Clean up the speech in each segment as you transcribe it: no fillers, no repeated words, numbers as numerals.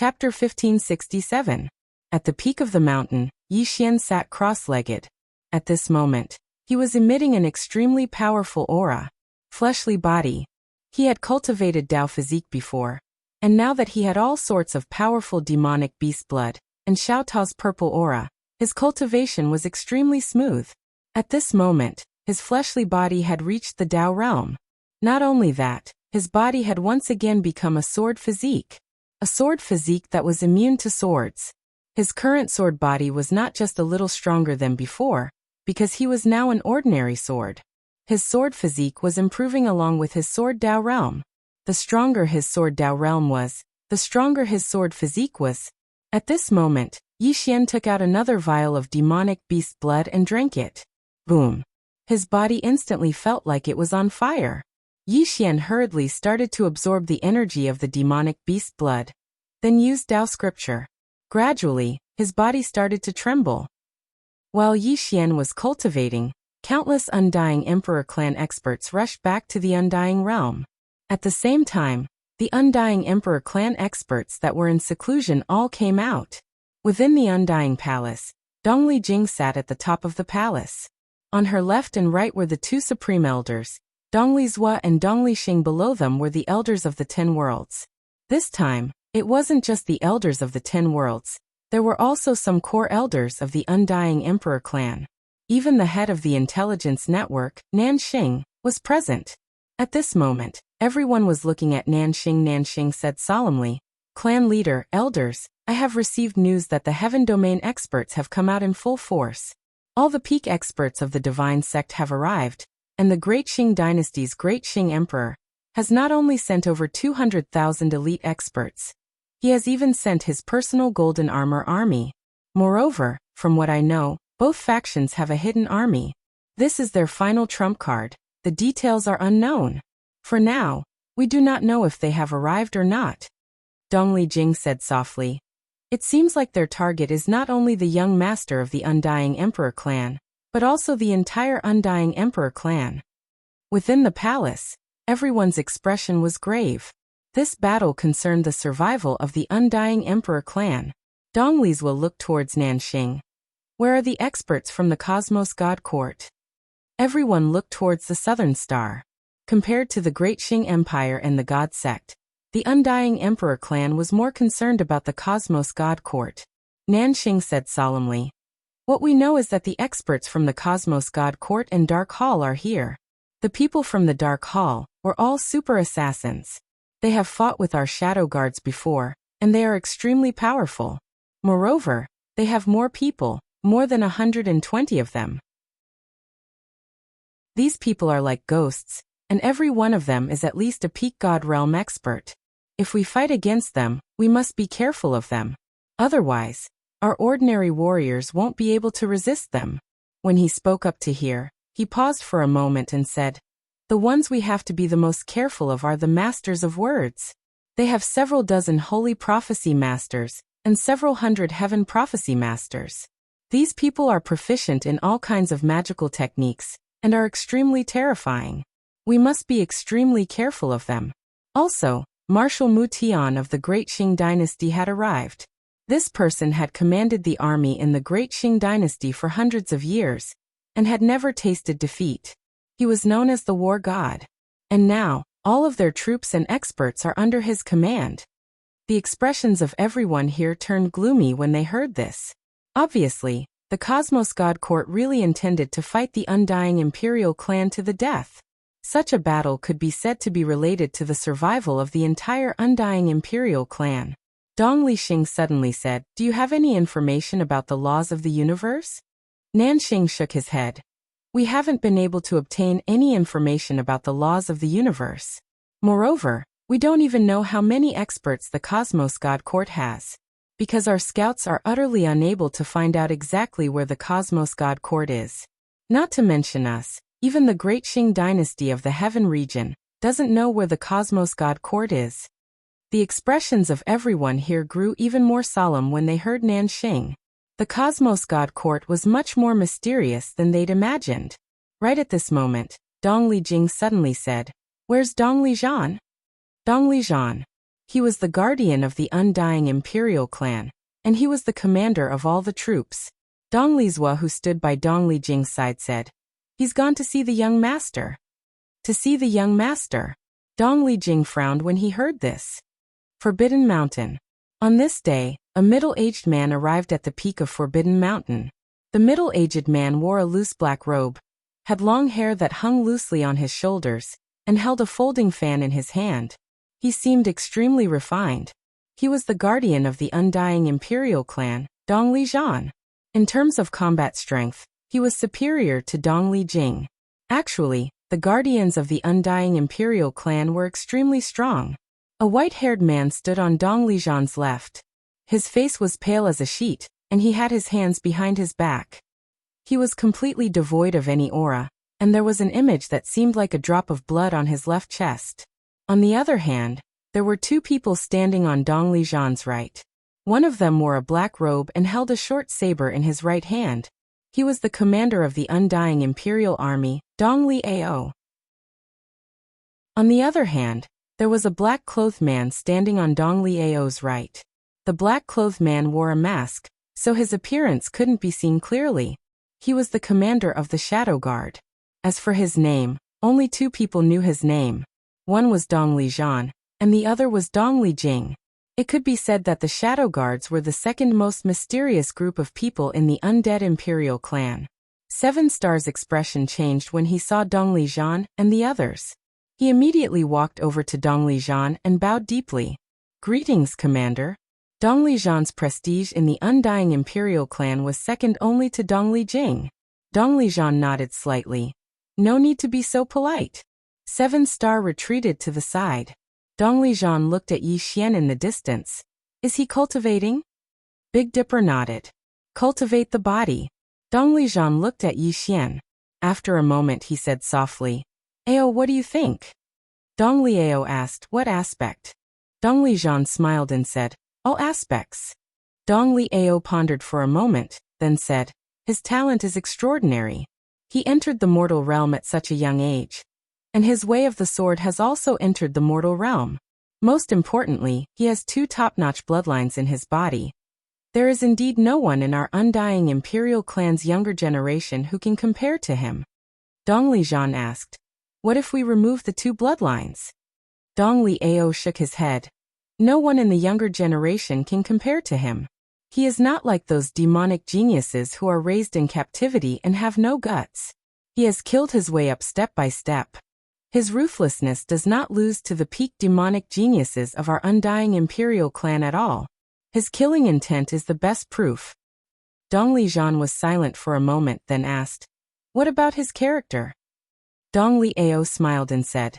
Chapter 1567. At the peak of the mountain, Yi Xian sat cross-legged. At this moment, he was emitting an extremely powerful aura. Fleshly body. He had cultivated Dao physique before, and now that he had all sorts of powerful demonic beast blood, and Xiao Tao's purple aura, his cultivation was extremely smooth. At this moment, his fleshly body had reached the Dao realm. Not only that, his body had once again become a sword physique. A sword physique that was immune to swords. His current sword body was not just a little stronger than before, because he was now an ordinary sword. His sword physique was improving along with his sword Dao realm. The stronger his sword Dao realm was, the stronger his sword physique was. At this moment, Yi Xian took out another vial of demonic beast blood and drank it. Boom. His body instantly felt like it was on fire. Yi Xian hurriedly started to absorb the energy of the demonic beast blood, then used Dao scripture. Gradually, his body started to tremble. While Yi Xian was cultivating, countless Undying Emperor clan experts rushed back to the Undying realm. At the same time, the Undying Emperor clan experts that were in seclusion all came out. Within the Undying Palace, Dongli Jing sat at the top of the palace. On her left and right were the two supreme elders. Dongli Zhua and Dongli Xing below them were the elders of the 10 worlds. This time, it wasn't just the elders of the 10 worlds. There were also some core elders of the Undying Emperor clan. Even the head of the intelligence network, Nanxing, was present. At this moment, everyone was looking at Nanxing. Nanxing said solemnly, "Clan leader, elders, I have received news that the Heaven Domain experts have come out in full force. All the peak experts of the divine sect have arrived, and the Great Qing Dynasty's Great Qing Emperor has not only sent over 200,000 elite experts, he has even sent his personal golden armor army. Moreover, from what I know, both factions have a hidden army. This is their final trump card. The details are unknown. For now, we do not know if they have arrived or not." Dongli Jing said softly. "It seems like their target is not only the young master of the Undying Emperor clan, but also the entire Undying Emperor clan." Within the palace, everyone's expression was grave. This battle concerned the survival of the Undying Emperor clan. Dongli Zhua looked towards Nanxing. "Where are the experts from the Cosmos God Court?" Everyone looked towards the Southern Star. Compared to the Great Qing Empire and the God Sect, the Undying Emperor clan was more concerned about the Cosmos God Court. Nanxing said solemnly, "What we know is that the experts from the Cosmos God Court and Dark Hall are here. The people from the Dark Hall were all super assassins. They have fought with our shadow guards before, and they are extremely powerful. Moreover, they have more people, more than 120 of them. These people are like ghosts, and every one of them is at least a peak God realm expert. If we fight against them, we must be careful of them. Otherwise, our ordinary warriors won't be able to resist them." When he spoke up to here, he paused for a moment and said, "The ones we have to be the most careful of are the masters of words. They have several dozen holy prophecy masters, and several hundred heaven prophecy masters. These people are proficient in all kinds of magical techniques, and are extremely terrifying. We must be extremely careful of them." Also, Marshal Mu Tian of the Great Qing Dynasty had arrived. This person had commanded the army in the Great Qing Dynasty for hundreds of years, and had never tasted defeat. He was known as the War God. And now, all of their troops and experts are under his command. The expressions of everyone here turned gloomy when they heard this. Obviously, the Cosmos God Court really intended to fight the Undying Imperial clan to the death. Such a battle could be said to be related to the survival of the entire Undying Imperial clan. Dongli Xing suddenly said, "Do you have any information about the laws of the universe?" Nanxing shook his head. "We haven't been able to obtain any information about the laws of the universe. Moreover, we don't even know how many experts the Cosmos God Court has, because our scouts are utterly unable to find out exactly where the Cosmos God Court is. Not to mention us, even the Great Qing Dynasty of the Heaven region doesn't know where the Cosmos God Court is." The expressions of everyone here grew even more solemn when they heard Nanxing. The Cosmos God Court was much more mysterious than they'd imagined. Right at this moment, Dongli Jing suddenly said, "Where's Dongli Zhan?" Dongli Zhan. He was the guardian of the undying imperial clan, and he was the commander of all the troops. Dong Lizhua, who stood by Dong Lijing's side, said, "He's gone to see the young master." To see the young master. Dong Lijing frowned when he heard this. Forbidden Mountain. On this day, a middle-aged man arrived at the peak of Forbidden Mountain. The middle-aged man wore a loose black robe, had long hair that hung loosely on his shoulders, and held a folding fan in his hand. He seemed extremely refined. He was the guardian of the undying imperial clan, Dong Lijian. In terms of combat strength, he was superior to Dong Lijing. Actually, the guardians of the undying imperial clan were extremely strong. A white-haired man stood on Dong Lijian's left. His face was pale as a sheet, and he had his hands behind his back. He was completely devoid of any aura, and there was an image that seemed like a drop of blood on his left chest. On the other hand, there were two people standing on Dong Lijian's right. One of them wore a black robe and held a short saber in his right hand. He was the commander of the undying imperial army, Dong Liao. On the other hand, there was a black-clothed man standing on Dong Liao's right. The black-clothed man wore a mask, so his appearance couldn't be seen clearly. He was the commander of the Shadow Guard. As for his name, only two people knew his name. One was Dong Lijian, and the other was Dong Lijing. It could be said that the Shadow Guards were the second most mysterious group of people in the undead imperial clan. 7 Star's expression changed when he saw Dong Lijian and the others. He immediately walked over to Dong Lijian and bowed deeply. "Greetings, Commander." Dong Lijian's prestige in the undying imperial clan was second only to Dong Lijing. Dong Lijian nodded slightly. "No need to be so polite." 7 Star retreated to the side. Dong Lijian looked at Yi Xian in the distance. "Is he cultivating?" Big Dipper nodded. "Cultivate the body." Dong Lijian looked at Yi Xian. After a moment he said softly, "Ao, what do you think?" Dong Liao asked, "What aspect?" Dong Lijian smiled and said, "All aspects." Dong Liao pondered for a moment, then said, "His talent is extraordinary. He entered the mortal realm at such a young age. And his way of the sword has also entered the mortal realm. Most importantly, he has 2 top-notch bloodlines in his body. There is indeed no one in our undying imperial clan's younger generation who can compare to him." Dong Lijian asked, "What if we remove the 2 bloodlines?" Dong Liao shook his head. "No one in the younger generation can compare to him. He is not like those demonic geniuses who are raised in captivity and have no guts. He has killed his way up step by step. His ruthlessness does not lose to the peak demonic geniuses of our undying imperial clan at all. His killing intent is the best proof." Dong Lijian was silent for a moment, then asked, "What about his character?" Dong Liao smiled and said,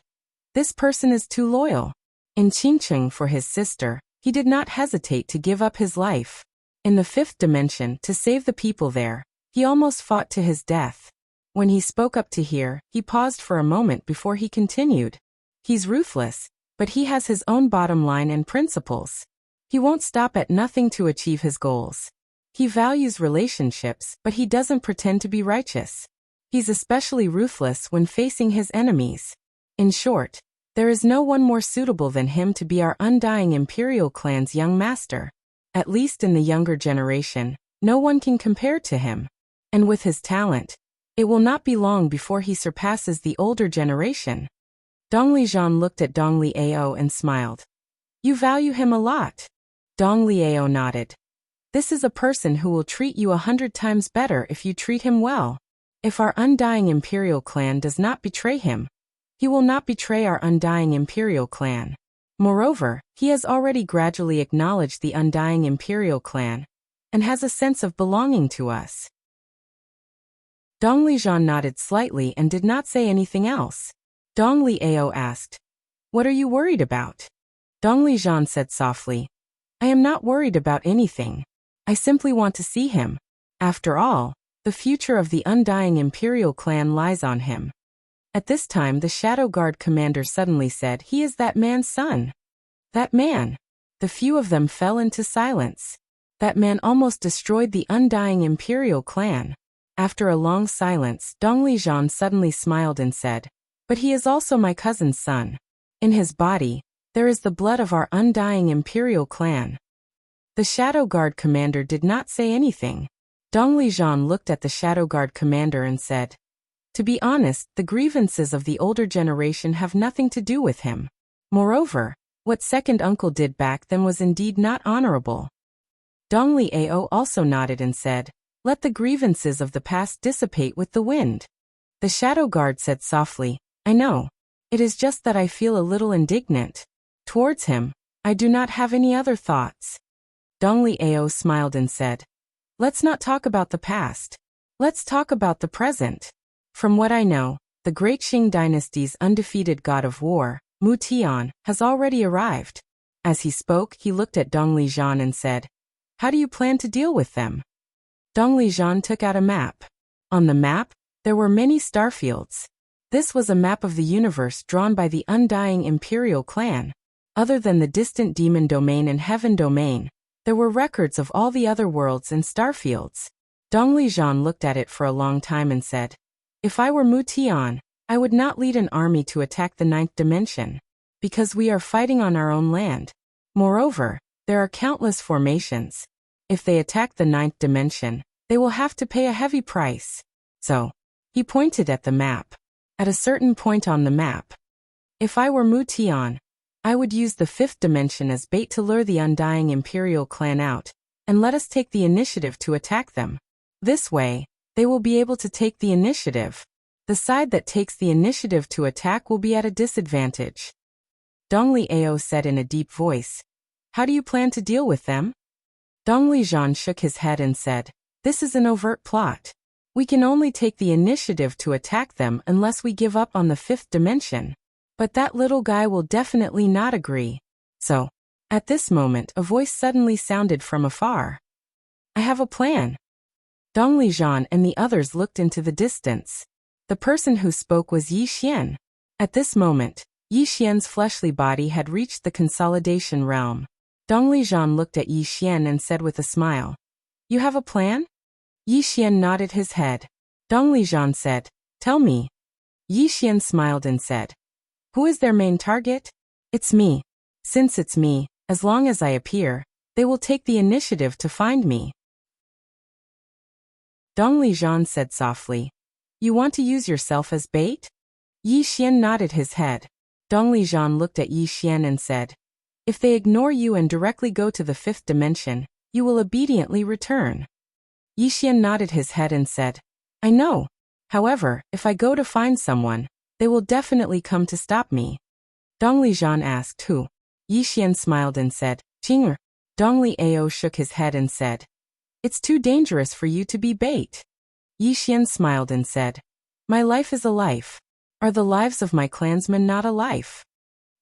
"This person is too loyal. In Qingcheng for his sister, he did not hesitate to give up his life. In the 5th dimension, to save the people there, he almost fought to his death. When he spoke up to here, he paused for a moment before he continued. He's ruthless, but he has his own bottom line and principles. He won't stop at nothing to achieve his goals. He values relationships, but he doesn't pretend to be righteous. He's especially ruthless when facing his enemies. In short, there is no one more suitable than him to be our undying imperial clan's young master. At least in the younger generation, no one can compare to him. And with his talent, it will not be long before he surpasses the older generation." Dong Lijian looked at Dong Liao and smiled. "You value him a lot." Dong Liao nodded. "This is a person who will treat you 100 times better if you treat him well. If our undying imperial clan does not betray him, he will not betray our undying imperial clan. Moreover, he has already gradually acknowledged the undying imperial clan, and has a sense of belonging to us." Dong Lijian nodded slightly and did not say anything else. Dong Liao asked, "What are you worried about?" Dong Lijian said softly, "I am not worried about anything. I simply want to see him. After all, the future of the undying imperial clan lies on him." At this time the Shadow Guard commander suddenly said, "He is that man's son." That man. The few of them fell into silence. That man almost destroyed the undying imperial clan. After a long silence, Dong Lijian suddenly smiled and said, "But he is also my cousin's son. In his body, There is the blood of our undying imperial clan. The Shadow Guard commander did not say anything. Dong Lijian looked at the Shadow Guard commander and said, "To be honest, the grievances of the older generation have nothing to do with him. Moreover, what second uncle did back then was indeed not honorable." Dong Liao also nodded and said, "Let the grievances of the past dissipate with the wind." The Shadow Guard said softly, "I know. It is just that I feel a little indignant. Towards him, I do not have any other thoughts." Dong Liao smiled and said, "Let's not talk about the past. Let's talk about the present. From what I know, the great Qing dynasty's undefeated god of war, Mu Tian, has already arrived." As he spoke, he looked at Dong Lijian and said, "How do you plan to deal with them?" Dong Lijian took out a map. On the map, there were many starfields. This was a map of the universe drawn by the undying imperial clan. Other than the distant demon domain and heaven domain, there were records of all the other worlds and starfields. Dong Lijian looked at it for a long time and said, "If I were Mu Tian, I would not lead an army to attack the ninth dimension, because we are fighting on our own land. Moreover, there are countless formations. If they attack the ninth dimension, they will have to pay a heavy price." So, he pointed at the map. At a certain point on the map, "If I were Mu Tian, I would use the fifth dimension as bait to lure the undying imperial clan out, and let us take the initiative to attack them. This way, they will be able to take the initiative. The side that takes the initiative to attack will be at a disadvantage." Dong Liao said in a deep voice, "How do you plan to deal with them?" Dong Lijian shook his head and said, "This is an overt plot. We can only take the initiative to attack them unless we give up on the fifth dimension. But that little guy will definitely not agree." So, at this moment, a voice suddenly sounded from afar. "I have a plan." Dong Lijian and the others looked into the distance. The person who spoke was Yi Xian. At this moment, Yi Xian's fleshly body had reached the consolidation realm. Dong Lijian looked at Yi Xian and said with a smile, "You have a plan?" Yi Xian nodded his head. Dong Lijian said, "Tell me." Yi Xian smiled and said, "Who is their main target? It's me. Since it's me, as long as I appear, they will take the initiative to find me." Dong Lijian said softly, "You want to use yourself as bait?" Yi Xian nodded his head. Dong Lijian looked at Yi Xian and said, "If they ignore you and directly go to the fifth dimension, you will obediently return." Yi Xian nodded his head and said, "I know. However, if I go to find someone, they will definitely come to stop me." Dong Lijian asked who. Yi Xian smiled and said, "Qing'er." Dong Liao shook his head and said, "It's too dangerous for you to be bait." Yi Xian smiled and said, "My life is a life. Are the lives of my clansmen not a life?"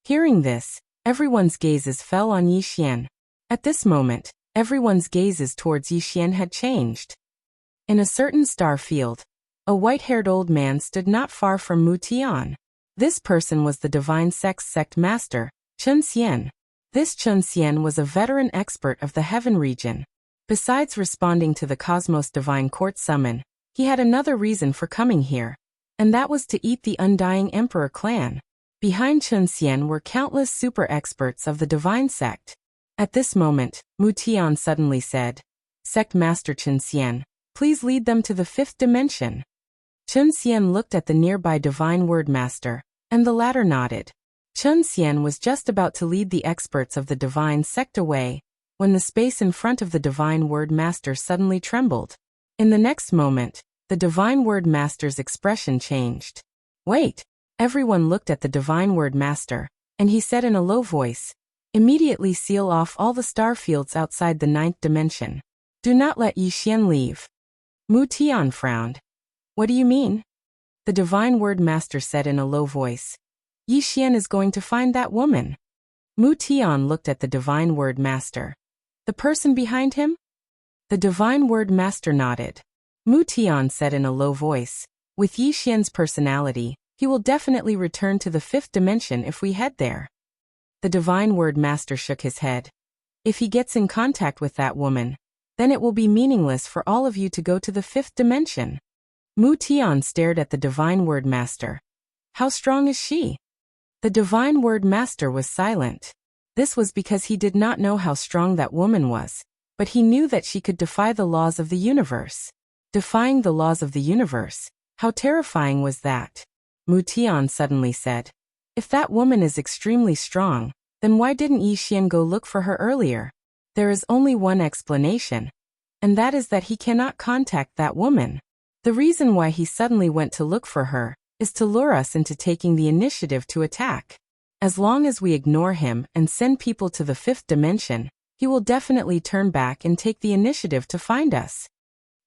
Hearing this, everyone's gazes fell on Yi Xian. At this moment, everyone's gazes towards Yi Xian had changed. In a certain star field, a white-haired old man stood not far from Mu Tian. This person was the Divine Sect's sect master, Chen Xian. This Chen Xian was a veteran expert of the Heaven region. Besides responding to the Cosmos Divine Court summon, he had another reason for coming here, and that was to eat the undying Emperor clan. Behind Chen Xian were countless super experts of the Divine Sect. At this moment, Mu Tian suddenly said, "Sect Master Chen Xian, please lead them to the fifth dimension." Chen Xian looked at the nearby Divine Word Master, and the latter nodded. Chen Xian was just about to lead the experts of the Divine Sect away, when the space in front of the Divine Word Master suddenly trembled. In the next moment, the Divine Word Master's expression changed. "Wait!" Everyone looked at the Divine Word Master, and he said in a low voice, "Immediately seal off all the star fields outside the ninth dimension. Do not let Yi Xian leave." Mu Tian frowned. "What do you mean?" The Divine Word Master said in a low voice, "Yi Xian is going to find that woman." Mu Tian looked at the Divine Word Master. "The person behind him?" The Divine Word Master nodded. Mu Tian said in a low voice, "With Yi Xian's personality, he will definitely return to the fifth dimension if we head there." The Divine Word Master shook his head. "If he gets in contact with that woman, then it will be meaningless for all of you to go to the fifth dimension." Mu Tian stared at the Divine Word Master. "How strong is she?" The Divine Word Master was silent. This was because he did not know how strong that woman was, but he knew that she could defy the laws of the universe. Defying the laws of the universe, how terrifying was that? Mu Tian suddenly said. If that woman is extremely strong, then why didn't Yi Xian go look for her earlier? There is only one explanation, and that is that he cannot contact that woman. The reason why he suddenly went to look for her is to lure us into taking the initiative to attack. As long as we ignore him and send people to the 5th dimension, he will definitely turn back and take the initiative to find us.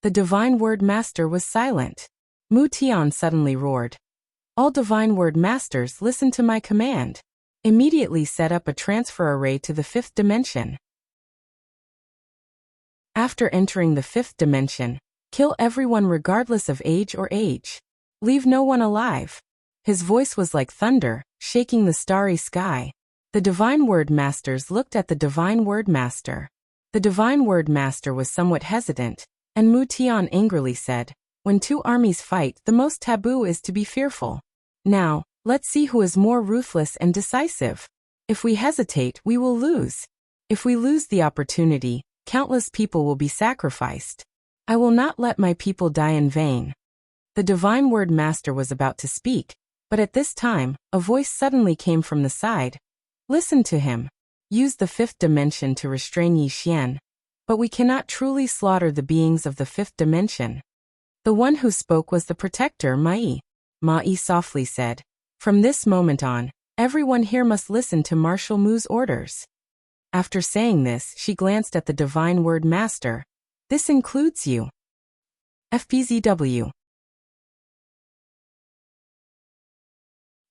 The Divine Word Master was silent. Mu Tian suddenly roared. All Divine Word Masters, listen to my command. Immediately set up a transfer array to the 5th dimension. After entering the 5th dimension, kill everyone regardless of age or age. Leave no one alive. His voice was like thunder, shaking the starry sky. The Divine Word Masters looked at the Divine Word Master. The Divine Word Master was somewhat hesitant, and Mu Tian angrily said, when two armies fight, the most taboo is to be fearful. Now, let's see who is more ruthless and decisive. If we hesitate, we will lose. If we lose the opportunity, countless people will be sacrificed. I will not let my people die in vain. The Divine Word Master was about to speak, but at this time, a voice suddenly came from the side. Listen to him. Use the 5th dimension to restrain Yi Xian. But we cannot truly slaughter the beings of the 5th dimension. The one who spoke was the protector, Mai. Mai softly said, from this moment on, everyone here must listen to Marshal Mu's orders. After saying this, she glanced at the Divine Word Master. This includes you. FPZW.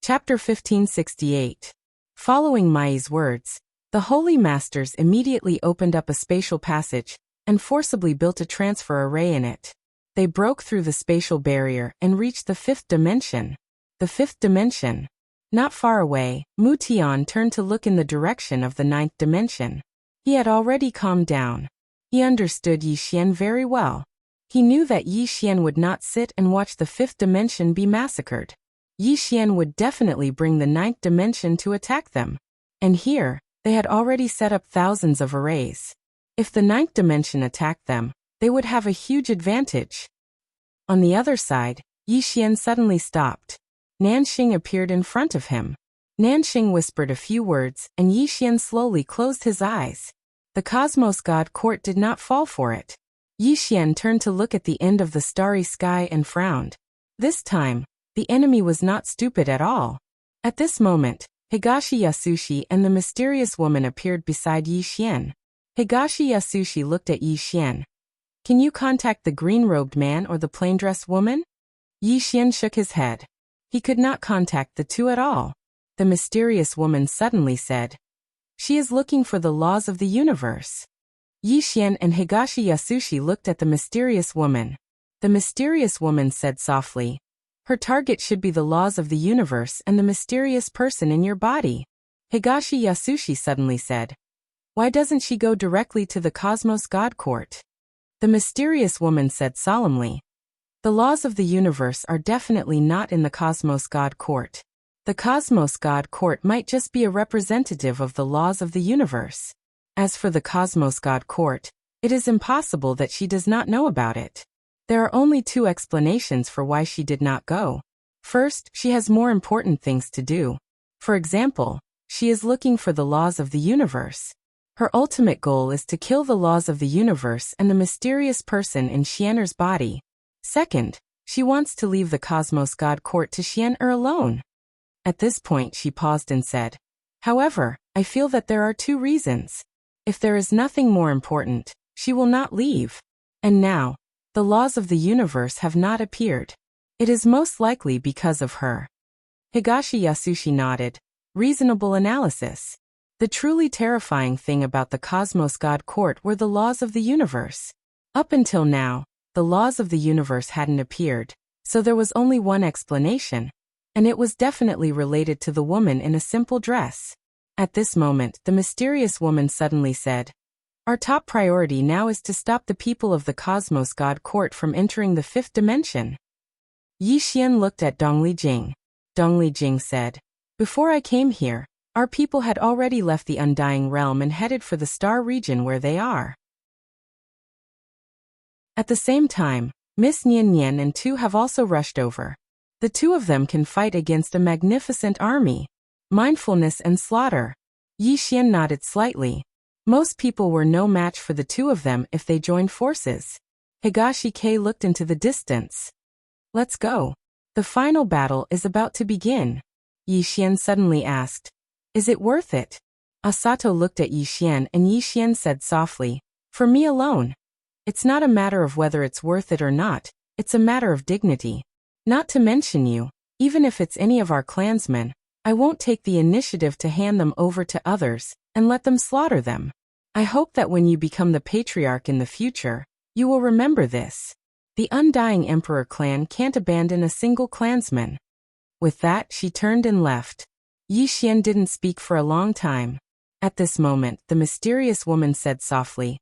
Chapter 1568. Following Mai's words, the Holy Masters immediately opened up a spatial passage and forcibly built a transfer array in it. They broke through the spatial barrier and reached the 5th dimension. The 5th dimension. Not far away, Mu Tian turned to look in the direction of the 9th dimension. He had already calmed down. He understood Yi Xian very well. He knew that Yi Xian would not sit and watch the 5th dimension be massacred. Yi Xian would definitely bring the 9th dimension to attack them. And here, they had already set up thousands of arrays. If the 9th dimension attacked them, they would have a huge advantage. On the other side, Yi Xian suddenly stopped. Nanxing appeared in front of him. Nanxing whispered a few words, and Yi Xian slowly closed his eyes. The Cosmos God Court did not fall for it. Yi Xian turned to look at the end of the starry sky and frowned. This time, the enemy was not stupid at all. At this moment, Higashi Yasushi and the mysterious woman appeared beside Yi Xian. Higashi Yasushi looked at Yi Xian. Can you contact the green-robed man or the plain-dressed woman? Yi Xian shook his head. He could not contact the two at all. The mysterious woman suddenly said, she is looking for the laws of the universe. Yi Xian and Higashi Yasushi looked at the mysterious woman. The mysterious woman said softly, her target should be the laws of the universe and the mysterious person in your body. Higashi Yasushi suddenly said, why doesn't she go directly to the Cosmos God Court? The mysterious woman said solemnly, the laws of the universe are definitely not in the Cosmos God Court. The Cosmos God Court might just be a representative of the laws of the universe. As for the Cosmos God Court, it is impossible that she does not know about it. There are only two explanations for why she did not go. First, she has more important things to do. For example, she is looking for the laws of the universe. Her ultimate goal is to kill the laws of the universe and the mysterious person in Xian'er's body. Second, she wants to leave the Cosmos God Court to Xian'er alone. At this point she paused and said, however, I feel that there are two reasons. If there is nothing more important, she will not leave. And now, the laws of the universe have not appeared. It is most likely because of her. Higashi Yasushi nodded. Reasonable analysis. The truly terrifying thing about the Cosmos God Court were the laws of the universe. Up until now, the laws of the universe hadn't appeared, so there was only one explanation, and it was definitely related to the woman in a simple dress. At this moment, the mysterious woman suddenly said, our top priority now is to stop the people of the Cosmos God Court from entering the 5th dimension. Yi Xian looked at Dongli Jing. Dongli Jing said, Before I came here, our people had already left the Undying Realm and headed for the star region where they are. At the same time, Miss Nian Nian and Tu have also rushed over. The two of them can fight against a magnificent army. Mindfulness and slaughter. Yi Xian nodded slightly. Most people were no match for the two of them if they joined forces. Higashi Kei looked into the distance. Let's go. The final battle is about to begin. Yi Xian suddenly asked. Is it worth it? Asato looked at Yi Xian and Yi Xian said softly, for me alone. It's not a matter of whether it's worth it or not, it's a matter of dignity. Not to mention you, even if it's any of our clansmen, I won't take the initiative to hand them over to others and let them slaughter them. I hope that when you become the patriarch in the future, you will remember this. The Undying Emperor clan can't abandon a single clansman. With that, she turned and left. Yi Xian didn't speak for a long time. At this moment, the mysterious woman said softly,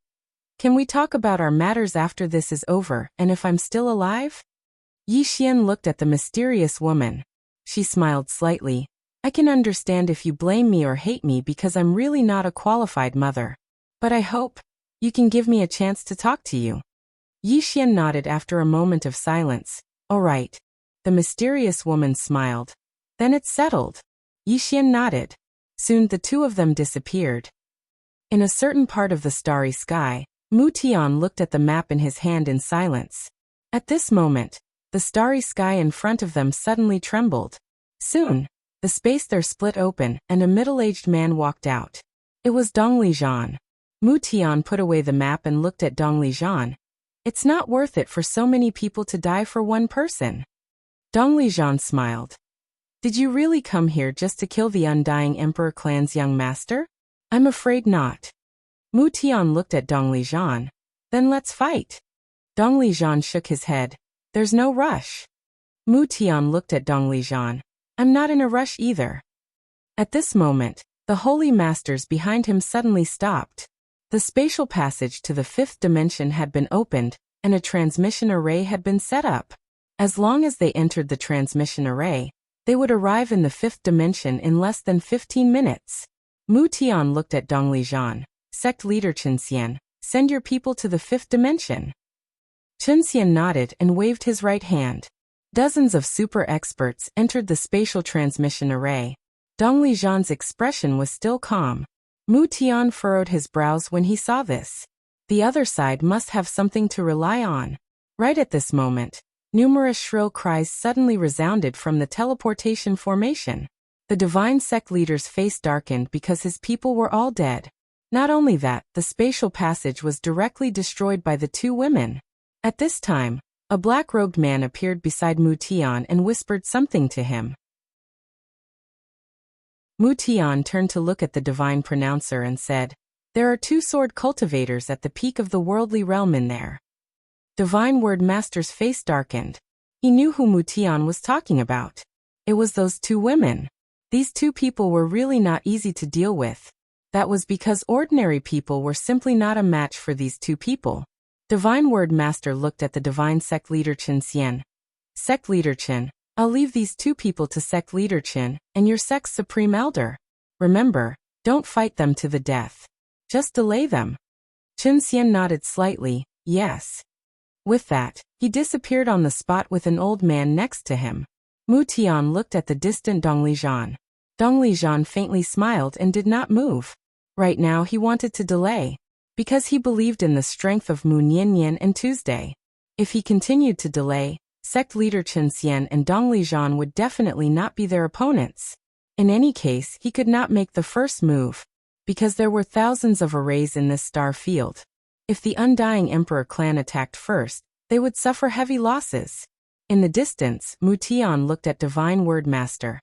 can we talk about our matters after this is over and if I'm still alive? Yi Xian looked at the mysterious woman. She smiled slightly. I can understand if you blame me or hate me because I'm really not a qualified mother. But I hope you can give me a chance to talk to you. Yi Xian nodded after a moment of silence. All right. The mysterious woman smiled. Then it's settled. Yi Xian nodded. Soon the two of them disappeared. In a certain part of the starry sky, Mu Tian looked at the map in his hand in silence. At this moment, the starry sky in front of them suddenly trembled. Soon, the space there split open and a middle-aged man walked out. It was Dong Lijian. Mu Tian put away the map and looked at Dong Lijian. It's not worth it for so many people to die for one person. Dong Lijian smiled. Did you really come here just to kill the Undying Emperor clan's young master? I'm afraid not. Mu Tian looked at Dong Lijian. Then let's fight. Dong Lijian shook his head. There's no rush. Mu Tian looked at Dong Lijian. I'm not in a rush either. At this moment, the holy masters behind him suddenly stopped. The spatial passage to the fifth dimension had been opened, and a transmission array had been set up. As long as they entered the transmission array, they would arrive in the fifth dimension in less than 15 minutes. Mu Tian looked at Dong Lijian. Sect leader Chen Xian, send your people to the fifth dimension. Chen Xian nodded and waved his right hand. Dozens of super experts entered the spatial transmission array. Dong Lijian's expression was still calm. Mu Tian furrowed his brows when he saw this. The other side must have something to rely on. Right at this moment, numerous shrill cries suddenly resounded from the teleportation formation. The divine sect leader's face darkened because his people were all dead. Not only that, the spatial passage was directly destroyed by the two women. At this time, a black-robed man appeared beside Mu Tian and whispered something to him. Mu Tian turned to look at the divine pronouncer and said, there are two sword cultivators at the peak of the worldly realm in there. Divine Word Master's face darkened. He knew who Mu Tian was talking about. It was those two women. These two people were really not easy to deal with. That was because ordinary people were simply not a match for these two people. Divine Word Master looked at the divine sect leader Chen Xian. Sect leader Chen, I'll leave these two people to sect leader Chen and your sect's supreme elder. Remember, don't fight them to the death. Just delay them. Chen Xian nodded slightly, yes. With that, he disappeared on the spot with an old man next to him. Mu Tian looked at the distant Dong Lijian. Dong Lijian faintly smiled and did not move. Right now he wanted to delay, because he believed in the strength of Mu Niannian and Tuesday. If he continued to delay, sect leader Chen Xian and Dong Lijian would definitely not be their opponents. In any case, he could not make the first move, because there were thousands of arrays in this star field. If the Undying Emperor clan attacked first, they would suffer heavy losses. In the distance, Mu Tian looked at Divine Word Master.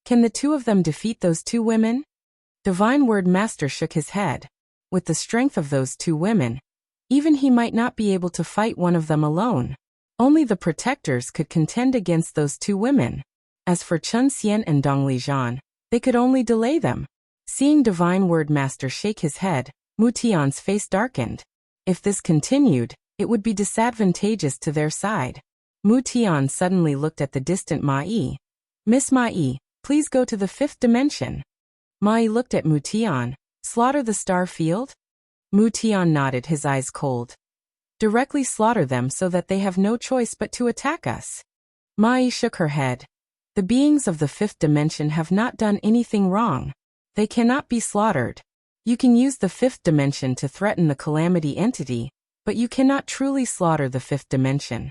Can the two of them defeat those two women? Divine Word Master shook his head. With the strength of those two women, even he might not be able to fight one of them alone. Only the protectors could contend against those two women. As for Chen Xian and Dong Lijian, they could only delay them. Seeing Divine Word Master shake his head, Mu Tian's face darkened. If this continued, it would be disadvantageous to their side. Mu Tian suddenly looked at the distant Ma Yi. Miss Ma Yi, Please go to the 5th dimension. Mai looked at Mu Tian. Slaughter the star field? Mu Tian nodded, his eyes cold. Directly slaughter them so that they have no choice but to attack us. Mai shook her head. The beings of the 5th dimension have not done anything wrong. They cannot be slaughtered. You can use the 5th dimension to threaten the calamity entity, but you cannot truly slaughter the 5th dimension.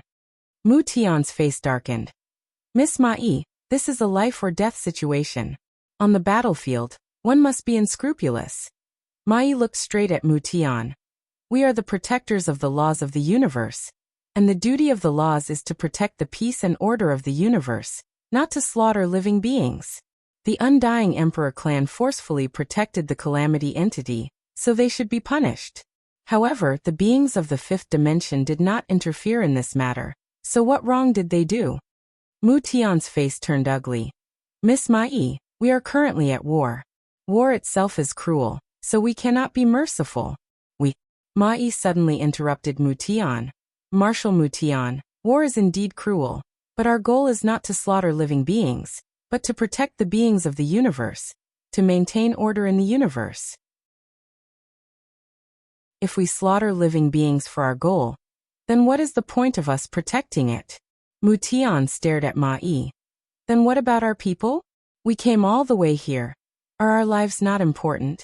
Mu Tian's face darkened. Miss Mai, this is a life or death situation. On the battlefield, one must be unscrupulous. Mai looked straight at Mu Tian. We are the protectors of the laws of the universe, and the duty of the laws is to protect the peace and order of the universe, not to slaughter living beings. The Undying Emperor clan forcefully protected the calamity entity, so they should be punished. However, the beings of the 5th dimension did not interfere in this matter, so what wrong did they do? Mu Tian's face turned ugly. Miss Mai, we are currently at war. War itself is cruel, so we cannot be merciful. Mai suddenly interrupted Mu Tian. Marshal Mu Tian, war is indeed cruel, but our goal is not to slaughter living beings, but to protect the beings of the universe, to maintain order in the universe. If we slaughter living beings for our goal, then what is the point of us protecting it? Mu Tian stared at Mai. Then what about our people? We came all the way here. Are our lives not important?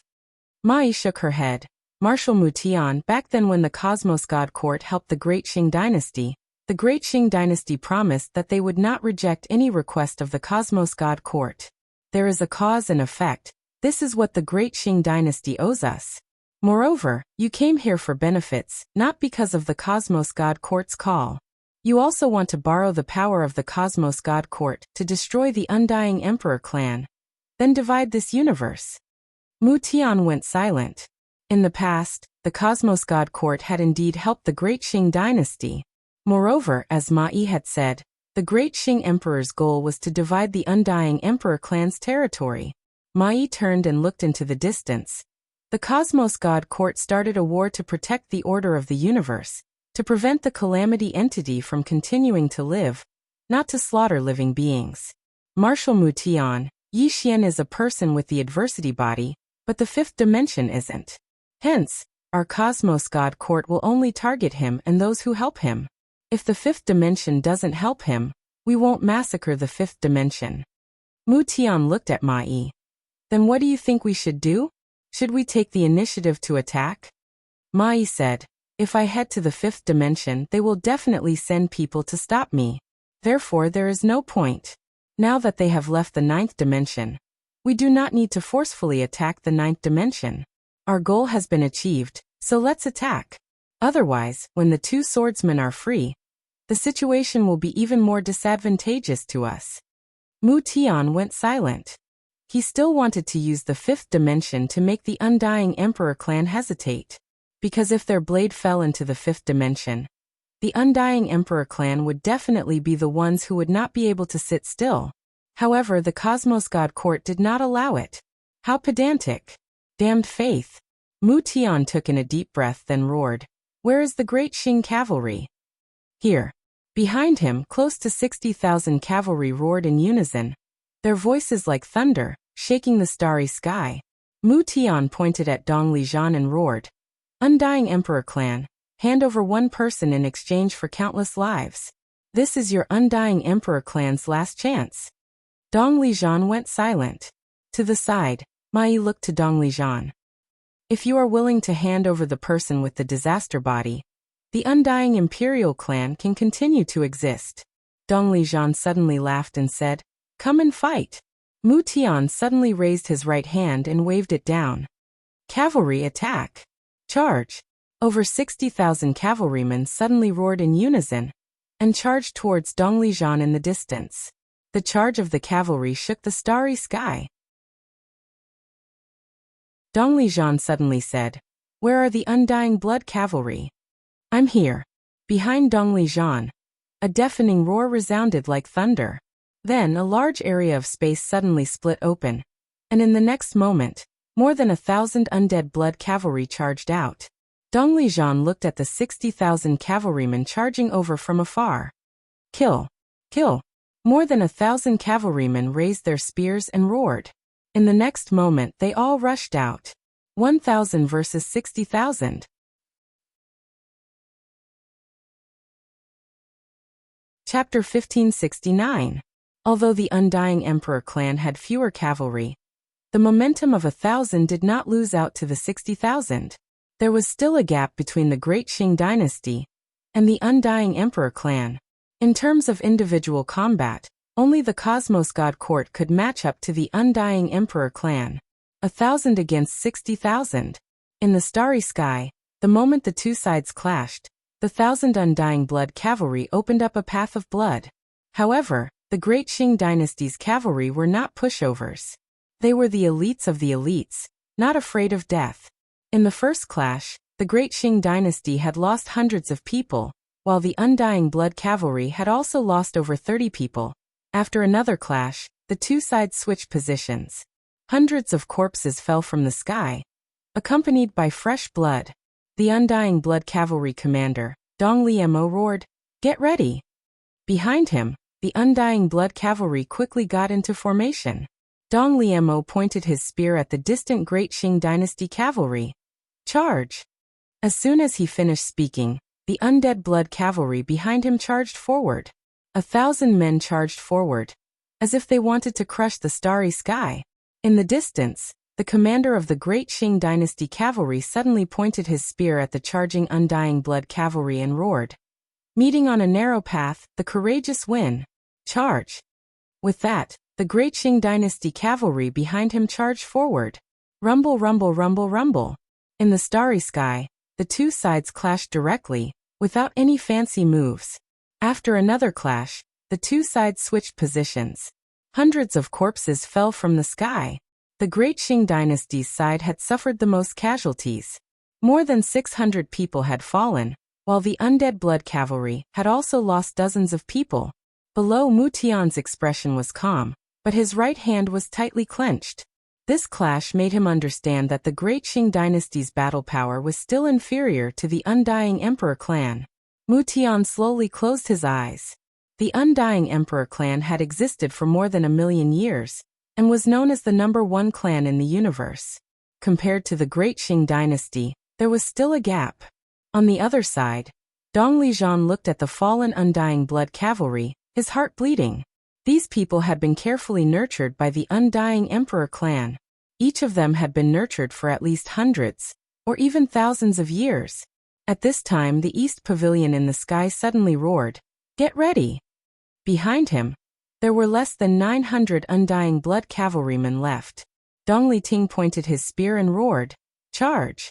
Mai shook her head. Marshal Mu Tian, back then when the Cosmos God Court helped the Great Qing Dynasty, the Great Qing Dynasty promised that they would not reject any request of the Cosmos God Court. There is a cause and effect. This is what the Great Qing Dynasty owes us. Moreover, you came here for benefits, not because of the Cosmos God Court's call. You also want to borrow the power of the Cosmos God Court to destroy the Undying Emperor clan. Then divide this universe. Mu Tian went silent. In the past, the Cosmos God Court had indeed helped the Great Qing Dynasty. Moreover, as Mai had said, the Great Qing Emperor's goal was to divide the Undying Emperor clan's territory. Mai turned and looked into the distance. The Cosmos God Court started a war to protect the order of the universe, to prevent the calamity entity from continuing to live, not to slaughter living beings. Marshal Mu Tian, Yi Xian is a person with the adversity body, but the 5th dimension isn't. Hence, our Cosmos God Court will only target him and those who help him. If the 5th dimension doesn't help him, we won't massacre the 5th dimension. Mu Tian looked at Mai. Then what do you think we should do? Should we take the initiative to attack? Mai said, if I head to the 5th dimension, they will definitely send people to stop me. Therefore, there is no point. Now that they have left the 9th dimension, we do not need to forcefully attack the 9th dimension. Our goal has been achieved, so let's attack. Otherwise, when the two swordsmen are free, the situation will be even more disadvantageous to us. Mu Tian went silent. He still wanted to use the 5th dimension to make the Undying Emperor clan hesitate. Because if their blade fell into the 5th dimension, the Undying Emperor clan would definitely be the ones who would not be able to sit still. However, the Cosmos God Court did not allow it. How pedantic. Damned faith. Mu Tian took in a deep breath then roared. Where is the Great Qing cavalry? Here. Behind him, close to 60,000 cavalry roared in unison, their voices like thunder, shaking the starry sky. Mu Tian pointed at Dong Lijian and roared. Undying Emperor clan, hand over one person in exchange for countless lives. This is your Undying Emperor clan's last chance. Dong Lijian went silent. To the side, Mai looked to Dong Lijian. If you are willing to hand over the person with the disaster body, the Undying Imperial clan can continue to exist. Dong Lijian suddenly laughed and said, come and fight. Mu Tian suddenly raised his right hand and waved it down. Cavalry attack. Charge. Over 60,000 cavalrymen suddenly roared in unison and charged towards Dong Lijian in the distance. The charge of the cavalry shook the starry sky. Dong Lijian suddenly said, where are the Undying Blood Cavalry? I'm here. Behind Dong Lijian. A deafening roar resounded like thunder. Then a large area of space suddenly split open, and in the next moment, more than 1,000 undead blood cavalry charged out. Dong Lijian looked at the 60,000 cavalrymen charging over from afar. Kill! Kill! More than 1,000 cavalrymen raised their spears and roared. In the next moment they all rushed out. 1,000 versus 60,000. Chapter 1569. Although the Undying Emperor clan had fewer cavalry, the momentum of 1,000 did not lose out to the 60,000. There was still a gap between the Great Qing dynasty and the Undying Emperor clan. In terms of individual combat, only the Cosmos God Court could match up to the Undying Emperor clan. 1,000 against 60,000. In the starry sky, the moment the two sides clashed, the 1,000 Undying Blood cavalry opened up a path of blood. However, the Great Qing dynasty's cavalry were not pushovers. They were the elites of the elites, not afraid of death. In the first clash, the Great Qing dynasty had lost hundreds of people, while the Undying Blood cavalry had also lost over 30 people. After another clash, the two sides switched positions. Hundreds of corpses fell from the sky, accompanied by fresh blood. The Undying Blood cavalry commander, Dong Liemo, roared, "Get ready!" Behind him, the Undying Blood cavalry quickly got into formation. Dong Liemo pointed his spear at the distant Great Qing dynasty cavalry. "Charge!" As soon as he finished speaking, the Undead Blood cavalry behind him charged forward. 1,000 men charged forward, as if they wanted to crush the starry sky. In the distance, the commander of the Great Qing dynasty cavalry suddenly pointed his spear at the charging Undying Blood cavalry and roared. Meeting on a narrow path, the courageous win. Charge! With that, the Great Qing dynasty cavalry behind him charged forward. Rumble, rumble, rumble, rumble. In the starry sky, the two sides clashed directly, without any fancy moves. After another clash, the two sides switched positions. Hundreds of corpses fell from the sky. The Great Qing dynasty's side had suffered the most casualties. More than 600 people had fallen, while the Undead Blood cavalry had also lost dozens of people. Below, Mu Tian's expression was calm, but his right hand was tightly clenched. This clash made him understand that the Great Qing dynasty's battle power was still inferior to the Undying Emperor clan. Mu Tian slowly closed his eyes. The Undying Emperor clan had existed for more than 1,000,000 years, and was known as the #1 clan in the universe. Compared to the Great Qing dynasty, there was still a gap. On the other side, Dong Lijian looked at the fallen Undying Blood cavalry, his heart bleeding. These people had been carefully nurtured by the Undying Emperor clan. Each of them had been nurtured for at least hundreds, or even thousands of years. At this time the East Pavilion in the sky suddenly roared, "Get ready!" Behind him, there were less than 900 Undying Blood cavalrymen left. Dong Liting pointed his spear and roared, "Charge!"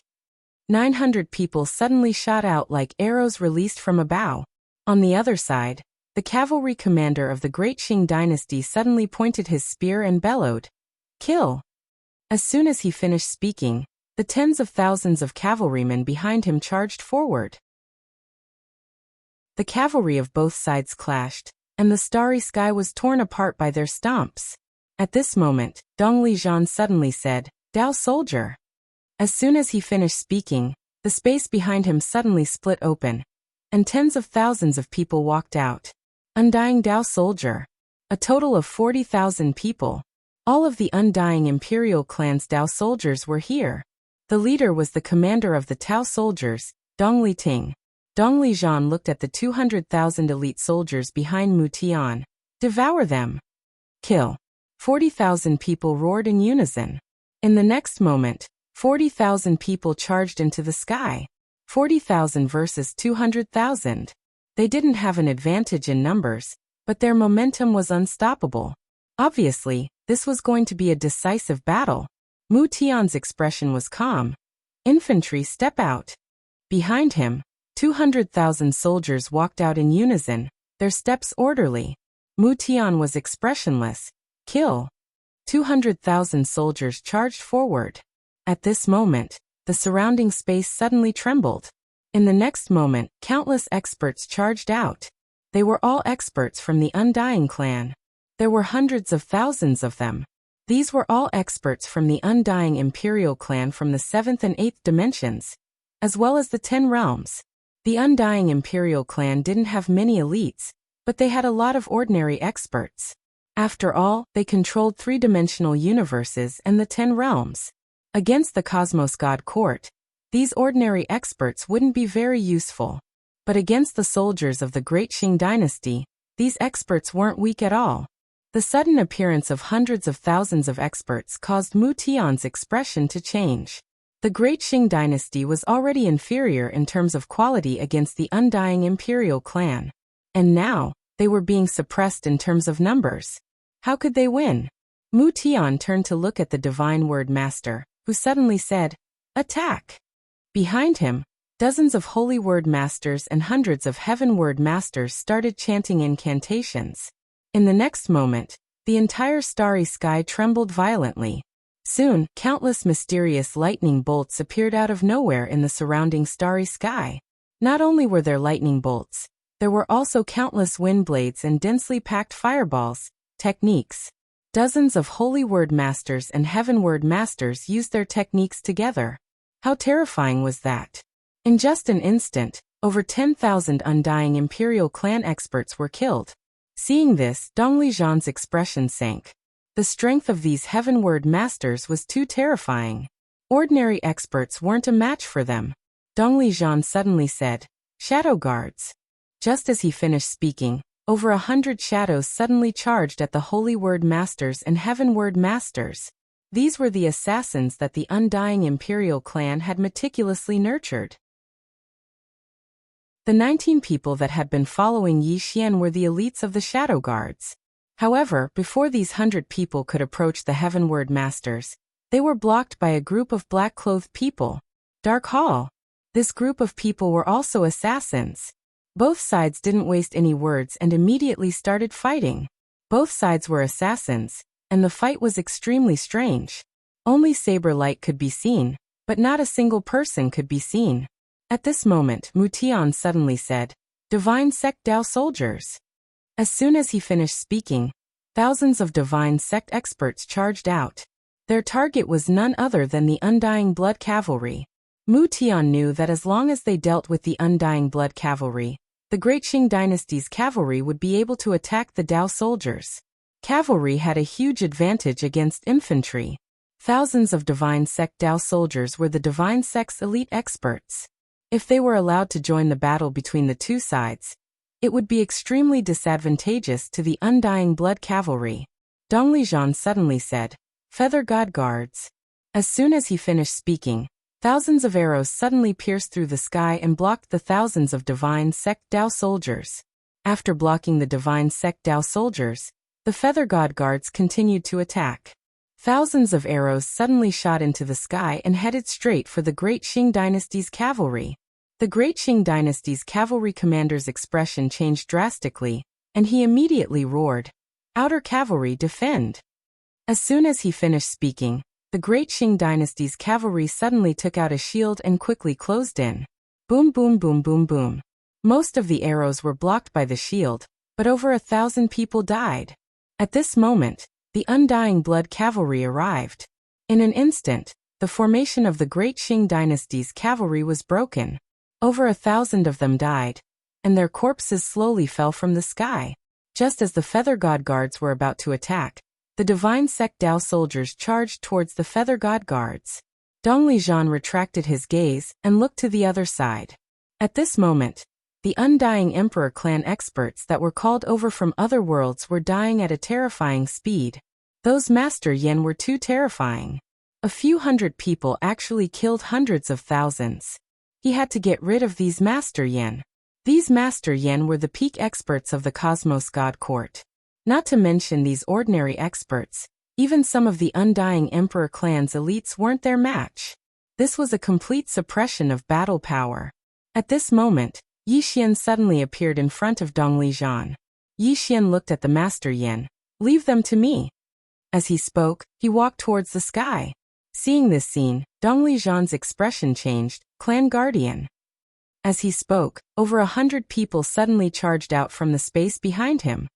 900 people suddenly shot out like arrows released from a bow. On the other side, the cavalry commander of the Great Qing dynasty suddenly pointed his spear and bellowed, "Kill!" As soon as he finished speaking, the tens of thousands of cavalrymen behind him charged forward. The cavalry of both sides clashed, and the starry sky was torn apart by their stomps. At this moment, Dong Lijian suddenly said, "Dao soldier!" As soon as he finished speaking, the space behind him suddenly split open, and tens of thousands of people walked out. Undying Dao soldier. A total of 40,000 people. All of the Undying Imperial clan's Dao soldiers were here. The leader was the commander of the Tao soldiers, Dong Liting. Dong Lijian looked at the 200,000 elite soldiers behind Mu Tian. "Devour them!" "Kill!" 40,000 people roared in unison. In the next moment, 40,000 people charged into the sky. 40,000 versus 200,000. They didn't have an advantage in numbers, but their momentum was unstoppable. Obviously, this was going to be a decisive battle. Mu Tian's expression was calm. "Infantry, step out." Behind him, 200,000 soldiers walked out in unison, their steps orderly. Mu Tian was expressionless. "Kill." 200,000 soldiers charged forward. At this moment, the surrounding space suddenly trembled. In the next moment, countless experts charged out. They were all experts from the Undying clan. There were hundreds of thousands of them. These were all experts from the Undying Imperial clan from the 7th and 8th dimensions, as well as the 10 realms. The Undying Imperial clan didn't have many elites, But they had a lot of ordinary experts. After all, they controlled three-dimensional universes and the 10 realms. Against the Cosmos God Court, these ordinary experts wouldn't be very useful. But against the soldiers of the Great Qing dynasty, these experts weren't weak at all. The sudden appearance of hundreds of thousands of experts caused Mu Tian's expression to change. The Great Qing dynasty was already inferior in terms of quality against the undying imperial clan. And now, they were being suppressed in terms of numbers. How could they win? Mu Tian turned to look at the Divine Word Master, who suddenly said, "Attack!" Behind him, dozens of Holy Word Masters and hundreds of Heaven Word Masters started chanting incantations. In the next moment, the entire starry sky trembled violently. Soon, countless mysterious lightning bolts appeared out of nowhere in the surrounding starry sky. Not only were there lightning bolts, there were also countless wind blades and densely packed fireballs, techniques. Dozens of Holy Word Masters and Heaven Word Masters used their techniques together. How terrifying was that? In just an instant, over 10,000 undying Imperial clan experts were killed. Seeing this, Dong Lijian's expression sank. The strength of these Heaven Word Masters was too terrifying. Ordinary experts weren't a match for them. Dong Lijian suddenly said, "Shadow Guards." Just as he finished speaking, over 100 shadows suddenly charged at the Holy Word Masters and Heaven Word Masters. These were the assassins that the undying Imperial clan had meticulously nurtured. The 19 people that had been following Yi Xian were the elites of the Shadow Guards. However, before these 100 people could approach the Heaven Word Masters, they were blocked by a group of black-clothed people. Dark Hall. This group of people were also assassins. Both sides didn't waste any words and immediately started fighting. Both sides were assassins, and the fight was extremely strange. Only saber light could be seen, but not a single person could be seen. At this moment, Mu Tian suddenly said, "Divine Sect Dao soldiers." As soon as he finished speaking, thousands of Divine Sect experts charged out. Their target was none other than the Undying Blood Cavalry. Mu Tian knew that as long as they dealt with the Undying Blood Cavalry, the Great Qing dynasty's cavalry would be able to attack the Dao soldiers. Cavalry had a huge advantage against infantry. Thousands of Divine Sect Dao soldiers were the Divine Sect's elite experts. If they were allowed to join the battle between the two sides, it would be extremely disadvantageous to the Undying Blood Cavalry. Dong Lijian suddenly said, "Feather God Guards." As soon as he finished speaking, thousands of arrows suddenly pierced through the sky and blocked the thousands of Divine Sect Dao soldiers. After blocking the Divine Sect Dao soldiers, the Feather God Guards continued to attack. Thousands of arrows suddenly shot into the sky and headed straight for the Great Qing dynasty's cavalry. The Great Qing dynasty's cavalry commander's expression changed drastically, and he immediately roared, "Outer cavalry, defend!" As soon as he finished speaking, the Great Qing dynasty's cavalry suddenly took out a shield and quickly closed in. Boom, boom, boom, boom, boom. Most of the arrows were blocked by the shield, but over 1,000 people died. At this moment, the Undying Blood Cavalry arrived. In an instant, the formation of the Great Qing dynasty's cavalry was broken. Over 1,000 of them died, and their corpses slowly fell from the sky. Just as the Feather God Guards were about to attack, the Divine Sect Dao soldiers charged towards the Feather God Guards. Dong Lijian retracted his gaze and looked to the other side. At this moment, the Undying Emperor clan experts that were called over from other worlds were dying at a terrifying speed. Those Master Yen were too terrifying. A few hundred people actually killed hundreds of thousands. He had to get rid of these Master Yen. These Master Yen were the peak experts of the Cosmos God Court. Not to mention these ordinary experts, even some of the Undying Emperor clan's elites weren't their match. This was a complete suppression of battle power. At this moment, Yi Xian suddenly appeared in front of Dong Lijian. Yi Xian looked at the Master Yen. "Leave them to me." As he spoke, he walked towards the sky. Seeing this scene, Dong Lijian's expression changed, "Clan Guardian." As he spoke, over 100 people suddenly charged out from the space behind him.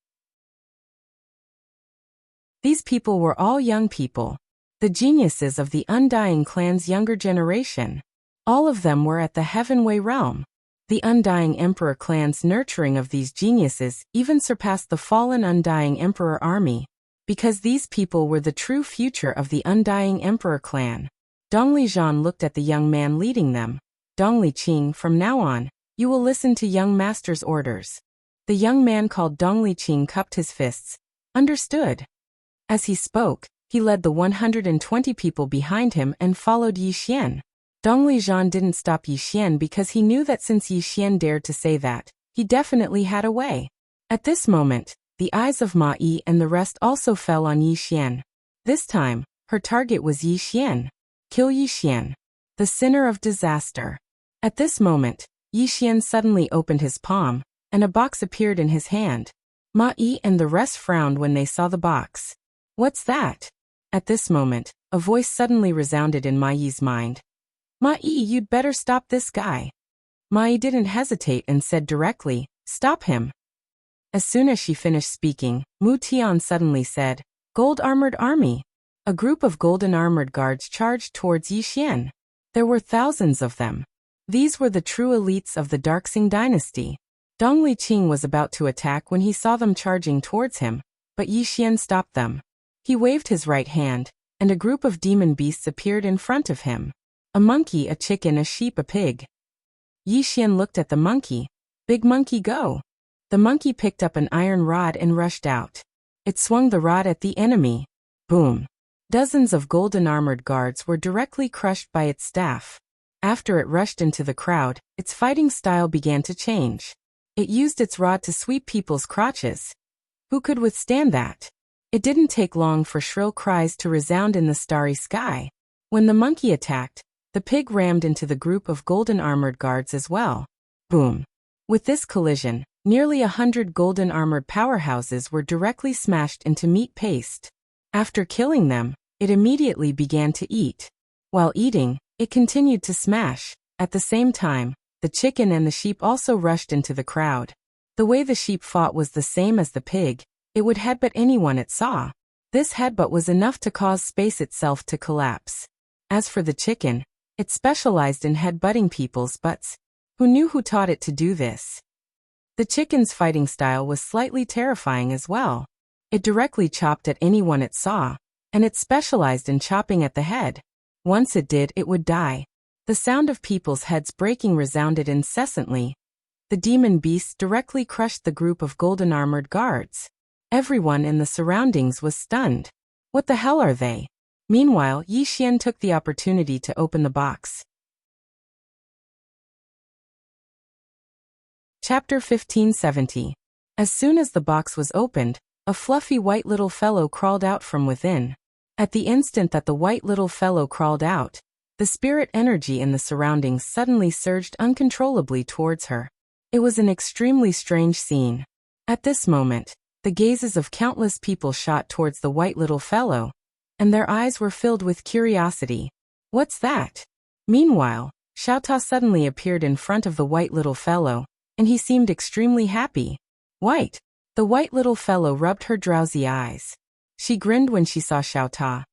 These people were all young people, the geniuses of the Undying clan's younger generation. All of them were at the Heavenway realm. The Undying Emperor clan's nurturing of these geniuses even surpassed the fallen Undying Emperor army, because these people were the true future of the Undying Emperor clan. Dong Lijian looked at the young man leading them. Dong Liqing, from now on, you will listen to young master's orders. The young man called Dong Liqing cupped his fists. Understood. As he spoke, he led the 120 people behind him and followed Yi Xian. Dong Lijian didn't stop Yi Xian because he knew that since Yi Xian dared to say that, he definitely had a way. At this moment, the eyes of Ma Yi and the rest also fell on Yi Xian. This time, her target was Yi Xian. Kill Yi Xian, the sinner of disaster. At this moment, Yi Xian suddenly opened his palm, and a box appeared in his hand. Ma Yi and the rest frowned when they saw the box. What's that? At this moment, a voice suddenly resounded in Ma Yi's mind. Ma Yi, you'd better stop this guy. Ma Yi didn't hesitate and said directly, stop him. As soon as she finished speaking, Mu Tian suddenly said, Gold-armored army. A group of golden-armored guards charged towards Yi Xian. There were thousands of them. These were the true elites of the Darksing dynasty. Dong Liqing was about to attack when he saw them charging towards him, but Yi Xian stopped them. He waved his right hand, and a group of demon beasts appeared in front of him. A monkey, a chicken, a sheep, a pig. Yi Xian looked at the monkey. Big monkey, go. The monkey picked up an iron rod and rushed out. It swung the rod at the enemy. Boom. Dozens of golden-armored guards were directly crushed by its staff. After it rushed into the crowd, its fighting style began to change. It used its rod to sweep people's crotches. Who could withstand that? It didn't take long for shrill cries to resound in the starry sky. When the monkey attacked, the pig rammed into the group of golden-armored guards as well. Boom. With this collision, nearly 100 golden-armored powerhouses were directly smashed into meat paste. After killing them, it immediately began to eat. While eating, it continued to smash. At the same time, the chicken and the sheep also rushed into the crowd. The way the sheep fought was the same as the pig. It would headbutt anyone it saw. This headbutt was enough to cause space itself to collapse. As for the chicken, it specialized in headbutting people's butts. Who knew who taught it to do this? The chicken's fighting style was slightly terrifying as well. It directly chopped at anyone it saw, and it specialized in chopping at the head. Once it did, it would die. The sound of people's heads breaking resounded incessantly. The demon beasts directly crushed the group of golden-armored guards. Everyone in the surroundings was stunned. What the hell are they? Meanwhile, Yi Xian took the opportunity to open the box. Chapter 1570. As soon as the box was opened, a fluffy white little fellow crawled out from within. At the instant that the white little fellow crawled out, the spirit energy in the surroundings suddenly surged uncontrollably towards her. It was an extremely strange scene. At this moment, the gazes of countless people shot towards the white little fellow, and their eyes were filled with curiosity. What's that? Meanwhile, Xiaota suddenly appeared in front of the white little fellow, and he seemed extremely happy. White. The white little fellow rubbed her drowsy eyes. She grinned when she saw Xiaota,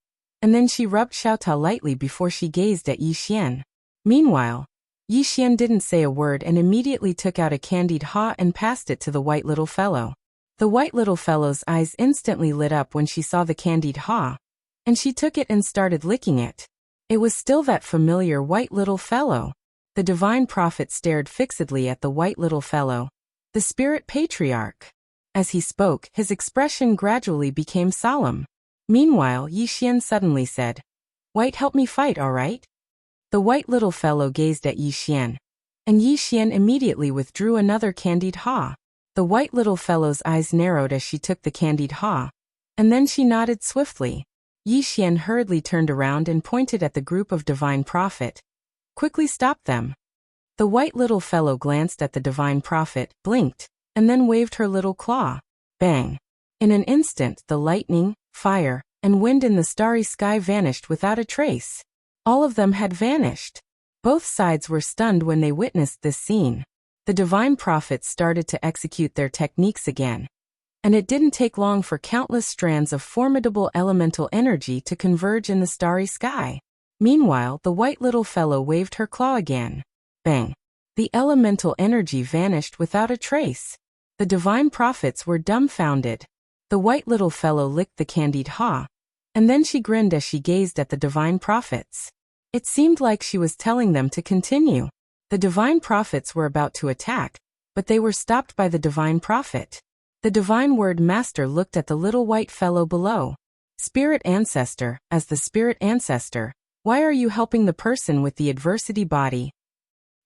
and then she rubbed Xiaota lightly before she gazed at Yi Xian. Meanwhile, Yi Xian didn't say a word and immediately took out a candied ha and passed it to the white little fellow. The white little fellow's eyes instantly lit up when she saw the candied ha, and she took it and started licking it. It was still that familiar white little fellow. The divine prophet stared fixedly at the white little fellow, the spirit patriarch. As he spoke, his expression gradually became solemn. Meanwhile, Yi Xian suddenly said, "White, help me fight, all right?" The white little fellow gazed at Yi Xian, and Yi Xian immediately withdrew another candied ha. The white little fellow's eyes narrowed as she took the candied ha, and then she nodded swiftly. Yi Xian hurriedly turned around and pointed at the group of divine prophet. Quickly stop them. The white little fellow glanced at the divine prophet, blinked, and then waved her little claw. Bang! In an instant, the lightning, fire, and wind in the starry sky vanished without a trace. All of them had vanished. Both sides were stunned when they witnessed this scene. The divine prophets started to execute their techniques again, and it didn't take long for countless strands of formidable elemental energy to converge in the starry sky. Meanwhile, the white little fellow waved her claw again. Bang! The elemental energy vanished without a trace. The divine prophets were dumbfounded. The white little fellow licked the candied haw, and then she grinned as she gazed at the divine prophets. It seemed like she was telling them to continue. The divine prophets were about to attack, but they were stopped by the divine prophet. The divine word master looked at the little white fellow below. Spirit ancestor, as the spirit ancestor, why are you helping the person with the adversity body?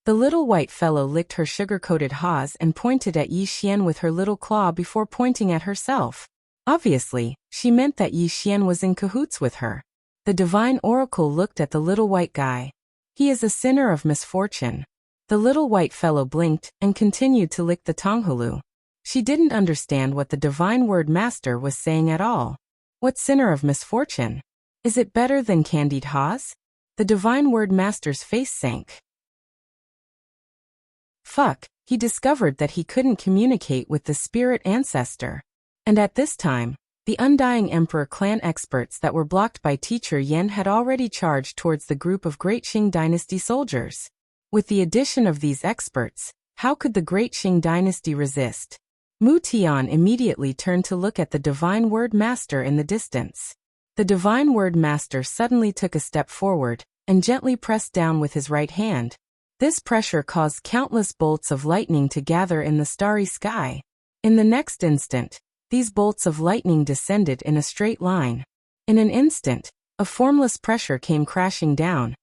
The little white fellow licked her sugar-coated haws and pointed at Yi Xian with her little claw before pointing at herself. Obviously, she meant that Yi Xian was in cahoots with her. The divine oracle looked at the little white guy. He is a sinner of misfortune. The little white fellow blinked and continued to lick the Tonghulu. She didn't understand what the divine word master was saying at all. What sinner of misfortune? Is it better than candied haws? The divine word master's face sank. Fuck, he discovered that he couldn't communicate with the spirit ancestor. And at this time, the Undying Emperor clan experts that were blocked by Teacher Yen had already charged towards the group of Great Qing Dynasty soldiers. With the addition of these experts, how could the Great Qing Dynasty resist? Mu Tian immediately turned to look at the Divine Word Master in the distance. The Divine Word Master suddenly took a step forward and gently pressed down with his right hand. This pressure caused countless bolts of lightning to gather in the starry sky. In the next instant, these bolts of lightning descended in a straight line. In an instant, a formless pressure came crashing down,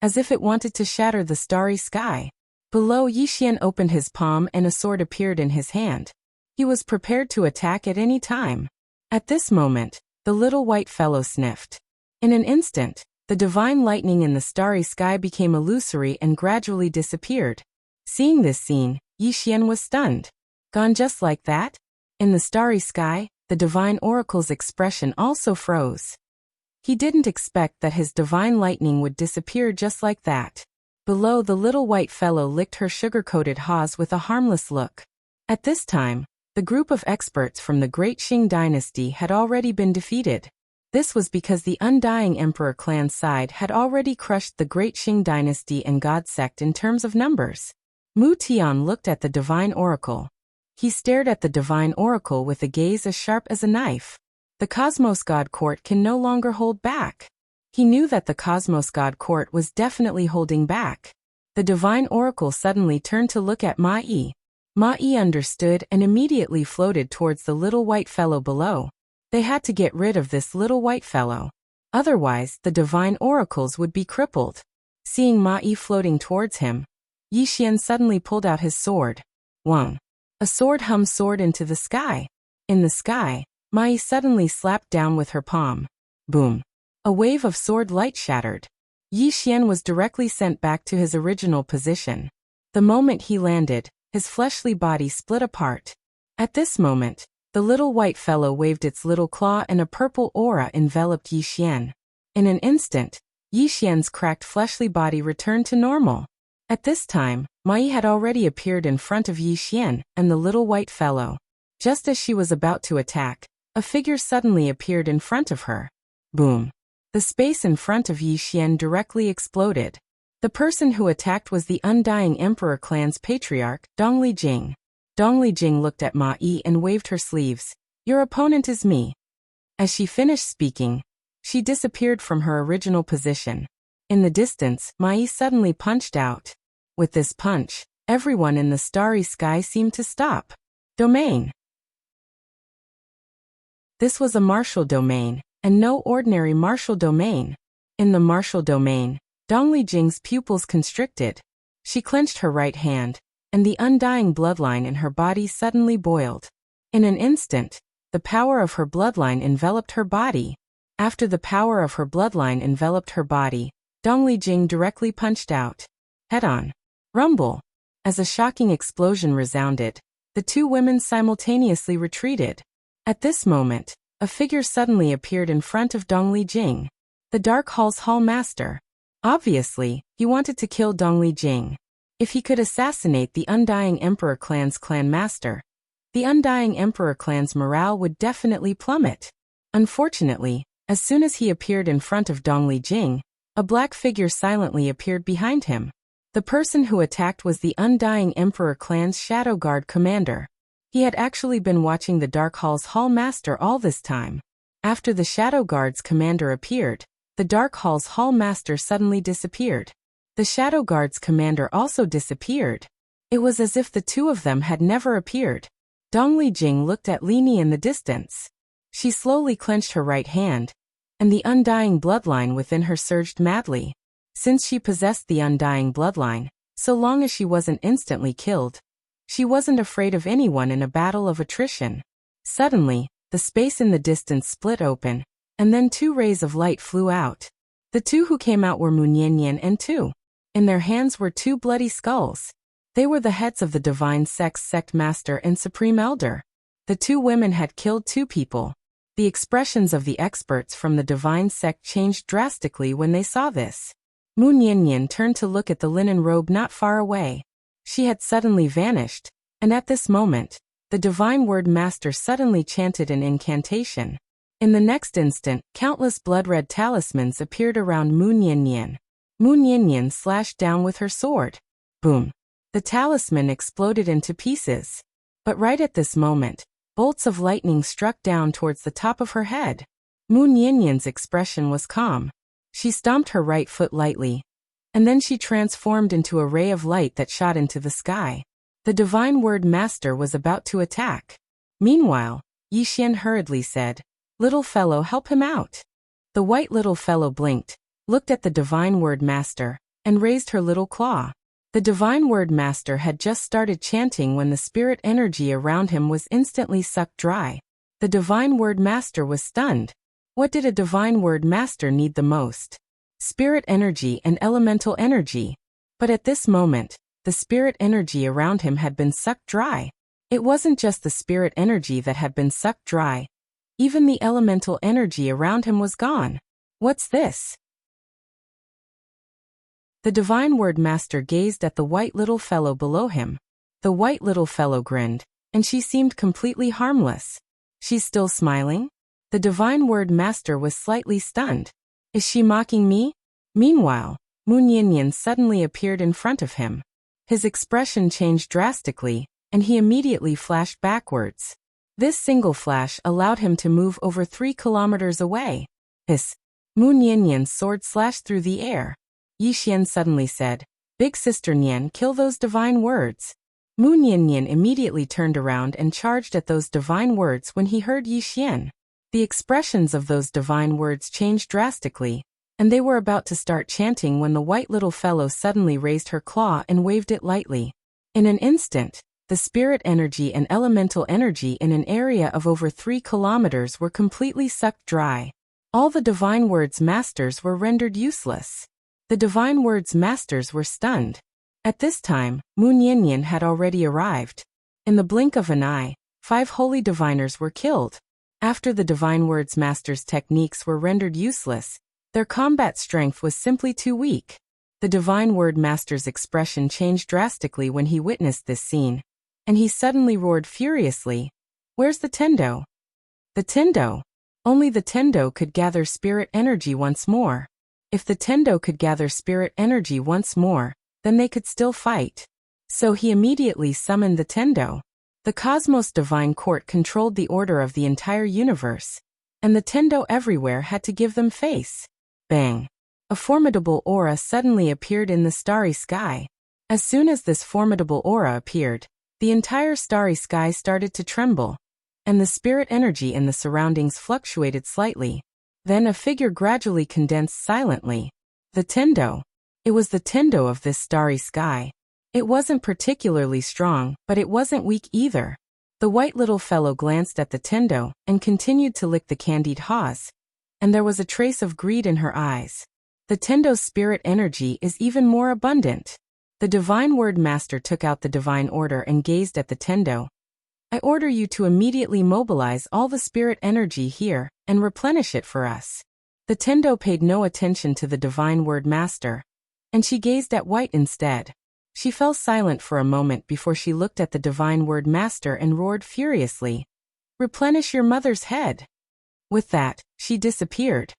as if it wanted to shatter the starry sky. Below, Yi Xian opened his palm and a sword appeared in his hand. He was prepared to attack at any time. At this moment, the little white fellow sniffed. In an instant, the divine lightning in the starry sky became illusory and gradually disappeared. Seeing this scene, Yi Xian was stunned. Gone just like that? In the starry sky, the divine oracle's expression also froze. He didn't expect that his divine lightning would disappear just like that. Below, the little white fellow licked her sugar-coated haws with a harmless look. At this time, the group of experts from the Great Qing Dynasty had already been defeated. This was because the Undying Emperor clan side had already crushed the Great Qing Dynasty and God sect in terms of numbers. Mu Tian looked at the divine oracle. He stared at the divine oracle with a gaze as sharp as a knife. The Cosmos God Court can no longer hold back. He knew that the Cosmos God Court was definitely holding back. The divine oracle suddenly turned to look at Ma Yi. Ma Yi understood and immediately floated towards the little white fellow below. They had to get rid of this little white fellow. Otherwise, the divine oracles would be crippled. Seeing Ma Yi floating towards him, Yi Xian suddenly pulled out his sword. Wang. A sword hummed soared into the sky. In the sky, Ma Yi suddenly slapped down with her palm. Boom. A wave of sword light shattered. Yi Xian was directly sent back to his original position. The moment he landed, his fleshly body split apart. At this moment, the little white fellow waved its little claw and a purple aura enveloped Yi Xian. In an instant, Yi Xian's cracked fleshly body returned to normal. At this time, Ma Yi had already appeared in front of Yi Xian and the little white fellow. Just as she was about to attack, a figure suddenly appeared in front of her. Boom. The space in front of Yi Xian directly exploded. The person who attacked was the Undying Emperor clan's patriarch, Dongli Jing. Dongli Jing looked at Ma Yi and waved her sleeves. Your opponent is me. As she finished speaking, she disappeared from her original position. In the distance, Ma Yi suddenly punched out. With this punch, everyone in the starry sky seemed to stop. Domain. This was a martial domain, and no ordinary martial domain. In the martial domain, Dongli Jing's pupils constricted. She clenched her right hand, and the undying bloodline in her body suddenly boiled. In an instant, the power of her bloodline enveloped her body. After the power of her bloodline enveloped her body, Dongli Jing directly punched out. Head-on. Rumble. As a shocking explosion resounded, the two women simultaneously retreated. At this moment, a figure suddenly appeared in front of Dongli Jing. The Dark Hall's Hall Master. Obviously, he wanted to kill Dongli Jing. If he could assassinate the Undying Emperor clan's clan master, the Undying Emperor clan's morale would definitely plummet. Unfortunately, as soon as he appeared in front of Dongli Jing, a black figure silently appeared behind him. The person who attacked was the Undying Emperor clan's Shadow Guard commander. He had actually been watching the Dark Hall's Hall Master all this time. After the Shadow Guard's commander appeared, the Dark Hall's Hall Master suddenly disappeared. The Shadow Guard's commander also disappeared. It was as if the two of them had never appeared. Dongli Jing looked at Li Ni in the distance. She slowly clenched her right hand, and the undying bloodline within her surged madly. Since she possessed the undying bloodline, so long as she wasn't instantly killed, she wasn't afraid of anyone in a battle of attrition. Suddenly, the space in the distance split open, and then two rays of light flew out. The two who came out were Mu Niannian and Tu. In their hands were two bloody skulls. They were the heads of the Divine Sect's Sect Master and Supreme Elder. The two women had killed two people. The expressions of the experts from the Divine Sect changed drastically when they saw this. Mu Niannian turned to look at the linen robe not far away. She had suddenly vanished, and at this moment, the Divine Word Master suddenly chanted an incantation. In the next instant, countless blood-red talismans appeared around Mu Niannian. Mu Niannian slashed down with her sword. Boom! The talisman exploded into pieces. But right at this moment, bolts of lightning struck down towards the top of her head. Mu Niannian's expression was calm. She stomped her right foot lightly, and then she transformed into a ray of light that shot into the sky. The Divine Word Master was about to attack. Meanwhile, Yixian hurriedly said, "Little fellow, help him out." The white little fellow blinked, looked at the Divine Word Master, and raised her little claw. The Divine Word Master had just started chanting when the spirit energy around him was instantly sucked dry. The Divine Word Master was stunned. What did a Divine Word Master need the most? Spirit energy and elemental energy. But at this moment, the spirit energy around him had been sucked dry. It wasn't just the spirit energy that had been sucked dry. Even the elemental energy around him was gone. What's this? The Divine Word Master gazed at the white little fellow below him. The white little fellow grinned, and she seemed completely harmless. She's still smiling? The Divine Word Master was slightly stunned. Is she mocking me? Meanwhile, Mu Niannian suddenly appeared in front of him. His expression changed drastically, and he immediately flashed backwards. This single flash allowed him to move over 3 kilometers away. Hiss! Mu Niannian's sword slashed through the air. Yixian suddenly said, "Big Sister Nian, kill those divine words." Mu Niannian immediately turned around and charged at those divine words when he heard Yixian. The expressions of those divine words changed drastically, and they were about to start chanting when the white little fellow suddenly raised her claw and waved it lightly. In an instant, the spirit energy and elemental energy in an area of over 3 kilometers were completely sucked dry. All the Divine Words Masters were rendered useless. The Divine Words Masters were stunned. At this time, Mu Niannian had already arrived. In the blink of an eye, 5 holy diviners were killed. After the Divine Words Masters' techniques were rendered useless, their combat strength was simply too weak. The Divine Word Master's expression changed drastically when he witnessed this scene, and he suddenly roared furiously, "Where's the Tendo?" The Tendo? Only the Tendo could gather spirit energy once more. If the Tendo could gather spirit energy once more, then they could still fight. So he immediately summoned the Tendo. The Cosmos Divine Court controlled the order of the entire universe, and the Tendo everywhere had to give them face. Bang! A formidable aura suddenly appeared in the starry sky. As soon as this formidable aura appeared, the entire starry sky started to tremble, and the spirit energy in the surroundings fluctuated slightly. Then a figure gradually condensed silently. The Tendo. It was the Tendo of this starry sky. It wasn't particularly strong, but it wasn't weak either. The white little fellow glanced at the Tendo and continued to lick the candied haws, and there was a trace of greed in her eyes. The Tendo's spirit energy is even more abundant. The Divine Word Master took out the Divine Order and gazed at the Tendo. "I order you to immediately mobilize all the spirit energy here and replenish it for us." The Tendo paid no attention to the Divine Word Master, and she gazed at White instead. She fell silent for a moment before she looked at the Divine Word Master and roared furiously, "Replenish your mother's head." With that, she disappeared.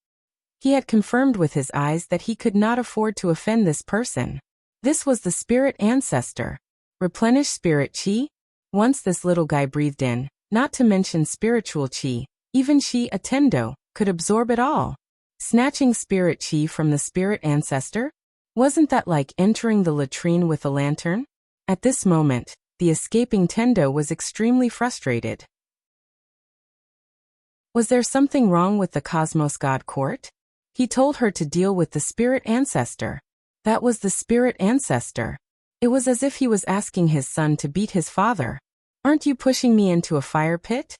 He had confirmed with his eyes that he could not afford to offend this person. This was the spirit ancestor. Replenish spirit chi? Once this little guy breathed in, not to mention spiritual chi, even chi attendo, could absorb it all. Snatching spirit chi from the spirit ancestor? Wasn't that like entering the latrine with a lantern? At this moment, the escaping Tendo was extremely frustrated. Was there something wrong with the Cosmos God Court? He told her to deal with the spirit ancestor. That was the spirit ancestor. It was as if he was asking his son to beat his father. Aren't you pushing me into a fire pit?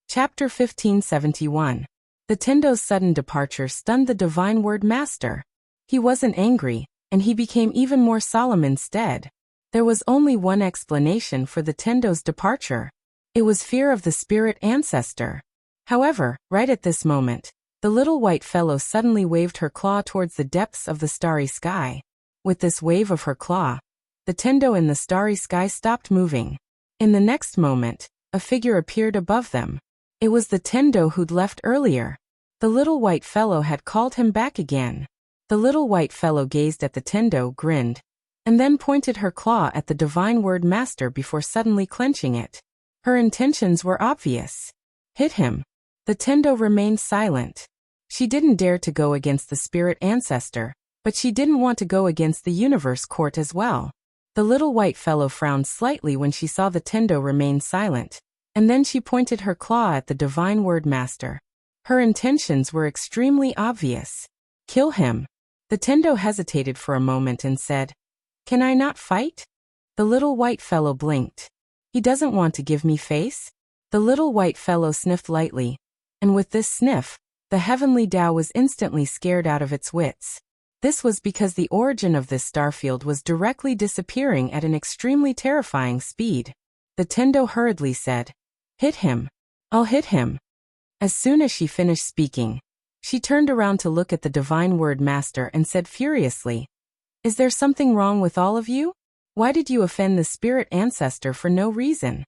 Chapter 1571. The Tendo's sudden departure stunned the Divine Word Master. He wasn't angry, and he became even more solemn instead. There was only one explanation for the Tendo's departure. It was fear of the spirit ancestor. However, right at this moment, the little white fellow suddenly waved her claw towards the depths of the starry sky. With this wave of her claw, the Tendo in the starry sky stopped moving. In the next moment, a figure appeared above them. It was the Tendo who'd left earlier. The little white fellow had called him back again. The little white fellow gazed at the Tendo, grinned, and then pointed her claw at the Divine Word Master before suddenly clenching it. Her intentions were obvious. Hit him. The Tendo remained silent. She didn't dare to go against the spirit ancestor, but she didn't want to go against the universe court as well. The little white fellow frowned slightly when she saw the Tendo remain silent, and then she pointed her claw at the Divine Word Master. Her intentions were extremely obvious. Kill him. The Tendo hesitated for a moment and said, "Can I not fight?" The little white fellow blinked. "He doesn't want to give me face?" The little white fellow sniffed lightly, and with this sniff, the heavenly Tao was instantly scared out of its wits. This was because the origin of this starfield was directly disappearing at an extremely terrifying speed. The Tendo hurriedly said, "Hit him. I'll hit him." As soon as she finished speaking, she turned around to look at the Divine Word Master and said furiously, "Is there something wrong with all of you? Why did you offend the spirit ancestor for no reason?"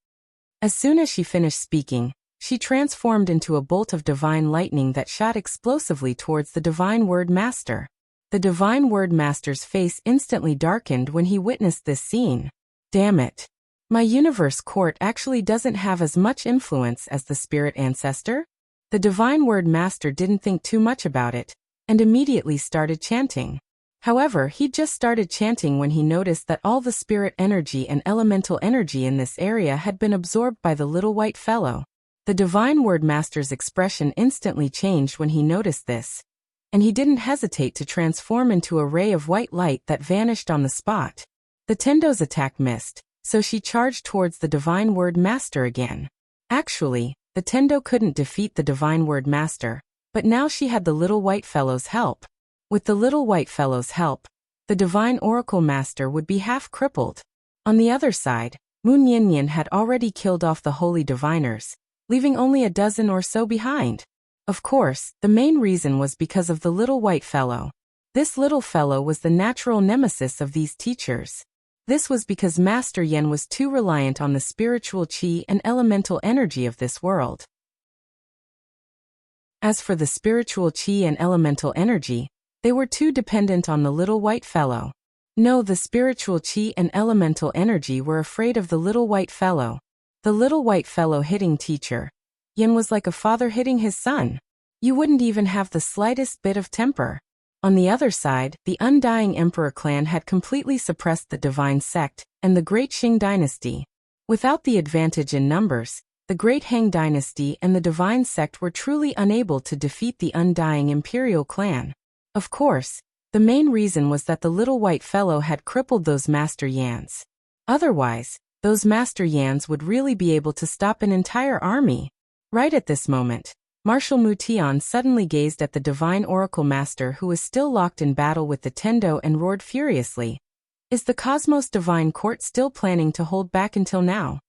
As soon as she finished speaking, she transformed into a bolt of divine lightning that shot explosively towards the Divine Word Master. The Divine Word Master's face instantly darkened when he witnessed this scene. Damn it. My universe court actually doesn't have as much influence as the spirit ancestor? The Divine Word Master didn't think too much about it, and immediately started chanting. However, he just started chanting when he noticed that all the spirit energy and elemental energy in this area had been absorbed by the little white fellow. The Divine Word Master's expression instantly changed when he noticed this, and he didn't hesitate to transform into a ray of white light that vanished on the spot. The Tendo's attack missed, so she charged towards the Divine Word Master again. Actually, the Tendo couldn't defeat the Divine Word Master, but now she had the little white fellow's help. With the little white fellow's help, the Divine Oracle Master would be half crippled. On the other side, Moon Yin had already killed off the Holy Diviners, leaving only a dozen or so behind. Of course, the main reason was because of the little white fellow. This little fellow was the natural nemesis of these teachers. This was because Master Yin was too reliant on the spiritual chi and elemental energy of this world. As for the spiritual chi and elemental energy, they were too dependent on the little white fellow. No, the spiritual chi and elemental energy were afraid of the little white fellow. The little white fellow hitting teacher Yin was like a father hitting his son. You wouldn't even have the slightest bit of temper. On the other side, the Undying Emperor clan had completely suppressed the Divine Sect and the Great Qing dynasty. Without the advantage in numbers, the Great Han dynasty and the Divine Sect were truly unable to defeat the Undying Imperial clan. Of course, the main reason was that the little white fellow had crippled those Master Yans. Otherwise, those Master Yans would really be able to stop an entire army. Right at this moment, Marshal Mutian suddenly gazed at the Divine Oracle Master who was still locked in battle with the Tendo and roared furiously. Is the Cosmos Divine Court still planning to hold back until now?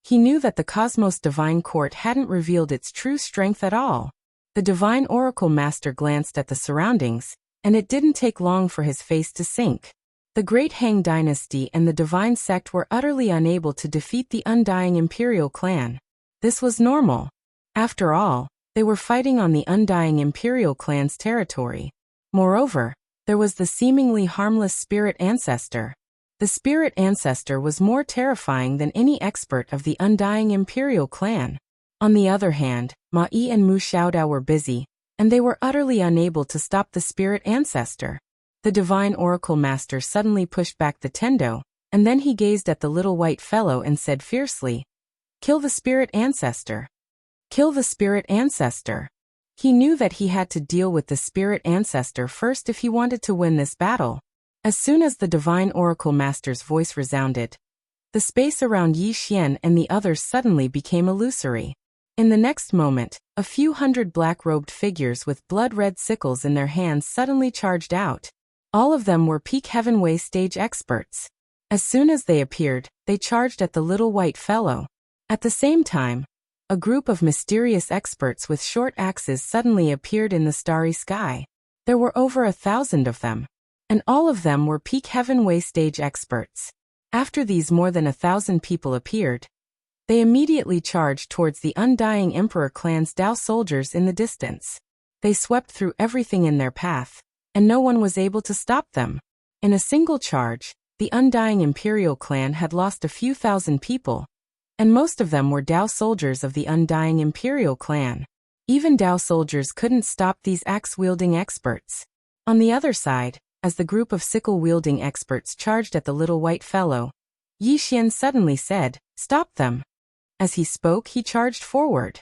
He knew that the Cosmos Divine Court hadn't revealed its true strength at all. The Divine Oracle Master glanced at the surroundings, and it didn't take long for his face to sink. The Great Han dynasty and the Divine Sect were utterly unable to defeat the Undying Imperial clan. This was normal. After all, They were fighting on the undying Imperial clan's territory. Moreover, there was the seemingly harmless Spirit Ancestor. The Spirit Ancestor was more terrifying than any expert of the undying Imperial clan. On the other hand, Ma Yi and Mu Xiaodao were busy, and they were utterly unable to stop the Spirit Ancestor. The Divine Oracle Master suddenly pushed back the Tendo, and then he gazed at the little white fellow and said fiercely, "Kill the Spirit Ancestor! Kill the Spirit Ancestor!" He knew that he had to deal with the Spirit Ancestor first if he wanted to win this battle. As soon as the Divine Oracle Master's voice resounded, the space around Yi Xian and the others suddenly became illusory. In the next moment, a few hundred black-robed figures with blood-red sickles in their hands suddenly charged out. All of them were peak heavenway stage experts. As soon as they appeared, they charged at the little white fellow. At the same time, a group of mysterious experts with short axes suddenly appeared in the starry sky. There were over 1,000 of them, and all of them were peak heavenway stage experts. After these more than 1,000 people appeared, they immediately charged towards the undying Emperor clan's Dao soldiers in the distance. They swept through everything in their path, and no one was able to stop them. In a single charge, the undying Imperial clan had lost a few thousand people, and most of them were Dao soldiers of the undying Imperial clan. Even Dao soldiers couldn't stop these axe-wielding experts. On the other side, as the group of sickle-wielding experts charged at the little white fellow, Yi Xian suddenly said, "Stop them." As he spoke, he charged forward.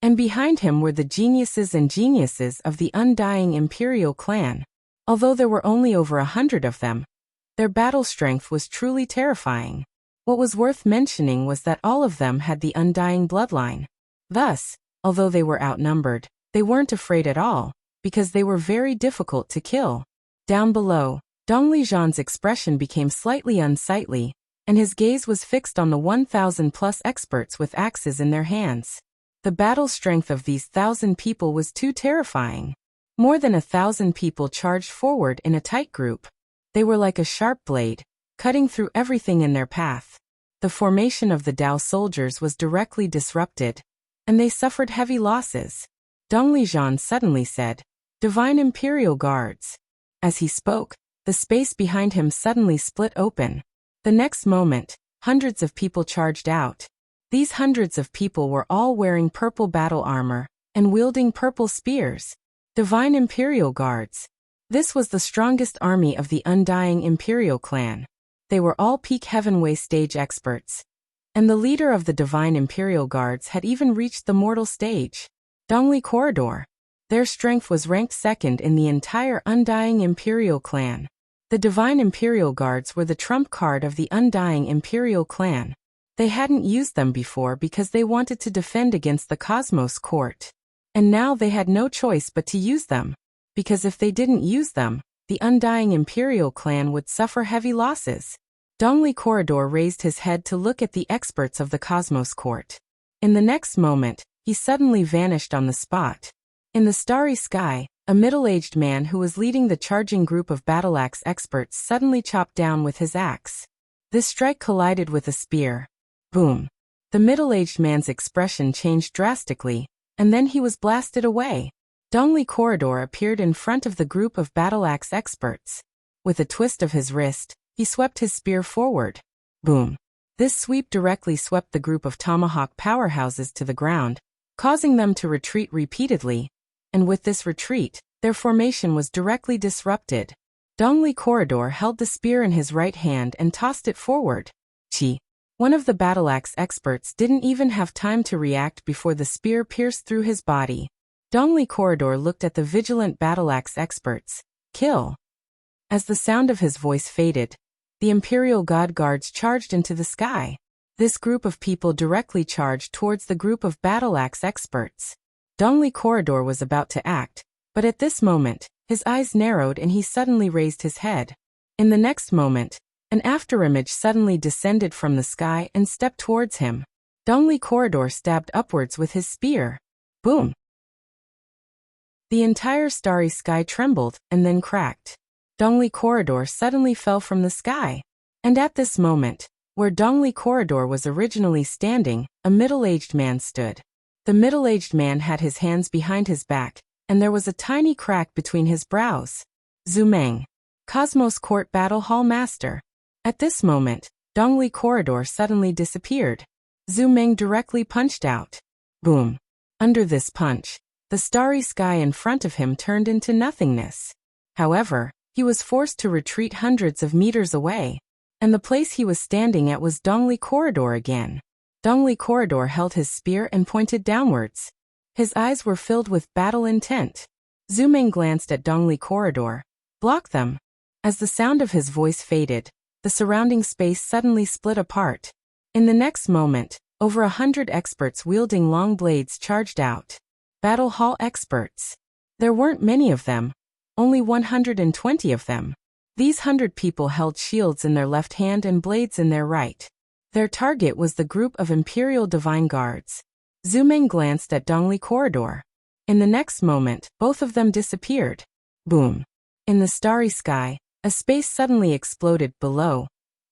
And behind him were the geniuses and geniuses of the undying Imperial clan. Although there were only over 100 of them, their battle strength was truly terrifying. What was worth mentioning was that all of them had the undying bloodline. Thus, although they were outnumbered, they weren't afraid at all, because they were very difficult to kill. Down below, Dong Lijian's expression became slightly unsightly, and his gaze was fixed on the 1,000+ experts with axes in their hands. The battle strength of these 1,000 people was too terrifying. More than 1,000 people charged forward in a tight group. They were like a sharp blade, cutting through everything in their path. The formation of the Dao soldiers was directly disrupted, and they suffered heavy losses. Dong Lijian suddenly said, "Divine Imperial Guards." As he spoke, the space behind him suddenly split open. The next moment, hundreds of people charged out. These hundreds of people were all wearing purple battle armor and wielding purple spears. Divine Imperial Guards. This was the strongest army of the undying Imperial clan. They were all peak heavenway stage experts. And the leader of the Divine Imperial Guards had even reached the mortal stage. Dongli Corridor. Their strength was ranked second in the entire undying Imperial clan. The Divine Imperial Guards were the trump card of the undying Imperial clan. They hadn't used them before because they wanted to defend against the Cosmos Court. And now they had no choice but to use them, because if they didn't use them, the undying Imperial clan would suffer heavy losses. Dongli Corridor raised his head to look at the experts of the Cosmos Court. In the next moment, he suddenly vanished on the spot. In the starry sky, a middle-aged man who was leading the charging group of battle-axe experts suddenly chopped down with his axe. This strike collided with a spear. Boom. The middle-aged man's expression changed drastically, and then he was blasted away. Dongli Corridor appeared in front of the group of battle-axe experts. With a twist of his wrist, he swept his spear forward. Boom. This sweep directly swept the group of tomahawk powerhouses to the ground, causing them to retreat repeatedly, and with this retreat, their formation was directly disrupted. Dongli Corridor held the spear in his right hand and tossed it forward. Chi. One of the battle-axe experts didn't even have time to react before the spear pierced through his body. Dongli Corridor looked at the vigilant battle-axe experts. Kill. As the sound of his voice faded, the Imperial God Guards charged into the sky. This group of people directly charged towards the group of battle-axe experts. Dongli Corridor was about to act, but at this moment, his eyes narrowed and he suddenly raised his head. In the next moment, an afterimage suddenly descended from the sky and stepped towards him. Dongli Corridor stabbed upwards with his spear. Boom! The entire starry sky trembled and then cracked. Dongli Corridor suddenly fell from the sky. And at this moment, where Dongli Corridor was originally standing, a middle-aged man stood. The middle-aged man had his hands behind his back, and there was a tiny crack between his brows. Zumeng. Cosmos Court Battle Hall Master. At this moment, Dongli Corridor suddenly disappeared. Zumeng directly punched out. Boom. Under this punch, the starry sky in front of him turned into nothingness. However, he was forced to retreat hundreds of meters away, and the place he was standing at was Dongli Corridor again. Dongli Corridor held his spear and pointed downwards. His eyes were filled with battle intent. Zumeng glanced at Dongli Corridor. Block them. As the sound of his voice faded, the surrounding space suddenly split apart. In the next moment, over 100 experts wielding long blades charged out. Battle Hall experts. There weren't many of them. Only 120 of them. These 100 people held shields in their left hand and blades in their right. Their target was the group of Imperial Divine Guards. Zumeng glanced at Dongli Corridor. In the next moment, both of them disappeared. Boom. In the starry sky, a space suddenly exploded below.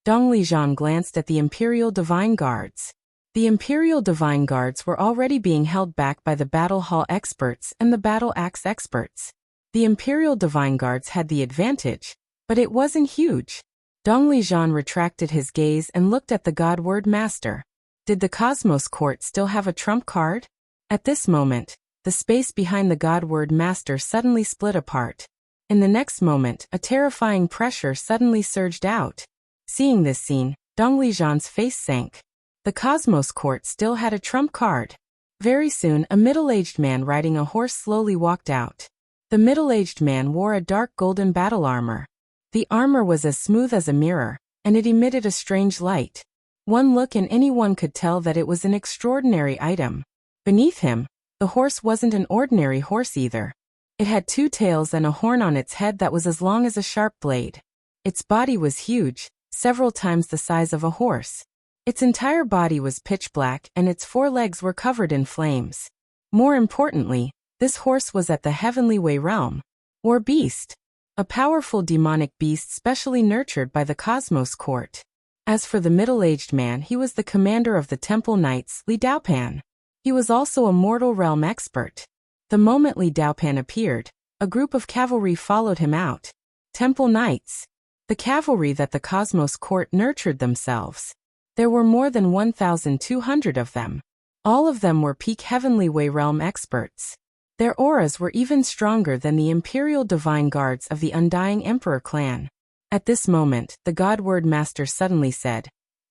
Dongli Zhan glanced at the Imperial Divine Guards. The Imperial Divine Guards were already being held back by the Battle Hall experts and the Battle Axe experts. The Imperial Divine Guards had the advantage, but it wasn't huge. Dongli Zhan retracted his gaze and looked at the God Word Master. Did the Cosmos Court still have a trump card? At this moment, the space behind the God Word Master suddenly split apart. In the next moment, a terrifying pressure suddenly surged out. Seeing this scene, Dongli Zhan's face sank. The Cosmos Court still had a trump card. Very soon, a middle-aged man riding a horse slowly walked out. The middle-aged man wore a dark golden battle armor. The armor was as smooth as a mirror, and it emitted a strange light. One look and anyone could tell that it was an extraordinary item. Beneath him, the horse wasn't an ordinary horse either. It had 2 tails and a horn on its head that was as long as a sharp blade. Its body was huge, several times the size of a horse. Its entire body was pitch black and its 4 legs were covered in flames. More importantly, this horse was at the Heavenly Way realm, or beast. A powerful demonic beast specially nurtured by the Cosmos Court. As for the middle-aged man, he was the commander of the Temple Knights, Li Daopan. He was also a mortal realm expert. The moment Li Daopan appeared, a group of cavalry followed him out. Temple Knights. The cavalry that the Cosmos Court nurtured themselves. There were more than 1,200 of them. All of them were peak Heavenly Way realm experts. Their auras were even stronger than the Imperial Divine Guards of the Undying Emperor clan. At this moment, the God Word Master suddenly said,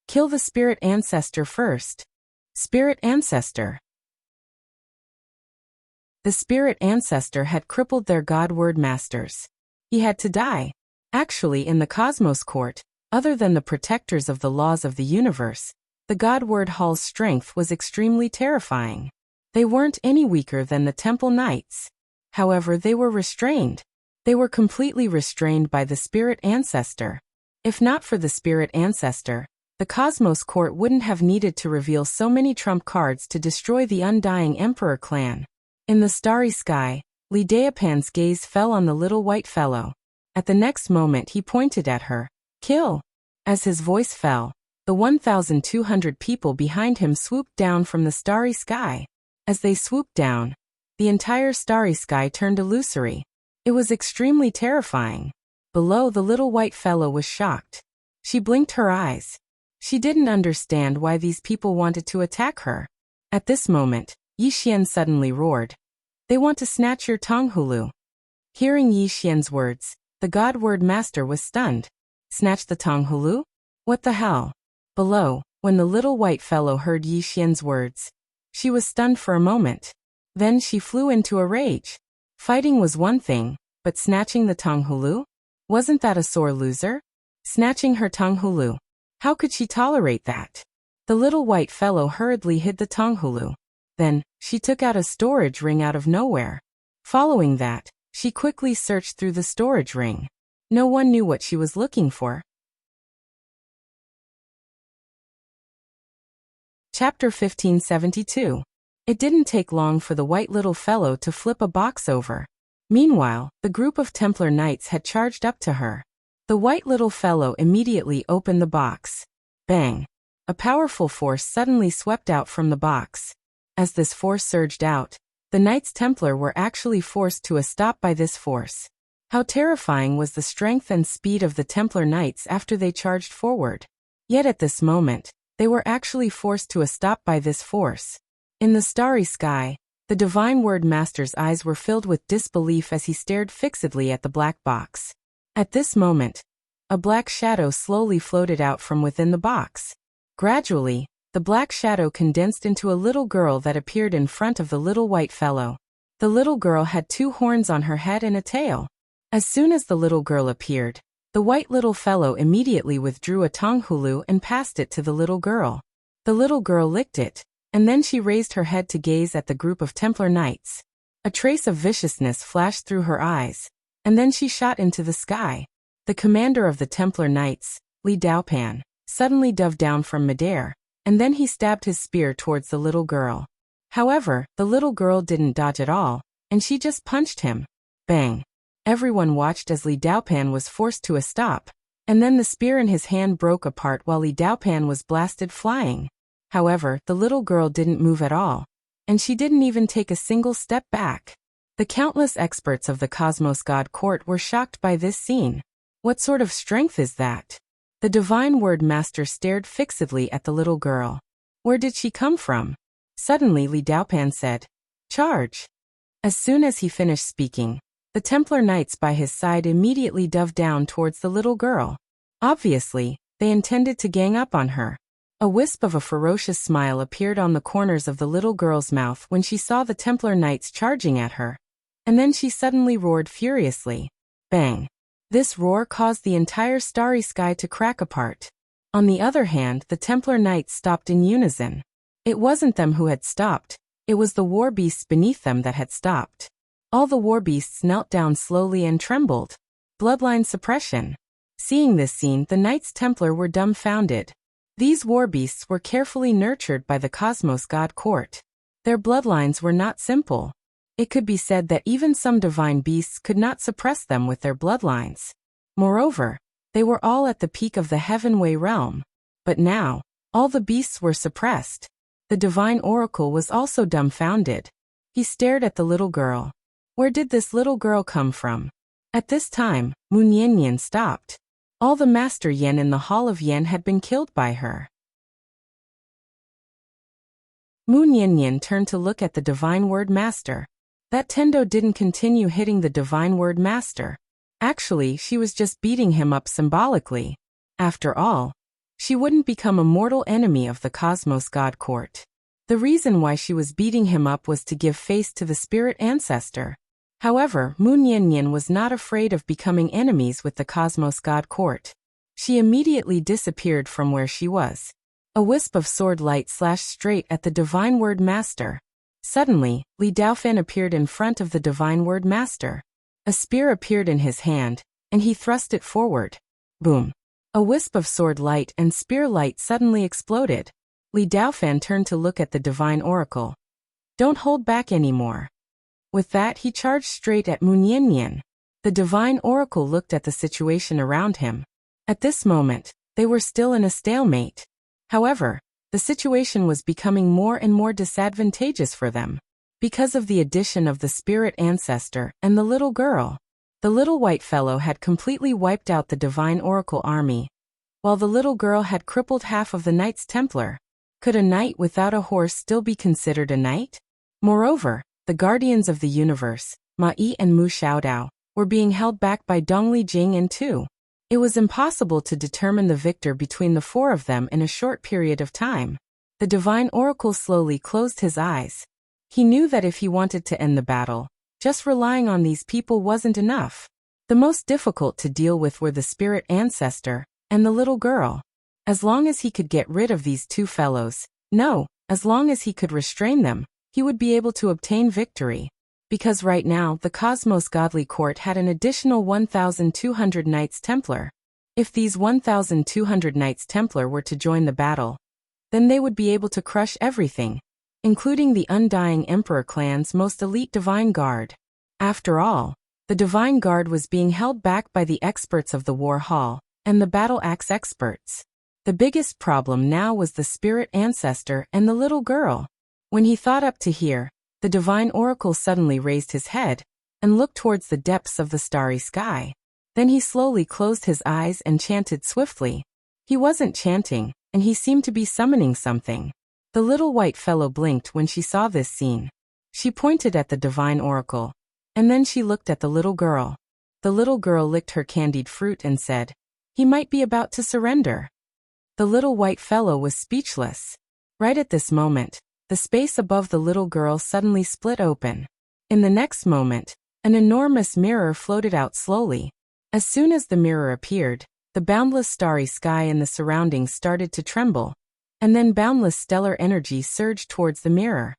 "Kill the Spirit Ancestor first." Spirit Ancestor. The Spirit Ancestor had crippled their God Word Masters. He had to die. Actually, in the Cosmos Court, other than the protectors of the laws of the universe, the God Word Hall's strength was extremely terrifying. They weren't any weaker than the Temple Knights. However, they were restrained. They were completely restrained by the Spirit Ancestor. If not for the Spirit Ancestor, the Cosmos Court wouldn't have needed to reveal so many trump cards to destroy the Undying Emperor clan. In the starry sky, Li Daopan's gaze fell on the little white fellow. At the next moment he pointed at her. "Kill!" As his voice fell, the 1,200 people behind him swooped down from the starry sky. As they swooped down, the entire starry sky turned illusory. It was extremely terrifying. Below, the little white fellow was shocked. She blinked her eyes. She didn't understand why these people wanted to attack her. At this moment, Yi Xian suddenly roared. "They want to snatch your Tonghulu." Hearing Yi Xian's words, the God Word Master was stunned. Snatch the Tonghulu? What the hell? Below, when the little white fellow heard Yi Xian's words, she was stunned for a moment. Then she flew into a rage. Fighting was one thing, but snatching the Tonghulu? Wasn't that a sore loser? Snatching her Tonghulu. How could she tolerate that? The little white fellow hurriedly hid the Tonghulu. Then, she took out a storage ring out of nowhere. Following that, she quickly searched through the storage ring. No one knew what she was looking for. Chapter 1572. It didn't take long for the white little fellow to flip a box over. Meanwhile, the group of Templar Knights had charged up to her. The white little fellow immediately opened the box. Bang! A powerful force suddenly swept out from the box. As this force surged out, the Knights Templar were actually forced to a stop by this force. How terrifying was the strength and speed of the Templar Knights after they charged forward. Yet at this moment, they were actually forced to a stop by this force. In the starry sky, the Divine Word Master's eyes were filled with disbelief as he stared fixedly at the black box. At this moment, a black shadow slowly floated out from within the box. Gradually, the black shadow condensed into a little girl that appeared in front of the little white fellow. The little girl had 2 horns on her head and a tail. As soon as the little girl appeared, the white little fellow immediately withdrew a tonghulu and passed it to the little girl. The little girl licked it, and then she raised her head to gaze at the group of Templar Knights. A trace of viciousness flashed through her eyes, and then she shot into the sky. The commander of the Templar Knights, Li Daopan, suddenly dove down from midair, and then he stabbed his spear towards the little girl. However, the little girl didn't dodge at all, and she just punched him. Bang! Everyone watched as Li Daopan was forced to a stop, and then the spear in his hand broke apart while Li Daopan was blasted flying. However, the little girl didn't move at all, and she didn't even take a single step back. The countless experts of the Cosmos God Court were shocked by this scene. What sort of strength is that? The Divine Word Master stared fixedly at the little girl. Where did she come from? Suddenly Li Daopan said, "Charge!" As soon as he finished speaking, the Templar Knights by his side immediately dove down towards the little girl. Obviously, they intended to gang up on her. A wisp of a ferocious smile appeared on the corners of the little girl's mouth when she saw the Templar Knights charging at her. And then she suddenly roared furiously. Bang! This roar caused the entire starry sky to crack apart. On the other hand, the Templar Knights stopped in unison. It wasn't them who had stopped, it was the war beasts beneath them that had stopped. All the war beasts knelt down slowly and trembled. Bloodline suppression. Seeing this scene, the Knights Templar were dumbfounded. These war beasts were carefully nurtured by the Cosmos God Court. Their bloodlines were not simple. It could be said that even some divine beasts could not suppress them with their bloodlines. Moreover, they were all at the peak of the Heavenway realm. But now, all the beasts were suppressed. The divine oracle was also dumbfounded. He stared at the little girl. Where did this little girl come from? At this time, Moon Yin stopped. All the Master Yen in the Hall of Yen had been killed by her. Moon Yin turned to look at the Divine Word Master. That Tendo didn't continue hitting the Divine Word Master. Actually, she was just beating him up symbolically. After all, she wouldn't become a mortal enemy of the Cosmos God Court. The reason why she was beating him up was to give face to the spirit ancestor. However, Moon Yin was not afraid of becoming enemies with the Cosmos God Court. She immediately disappeared from where she was. A wisp of sword light slashed straight at the Divine Word Master. Suddenly, Li Daopan appeared in front of the Divine Word Master. A spear appeared in his hand, and he thrust it forward. Boom! A wisp of sword light and spear light suddenly exploded. Li Daopan turned to look at the Divine Oracle. Don't hold back anymore. With that, he charged straight at Moon Yin. The Divine Oracle looked at the situation around him. At this moment, they were still in a stalemate. However, the situation was becoming more and more disadvantageous for them. Because of the addition of the spirit ancestor and the little girl. The little white fellow had completely wiped out the Divine Oracle army, while the little girl had crippled half of the Knights Templar. Could a knight without a horse still be considered a knight? Moreover, the guardians of the universe, Ma Yi and Mu Xiaodao, were being held back by Dongli Jing and Tu. It was impossible to determine the victor between the 4 of them in a short period of time. The Divine Oracle slowly closed his eyes. He knew that if he wanted to end the battle, just relying on these people wasn't enough. The most difficult to deal with were the spirit ancestor and the little girl. As long as he could get rid of these 2 fellows, as long as he could restrain them, he would be able to obtain victory. Because right now, the Cosmos Godly Court had an additional 1,200 Knights Templar. If these 1,200 Knights Templar were to join the battle, then they would be able to crush everything, including the Undying Emperor clan's most elite Divine Guard. After all, the Divine Guard was being held back by the experts of the War Hall and the Battle Axe experts. The biggest problem now was the spirit ancestor and the little girl. When he thought up to hear, the divine oracle suddenly raised his head and looked towards the depths of the starry sky. Then he slowly closed his eyes and chanted swiftly. He wasn't chanting, and he seemed to be summoning something. The little white fellow blinked when she saw this scene. She pointed at the divine oracle, and then she looked at the little girl. The little girl licked her candied fruit and said, "He might be about to surrender." The little white fellow was speechless. Right at this moment, the space above the little girl suddenly split open. In the next moment, an enormous mirror floated out slowly. As soon as the mirror appeared, the boundless starry sky and the surroundings started to tremble, and then boundless stellar energy surged towards the mirror.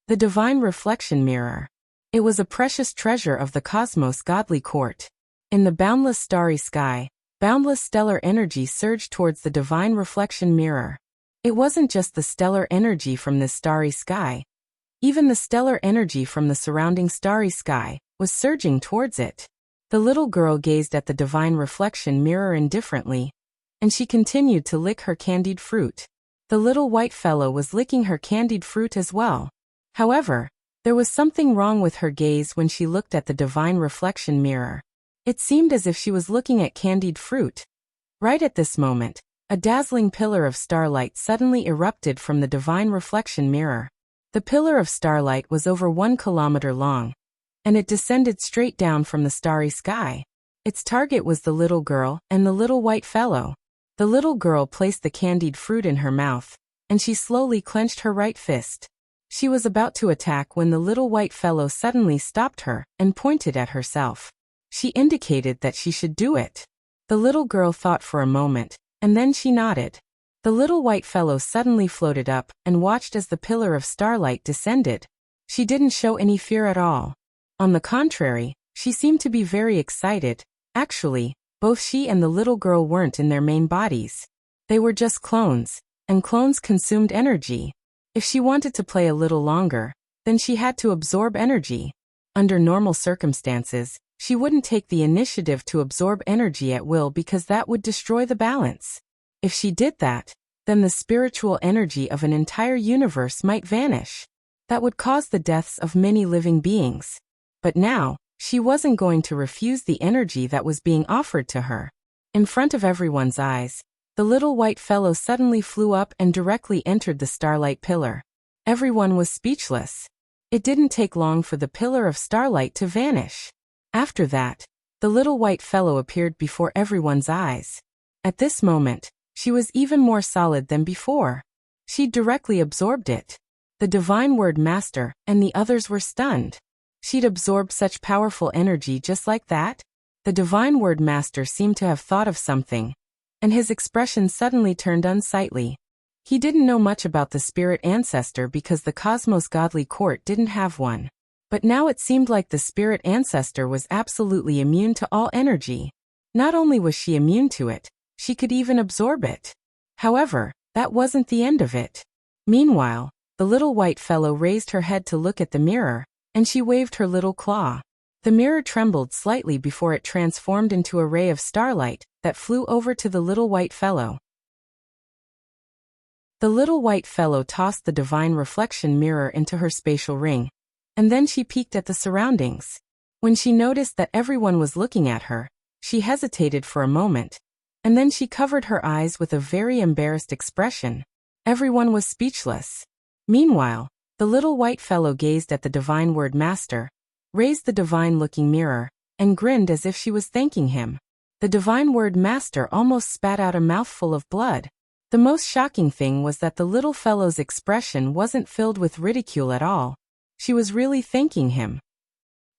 The divine reflection mirror. It was a precious treasure of the cosmos godly court. In the boundless starry sky, boundless stellar energy surged towards the divine reflection mirror. It wasn't just the stellar energy from this starry sky. Even the stellar energy from the surrounding starry sky was surging towards it. The little girl gazed at the divine reflection mirror indifferently, and she continued to lick her candied fruit. The little white fellow was licking her candied fruit as well. However, there was something wrong with her gaze when she looked at the divine reflection mirror. It seemed as if she was looking at candied fruit. Right at this moment, a dazzling pillar of starlight suddenly erupted from the divine reflection mirror. The pillar of starlight was over 1 kilometer long, and it descended straight down from the starry sky. Its target was the little girl and the little white fellow. The little girl placed the candied fruit in her mouth, and she slowly clenched her right fist. She was about to attack when the little white fellow suddenly stopped her and pointed at herself. She indicated that she should do it. The little girl thought for a moment, and then she nodded. The little white fellow suddenly floated up and watched as the pillar of starlight descended. She didn't show any fear at all. On the contrary, she seemed to be very excited. Actually, both she and the little girl weren't in their main bodies. They were just clones, and clones consumed energy. If she wanted to play a little longer, then she had to absorb energy. Under normal circumstances, she wouldn't take the initiative to absorb energy at will because that would destroy the balance. If she did that, then the spiritual energy of an entire universe might vanish. That would cause the deaths of many living beings. But now, she wasn't going to refuse the energy that was being offered to her. In front of everyone's eyes, the little white fellow suddenly flew up and directly entered the starlight pillar. Everyone was speechless. It didn't take long for the pillar of starlight to vanish. After that, the little white fellow appeared before everyone's eyes. At this moment, she was even more solid than before. She directly absorbed it. The divine word master and the others were stunned. She'd absorbed such powerful energy just like that? The divine word master seemed to have thought of something, and his expression suddenly turned unsightly. He didn't know much about the spirit ancestor because the cosmos godly court didn't have one. But now it seemed like the spirit ancestor was absolutely immune to all energy. Not only was she immune to it, she could even absorb it. However, that wasn't the end of it. Meanwhile, the little white fellow raised her head to look at the mirror, and she waved her little claw. The mirror trembled slightly before it transformed into a ray of starlight that flew over to the little white fellow. The little white fellow tossed the divine reflection mirror into her spatial ring, and then she peeked at the surroundings. When she noticed that everyone was looking at her, she hesitated for a moment, and then she covered her eyes with a very embarrassed expression. Everyone was speechless. Meanwhile, the little white fellow gazed at the divine word master, raised the divine-looking mirror, and grinned as if she was thanking him. The divine word master almost spat out a mouthful of blood. The most shocking thing was that the little fellow's expression wasn't filled with ridicule at all. She was really thanking him.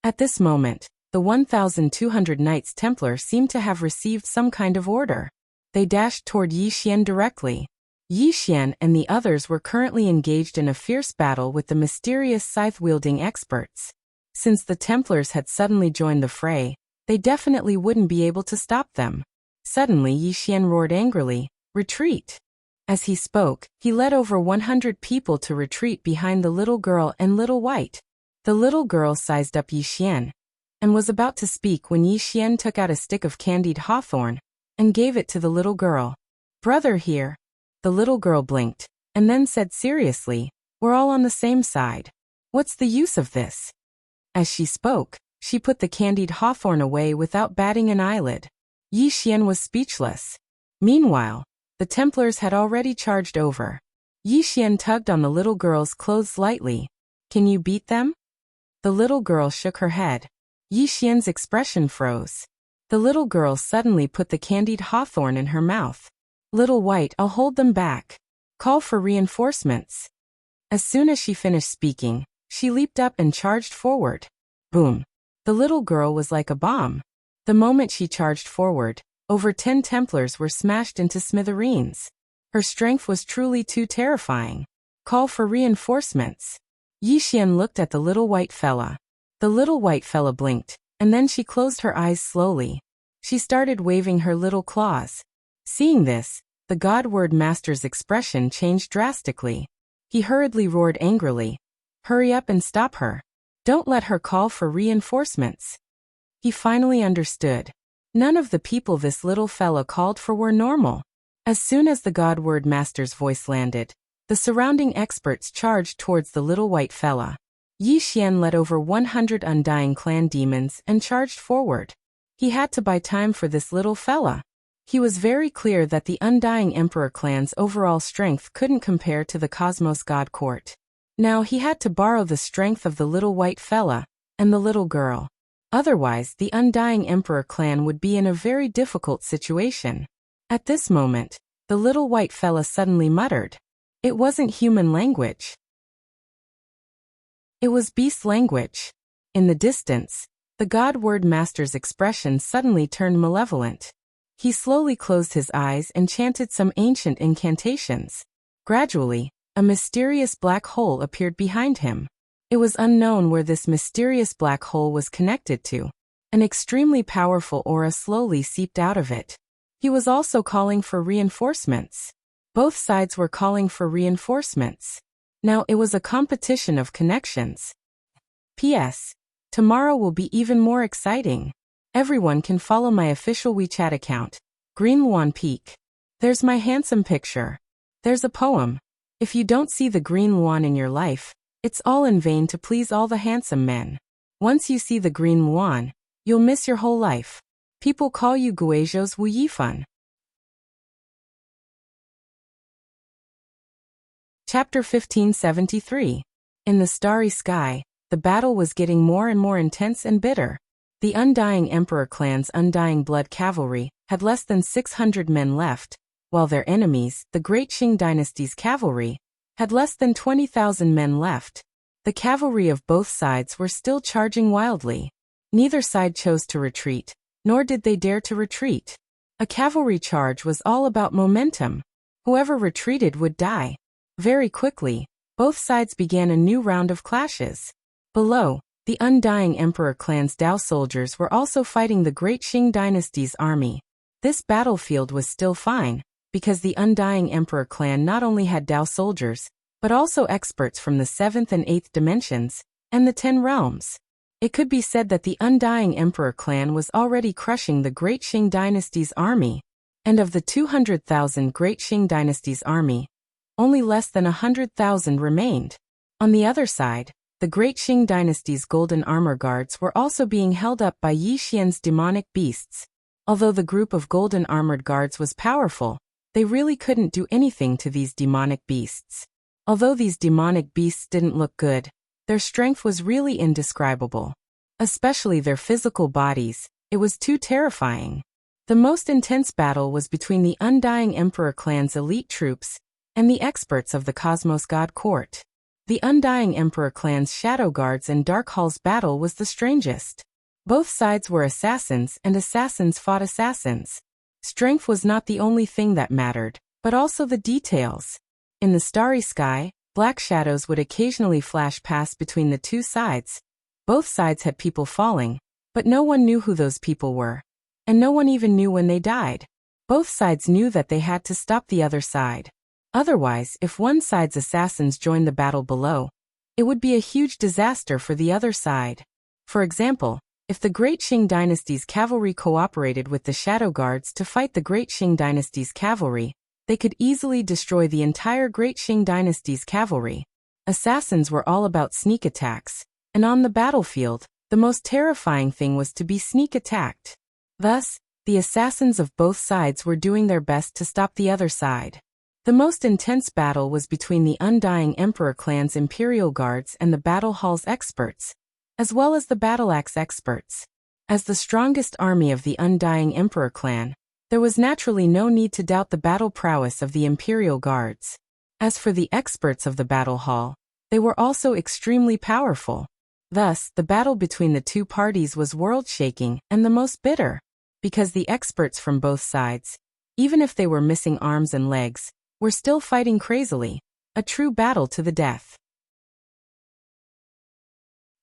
At this moment, the 1,200 Knights Templar seemed to have received some kind of order. They dashed toward Yi Xian directly. Yi Xian and the others were currently engaged in a fierce battle with the mysterious scythe-wielding experts. Since the Templars had suddenly joined the fray, they definitely wouldn't be able to stop them. Suddenly Yi Xian roared angrily, "Retreat!" As he spoke, he led over 100 people to retreat behind the little girl and little white. The little girl sized up Yi Xian, and was about to speak when Yi Xian took out a stick of candied hawthorn, and gave it to the little girl. "Brother here." The little girl blinked, and then said seriously, "We're all on the same side. What's the use of this?" As she spoke, she put the candied hawthorn away without batting an eyelid. Yi Xian was speechless. Meanwhile, the Templars had already charged over. Yi Xian tugged on the little girl's clothes lightly. "Can you beat them?" The little girl shook her head. Yi Xian's expression froze. The little girl suddenly put the candied hawthorn in her mouth. "Little White, I'll hold them back. Call for reinforcements." As soon as she finished speaking, she leaped up and charged forward. Boom! The little girl was like a bomb. The moment she charged forward, over 10 Templars were smashed into smithereens. Her strength was truly too terrifying. "Call for reinforcements." Yi Xian looked at the little white fella. The little white fella blinked, and then she closed her eyes slowly. She started waving her little claws. Seeing this, the God Word Master's expression changed drastically. He hurriedly roared angrily, "Hurry up and stop her. Don't let her call for reinforcements." He finally understood. None of the people this little fella called for were normal. As soon as the God Word Master's voice landed, the surrounding experts charged towards the little white fella. Yi Xian led over 100 Undying Clan demons and charged forward. He had to buy time for this little fella. He was very clear that the Undying Emperor clan's overall strength couldn't compare to the Cosmos God Court. Now he had to borrow the strength of the little white fella and the little girl. Otherwise, the Undying Emperor clan would be in a very difficult situation. At this moment, the little white fella suddenly muttered. It wasn't human language. It was beast language. In the distance, the God Word Master's expression suddenly turned malevolent. He slowly closed his eyes and chanted some ancient incantations. Gradually, a mysterious black hole appeared behind him. It was unknown where this mysterious black hole was connected to. An extremely powerful aura slowly seeped out of it. He was also calling for reinforcements. Both sides were calling for reinforcements. Now it was a competition of connections. P.S. Tomorrow will be even more exciting. Everyone can follow my official WeChat account, Green Luan Peak. There's my handsome picture. There's a poem. If you don't see the green Luan in your life, it's all in vain to please all the handsome men. Once you see the green Luan, you'll miss your whole life. People call you Guizhou's Wu Yifan. Chapter 1573. In the starry sky, the battle was getting more and more intense and bitter. The Undying Emperor clan's Undying Blood Cavalry had less than 600 men left, while their enemies, the Great Qing Dynasty's cavalry, had less than 20,000 men left. The cavalry of both sides were still charging wildly. Neither side chose to retreat, nor did they dare to retreat. A cavalry charge was all about momentum. Whoever retreated would die. Very quickly, both sides began a new round of clashes. Below, the Undying Emperor clan's Dao soldiers were also fighting the Great Qing Dynasty's army. This battlefield was still fine, because the Undying Emperor clan not only had Dao soldiers, but also experts from the 7th and 8th dimensions, and the 10 realms. It could be said that the Undying Emperor clan was already crushing the Great Qing Dynasty's army. And of the 200,000 Great Qing Dynasty's army, only less than 100,000 remained. On the other side, the Great Qing Dynasty's golden armor guards were also being held up by Yi Xian's demonic beasts. Although the group of golden armored guards was powerful, they really couldn't do anything to these demonic beasts. Although these demonic beasts didn't look good, their strength was really indescribable. Especially their physical bodies, it was too terrifying. The most intense battle was between the Undying Emperor clan's elite troops and the experts of the Cosmos God Court. The Undying Emperor clan's Shadow Guards and Dark Hall's battle was the strangest. Both sides were assassins and assassins fought assassins. Strength was not the only thing that mattered, but also the details. In the starry sky, black shadows would occasionally flash past between the two sides. Both sides had people falling, but no one knew who those people were. And no one even knew when they died. Both sides knew that they had to stop the other side. Otherwise, if one side's assassins joined the battle below, it would be a huge disaster for the other side. For example, if the Great Qing Dynasty's cavalry cooperated with the Shadow Guards to fight the Great Qing Dynasty's cavalry, They could easily destroy the entire Great Qing dynasty's cavalry. Assassins were all about sneak attacks, and on the battlefield, the most terrifying thing was to be sneak attacked. Thus, the assassins of both sides were doing their best to stop the other side. The most intense battle was between the Undying Emperor clan's Imperial Guards and the Battle Hall's experts, as well as the Battle Axe experts. As the strongest army of the Undying Emperor clan, there was naturally no need to doubt the battle prowess of the Imperial Guards. As for the experts of the Battle Hall, they were also extremely powerful. Thus, the battle between the two parties was world-shaking and the most bitter, because the experts from both sides, even if they were missing arms and legs, were still fighting crazily, a true battle to the death.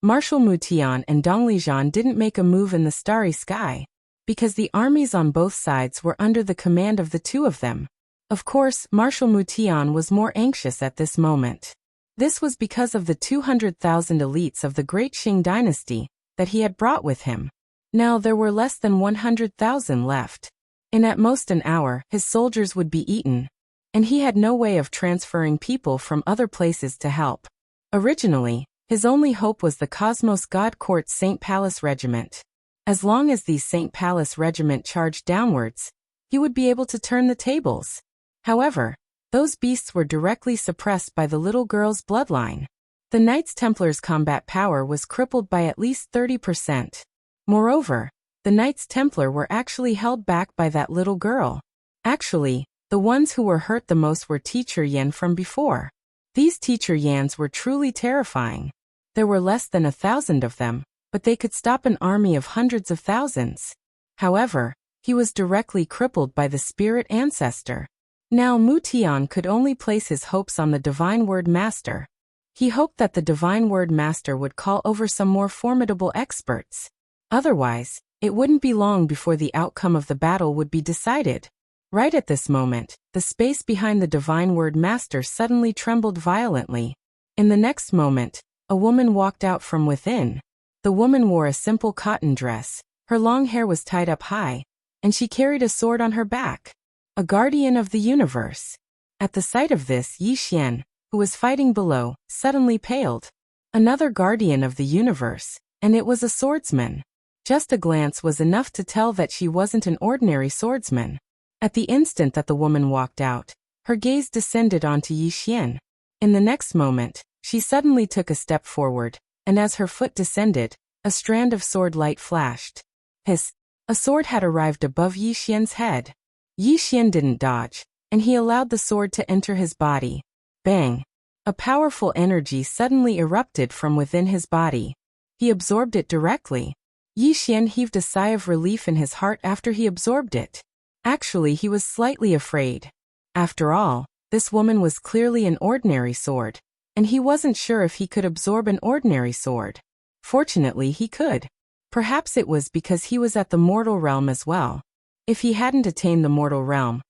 Marshal Mutian and Dong Lijian didn't make a move in the starry sky, because the armies on both sides were under the command of the two of them. Of course, Marshal Mutian was more anxious at this moment. This was because of the 200,000 elites of the Great Qing dynasty that he had brought with him. Now there were less than 100,000 left. In at most an hour, his soldiers would be eaten, and he had no way of transferring people from other places to help. Originally, his only hope was the Cosmos God Court's St. Palace Regiment. As long as these St. Palace Regiment charged downwards, he would be able to turn the tables. However, those beasts were directly suppressed by the little girl's bloodline. The Knights Templars' combat power was crippled by at least 30%. Moreover, the Knights Templar were actually held back by that little girl. Actually, the ones who were hurt the most were Teacher Yan from before. These Teacher Yans were truly terrifying. There were less than 1,000 of them, but they could stop an army of hundreds of thousands. However, he was directly crippled by the spirit ancestor. Now Mutian could only place his hopes on the Divine Word Master. He hoped that the Divine Word Master would call over some more formidable experts. Otherwise, it wouldn't be long before the outcome of the battle would be decided. Right at this moment, the space behind the Divine Word Master suddenly trembled violently. In the next moment, a woman walked out from within. The woman wore a simple cotton dress, her long hair was tied up high, and she carried a sword on her back. A guardian of the universe. At the sight of this, Yi Xian, who was fighting below, suddenly paled. Another guardian of the universe, and it was a swordsman. Just a glance was enough to tell that she wasn't an ordinary swordsman. At the instant that the woman walked out, her gaze descended onto Yi Xian. In the next moment, she suddenly took a step forward, and as her foot descended, a strand of sword light flashed. Hiss! A sword had arrived above Yi Xian's head. Yi Xian didn't dodge, and he allowed the sword to enter his body. Bang! A powerful energy suddenly erupted from within his body. He absorbed it directly. Yi Xian heaved a sigh of relief in his heart after he absorbed it. Actually, he was slightly afraid. After all, this woman was clearly an ordinary sword, and he wasn't sure if he could absorb an ordinary sword. Fortunately, he could. Perhaps it was because he was at the mortal realm as well. If he hadn't attained the mortal realm,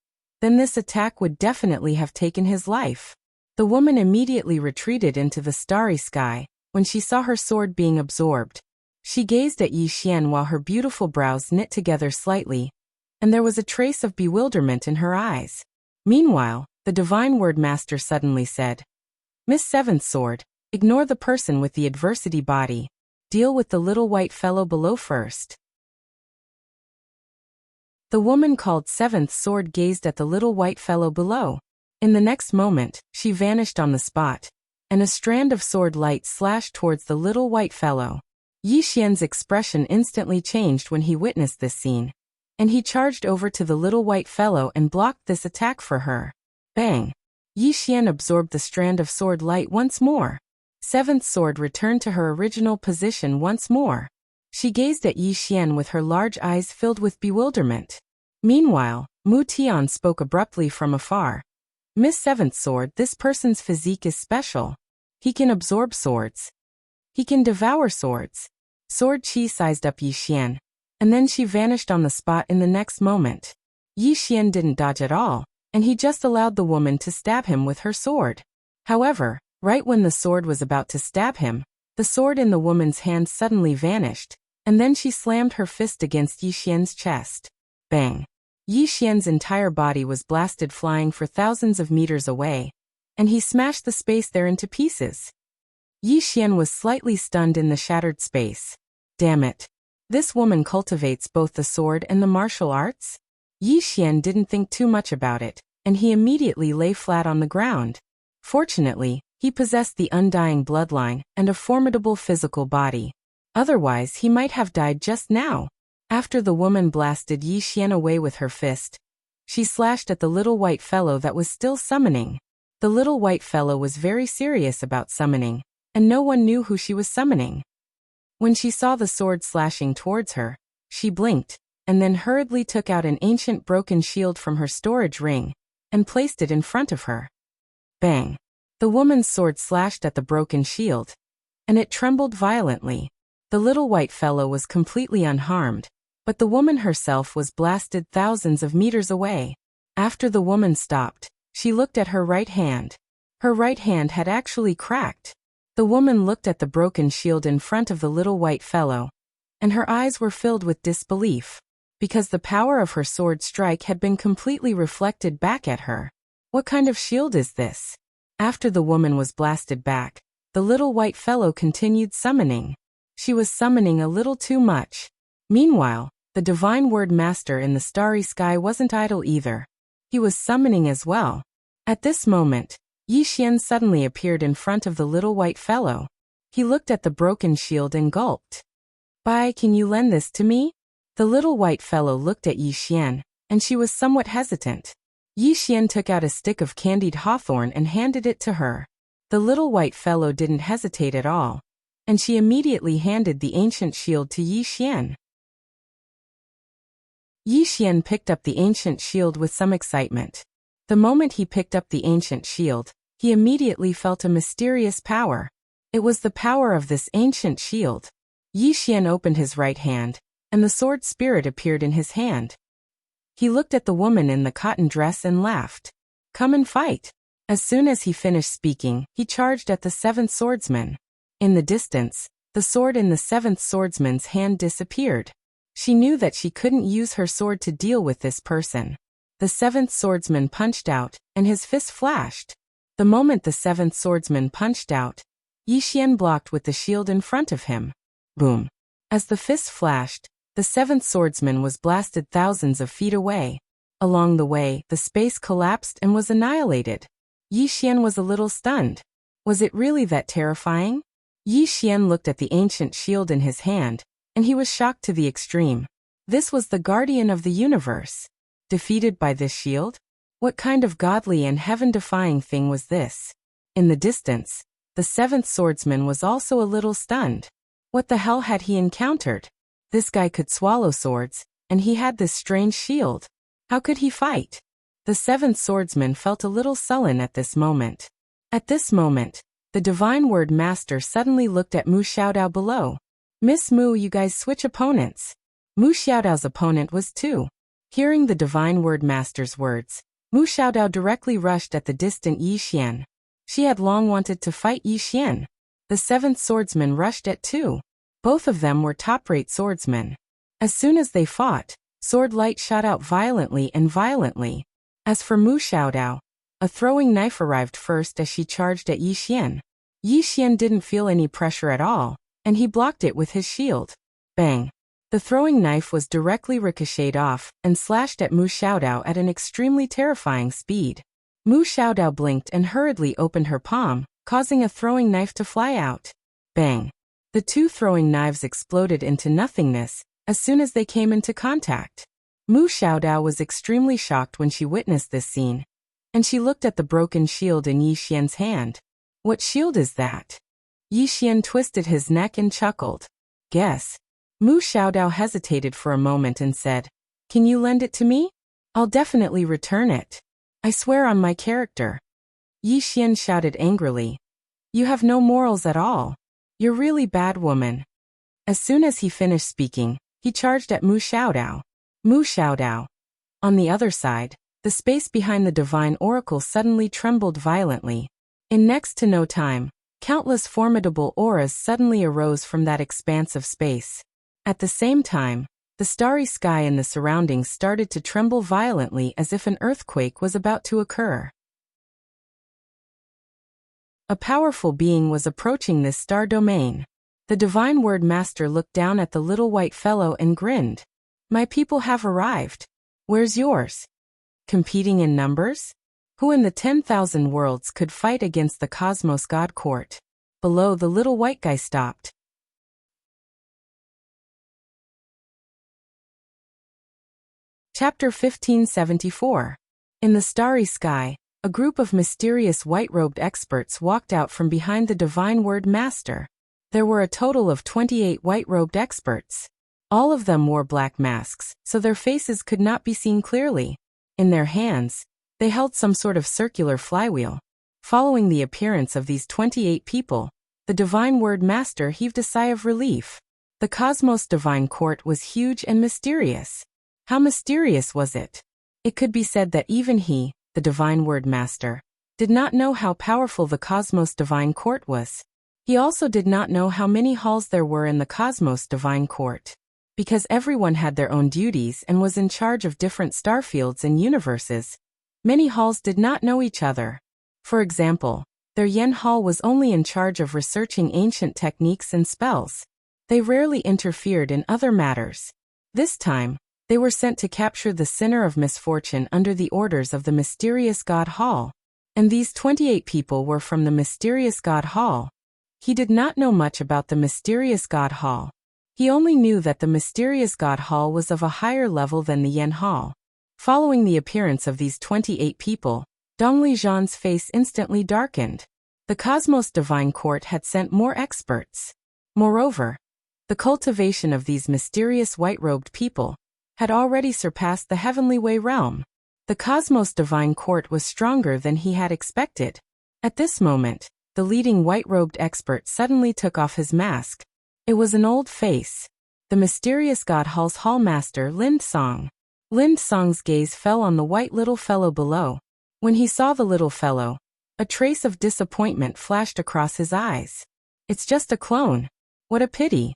then this attack would definitely have taken his life. The woman immediately retreated into the starry sky when she saw her sword being absorbed. She gazed at Yi Xian while her beautiful brows knit together slightly, and there was a trace of bewilderment in her eyes. Meanwhile, the Divine Word Master suddenly said, "Miss Seventh Sword, ignore the person with the adversity body. Deal with the little white fellow below first." The woman called Seventh Sword gazed at the little white fellow below. In the next moment, she vanished on the spot, and a strand of sword light slashed towards the little white fellow. Yi Xian's expression instantly changed when he witnessed this scene, and he charged over to the little white fellow and blocked this attack for her. Bang! Yi Xian absorbed the strand of sword light once more. Seventh Sword returned to her original position once more. She gazed at Yi Xian with her large eyes filled with bewilderment. Meanwhile, Mutian spoke abruptly from afar. "Miss Seventh Sword, this person's physique is special. He can absorb swords. He can devour swords." Sword Chi sized up Yi Xian, and then she vanished on the spot in the next moment. Yi Xian didn't dodge at all, and he just allowed the woman to stab him with her sword. However, right when the sword was about to stab him, the sword in the woman's hand suddenly vanished, and then she slammed her fist against Yi Xian's chest. Bang! Yi Xian's entire body was blasted flying for thousands of meters away, and he smashed the space there into pieces. Yi Xian was slightly stunned in the shattered space. Damn it. This woman cultivates both the sword and the martial arts? Yi Xian didn't think too much about it, and he immediately lay flat on the ground. Fortunately, he possessed the undying bloodline and a formidable physical body. Otherwise, he might have died just now. After the woman blasted Yi Xian away with her fist, she slashed at the little white fellow that was still summoning. The little white fellow was very serious about summoning, and no one knew who she was summoning. When she saw the sword slashing towards her, she blinked, and then hurriedly took out an ancient broken shield from her storage ring, and placed it in front of her. Bang! The woman's sword slashed at the broken shield, and it trembled violently. The little white fellow was completely unharmed, but the woman herself was blasted thousands of meters away. After the woman stopped, she looked at her right hand. Her right hand had actually cracked. The woman looked at the broken shield in front of the little white fellow, and her eyes were filled with disbelief, because the power of her sword strike had been completely reflected back at her. What kind of shield is this? After the woman was blasted back, the little white fellow continued summoning. She was summoning a little too much. Meanwhile, the divine word master in the starry sky wasn't idle either. He was summoning as well. At this moment, Yi Xian suddenly appeared in front of the little white fellow. He looked at the broken shield and gulped. "Bai, can you lend this to me?" The little white fellow looked at Yi Xian, and she was somewhat hesitant. Yi Xian took out a stick of candied hawthorn and handed it to her. The little white fellow didn't hesitate at all, and she immediately handed the ancient shield to Yi Xian. Yi Xian picked up the ancient shield with some excitement. The moment he picked up the ancient shield, he immediately felt a mysterious power. It was the power of this ancient shield. Yi Xian opened his right hand, and the sword spirit appeared in his hand. He looked at the woman in the cotton dress and laughed. "Come and fight." As soon as he finished speaking, he charged at the seventh swordsman. In the distance, the sword in the seventh swordsman's hand disappeared. She knew that she couldn't use her sword to deal with this person. The seventh swordsman punched out, and his fist flashed. The moment the seventh swordsman punched out, Yi Xian blocked with the shield in front of him. Boom! As the fist flashed, the seventh swordsman was blasted thousands of feet away. Along the way, the space collapsed and was annihilated. Yi Xian was a little stunned. Was it really that terrifying? Yi Xian looked at the ancient shield in his hand, and he was shocked to the extreme. This was the guardian of the universe. Defeated by this shield? What kind of godly and heaven-defying thing was this? In the distance, the seventh swordsman was also a little stunned. What the hell had he encountered? This guy could swallow swords, and he had this strange shield. How could he fight? The seventh swordsman felt a little sullen at this moment. At this moment, the divine word master suddenly looked at Mu Xiaodao below. "Miss Mu, you guys switch opponents." Mu Xiaodao's opponent was 2. Hearing the divine word master's words, Mu Xiaodao directly rushed at the distant Yi Xian. She had long wanted to fight Yi Xian. The seventh swordsman rushed at 2. Both of them were top-rate swordsmen. As soon as they fought, sword light shot out violently and violently. As for Mu Xiaodao, a throwing knife arrived first as she charged at Yi Xian. Yi Xian didn't feel any pressure at all, and he blocked it with his shield. Bang! The throwing knife was directly ricocheted off and slashed at Mu Xiaodao at an extremely terrifying speed. Mu Xiaodao blinked and hurriedly opened her palm, causing a throwing knife to fly out. Bang! The 2 throwing knives exploded into nothingness as soon as they came into contact. Mu Xiaodao was extremely shocked when she witnessed this scene, and she looked at the broken shield in Yi Xian's hand. "What shield is that?" Yi Xian twisted his neck and chuckled. "Guess." Mu Xiaodao hesitated for a moment and said, "Can you lend it to me? I'll definitely return it. I swear on my character." Yi Xian shouted angrily, "You have no morals at all. You're really bad woman." As soon as he finished speaking, he charged at Mu Xiaodao. Mu Xiaodao. On the other side, the space behind the divine oracle suddenly trembled violently. In next to no time, countless formidable auras suddenly arose from that expanse of space. At the same time, The starry sky and the surroundings started to tremble violently as if an earthquake was about to occur. A powerful being was approaching this star domain. The divine word master looked down at the little white fellow and grinned. My people have arrived. Where's yours? Competing in numbers? Who in the 10,000 worlds could fight against the Cosmos God Court? Below, the little white guy stopped. Chapter 1574. In the starry sky, a group of mysterious white-robed experts walked out from behind the divine word master. There were a total of 28 white-robed experts. All of them wore black masks, so their faces could not be seen clearly. In their hands, they held some sort of circular flywheel. Following the appearance of these 28 people, the divine word master heaved a sigh of relief. The Cosmos Divine Court was huge and mysterious. How mysterious was it? It could be said that even he, the divine word master, did not know how powerful the Cosmos Divine Court was. He also did not know how many halls there were in the Cosmos Divine Court. Because everyone had their own duties and was in charge of different starfields and universes, many halls did not know each other. For example, their Yen Hall was only in charge of researching ancient techniques and spells. They rarely interfered in other matters. This time, they were sent to capture the sinner of misfortune under the orders of the mysterious God Hall. And these 28 people were from the mysterious God Hall. He did not know much about the mysterious God Hall. He only knew that the mysterious God Hall was of a higher level than the Yen Hall. Following the appearance of these 28 people, Dongli Zhan's face instantly darkened. The Cosmos Divine Court had sent more experts. Moreover, the cultivation of these mysterious white-robed people had already surpassed the Heavenly Way realm. The Cosmos Divine Court was stronger than he had expected. At this moment, the leading white-robed expert suddenly took off his mask. It was an old face. The mysterious God Hall's Hallmaster Lind Song. Lind Song's gaze fell on the white little fellow below. When he saw the little fellow, a trace of disappointment flashed across his eyes. It's just a clone. What a pity.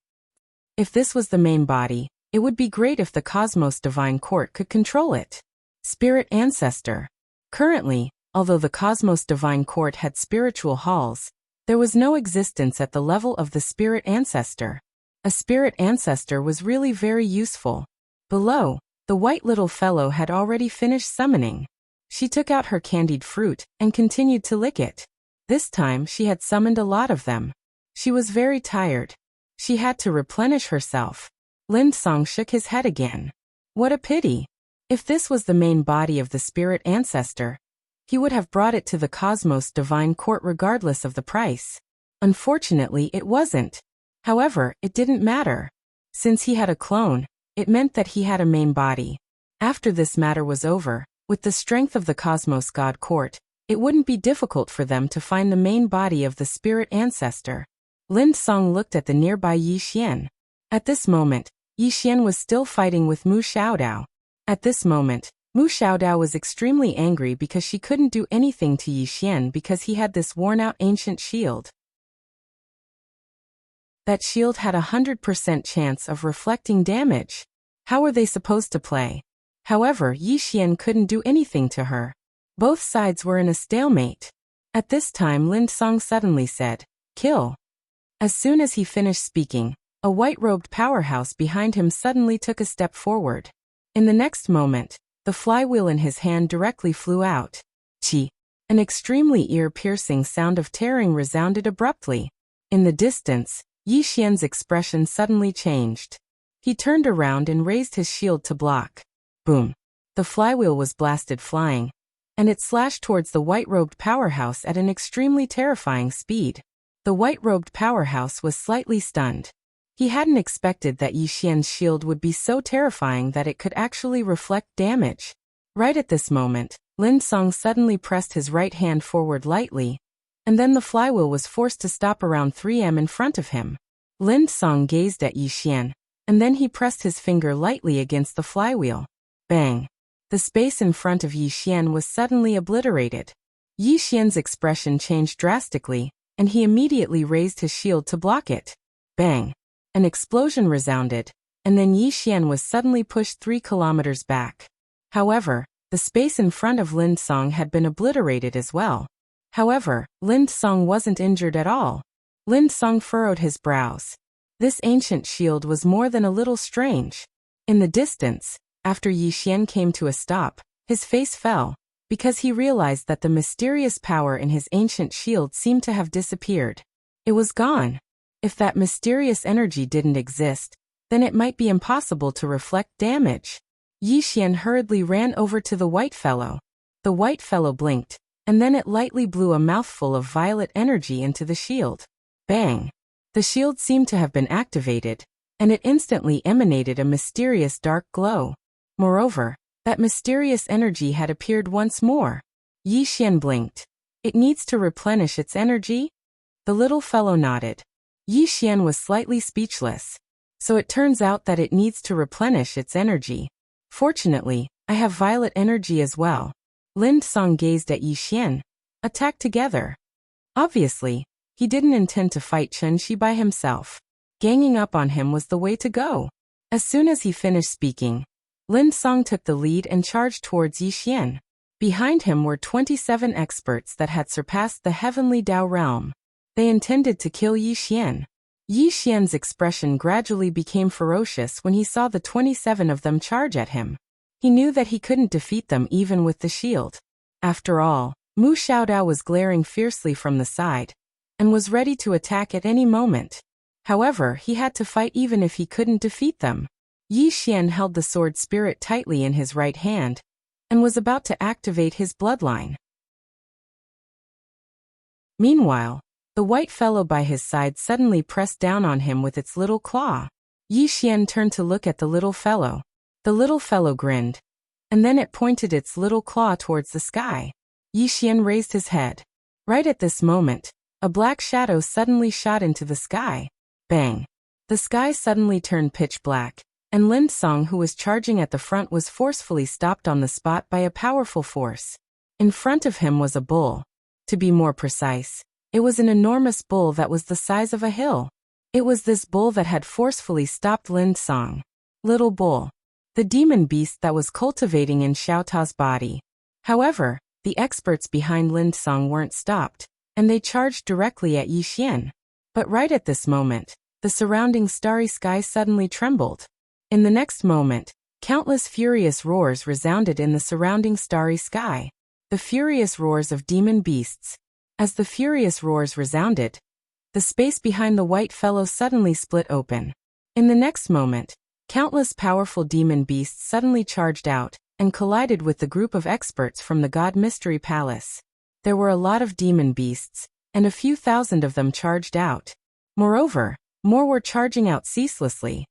If this was the main body, it would be great if the Cosmos Divine Court could control it. Spirit Ancestor. Currently, although the Cosmos Divine Court had spiritual halls, there was no existence at the level of the Spirit Ancestor. A Spirit Ancestor was really very useful. Below, the white little fellow had already finished summoning. She took out her candied fruit and continued to lick it. This time she had summoned a lot of them. She was very tired. She had to replenish herself. Lind Song shook his head again. What a pity. If this was the main body of the Spirit Ancestor, he would have brought it to the Cosmos Divine Court regardless of the price. Unfortunately, it wasn't. However, it didn't matter. Since he had a clone, it meant that he had a main body. After this matter was over, with the strength of the Cosmos God Court, it wouldn't be difficult for them to find the main body of the Spirit Ancestor. Lind Song looked at the nearby Yi Xian. At this moment, Yi Xian was still fighting with Mu Xiaodao. At this moment, Mu Xiaodao was extremely angry because she couldn't do anything to Yi Xian because he had this worn-out ancient shield. That shield had 100% chance of reflecting damage. How were they supposed to play? However, Yi Xian couldn't do anything to her. Both sides were in a stalemate. At this time Lind Song suddenly said, "Kill." As soon as he finished speaking, a white-robed powerhouse behind him suddenly took a step forward. In the next moment, the flywheel in his hand directly flew out. Chi! An extremely ear-piercing sound of tearing resounded abruptly. In the distance, Yi Xian's expression suddenly changed. He turned around and raised his shield to block. Boom! The flywheel was blasted flying, and it slashed towards the white-robed powerhouse at an extremely terrifying speed. The white-robed powerhouse was slightly stunned. He hadn't expected that Yi Xian's shield would be so terrifying that it could actually reflect damage. Right at this moment, Lind Song suddenly pressed his right hand forward lightly, and then the flywheel was forced to stop around 3 m in front of him. Lind Song gazed at Yi Xian, and then he pressed his finger lightly against the flywheel. Bang! The space in front of Yi Xian was suddenly obliterated. Yi Xian's expression changed drastically, and he immediately raised his shield to block it. Bang! An explosion resounded, and then Yi Xian was suddenly pushed 3 kilometers back. However, the space in front of Lin Song had been obliterated as well. However, Lin Song wasn't injured at all. Lin Song furrowed his brows. This ancient shield was more than a little strange. In the distance, after Yi Xian came to a stop, his face fell, because he realized that the mysterious power in his ancient shield seemed to have disappeared. It was gone. If that mysterious energy didn't exist, then it might be impossible to reflect damage. Yi Xian hurriedly ran over to the white fellow. The white fellow blinked, and then it lightly blew a mouthful of violet energy into the shield. Bang! The shield seemed to have been activated, and it instantly emanated a mysterious dark glow. Moreover, that mysterious energy had appeared once more. Yi Xian blinked. It needs to replenish its energy? The little fellow nodded. Yi Xian was slightly speechless. So it turns out that it needs to replenish its energy. Fortunately, I have violet energy as well. Lin Song gazed at Yi Xian. Attack together. Obviously, he didn't intend to fight Chen Shi by himself. Ganging up on him was the way to go. As soon as he finished speaking, Lin Song took the lead and charged towards Yi Xian. Behind him were 27 experts that had surpassed the heavenly Dao realm. They intended to kill Yi Xian. Yi Xian's expression gradually became ferocious when he saw the 27 of them charge at him. He knew that he couldn't defeat them even with the shield. After all, Mu Xiaodao was glaring fiercely from the side, and was ready to attack at any moment. However, he had to fight even if he couldn't defeat them. Yi Xian held the sword spirit tightly in his right hand, and was about to activate his bloodline. Meanwhile, the white fellow by his side suddenly pressed down on him with its little claw. Yi Xian turned to look at the little fellow. The little fellow grinned, and then it pointed its little claw towards the sky. Yi Xian raised his head. Right at this moment, a black shadow suddenly shot into the sky. Bang! The sky suddenly turned pitch black, and Lin Song, who was charging at the front, was forcefully stopped on the spot by a powerful force. In front of him was a bull. To be more precise, it was an enormous bull that was the size of a hill. It was this bull that had forcefully stopped Lin Song. Little bull. The demon beast that was cultivating in Xiaotao's body. However, the experts behind Lin Song weren't stopped, and they charged directly at Yi Xian. But right at this moment, the surrounding starry sky suddenly trembled. In the next moment, countless furious roars resounded in the surrounding starry sky. The furious roars of demon beasts. As the furious roars resounded, the space behind the white fellow suddenly split open. In the next moment, countless powerful demon beasts suddenly charged out, and collided with the group of experts from the God Mystery Palace. There were a lot of demon beasts, and a few thousand of them charged out. Moreover, more were charging out ceaselessly.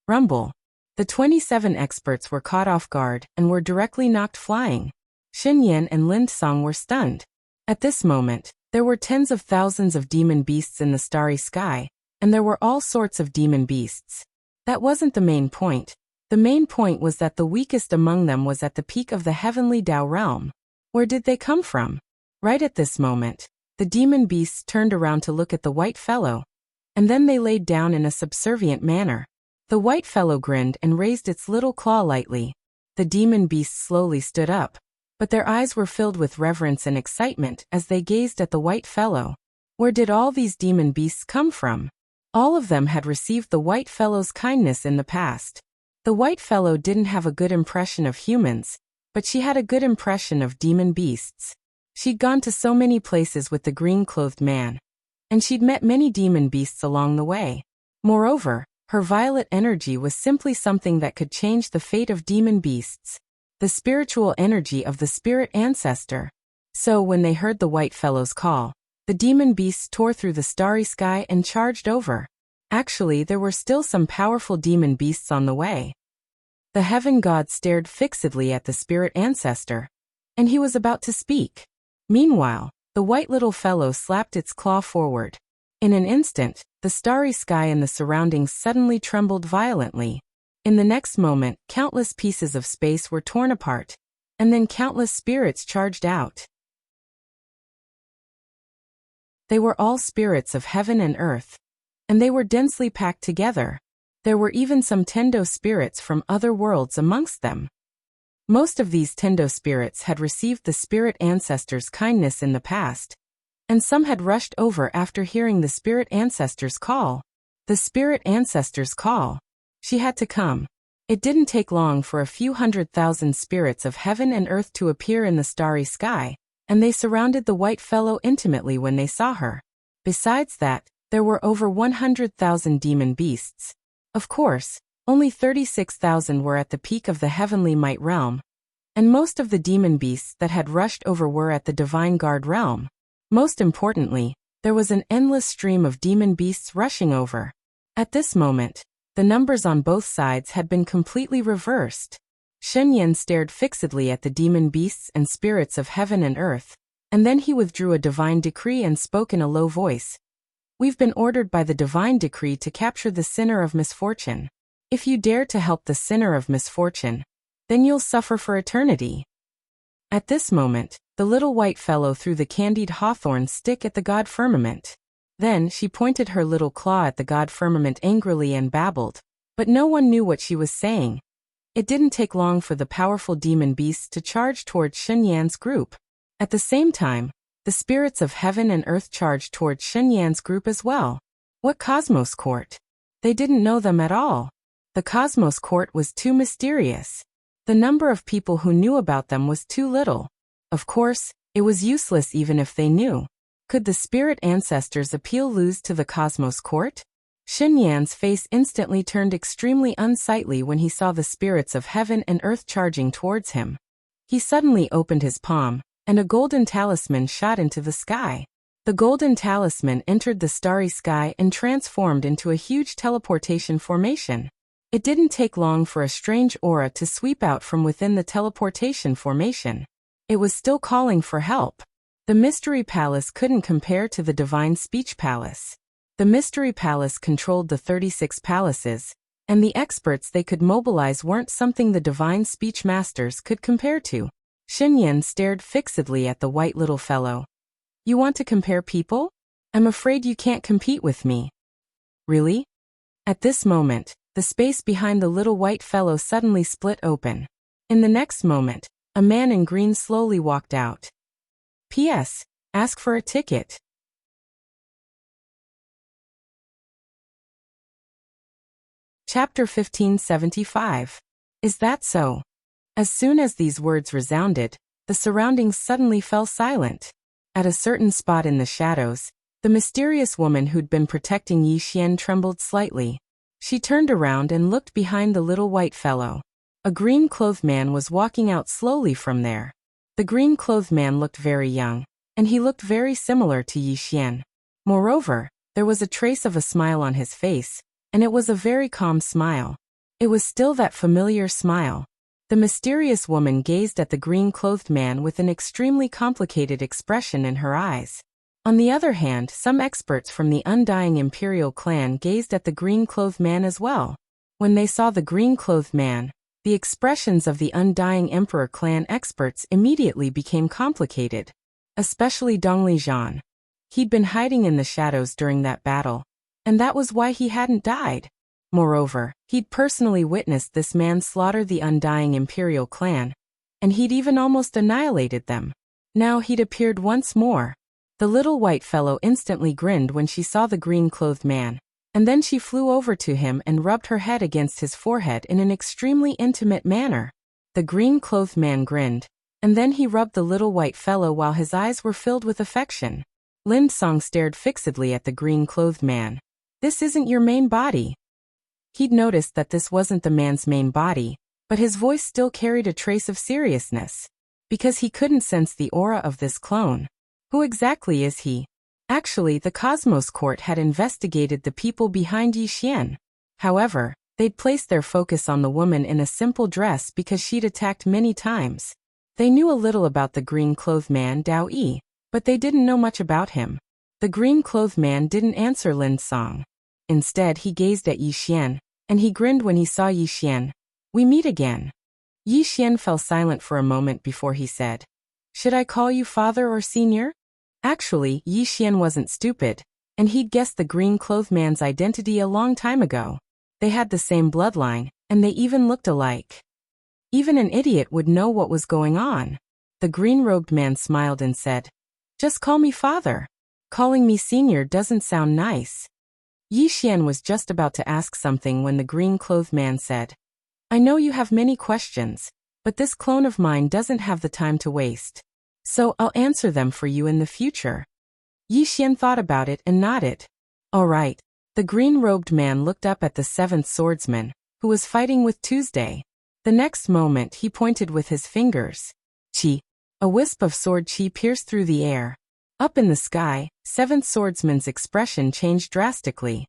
Rumble. The 27 experts were caught off guard and were directly knocked flying. Xin Yan and Lin Song were stunned. At this moment, there were tens of thousands of demon beasts in the starry sky, and there were all sorts of demon beasts. That wasn't the main point. The main point was that the weakest among them was at the peak of the heavenly Dao realm. Where did they come from? Right at this moment, the demon beasts turned around to look at the white fellow, and then they laid down in a subservient manner. The white fellow grinned and raised its little claw lightly. The demon beasts slowly stood up, but their eyes were filled with reverence and excitement as they gazed at the white fellow. Where did all these demon beasts come from? All of them had received the white fellow's kindness in the past. The white fellow didn't have a good impression of humans, but she had a good impression of demon beasts. She'd gone to so many places with the green-clothed man, and she'd met many demon beasts along the way. Moreover, her violet energy was simply something that could change the fate of demon beasts. The spiritual energy of the spirit ancestor. So when they heard the white fellow's call, the demon beasts tore through the starry sky and charged over. Actually, there were still some powerful demon beasts on the way. The heaven god stared fixedly at the spirit ancestor, and he was about to speak. Meanwhile, the white little fellow slapped its claw forward. In an instant, the starry sky and the surroundings suddenly trembled violently. In the next moment, countless pieces of space were torn apart, and then countless spirits charged out. They were all spirits of heaven and earth, and they were densely packed together. There were even some Tendo spirits from other worlds amongst them. Most of these Tendo spirits had received the spirit ancestors' kindness in the past, and some had rushed over after hearing the spirit ancestors' call. The spirit ancestors' call. She had to come. It didn't take long for a few 100,000 spirits of heaven and earth to appear in the starry sky, and they surrounded the white fellow intimately when they saw her. Besides that, there were over 100,000 demon beasts. Of course, only 36,000 were at the peak of the heavenly might realm, and most of the demon beasts that had rushed over were at the divine guard realm. Most importantly, there was an endless stream of demon beasts rushing over. At this moment, the numbers on both sides had been completely reversed. Shen Yan stared fixedly at the demon beasts and spirits of heaven and earth, and then he withdrew a divine decree and spoke in a low voice. We've been ordered by the divine decree to capture the sinner of misfortune. If you dare to help the sinner of misfortune, then you'll suffer for eternity. At this moment, the little white fellow threw the candied hawthorn stick at the god firmament. Then she pointed her little claw at the god firmament angrily and babbled, but no one knew what she was saying. It didn't take long for the powerful demon beasts to charge towards Shen Yan's group. At the same time, the spirits of heaven and earth charged towards Shen Yan's group as well. What Cosmos Court? They didn't know them at all. The Cosmos Court was too mysterious. The number of people who knew about them was too little. Of course, it was useless even if they knew. Could the spirit ancestors' appeal lose to the Cosmos Court? Shen Yan's face instantly turned extremely unsightly when he saw the spirits of heaven and earth charging towards him. He suddenly opened his palm, and a golden talisman shot into the sky. The golden talisman entered the starry sky and transformed into a huge teleportation formation. It didn't take long for a strange aura to sweep out from within the teleportation formation. It was still calling for help. The Mystery Palace couldn't compare to the Divine Speech Palace. The Mystery Palace controlled the 36 palaces, and the experts they could mobilize weren't something the Divine Speech Masters could compare to. Shen Yan stared fixedly at the white little fellow. You want to compare people? I'm afraid you can't compete with me. Really? At this moment, the space behind the little white fellow suddenly split open. In the next moment, a man in green slowly walked out. P.S. Ask for a ticket. Chapter 1575. Is that so? As soon as these words resounded, the surroundings suddenly fell silent. At a certain spot in the shadows, the mysterious woman who'd been protecting Yi Xian trembled slightly. She turned around and looked behind the little white fellow. A green-clothed man was walking out slowly from there. The green-clothed man looked very young, and he looked very similar to Yi Xian. Moreover, there was a trace of a smile on his face, and it was a very calm smile. It was still that familiar smile. The mysterious woman gazed at the green-clothed man with an extremely complicated expression in her eyes. On the other hand, some experts from the Undying Imperial clan gazed at the green-clothed man as well. When they saw the green-clothed man, the expressions of the Undying Emperor clan experts immediately became complicated. Especially Dongli Zhan. He'd been hiding in the shadows during that battle, and that was why he hadn't died. Moreover, he'd personally witnessed this man slaughter the Undying Imperial clan, and he'd even almost annihilated them. Now he'd appeared once more. The little white fellow instantly grinned when she saw the green-clothed man, and then she flew over to him and rubbed her head against his forehead in an extremely intimate manner. The green-clothed man grinned, and then he rubbed the little white fellow while his eyes were filled with affection. Lin Song stared fixedly at the green-clothed man. This isn't your main body. He'd noticed that this wasn't the man's main body, but his voice still carried a trace of seriousness, because he couldn't sense the aura of this clone. Who exactly is he? Actually, the Cosmos Court had investigated the people behind Yi Xian. However, they'd placed their focus on the woman in a simple dress because she'd attacked many times. They knew a little about the green-clothed man Dao Yi, but they didn't know much about him. The green-clothed man didn't answer Lin Song. Instead, he gazed at Yi Xian, and he grinned when he saw Yi Xian. We meet again. Yi Xian fell silent for a moment before he said, Should I call you father or senior? Actually, Yi Xian wasn't stupid, and he'd guessed the green-clothed man's identity a long time ago. They had the same bloodline, and they even looked alike. Even an idiot would know what was going on. The green-robed man smiled and said, "Just call me father. Calling me senior doesn't sound nice." Yi Xian was just about to ask something when the green-clothed man said, "I know you have many questions, but this clone of mine doesn't have the time to waste. So I'll answer them for you in the future." Yi Xian thought about it and nodded. "All right." The green-robed man looked up at the seventh swordsman, who was fighting with Tuesday. The next moment he pointed with his fingers. Chi. A wisp of sword chi pierced through the air. Up in the sky, seventh swordsman's expression changed drastically.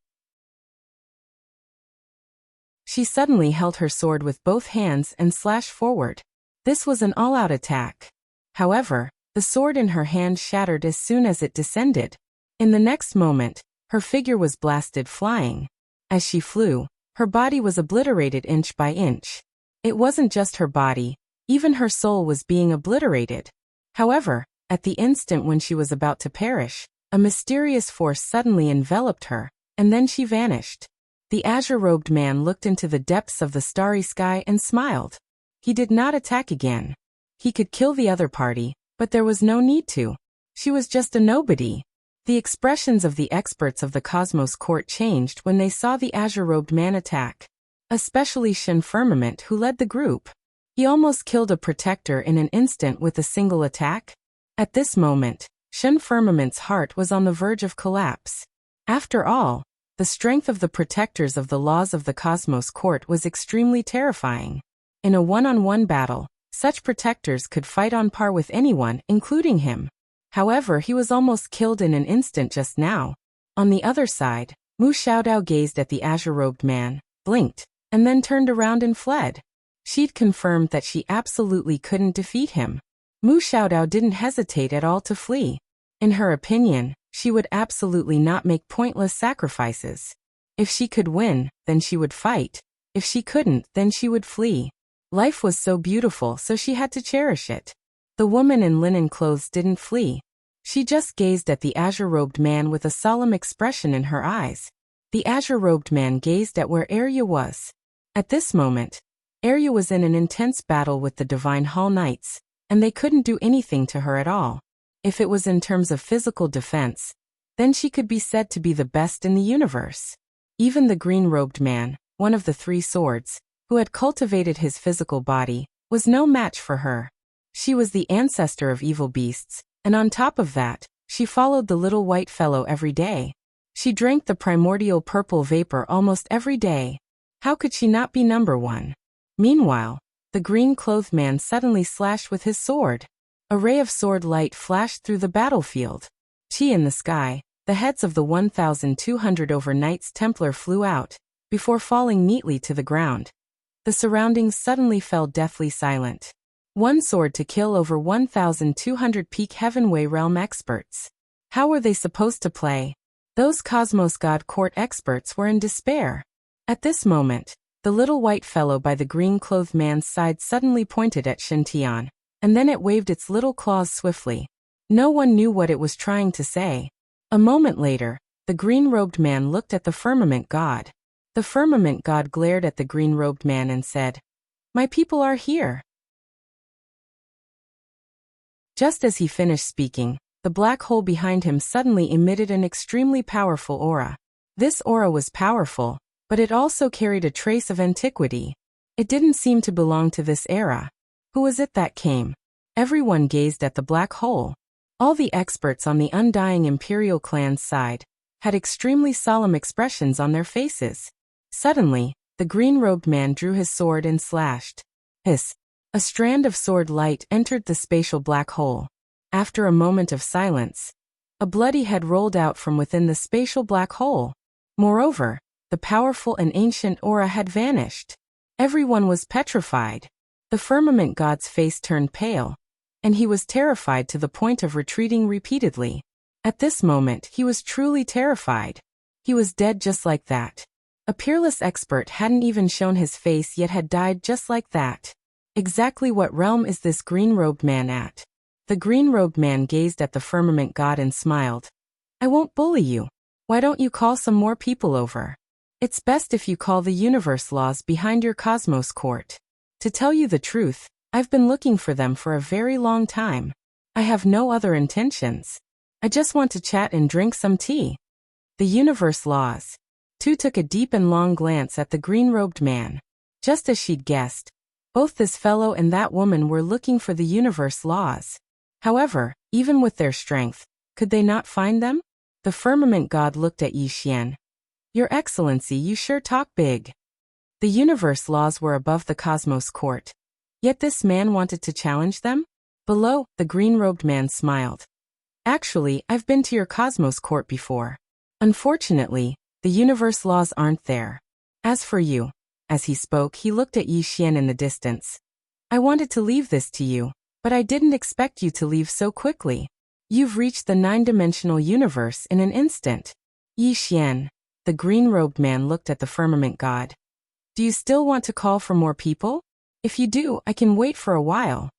She suddenly held her sword with both hands and slashed forward. This was an all-out attack. However, the sword in her hand shattered as soon as it descended. In the next moment, her figure was blasted flying. As she flew, her body was obliterated inch by inch. It wasn't just her body, even her soul was being obliterated. However, at the instant when she was about to perish, a mysterious force suddenly enveloped her, and then she vanished. The azure-robed man looked into the depths of the starry sky and smiled. He did not attack again. He could kill the other party, but there was no need to. She was just a nobody. The expressions of the experts of the Cosmos Court changed when they saw the azure-robed man attack. Especially Shen Firmament, who led the group. He almost killed a protector in an instant with a single attack. At this moment, Shen Firmament's heart was on the verge of collapse. After all, the strength of the protectors of the laws of the Cosmos Court was extremely terrifying. In a one-on-one battle, such protectors could fight on par with anyone, including him. However, he was almost killed in an instant just now. On the other side, Mu Xiaodao gazed at the azure-robed man, blinked, and then turned around and fled. She'd confirmed that she absolutely couldn't defeat him. Mu Xiaodao didn't hesitate at all to flee. In her opinion, she would absolutely not make pointless sacrifices. If she could win, then she would fight. If she couldn't, then she would flee. Life was so beautiful, so she had to cherish it. The woman in linen clothes didn't flee. She just gazed at the azure-robed man with a solemn expression in her eyes. The azure-robed man gazed at where Arya was. At this moment, Arya was in an intense battle with the Divine Hall Knights, and they couldn't do anything to her at all. If it was in terms of physical defense, then she could be said to be the best in the universe. Even the green-robed man, one of the three swords, who had cultivated his physical body, was no match for her. She was the ancestor of evil beasts, and on top of that, she followed the little white fellow every day. She drank the primordial purple vapor almost every day. How could she not be number one? Meanwhile, the green-clothed man suddenly slashed with his sword. A ray of sword light flashed through the battlefield. Chi in the sky, the heads of the 1,200 over Knights Templar flew out, before falling neatly to the ground. The surroundings suddenly fell deathly silent. One sword to kill over 1,200 peak Heavenway Realm experts. How were they supposed to play? Those Cosmos God Court experts were in despair. At this moment, the little white fellow by the green-clothed man's side suddenly pointed at Shintian, and then it waved its little claws swiftly. No one knew what it was trying to say. A moment later, the green-robed man looked at the firmament god. The firmament god glared at the green-robed man and said, "My people are here." Just as he finished speaking, the black hole behind him suddenly emitted an extremely powerful aura. This aura was powerful, but it also carried a trace of antiquity. It didn't seem to belong to this era. Who was it that came? Everyone gazed at the black hole. All the experts on the undying Imperial clan's side had extremely solemn expressions on their faces. Suddenly, the green-robed man drew his sword and slashed. Hiss! A strand of sword light entered the spatial black hole. After a moment of silence, a bloody head rolled out from within the spatial black hole. Moreover, the powerful and ancient aura had vanished. Everyone was petrified. The firmament god's face turned pale, and he was terrified to the point of retreating repeatedly. At this moment, he was truly terrified. He was dead just like that. A peerless expert hadn't even shown his face yet had died just like that. Exactly what realm is this green-robed man at? The green-robed man gazed at the firmament god and smiled. "I won't bully you. Why don't you call some more people over?" It's best if you call the universe laws behind your cosmos court. To tell you the truth, I've been looking for them for a very long time. I have no other intentions. I just want to chat and drink some tea. The universe laws. Tu took a deep and long glance at the green-robed man. Just as she'd guessed, both this fellow and that woman were looking for the universe laws. However, even with their strength, could they not find them? The firmament god looked at Yi Xian. Your Excellency, you sure talk big. The universe laws were above the cosmos court. Yet this man wanted to challenge them? Below, the green-robed man smiled. Actually, I've been to your cosmos court before. Unfortunately, the universe laws aren't there. As for you, as he spoke, he looked at Yi Xian in the distance. I wanted to leave this to you, but I didn't expect you to leave so quickly. You've reached the 9-dimensional universe in an instant. Yi Xian, the green-robed man looked at the firmament god. Do you still want to call for more people? If you do, I can wait for a while.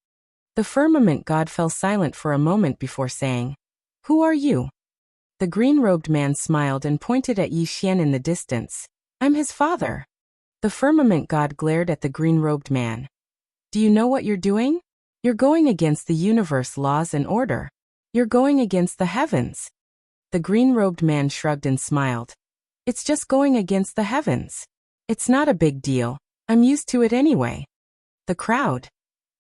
The firmament god fell silent for a moment before saying, Who are you? The green-robed man smiled and pointed at Yi Xian in the distance. I'm his father. The firmament god glared at the green-robed man. Do you know what you're doing? You're going against the universe laws and order. You're going against the heavens. The green-robed man shrugged and smiled. It's just going against the heavens. It's not a big deal. I'm used to it anyway. The crowd.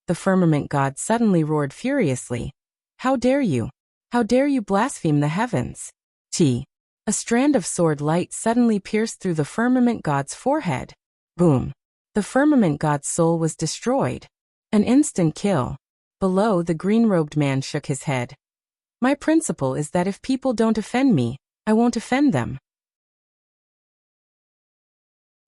The firmament god suddenly roared furiously. How dare you? How dare you blaspheme the heavens? T. A strand of sword light suddenly pierced through the firmament god's forehead. Boom. The firmament god's soul was destroyed. An instant kill. Below, the green-robed man shook his head. My principle is that if people don't offend me, I won't offend them.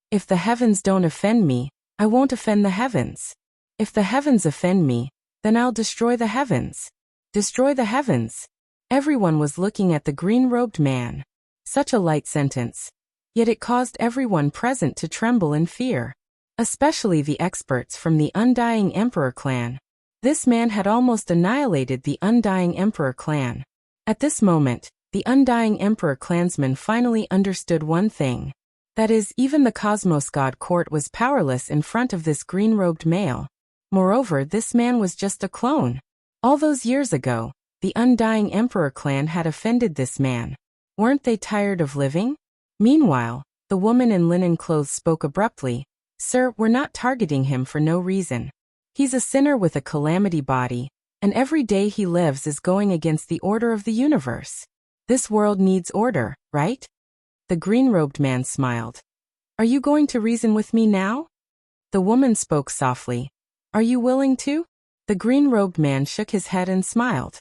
If the heavens don't offend me, I won't offend the heavens. If the heavens offend me, then I'll destroy the heavens. Destroy the heavens. Everyone was looking at the green-robed man. Such a light sentence. Yet it caused everyone present to tremble in fear. Especially the experts from the Undying Emperor clan. This man had almost annihilated the Undying Emperor clan. At this moment, the Undying Emperor clansmen finally understood one thing. That is, even the Cosmos God Court was powerless in front of this green-robed male. Moreover, this man was just a clone. All those years ago, the Undying Emperor clan had offended this man. Weren't they tired of living? Meanwhile, the woman in linen clothes spoke abruptly. Sir, we're not targeting him for no reason. He's a sinner with a calamity body, and every day he lives is going against the order of the universe. This world needs order, right? The green-robed man smiled. Are you going to reason with me now? The woman spoke softly. Are you willing to? The green-robed man shook his head and smiled.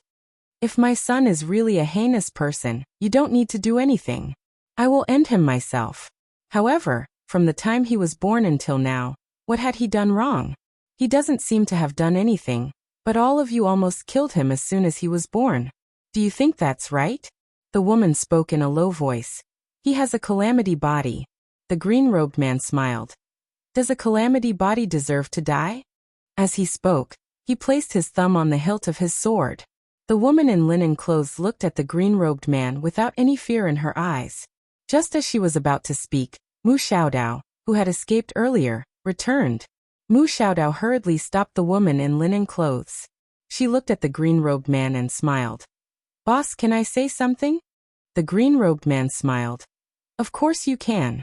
If my son is really a heinous person, you don't need to do anything. I will end him myself. However, from the time he was born until now, what had he done wrong? He doesn't seem to have done anything, but all of you almost killed him as soon as he was born. Do you think that's right? The woman spoke in a low voice. He has a calamity body. The green-robed man smiled. Does a calamity body deserve to die? As he spoke, he placed his thumb on the hilt of his sword. The woman in linen clothes looked at the green-robed man without any fear in her eyes. Just as she was about to speak, Mu Xiaodao, who had escaped earlier, returned. Mu Xiaodao hurriedly stopped the woman in linen clothes. She looked at the green-robed man and smiled. Boss, can I say something? The green-robed man smiled. Of course you can.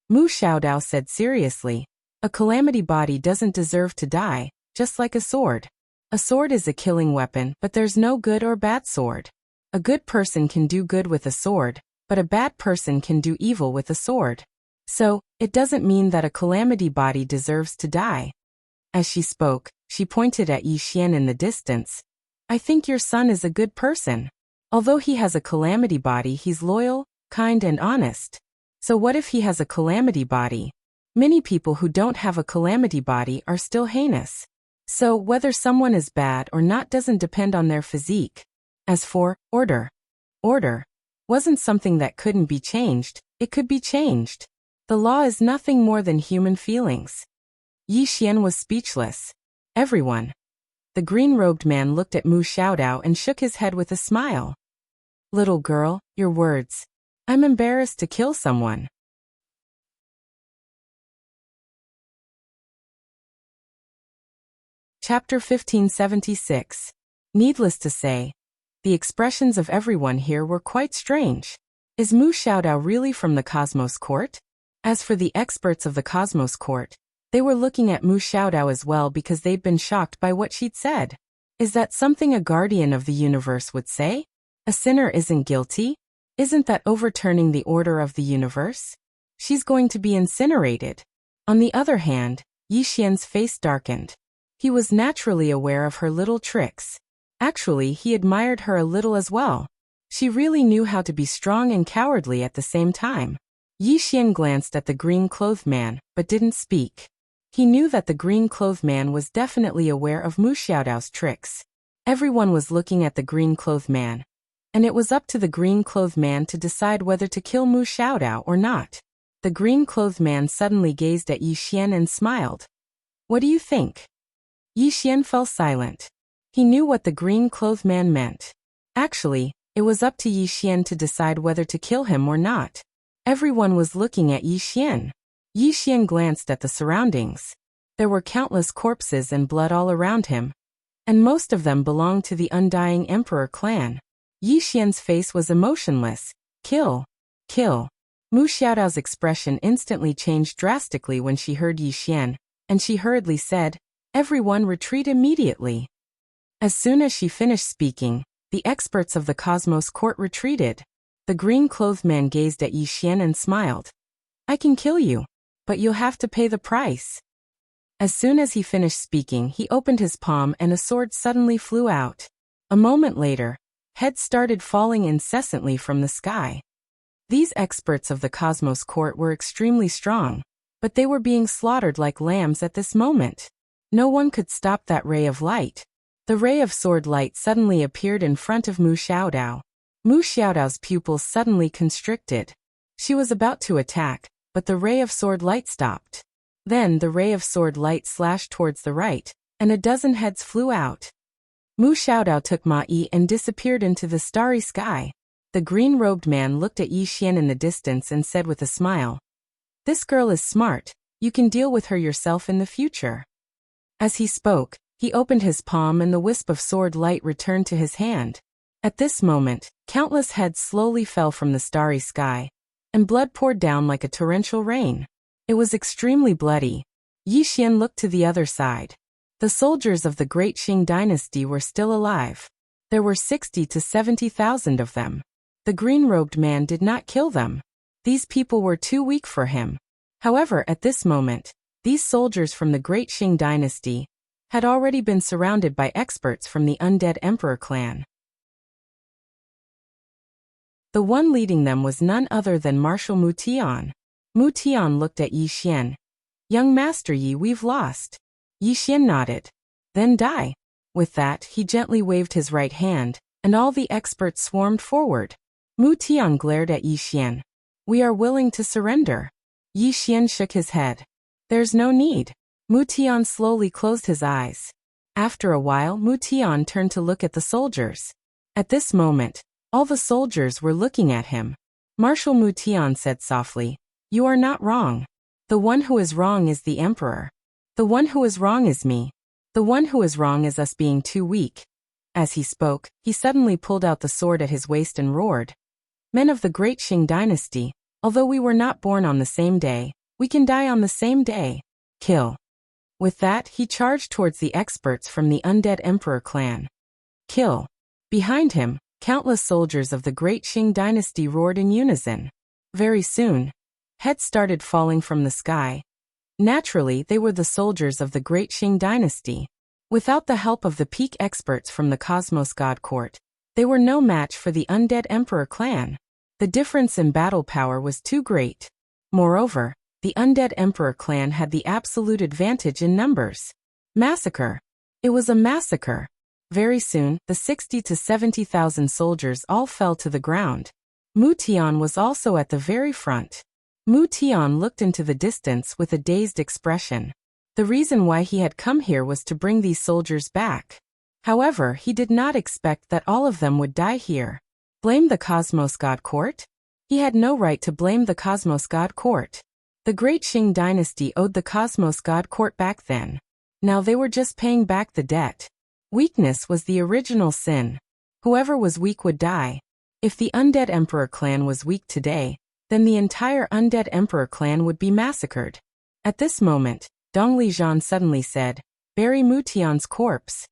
Mu Xiaodao said seriously. A calamity body doesn't deserve to die, just like a sword. A sword is a killing weapon, but there's no good or bad sword. A good person can do good with a sword, but a bad person can do evil with a sword. So, it doesn't mean that a calamity body deserves to die. As she spoke, she pointed at Yi Xian in the distance. I think your son is a good person. Although he has a calamity body, he's loyal, kind and honest. So what if he has a calamity body? Many people who don't have a calamity body are still heinous. So whether someone is bad or not doesn't depend on their physique. As for order wasn't something that couldn't be changed, it could be changed. The law is nothing more than human feelings. Yi Xian was speechless. Everyone. The green-robed man looked at Mu Xiaodao and shook his head with a smile. Little girl, your words. I'm embarrassed to kill someone. Chapter 1576. Needless to say, the expressions of everyone here were quite strange. Is Mu Xiaodao really from the Cosmos Court? As for the experts of the Cosmos Court, they were looking at Mu Xiaodao as well because they'd been shocked by what she'd said. Is that something a guardian of the universe would say? A sinner isn't guilty? Isn't that overturning the order of the universe? She's going to be incinerated. On the other hand, Yi Xian's face darkened. He was naturally aware of her little tricks. Actually, he admired her a little as well. She really knew how to be strong and cowardly at the same time. Yi Xian glanced at the green-clothed man, but didn't speak. He knew that the green-clothed man was definitely aware of Mu Xiaodao's tricks. Everyone was looking at the green-clothed man, and it was up to the green-clothed man to decide whether to kill Mu Xiaodao or not. The green-clothed man suddenly gazed at Yi Xian and smiled. What do you think? Yi Xian fell silent. He knew what the green-clothed man meant. Actually, it was up to Yi Xian to decide whether to kill him or not. Everyone was looking at Yi Xian. Yi Xian glanced at the surroundings. There were countless corpses and blood all around him, and most of them belonged to the undying emperor clan. Yi Xian's face was emotionless. Kill. Kill. Mu Xiaodao's expression instantly changed drastically when she heard Yi Xian, and she hurriedly said, "Everyone retreat immediately." As soon as she finished speaking, the experts of the Cosmos Court retreated. The green-clothed man gazed at Yi Xian and smiled. "I can kill you, but you'll have to pay the price." As soon as he finished speaking, he opened his palm and a sword suddenly flew out. A moment later, heads started falling incessantly from the sky. These experts of the Cosmos Court were extremely strong, but they were being slaughtered like lambs at this moment. No one could stop that ray of light. The ray of sword light suddenly appeared in front of Mu Xiaodao. Mu Xiaodao's pupils suddenly constricted. She was about to attack, but the ray of sword light stopped. Then the ray of sword light slashed towards the right, and a dozen heads flew out. Mu Xiaodao took Ma Yi and disappeared into the starry sky. The green-robed man looked at Yi Xian in the distance and said with a smile, "This girl is smart. You can deal with her yourself in the future." As he spoke, he opened his palm and the wisp of sword light returned to his hand. At this moment, countless heads slowly fell from the starry sky, and blood poured down like a torrential rain. It was extremely bloody. Yi Xian looked to the other side. The soldiers of the Great Qing dynasty were still alive. There were 60 to 70,000 of them. The green-robed man did not kill them. These people were too weak for him. However, at this moment, these soldiers from the Great Qing dynasty had already been surrounded by experts from the undead emperor clan. The one leading them was none other than Marshal Mu Tian. Mu Tian looked at Yi Xian. "Young Master Yi, we've lost." Yi Xian nodded. "Then die." With that, he gently waved his right hand, and all the experts swarmed forward. Mu Tian glared at Yi Xian. "We are willing to surrender." Yi Xian shook his head. "There's no need." Mu Tian slowly closed his eyes. After a while, Mu Tian turned to look at the soldiers. At this moment, all the soldiers were looking at him. Marshal Mu Tian said softly, "You are not wrong. The one who is wrong is the emperor. The one who is wrong is me. The one who is wrong is us being too weak." As he spoke, he suddenly pulled out the sword at his waist and roared, "Men of the Great Qing dynasty, although we were not born on the same day, we can die on the same day. Kill." With that, he charged towards the experts from the undead emperor clan. "Kill." Behind him, countless soldiers of the Great Qing dynasty roared in unison. Very soon, heads started falling from the sky. Naturally, they were the soldiers of the Great Qing dynasty. Without the help of the peak experts from the Cosmos God Court, they were no match for the undead emperor clan. The difference in battle power was too great. Moreover, the undead emperor clan had the absolute advantage in numbers. Massacre. It was a massacre. Very soon, the 60 to 70,000 soldiers all fell to the ground. Mu Tian was also at the very front. Mu Tian looked into the distance with a dazed expression. The reason why he had come here was to bring these soldiers back. However, he did not expect that all of them would die here. Blame the Cosmos God Court? He had no right to blame the Cosmos God Court. The Great Qing dynasty owed the Cosmos God Court back then. Now they were just paying back the debt. Weakness was the original sin. Whoever was weak would die. If the Undead Emperor clan was weak today, then the entire Undead Emperor clan would be massacred. At this moment, Dong Lijian suddenly said, "Bury Mutian's corpse."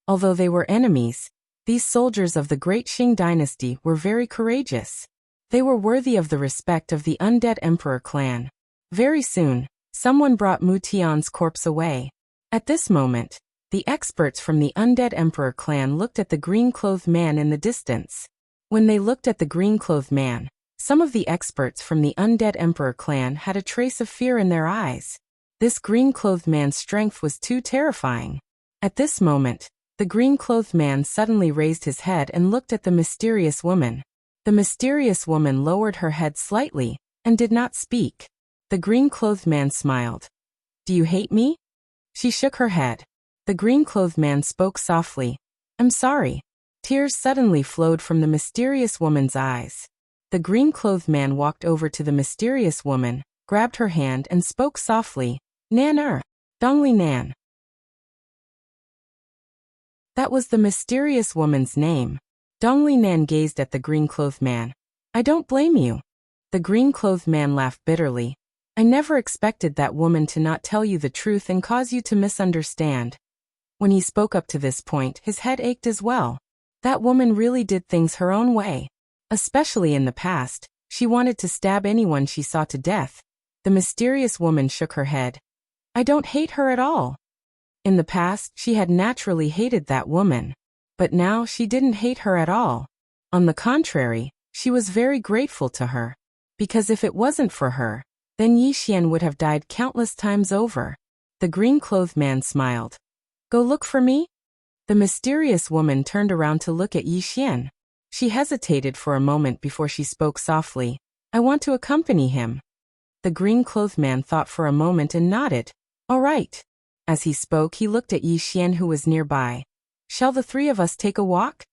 Although they were enemies, these soldiers of the Great Qing dynasty were very courageous. They were worthy of the respect of the Undead Emperor clan. Very soon, someone brought Mutian's corpse away. At this moment, the experts from the Undead Emperor clan looked at the green-clothed man in the distance. When they looked at the green-clothed man, some of the experts from the Undead Emperor clan had a trace of fear in their eyes. This green-clothed man's strength was too terrifying. At this moment, the green-clothed man suddenly raised his head and looked at the mysterious woman. The mysterious woman lowered her head slightly and did not speak. The green-clothed man smiled. "Do you hate me?" She shook her head. The green-clothed man spoke softly. "I'm sorry." Tears suddenly flowed from the mysterious woman's eyes. The green-clothed man walked over to the mysterious woman, grabbed her hand and spoke softly, "Nan Dongli Nan." That was the mysterious woman's name. Dongli Nan gazed at the green-clothed man. "I don't blame you." The green-clothed man laughed bitterly. "I never expected that woman to not tell you the truth and cause you to misunderstand." When he spoke up to this point, his head ached as well. That woman really did things her own way. Especially in the past, she wanted to stab anyone she saw to death. The mysterious woman shook her head. "I don't hate her at all." In the past, she had naturally hated that woman. But now she didn't hate her at all. On the contrary, she was very grateful to her. Because if it wasn't for her, then Yi Xian would have died countless times over. The green-clothed man smiled. "Go look for me?" The mysterious woman turned around to look at Yi Xian. She hesitated for a moment before she spoke softly. "I want to accompany him." The green-clothed man thought for a moment and nodded. "All right." As he spoke, he looked at Yi Xian who was nearby. "Shall the three of us take a walk?"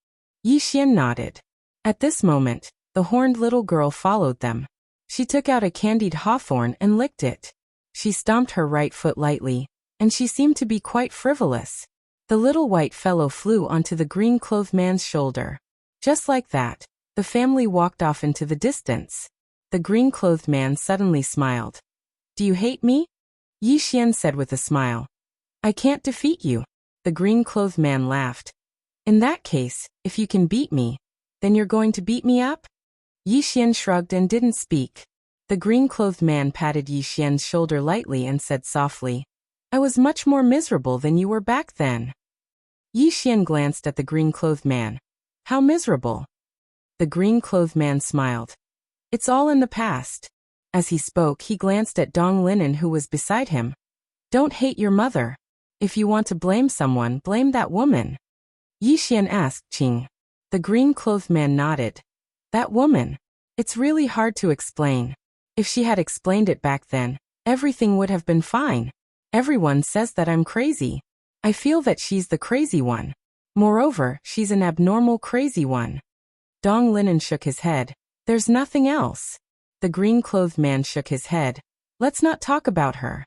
Yi Xian nodded. At this moment, the horned little girl followed them. She took out a candied hawthorn and licked it. She stomped her right foot lightly, and she seemed to be quite frivolous. The little white fellow flew onto the green-clothed man's shoulder. Just like that, the family walked off into the distance. The green-clothed man suddenly smiled. "Do you hate me?" Yi Xian said with a smile. "I can't defeat you." The green-clothed man laughed. "In that case, if you can beat me, then you're going to beat me up?" Yi Xian shrugged and didn't speak. The green-clothed man patted Yi Xian's shoulder lightly and said softly, "I was much more miserable than you were back then." Yi Xian glanced at the green-clothed man. "How miserable?" The green-clothed man smiled. "It's all in the past." As he spoke, he glanced at Dong Linen who was beside him. "Don't hate your mother. If you want to blame someone, blame that woman." Yi Xian asked Qing. The green-clothed man nodded. "That woman. It's really hard to explain. If she had explained it back then, everything would have been fine. Everyone says that I'm crazy. I feel that she's the crazy one. Moreover, she's an abnormal crazy one." Dong Linen shook his head. "There's nothing else." The green-clothed man shook his head. "Let's not talk about her."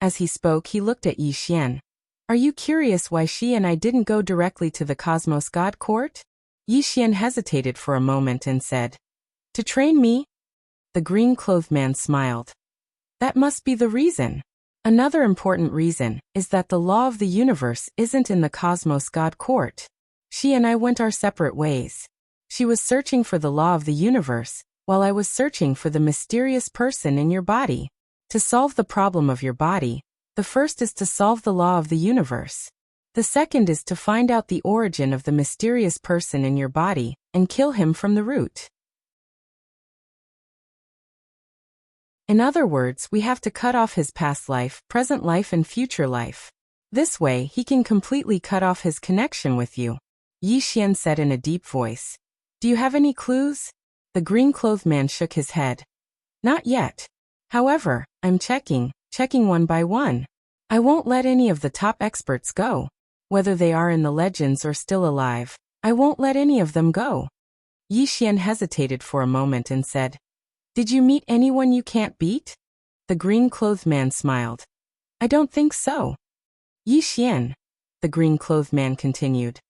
As he spoke, he looked at Yi Xian. "Are you curious why she and I didn't go directly to the Cosmos God Court?" Yi Xian hesitated for a moment and said, "To train me?" The green-clothed man smiled. "That must be the reason. Another important reason is that the law of the universe isn't in the Cosmos God Court. She and I went our separate ways. She was searching for the law of the universe, while I was searching for the mysterious person in your body. To solve the problem of your body, the first is to solve the law of the universe. The second is to find out the origin of the mysterious person in your body and kill him from the root. In other words, we have to cut off his past life, present life and future life. This way, he can completely cut off his connection with you." Yi Xian said in a deep voice. "Do you have any clues?" The green-clothed man shook his head. "Not yet. However, I'm checking one by one. I won't let any of the top experts go. Whether they are in the legends or still alive, I won't let any of them go." Yi Xian hesitated for a moment and said, "Did you meet anyone you can't beat?" The green-clothed man smiled. "I don't think so." Yi Xian, the green-clothed man continued.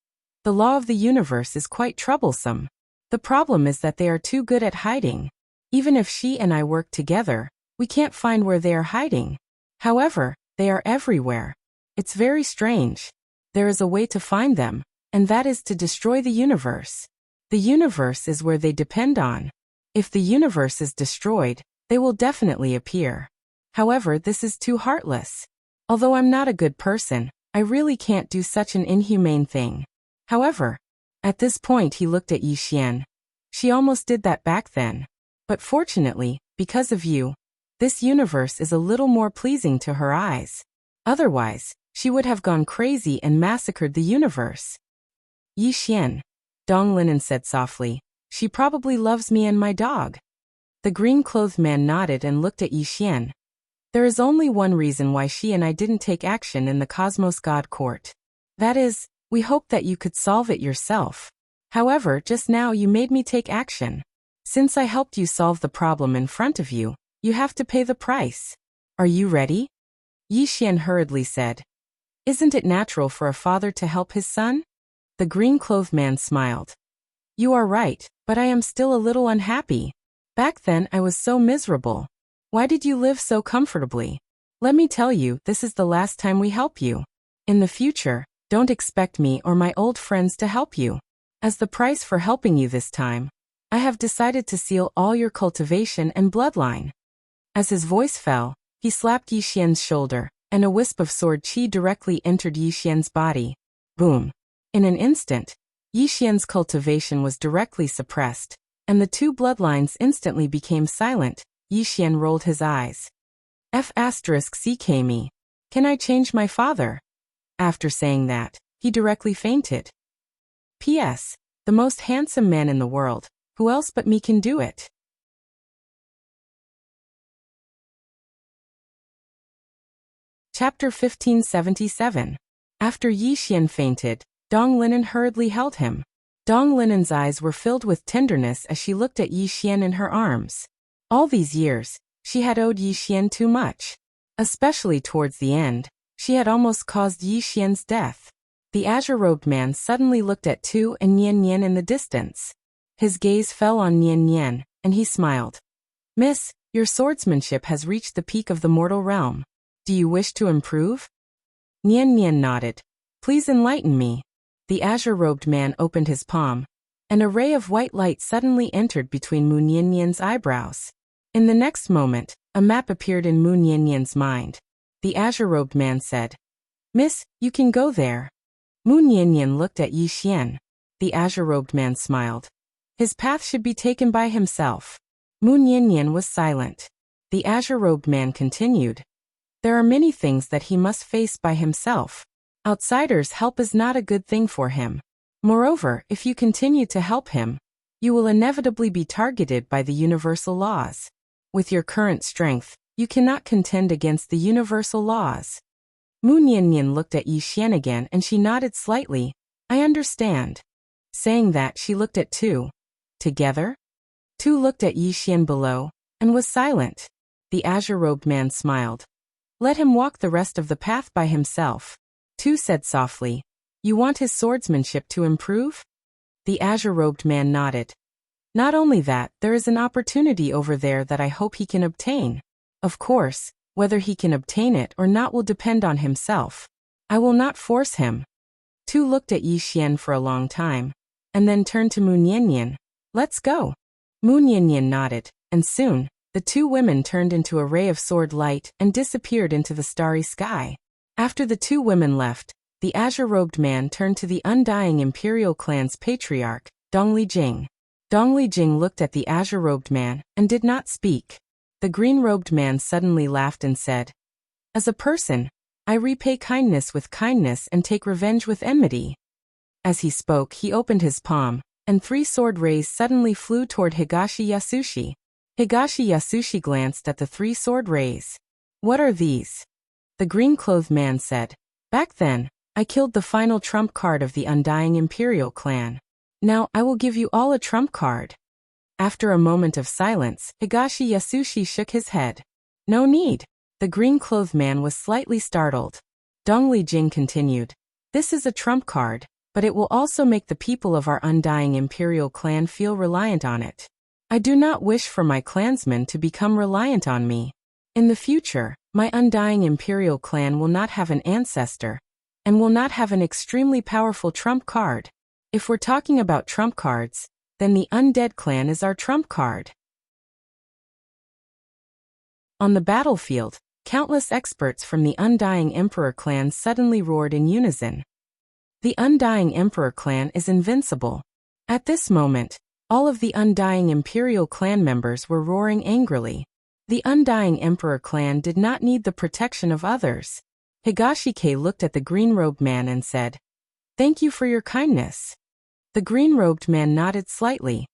The law of the universe is quite troublesome. The problem is that they are too good at hiding. Even if she and I work together, we can't find where they are hiding. However, they are everywhere. It's very strange. There is a way to find them, and that is to destroy the universe. The universe is where they depend on. If the universe is destroyed, they will definitely appear. However, this is too heartless. Although I'm not a good person, I really can't do such an inhumane thing. However, at this point he looked at Yi Xian. She almost did that back then. But fortunately, because of you, this universe is a little more pleasing to her eyes. Otherwise, she would have gone crazy and massacred the universe. Yi Xian, Dong Linen said softly. She probably loves me and my dog. The green-clothed man nodded and looked at Yi Xian. There is only one reason why she and I didn't take action in the Cosmos God Court. That is, we hoped that you could solve it yourself. However, just now you made me take action. Since I helped you solve the problem in front of you, you have to pay the price. Are you ready? Yi Xian hurriedly said. Isn't it natural for a father to help his son? The green-clothed man smiled. You are right, but I am still a little unhappy. Back then I was so miserable. Why did you live so comfortably? Let me tell you, this is the last time we help you. In the future, don't expect me or my old friends to help you. As the price for helping you this time, I have decided to seal all your cultivation and bloodline. As his voice fell, he slapped Yi Xian's shoulder, and a wisp of sword qi directly entered Yi Xian's body. Boom. In an instant, Yi Xian's cultivation was directly suppressed, and the two bloodlines instantly became silent. Yi Xian rolled his eyes. F***ck me. Can I change my father? After saying that, he directly fainted. P.S. The most handsome man in the world. Who else but me can do it? Chapter 1577. After Yi Xian fainted, Dong Linen hurriedly held him. Dong Linen's eyes were filled with tenderness as she looked at Yi Xian in her arms. All these years, she had owed Yi Xian too much. Especially towards the end, she had almost caused Yi Xian's death. The azure-robed man suddenly looked at Tu and Nian Nian in the distance. His gaze fell on Nian Nian, and he smiled. Miss, your swordsmanship has reached the peak of the mortal realm. Do you wish to improve? Nian Nian nodded. Please enlighten me. The azure-robed man opened his palm. An array of white light suddenly entered between Mu Nian Nian's eyebrows. In the next moment, a map appeared in Mu Nian Nian's mind. The azure-robed man said, Miss, you can go there. Mu Nian Nian looked at Yi Xian. The azure-robed man smiled. His path should be taken by himself. Mu Nian Nian was silent. The azure-robed man continued. There are many things that he must face by himself. Outsiders' help is not a good thing for him. Moreover, if you continue to help him, you will inevitably be targeted by the universal laws. With your current strength, you cannot contend against the universal laws. Mu Nian Nian looked at Yi Xian again and she nodded slightly. I understand. Saying that, she looked at Tu. Together? Tu looked at Yi Xian below, and was silent. The azure-robed man smiled. Let him walk the rest of the path by himself. Tu said softly. You want his swordsmanship to improve? The azure-robed man nodded. Not only that, there is an opportunity over there that I hope he can obtain. Of course, whether he can obtain it or not will depend on himself. I will not force him. Tu looked at Yi Xian for a long time, and then turned to Mu Nian Nian. Let's go. Mu Nian Nian nodded, and soon, the two women turned into a ray of sword light and disappeared into the starry sky. After the two women left, the azure-robed man turned to the undying imperial clan's patriarch, Dongli Jing. Dongli Jing looked at the azure-robed man and did not speak. The green-robed man suddenly laughed and said, As a person, I repay kindness with kindness and take revenge with enmity. As he spoke, he opened his palm, and 3 sword rays suddenly flew toward Higashi Yasushi. Higashi Yasushi glanced at the 3 sword rays. What are these? The green-clothed man said, Back then, I killed the final trump card of the undying imperial clan. Now I will give you all a trump card. After a moment of silence, Higashi Yasushi shook his head. No need. The green-clothed man was slightly startled. Dongli Jing continued. This is a trump card, but it will also make the people of our undying imperial clan feel reliant on it. I do not wish for my clansmen to become reliant on me. In the future, my undying imperial clan will not have an ancestor, and will not have an extremely powerful trump card. If we're talking about trump cards, then the undead clan is our trump card. On the battlefield, countless experts from the Undying Emperor clan suddenly roared in unison. The Undying Emperor clan is invincible. At this moment, all of the Undying Imperial clan members were roaring angrily. The Undying Emperor clan did not need the protection of others. Higashike looked at the green-robed man and said, "Thank you for your kindness." The green-robed man nodded slightly.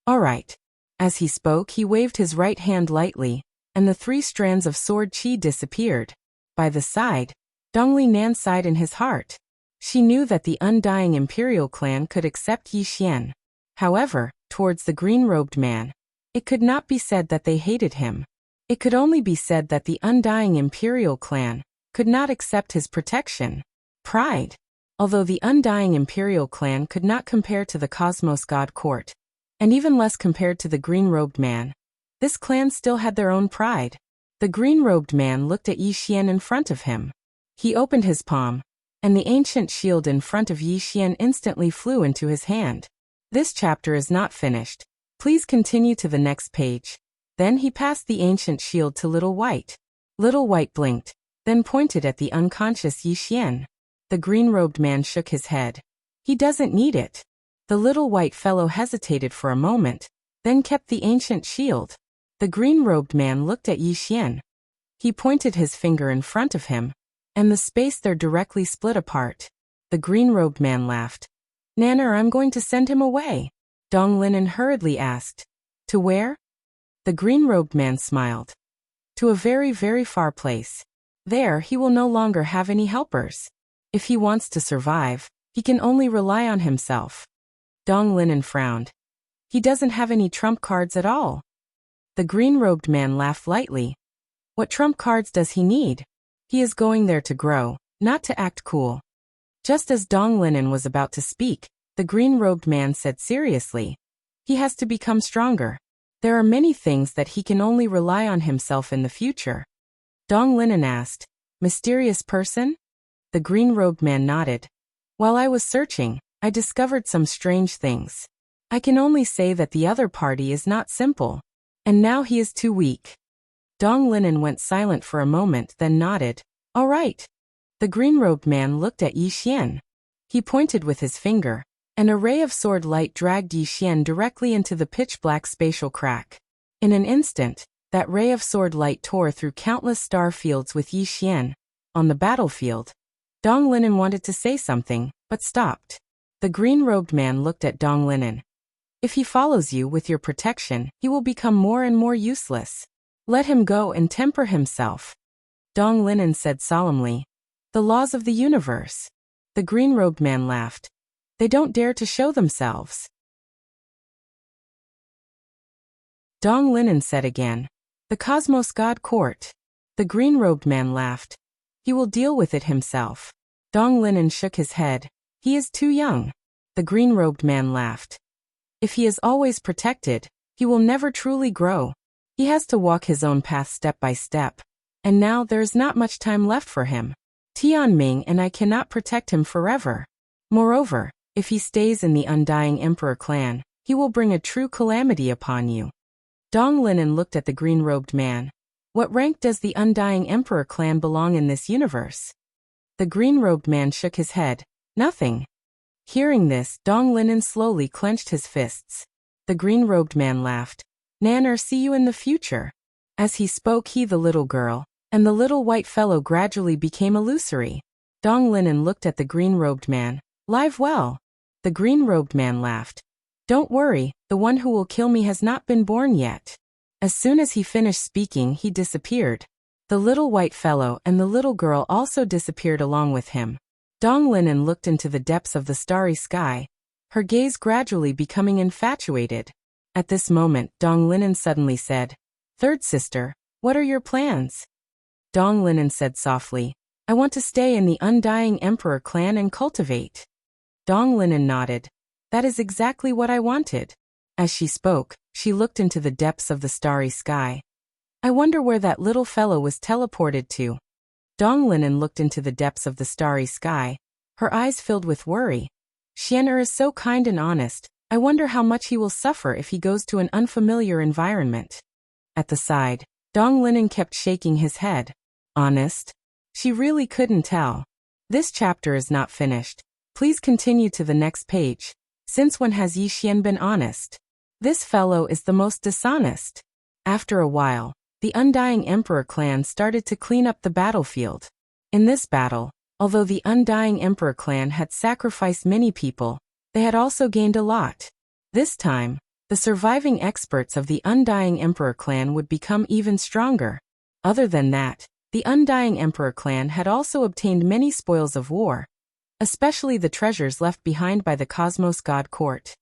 "All right." As he spoke, he waved his right hand lightly, and the 3 strands of sword chi disappeared. By the side, Dongli Nan sighed in his heart. She knew that the Undying Imperial clan could accept Yi Xian. However, towards the green-robed man, it could not be said that they hated him. It could only be said that the Undying Imperial clan could not accept his protection. Pride. Although the Undying Imperial clan could not compare to the Cosmos God Court, and even less compared to the green-robed man, this clan still had their own pride. The green-robed man looked at Yi Xian in front of him. He opened his palm, and the ancient shield in front of Yi Xian instantly flew into his hand. This chapter is not finished. Please continue to the next page. Then he passed the ancient shield to Little White. Little White blinked, then pointed at the unconscious Yi Xian. The green-robed man shook his head. He doesn't need it. The little white fellow hesitated for a moment, then kept the ancient shield. The green-robed man looked at Yi Xian. He pointed his finger in front of him, and the space there directly split apart. The green-robed man laughed. "Nanner, I'm going to send him away." Dong Linen hurriedly asked. "To where?" The green-robed man smiled. "To a very, very far place. There he will no longer have any helpers. If he wants to survive, he can only rely on himself." Dong Linen frowned. "He doesn't have any trump cards at all." The green-robed man laughed lightly. "What trump cards does he need? He is going there to grow, not to act cool." Just as Dong Linen was about to speak, the green-robed man said seriously, "He has to become stronger. There are many things that he can only rely on himself in the future." Dong Linen asked, "Mysterious person?" The green-robed man nodded. "While I was searching, I discovered some strange things. I can only say that the other party is not simple, and now he is too weak." Dong Linen went silent for a moment, then nodded. "All right." The green-robed man looked at Yi Xian. He pointed with his finger, and a ray of sword light dragged Yi Xian directly into the pitch-black spatial crack. In an instant, that ray of sword light tore through countless star fields with Yi Xian. On the battlefield, Dong Linen wanted to say something, but stopped. The green-robed man looked at Dong Linen. "If he follows you with your protection, he will become more and more useless. Let him go and temper himself." Dong Linen said solemnly. "The laws of the universe." The green-robed man laughed. "They don't dare to show themselves." Dong Linen said again. "The Cosmos God Court." The green-robed man laughed. "He will deal with it himself." Dong Linen shook his head. "He is too young." The green-robed man laughed. "If he is always protected, he will never truly grow. He has to walk his own path step by step. And now there is not much time left for him. Tianming and I cannot protect him forever. Moreover, if he stays in the Undying Emperor clan, he will bring a true calamity upon you." Dong Linen looked at the green-robed man. "What rank does the Undying Emperor clan belong in this universe?" The green-robed man shook his head. "Nothing." Hearing this, Dong Linen slowly clenched his fists. The green-robed man laughed. "Nanner, see you in the future." As he spoke, he, the little girl, and the little white fellow gradually became illusory. Dong Linen looked at the green-robed man. "Live well." The green-robed man laughed. "Don't worry, the one who will kill me has not been born yet." As soon as he finished speaking, he disappeared. The little white fellow and the little girl also disappeared along with him. Dong Linen looked into the depths of the starry sky, her gaze gradually becoming infatuated. At this moment, Dong Linen suddenly said, "Third sister, what are your plans?" Dong Linen said softly, I want to stay in the Undying Emperor clan and cultivate. Dong Linen nodded. That is exactly what I wanted. As she spoke, she looked into the depths of the starry sky. I wonder where that little fellow was teleported to. Dong Linen looked into the depths of the starry sky, her eyes filled with worry. Xian'er is so kind and honest. I wonder how much he will suffer if he goes to an unfamiliar environment. At the side, Dong Linen kept shaking his head. Honest? She really couldn't tell. This chapter is not finished. Please continue to the next page. Since when has Yi Xian been honest? This fellow is the most dishonest. After a while, the Undying Emperor clan started to clean up the battlefield. In this battle, although the Undying Emperor clan had sacrificed many people, they had also gained a lot. This time, the surviving experts of the Undying Emperor clan would become even stronger. Other than that, the Undying Emperor clan had also obtained many spoils of war, especially the treasures left behind by the Cosmos God Court.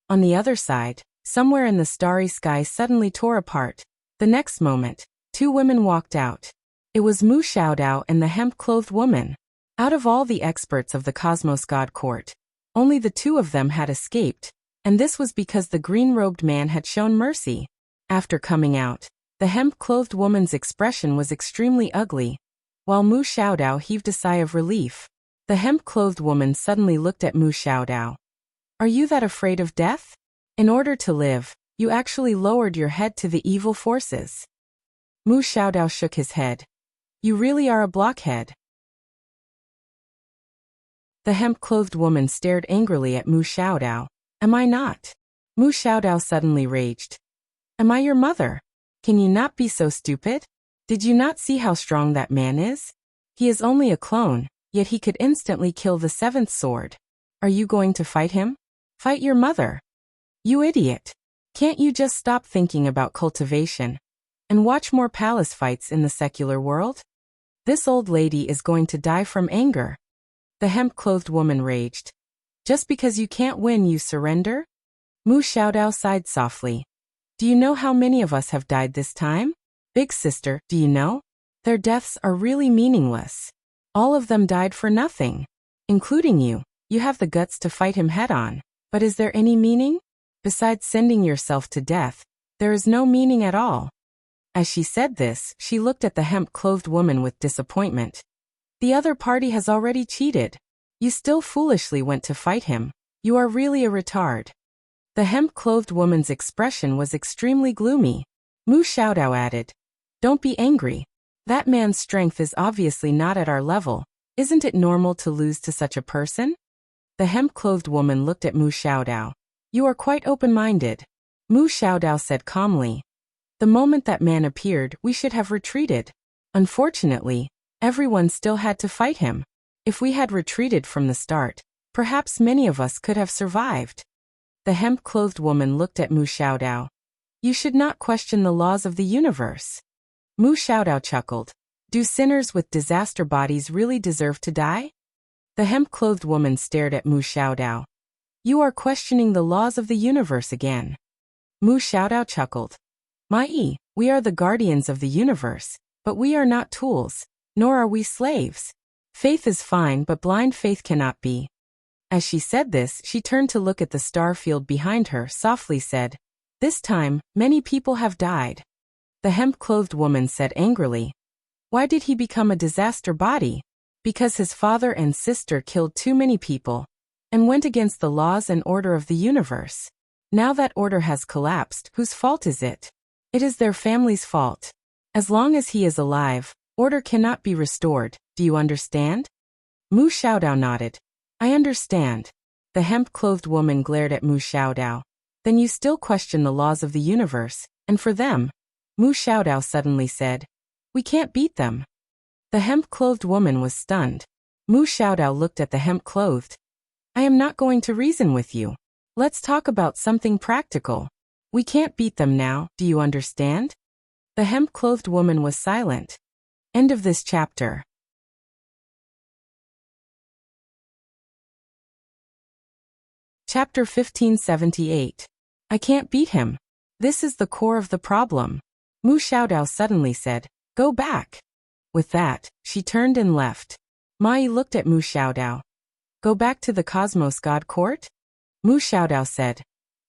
On the other side, somewhere in the starry sky suddenly tore apart. The next moment, two women walked out. It was Mu Xiaodao and the hemp-clothed woman. Out of all the experts of the Cosmos God Court, only the two of them had escaped, and this was because the green-robed man had shown mercy. After coming out, the hemp-clothed woman's expression was extremely ugly, while Mu Xiaodao heaved a sigh of relief. The hemp-clothed woman suddenly looked at Mu Xiaodao. Are you that afraid of death? In order to live, you actually lowered your head to the evil forces. Mu Xiaodao shook his head. You really are a blockhead. The hemp-clothed woman stared angrily at Mu Xiaodao. Am I not? Mu Xiaodao suddenly raged. Am I your mother? Can you not be so stupid? Did you not see how strong that man is? He is only a clone, yet he could instantly kill the seventh sword. Are you going to fight him? Fight your mother. You idiot. Can't you just stop thinking about cultivation and watch more palace fights in the secular world? This old lady is going to die from anger. The hemp-clothed woman raged. Just because you can't win, you surrender? Mu Xiaodao sighed softly. Do you know how many of us have died this time? Big sister, do you know? Their deaths are really meaningless. All of them died for nothing. Including you. You have the guts to fight him head-on. But is there any meaning? Besides sending yourself to death, there is no meaning at all. As she said this, she looked at the hemp-clothed woman with disappointment. The other party has already cheated. You still foolishly went to fight him. You are really a retard. The hemp-clothed woman's expression was extremely gloomy. Mu Xiaodao added, Don't be angry. That man's strength is obviously not at our level. Isn't it normal to lose to such a person? The hemp-clothed woman looked at Mu Xiaodao. You are quite open-minded. Mu Xiaodao said calmly. The moment that man appeared, we should have retreated. Unfortunately, everyone still had to fight him. If we had retreated from the start, perhaps many of us could have survived. The hemp-clothed woman looked at Mu Xiaodao. You should not question the laws of the universe. Mu Xiaodao chuckled. Do sinners with disaster bodies really deserve to die? The hemp-clothed woman stared at Mu Xiaodao. You are questioning the laws of the universe again. Mu Xiaodao chuckled. Mai, we are the guardians of the universe, but we are not tools, nor are we slaves. Faith is fine, but blind faith cannot be. As she said this, she turned to look at the star field behind her, softly said, This time, many people have died. The hemp-clothed woman said angrily, Why did he become a disaster body? Because his father and sister killed too many people and went against the laws and order of the universe. Now that order has collapsed, whose fault is it? It is their family's fault. As long as he is alive, order cannot be restored. Do you understand? Mu Xiaodao nodded. I understand. The hemp-clothed woman glared at Mu Xiaodao. Then you still question the laws of the universe, and for them, Mu Xiaodao suddenly said, We can't beat them. The hemp-clothed woman was stunned. Mu Xiaodao looked at the hemp-clothed. I am not going to reason with you. Let's talk about something practical. We can't beat them now, do you understand? The hemp-clothed woman was silent. End of this chapter. Chapter 1578. I can't beat him. This is the core of the problem. Mu Xiaodao suddenly said, Go back. With that, she turned and left. Mai looked at Mu Xiaodao. Go back to the Cosmos God Court? Mu Xiaodao said.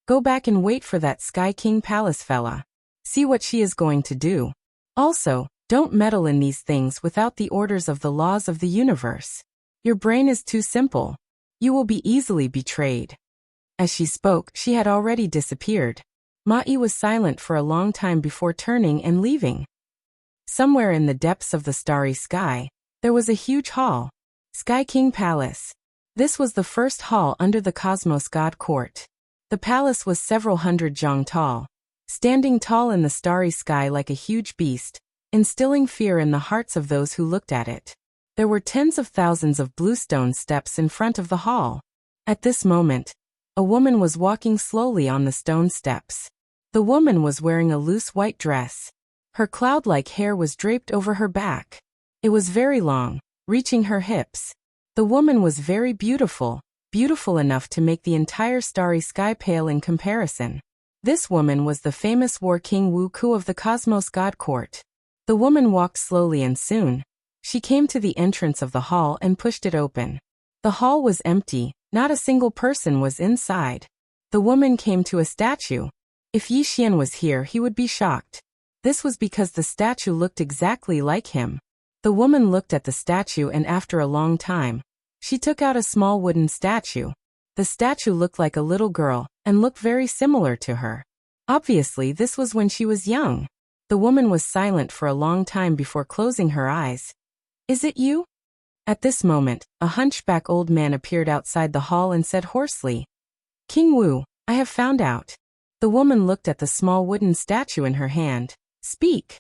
Go back and wait for that Sky King Palace fella. See what she is going to do. Also, don't meddle in these things without the orders of the laws of the universe. Your brain is too simple. You will be easily betrayed. As she spoke, she had already disappeared. Mai was silent for a long time before turning and leaving. Somewhere in the depths of the starry sky, there was a huge hall. Sky King Palace. This was the first hall under the Cosmos God Court. The palace was several hundred zhang tall, standing tall in the starry sky like a huge beast, instilling fear in the hearts of those who looked at it. There were tens of thousands of bluestone steps in front of the hall. At this moment, a woman was walking slowly on the stone steps. The woman was wearing a loose white dress. Her cloud-like hair was draped over her back. It was very long, reaching her hips. The woman was very beautiful, beautiful enough to make the entire starry sky pale in comparison. This woman was the famous war king Wu Ku of the Cosmos God Court. The woman walked slowly and soon, she came to the entrance of the hall and pushed it open. The hall was empty, not a single person was inside. The woman came to a statue. If Yi Xian was here, he would be shocked. This was because the statue looked exactly like him. The woman looked at the statue and after a long time, she took out a small wooden statue. The statue looked like a little girl and looked very similar to her. Obviously, this was when she was young. The woman was silent for a long time before closing her eyes. Is it you? At this moment, a hunchback old man appeared outside the hall and said hoarsely, King Wu, I have found out. The woman looked at the small wooden statue in her hand. Speak.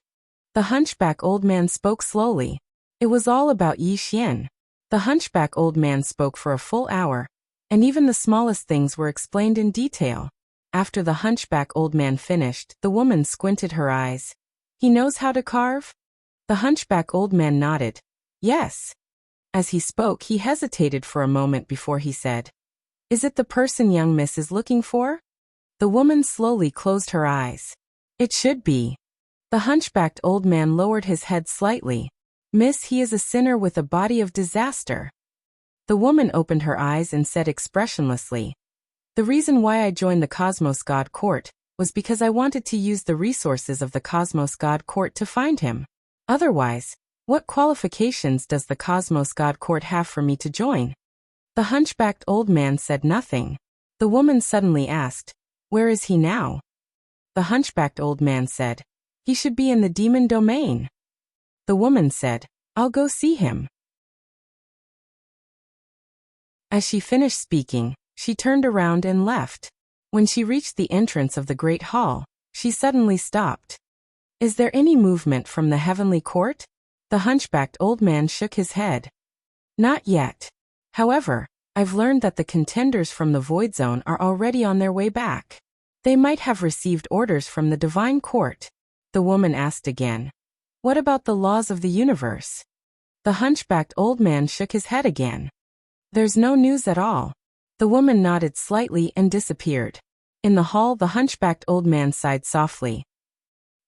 The hunchback old man spoke slowly. It was all about Yi Xian. The hunchback old man spoke for a full hour, and even the smallest things were explained in detail. After the hunchback old man finished, the woman squinted her eyes. He knows how to carve? The hunchback old man nodded. Yes. As he spoke, he hesitated for a moment before he said, Is it the person young miss is looking for? The woman slowly closed her eyes. It should be. The hunchbacked old man lowered his head slightly. Miss, he is a sinner with a body of disaster. The woman opened her eyes and said expressionlessly, The reason why I joined the Cosmos God Court was because I wanted to use the resources of the Cosmos God Court to find him. Otherwise, what qualifications does the Cosmos God Court have for me to join? The hunchbacked old man said nothing. The woman suddenly asked, Where is he now? The hunchbacked old man said, He should be in the demon domain. The woman said, I'll go see him. As she finished speaking, she turned around and left. When she reached the entrance of the great hall, she suddenly stopped. Is there any movement from the heavenly court? The hunchbacked old man shook his head. Not yet. However, I've learned that the contenders from the Void Zone are already on their way back. They might have received orders from the divine court. The woman asked again. What about the laws of the universe? The hunchbacked old man shook his head again. There's no news at all. The woman nodded slightly and disappeared. In the hall, the hunchbacked old man sighed softly.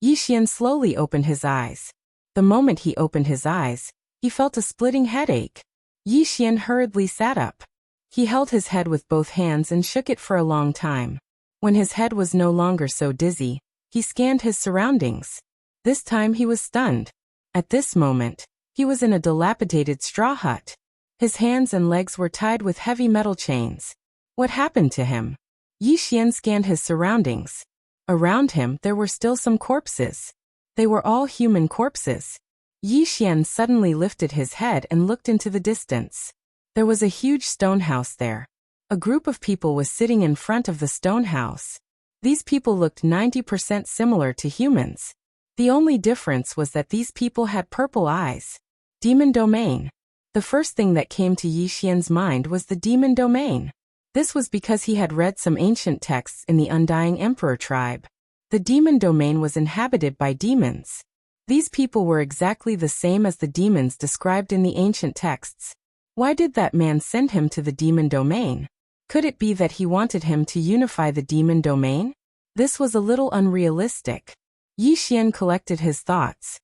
Yi Xian slowly opened his eyes. The moment he opened his eyes, he felt a splitting headache. Yi Xian hurriedly sat up. He held his head with both hands and shook it for a long time. When his head was no longer so dizzy, he scanned his surroundings. This time he was stunned. At this moment, he was in a dilapidated straw hut. His hands and legs were tied with heavy metal chains. What happened to him? Yi Xian scanned his surroundings. Around him there were still some corpses. They were all human corpses. Yi Xian suddenly lifted his head and looked into the distance. There was a huge stone house there. A group of people was sitting in front of the stone house. These people looked 90% similar to humans. The only difference was that these people had purple eyes. Demon domain. The first thing that came to Yi Xian's mind was the demon domain. This was because he had read some ancient texts in the Undying Emperor tribe. The demon domain was inhabited by demons. These people were exactly the same as the demons described in the ancient texts. Why did that man send him to the demon domain? Could it be that he wanted him to unify the demon domain? This was a little unrealistic. Yi Xian collected his thoughts.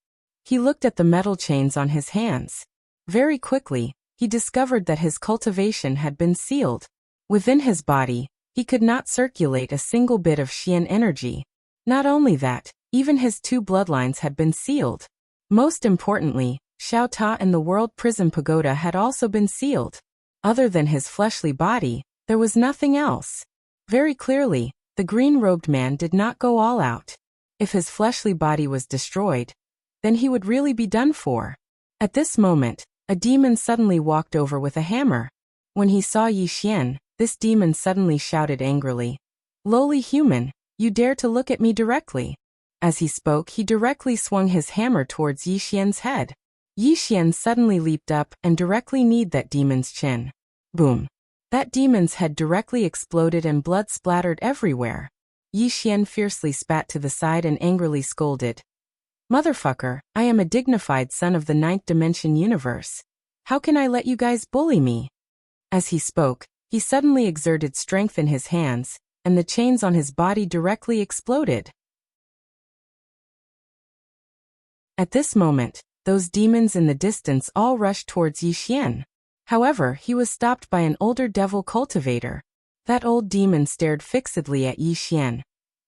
He looked at the metal chains on his hands. Very quickly, he discovered that his cultivation had been sealed. Within his body, he could not circulate a single bit of Xian energy. Not only that, even his 2 bloodlines had been sealed. Most importantly, Xiao Ta and the World Prison Pagoda had also been sealed. Other than his fleshly body, there was nothing else. Very clearly, the green-robed man did not go all out. If his fleshly body was destroyed, then he would really be done for. At this moment, a demon suddenly walked over with a hammer. When he saw Yi Xian, this demon suddenly shouted angrily, "Lowly human, you dare to look at me directly." As he spoke, he directly swung his hammer towards Yi Xian's head. Yi Xian suddenly leaped up and directly kneed that demon's chin. Boom! That demon's head directly exploded and blood splattered everywhere. Yi Xian fiercely spat to the side and angrily scolded, "Motherfucker, I am a dignified son of the 9th dimension universe. How can I let you guys bully me?" As he spoke, he suddenly exerted strength in his hands, and the chains on his body directly exploded. At this moment, those demons in the distance all rushed towards Yi Xian. However, he was stopped by an older devil cultivator. That old demon stared fixedly at Yi Xian.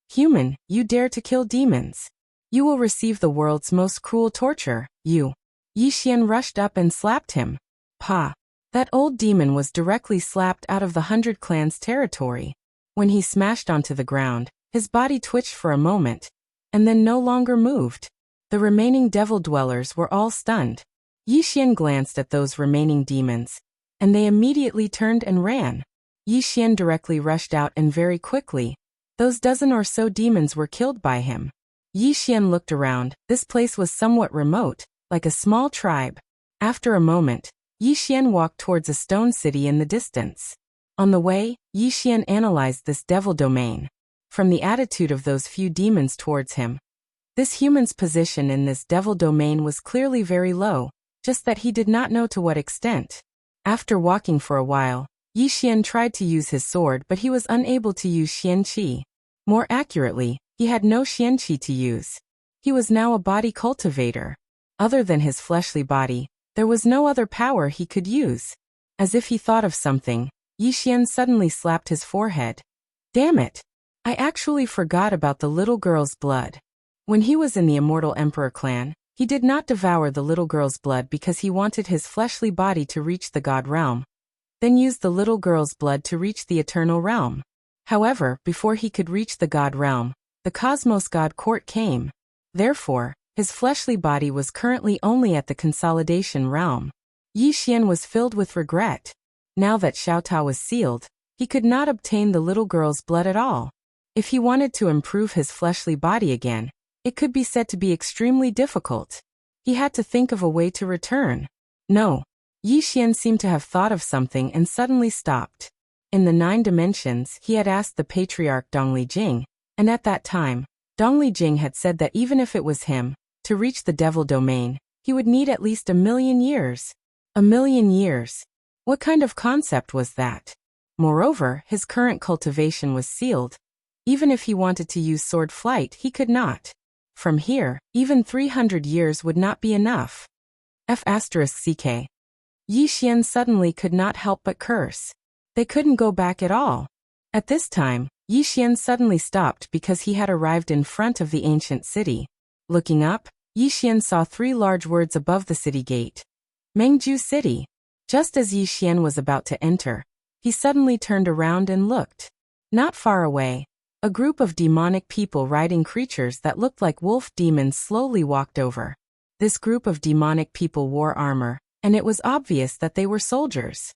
"Human, you dare to kill demons. You will receive the world's most cruel torture, you." Yi Xian rushed up and slapped him. Pa! That old demon was directly slapped out of the 100 Clans territory. When he smashed onto the ground, his body twitched for a moment, and then no longer moved. The remaining devil dwellers were all stunned. Yi Xian glanced at those remaining demons, and they immediately turned and ran. Yi Xian directly rushed out and very quickly, those dozen or so demons were killed by him. Yi Xian looked around. This place was somewhat remote, like a small tribe. After a moment, Yi Xian walked towards a stone city in the distance. On the way, Yi Xian analyzed this devil domain. From the attitude of those few demons towards him, this human's position in this devil domain was clearly very low, just that he did not know to what extent. After walking for a while, Yi Xian tried to use his sword, but he was unable to use Xian Qi. More accurately, he had no Xian Qi to use. He was now a body cultivator. Other than his fleshly body, there was no other power he could use. As if he thought of something, Yi Xian suddenly slapped his forehead. "Damn it! I actually forgot about the little girl's blood." When he was in the Immortal Emperor clan, he did not devour the little girl's blood because he wanted his fleshly body to reach the God realm, then used the little girl's blood to reach the Eternal realm. However, before he could reach the God realm, the Cosmos God Court came. Therefore, his fleshly body was currently only at the Consolidation realm. Yi Xian was filled with regret. Now that Xiao Ta was sealed, he could not obtain the little girl's blood at all. If he wanted to improve his fleshly body again, it could be said to be extremely difficult. He had to think of a way to return. No. Yi Xian seemed to have thought of something and suddenly stopped. In the 9 dimensions, he had asked the patriarch Dongli Jing, and at that time, Dongli Jing had said that even if it was him, to reach the devil domain, he would need at least 1,000,000 years. 1,000,000 years. What kind of concept was that? Moreover, his current cultivation was sealed. Even if he wanted to use sword flight, he could not. From here, even 300 years would not be enough. F***ck. Yi Xian suddenly could not help but curse. They couldn't go back at all. At this time, Yi Xian suddenly stopped because he had arrived in front of the ancient city. Looking up, Yi Xian saw 3 large words above the city gate. Mengju City. Just as Yi Xian was about to enter, he suddenly turned around and looked. Not far away, a group of demonic people riding creatures that looked like wolf demons slowly walked over. This group of demonic people wore armor, and it was obvious that they were soldiers.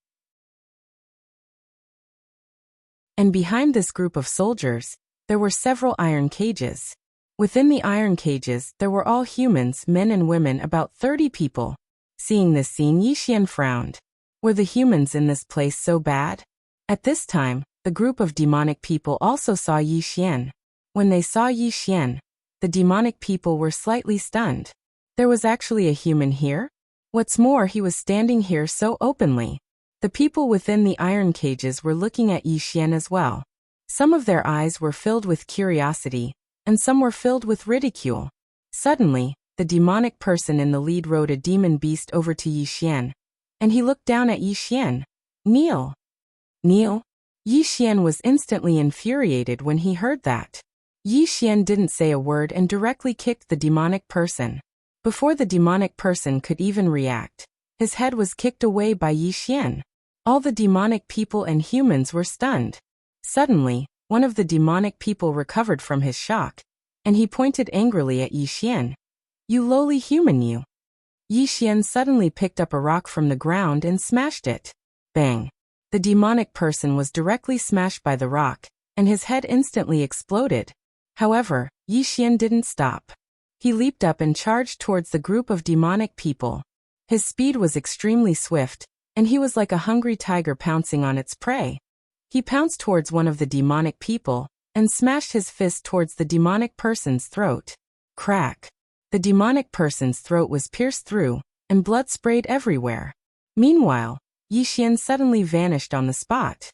And behind this group of soldiers, there were several iron cages. Within the iron cages, there were all humans, men and women, about 30 people. Seeing this scene, Yi Xian frowned. Were the humans in this place so bad? At this time, the group of demonic people also saw Yi Xian. When they saw Yi Xian, the demonic people were slightly stunned. There was actually a human here? What's more, he was standing here so openly. The people within the iron cages were looking at Yi Xian as well. Some of their eyes were filled with curiosity, and some were filled with ridicule. Suddenly, the demonic person in the lead rode a demon beast over to Yi Xian. And he looked down at Yi Xian. Kneel. Kneel? Yi Xian was instantly infuriated when he heard that. Yi Xian didn't say a word and directly kicked the demonic person. Before the demonic person could even react, his head was kicked away by Yi Xian. All the demonic people and humans were stunned. Suddenly, one of the demonic people recovered from his shock, and he pointed angrily at Yi Xian. You lowly human, you. Yi Xian suddenly picked up a rock from the ground and smashed it. Bang! The demonic person was directly smashed by the rock, and his head instantly exploded. However, Yi Xian didn't stop. He leaped up and charged towards the group of demonic people. His speed was extremely swift, and he was like a hungry tiger pouncing on its prey. He pounced towards one of the demonic people, and smashed his fist towards the demonic person's throat. Crack! The demonic person's throat was pierced through, and blood sprayed everywhere. Meanwhile, Yi Xian suddenly vanished on the spot.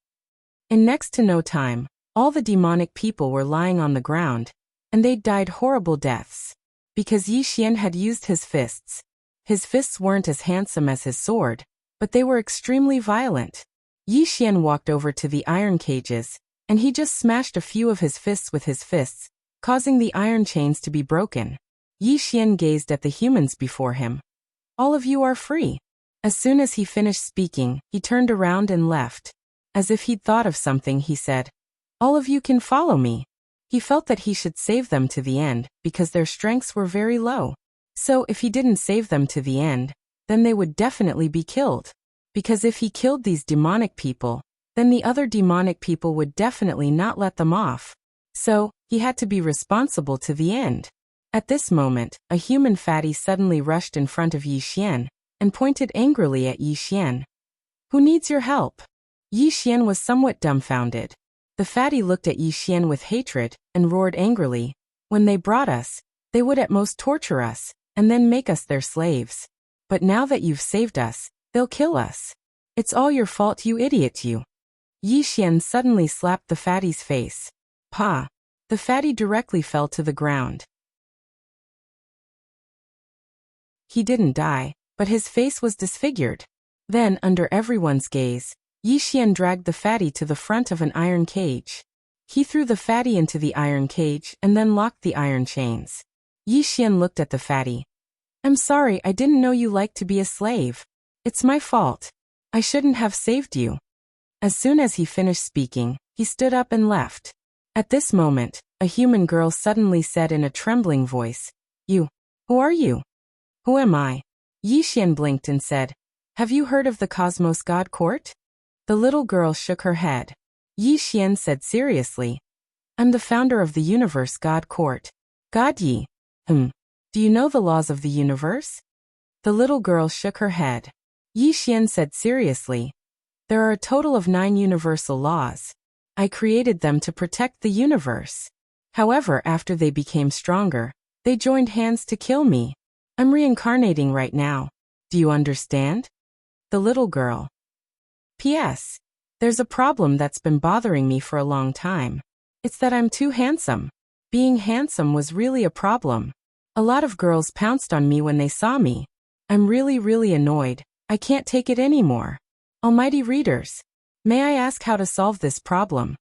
In next to no time, all the demonic people were lying on the ground, and they'd died horrible deaths. Because Yi Xian had used his fists. His fists weren't as handsome as his sword, but they were extremely violent. Yi Xian walked over to the iron cages, and he just smashed a few of his fists with his fists, causing the iron chains to be broken. Yi Xian gazed at the humans before him. All of you are free. As soon as he finished speaking, he turned around and left. As if he'd thought of something, he said, all of you can follow me. He felt that he should save them to the end, because their strengths were very low. So if he didn't save them to the end, then they would definitely be killed. Because if he killed these demonic people, then the other demonic people would definitely not let them off. So, he had to be responsible to the end. At this moment, a human fatty suddenly rushed in front of Yi Xian, and pointed angrily at Yi Xian. Who needs your help? Yi Xian was somewhat dumbfounded. The fatty looked at Yi Xian with hatred, and roared angrily. When they brought us, they would at most torture us, and then make us their slaves. But now that you've saved us, they'll kill us. It's all your fault, you idiot, you. Yi Xian suddenly slapped the fatty's face. Pa! The fatty directly fell to the ground. He didn't die, but his face was disfigured. Then, under everyone's gaze, Yi Xian dragged the fatty to the front of an iron cage. He threw the fatty into the iron cage and then locked the iron chains. Yi Xian looked at the fatty. I'm sorry, I didn't know you liked to be a slave. It's my fault. I shouldn't have saved you. As soon as he finished speaking, he stood up and left. At this moment, a human girl suddenly said in a trembling voice, You, who are you? Who am I? Yi Xian blinked and said, Have you heard of the Cosmos God Court? The little girl shook her head. Yi Xian said seriously, I'm the founder of the Universe God Court. God Yi. Do you know the laws of the universe? The little girl shook her head. Yi Xian said seriously, There are a total of 9 universal laws. I created them to protect the universe. However, after they became stronger, they joined hands to kill me. I'm reincarnating right now. Do you understand? The little girl. P.S. There's a problem that's been bothering me for a long time. It's that I'm too handsome. Being handsome was really a problem. A lot of girls pounced on me when they saw me. I'm really annoyed. I can't take it anymore. Almighty readers, may I ask how to solve this problem?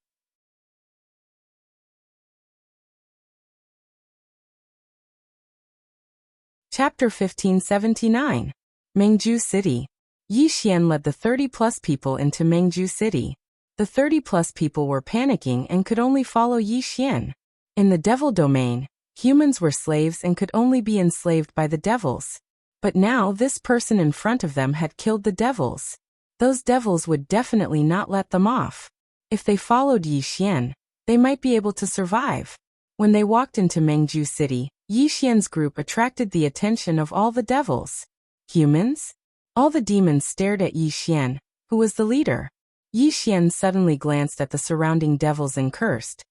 Chapter 1579. Mengju City. Yi Xian led the 30-plus people into Mengju City. The 30-plus people were panicking and could only follow Yi Xian. In the devil domain, humans were slaves and could only be enslaved by the devils. But now this person in front of them had killed the devils. Those devils would definitely not let them off. If they followed Yi Xian, they might be able to survive. When they walked into Mengju City, Yi Xian's group attracted the attention of all the devils. Humans? All the demons stared at Yi Xian, who was the leader. Yi Xian suddenly glanced at the surrounding devils and cursed.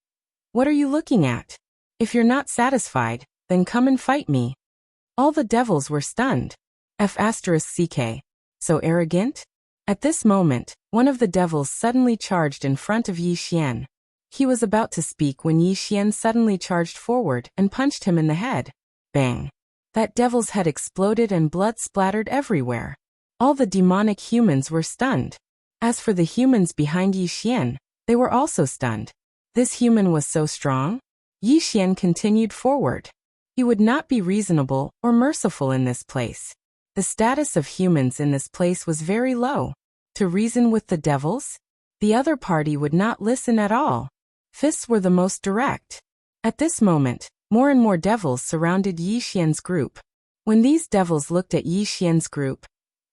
What are you looking at? If you're not satisfied, then come and fight me. All the devils were stunned. F***ck. So arrogant? At this moment, one of the devils suddenly charged in front of Yi Xian. He was about to speak when Yi Xian suddenly charged forward and punched him in the head. Bang! That devil's head exploded and blood splattered everywhere. All the demonic humans were stunned. As for the humans behind Yi Xian, they were also stunned. This human was so strong? Yi Xian continued forward. He would not be reasonable or merciful in this place. The status of humans in this place was very low. To reason with the devils? The other party would not listen at all. Fists were the most direct. At this moment, more and more devils surrounded Yi Xian's group. When these devils looked at Yi Xian's group,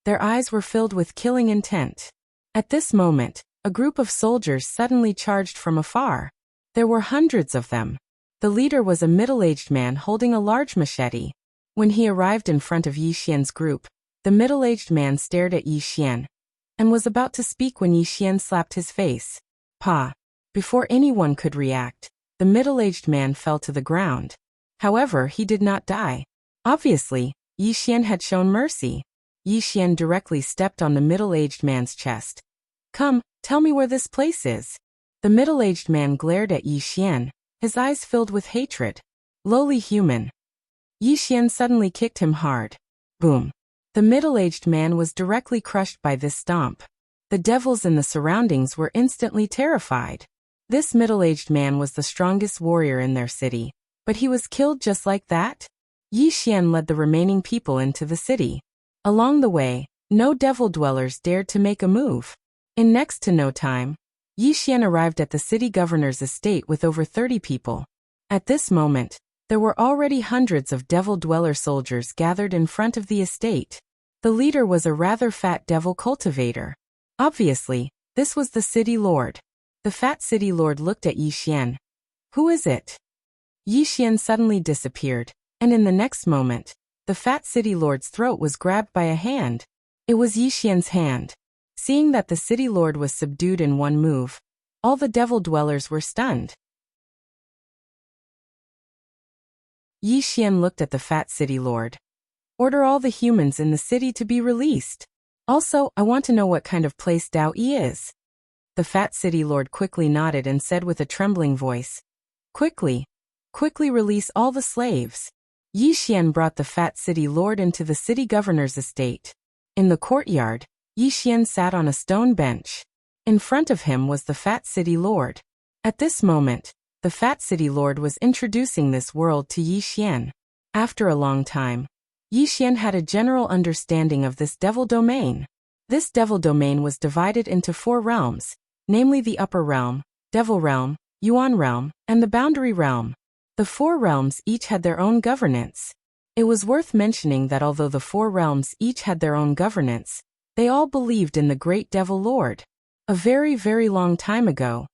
their eyes were filled with killing intent. At this moment, a group of soldiers suddenly charged from afar. There were hundreds of them. The leader was a middle-aged man holding a large machete. When he arrived in front of Yi Xian's group, the middle-aged man stared at Yi Xian and was about to speak when Yi Xian slapped his face. Pa! Before anyone could react, the middle-aged man fell to the ground. However, he did not die. Obviously, Yi Xian had shown mercy. Yi Xian directly stepped on the middle-aged man's chest. Come, tell me where this place is. The middle-aged man glared at Yi Xian, his eyes filled with hatred. Lowly human. Yi Xian suddenly kicked him hard. Boom. The middle-aged man was directly crushed by this stomp. The devils in the surroundings were instantly terrified. This middle-aged man was the strongest warrior in their city, but he was killed just like that? Yi Xian led the remaining people into the city. Along the way, no devil dwellers dared to make a move. In next to no time, Yi Xian arrived at the city governor's estate with over 30 people. At this moment, there were already hundreds of devil dweller soldiers gathered in front of the estate. The leader was a rather fat devil cultivator. Obviously, this was the city lord. The fat city lord looked at Yi Xian. Who is it? Yi Xian suddenly disappeared, and in the next moment, the fat city lord's throat was grabbed by a hand. It was Yi Xian's hand. Seeing that the city lord was subdued in one move, all the devil dwellers were stunned. Yi Xian looked at the fat city lord. Order all the humans in the city to be released. Also, I want to know what kind of place Dao Yi is. The fat city lord quickly nodded and said with a trembling voice, Quickly release all the slaves. Yi Xian brought the fat city lord into the city governor's estate. In the courtyard, Yi Xian sat on a stone bench. In front of him was the fat city lord. At this moment, the fat city lord was introducing this world to Yi Xian. After a long time, Yi Xian had a general understanding of this devil domain. This devil domain was divided into 4 realms, namely the upper realm, devil realm, yuan realm, and the boundary realm. The 4 realms each had their own governance. It was worth mentioning that although the 4 realms each had their own governance, they all believed in the great devil lord. A very, very long time ago,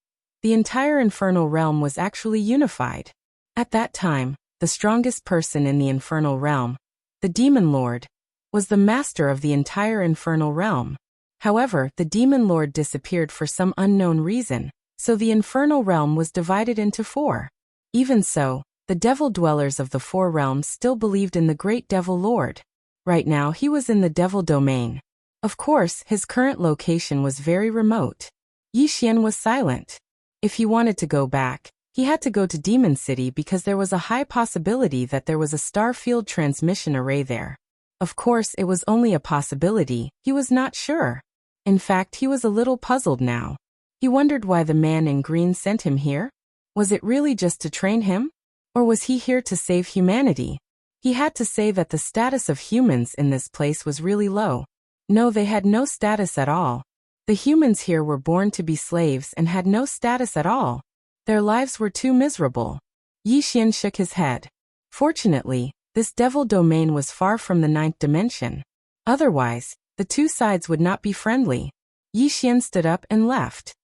the entire infernal realm was actually unified. At that time, the strongest person in the infernal realm, the demon lord, was the master of the entire infernal realm. However, the demon lord disappeared for some unknown reason, so the infernal realm was divided into 4. Even so, the devil dwellers of the 4 realms still believed in the great devil lord. Right now he was in the devil domain. Of course, his current location was very remote. Yi Xian was silent. If he wanted to go back, he had to go to Demon City because there was a high possibility that there was a star field transmission array there. Of course, it was only a possibility, he was not sure. In fact, he was a little puzzled now. He wondered why the man in green sent him here. Was it really just to train him? Or was he here to save humanity? He had to say that the status of humans in this place was really low. No, they had no status at all. The humans here were born to be slaves and had no status at all. Their lives were too miserable. Yi Xian shook his head. Fortunately, this devil domain was far from the 9th dimension. Otherwise, the 2 sides would not be friendly. Yi Xian stood up and left.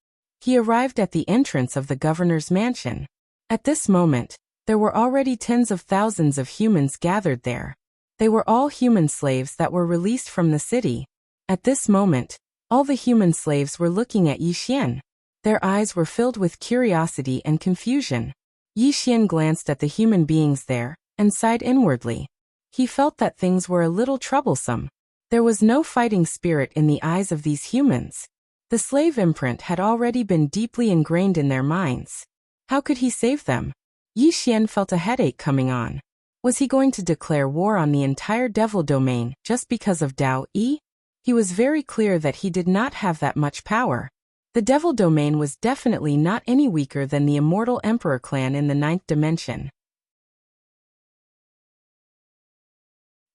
He arrived at the entrance of the governor's mansion. At this moment, there were already tens of thousands of humans gathered there. They were all human slaves that were released from the city. At this moment, all the human slaves were looking at Yi Xian. Their eyes were filled with curiosity and confusion. Yi Xian glanced at the human beings there and sighed inwardly. He felt that things were a little troublesome. There was no fighting spirit in the eyes of these humans. The slave imprint had already been deeply ingrained in their minds. How could he save them? Yi Xian felt a headache coming on. Was he going to declare war on the entire devil domain just because of Dao Yi? He was very clear that he did not have that much power. The devil domain was definitely not any weaker than the immortal emperor clan in the 9th dimension.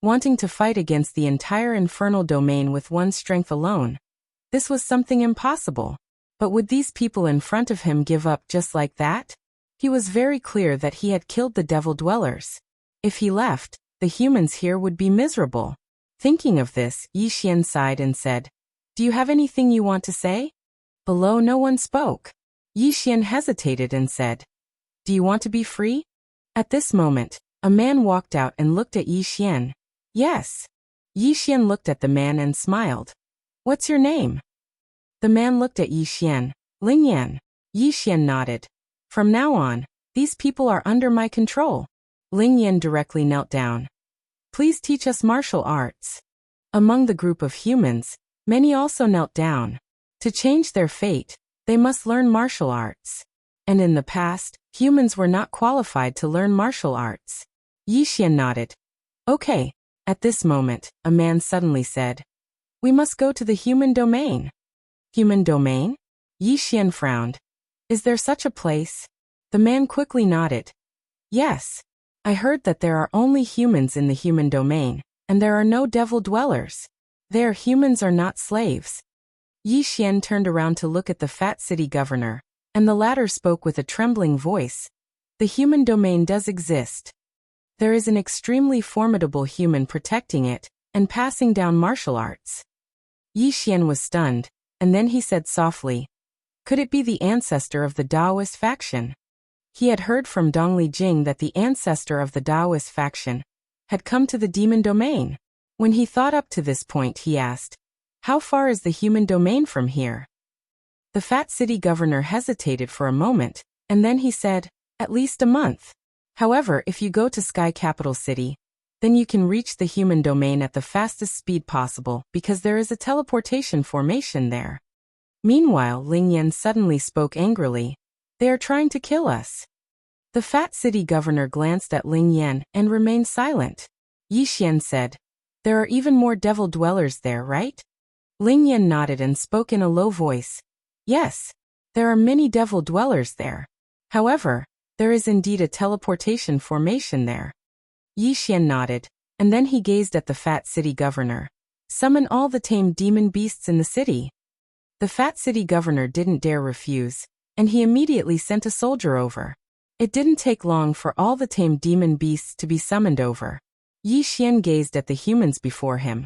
Wanting to fight against the entire infernal domain with one's strength alone. This was something impossible. But would these people in front of him give up just like that? He was very clear that he had killed the devil dwellers. If he left, the humans here would be miserable. Thinking of this, Yi Xian sighed and said, "Do you have anything you want to say?" Below no one spoke. Yi Xian hesitated and said, "Do you want to be free?" At this moment, a man walked out and looked at Yi Xian. "Yes." Yi Xian looked at the man and smiled. "What's your name?" The man looked at Yi Xian. "Ling Yan." Yi Xian nodded. "From now on, these people are under my control." Ling Yan directly knelt down. "Please teach us martial arts." Among the group of humans, many also knelt down. To change their fate, they must learn martial arts. And in the past, humans were not qualified to learn martial arts. Yi Xian nodded. "Okay." At this moment, a man suddenly said, "We must go to the human domain." "Human domain?" Yi Xian frowned. "Is there such a place?" The man quickly nodded. "Yes. I heard that there are only humans in the human domain, and there are no devil dwellers. There humans are not slaves." Yi Xian turned around to look at the fat city governor, and the latter spoke with a trembling voice. "The human domain does exist. There is an extremely formidable human protecting it, and passing down martial arts." Yi Xian was stunned, and then he said softly, "Could it be the ancestor of the Daoist faction?" He had heard from Dongli Jing that the ancestor of the Daoist faction had come to the demon domain. When he thought up to this point, he asked, "How far is the human domain from here?" The fat city governor hesitated for a moment, and then he said, "At least a month. However, if you go to Sky Capital City, then you can reach the human domain at the fastest speed possible because there is a teleportation formation there." Meanwhile, Ling Yan suddenly spoke angrily. "They are trying to kill us." The fat city governor glanced at Ling Yan and remained silent. Yi Xian said, "There are even more devil dwellers there, right?" Ling Yan nodded and spoke in a low voice. "Yes, there are many devil dwellers there. However, there is indeed a teleportation formation there." Yi Xian nodded, and then he gazed at the fat city governor. "Summon all the tamed demon beasts in the city." The fat city governor didn't dare refuse, and he immediately sent a soldier over. It didn't take long for all the tamed demon beasts to be summoned over. Yi Xian gazed at the humans before him.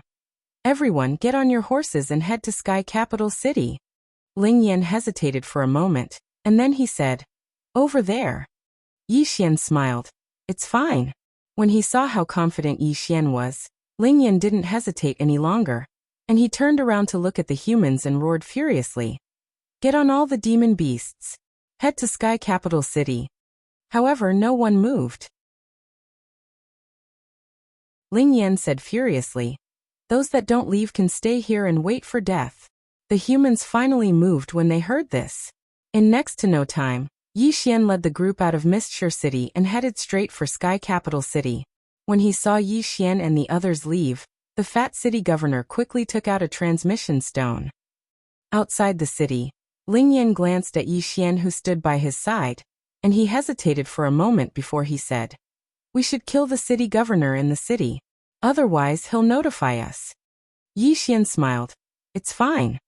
"Everyone, get on your horses and head to Sky Capital City." Ling Yan hesitated for a moment, and then he said, "Over there." Yi Xian smiled. "It's fine." When he saw how confident Yi Xian was, Ling Yan didn't hesitate any longer, and he turned around to look at the humans and roared furiously, "Get on all the demon beasts. Head to Sky Capital City." However, no one moved. Ling Yan said furiously, "Those that don't leave can stay here and wait for death." The humans finally moved when they heard this. In next to no time, Yi Xian led the group out of Mistshire City and headed straight for Sky Capital City. When he saw Yi Xian and the others leave, the fat city governor quickly took out a transmission stone. Outside the city, Ling Yan glanced at Yi Xian who stood by his side, and he hesitated for a moment before he said, "We should kill the city governor in the city. Otherwise he'll notify us." Yi Xian smiled. "It's fine."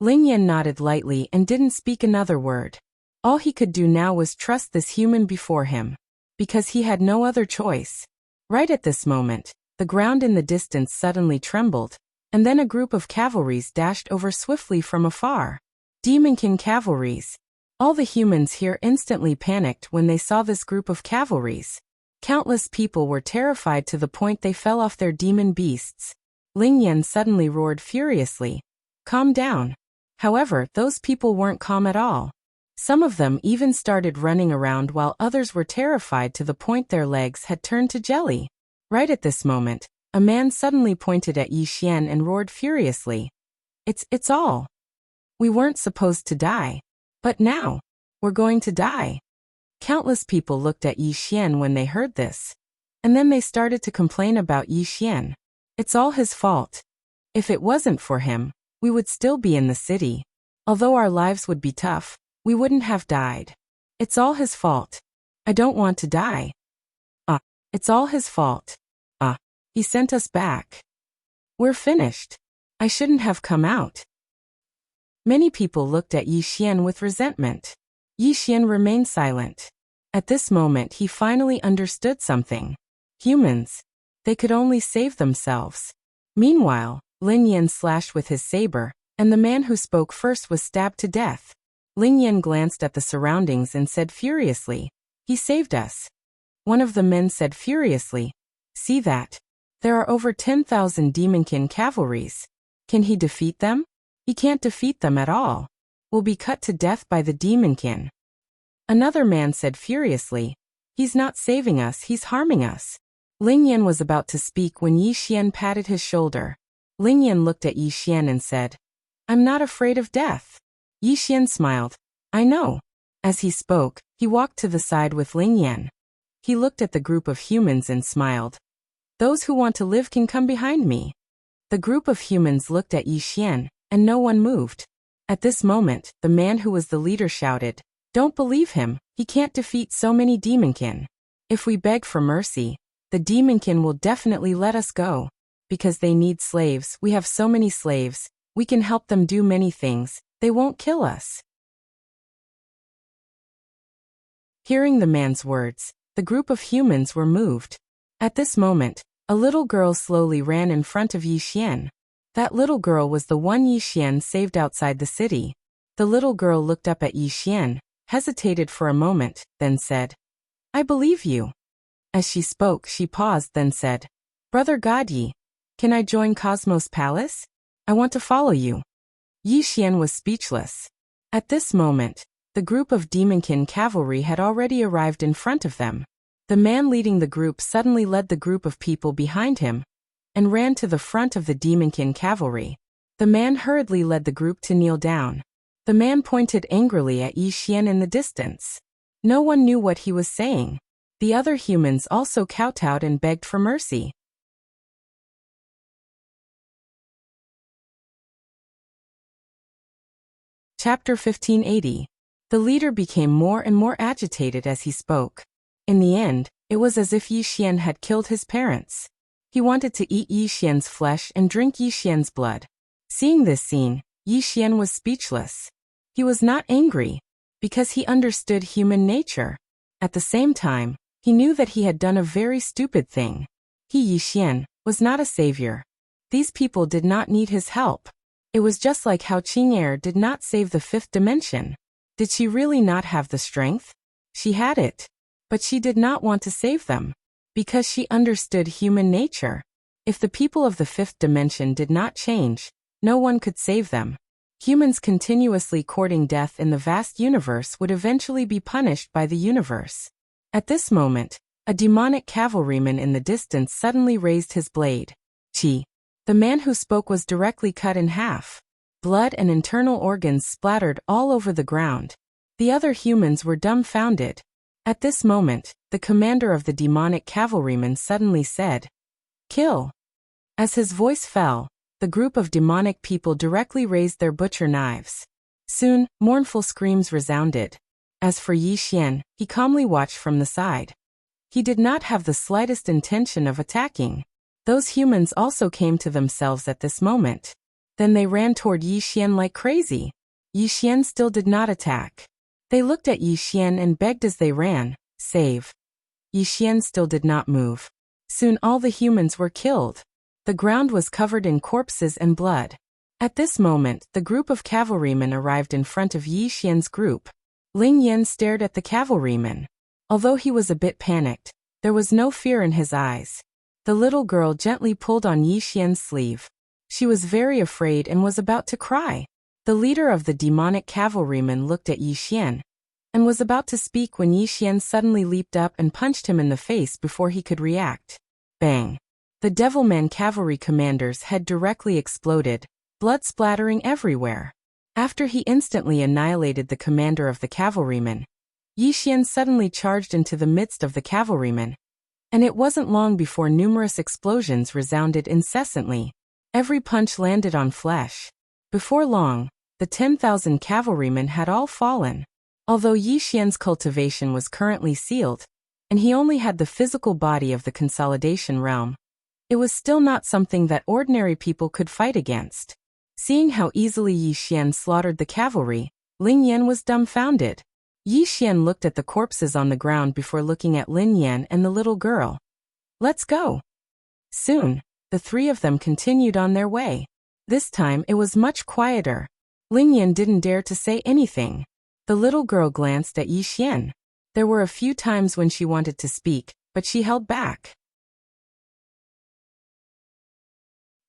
Ling Yan nodded lightly and didn't speak another word. All he could do now was trust this human before him, because he had no other choice. Right at this moment, the ground in the distance suddenly trembled, and then a group of cavalries dashed over swiftly from afar. Demonkin cavalries. All the humans here instantly panicked when they saw this group of cavalries. Countless people were terrified to the point they fell off their demon beasts. Ling Yan suddenly roared furiously, "Calm down." However, those people weren't calm at all. Some of them even started running around while others were terrified to the point their legs had turned to jelly. Right at this moment, a man suddenly pointed at Yi Xian and roared furiously, It's all. We weren't supposed to die. But now, we're going to die." Countless people looked at Yi Xian when they heard this. And then they started to complain about Yi Xian. It's all his fault. If it wasn't for him, we would still be in the city. Although our lives would be tough, we wouldn't have died. It's all his fault. I don't want to die. It's all his fault. He sent us back. We're finished. I shouldn't have come out. Many people looked at Yi Xian with resentment. Yi Xian remained silent. At this moment he finally understood something. Humans. They could only save themselves. Meanwhile, Lin Yan slashed with his saber, and the man who spoke first was stabbed to death. Lin Yan glanced at the surroundings and said furiously, "He saved us." One of the men said furiously, "See that? There are over 10,000 demonkin cavalries. Can he defeat them? He can't defeat them at all. We'll be cut to death by the demonkin." Another man said furiously, "He's not saving us, he's harming us." Lin Yan was about to speak when Yi Xian patted his shoulder. Lin Yan looked at Yi Xian and said, "I'm not afraid of death." Yi Xian smiled. "I know." As he spoke, he walked to the side with Lin Yan. He looked at the group of humans and smiled. "Those who want to live can come behind me." The group of humans looked at Yi Xian, and no one moved. At this moment, the man who was the leader shouted, "Don't believe him, he can't defeat so many demonkin. If we beg for mercy, the demonkin will definitely let us go. Because they need slaves, we have so many slaves, we can help them do many things, they won't kill us." Hearing the man's words, the group of humans were moved. At this moment, a little girl slowly ran in front of Yi Xian. That little girl was the one Yi Xian saved outside the city. The little girl looked up at Yi Xian, hesitated for a moment, then said, "I believe you." As she spoke, she paused, then said, "Brother Godyi, can I join Cosmos Palace? I want to follow you." Yi Xian was speechless. At this moment, the group of demonkin cavalry had already arrived in front of them. The man leading the group suddenly led the group of people behind him and ran to the front of the demonkin cavalry. The man hurriedly led the group to kneel down. The man pointed angrily at Yi Xian in the distance. No one knew what he was saying. The other humans also kowtowed and begged for mercy. Chapter 1580. The leader became more and more agitated as he spoke. In the end, it was as if Yi Xian had killed his parents. He wanted to eat Yi Xian's flesh and drink Yi Xian's blood. Seeing this scene, Yi Xian was speechless. He was not angry, because he understood human nature. At the same time, he knew that he had done a very stupid thing. He, Yi Xian, was not a savior. These people did not need his help. It was just like how Qing'er did not save the fifth dimension. Did she really not have the strength? She had it. But she did not want to save them. Because she understood human nature. If the people of the fifth dimension did not change, no one could save them. Humans continuously courting death in the vast universe would eventually be punished by the universe. At this moment, a demonic cavalryman in the distance suddenly raised his blade. Chi. The man who spoke was directly cut in half. Blood and internal organs splattered all over the ground. The other humans were dumbfounded. At this moment, the commander of the demonic cavalrymen suddenly said, "Kill." As his voice fell, the group of demonic people directly raised their butcher knives. Soon, mournful screams resounded. As for Yi Xian, he calmly watched from the side. He did not have the slightest intention of attacking. Those humans also came to themselves at this moment. Then they ran toward Yi Xian like crazy. Yi Xian still did not attack. They looked at Yi Xian and begged as they ran, "Save." Yi Xian still did not move. Soon all the humans were killed. The ground was covered in corpses and blood. At this moment, the group of cavalrymen arrived in front of Yi Xian's group. Ling Yan stared at the cavalryman. Although he was a bit panicked, there was no fear in his eyes. The little girl gently pulled on Yi Xian's sleeve. She was very afraid and was about to cry. The leader of the demonic cavalrymen looked at Yi Xian and was about to speak when Yi Xian suddenly leaped up and punched him in the face before he could react. Bang! The Devilman cavalry commander's head directly exploded, blood splattering everywhere. After he instantly annihilated the commander of the cavalrymen, Yi Xian suddenly charged into the midst of the cavalrymen And it wasn't long before numerous explosions resounded incessantly. Every punch landed on flesh. Before long, the 10,000 cavalrymen had all fallen. Although Yi Xian's cultivation was currently sealed, and he only had the physical body of the consolidation realm, it was still not something that ordinary people could fight against. Seeing how easily Yi Xian slaughtered the cavalry, Lin Yan was dumbfounded. Yi Xian looked at the corpses on the ground before looking at Lin Yan and the little girl. "Let's go." Soon, the three of them continued on their way. This time it was much quieter. Lin Yan didn't dare to say anything. The little girl glanced at Yi Xian. There were a few times when she wanted to speak, but she held back.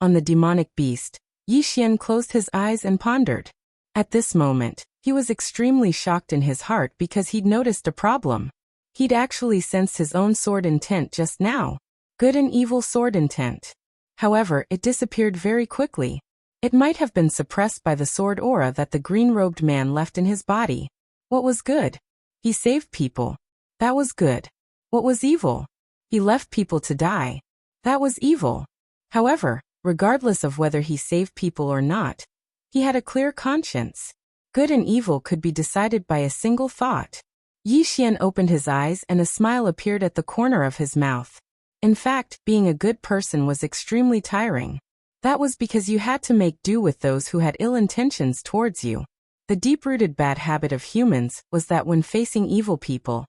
On the demonic beast, Yi Xian closed his eyes and pondered. At this moment, he was extremely shocked in his heart because he'd noticed a problem. He'd actually sensed his own sword intent just now. Good and evil sword intent. However, it disappeared very quickly. It might have been suppressed by the sword aura that the green-robed man left in his body. What was good? He saved people. That was good. What was evil? He left people to die. That was evil. However, regardless of whether he saved people or not, he had a clear conscience. Good and evil could be decided by a single thought. Yi Xian opened his eyes and a smile appeared at the corner of his mouth. In fact, being a good person was extremely tiring. That was because you had to make do with those who had ill intentions towards you. The deep-rooted bad habit of humans was that when facing evil people,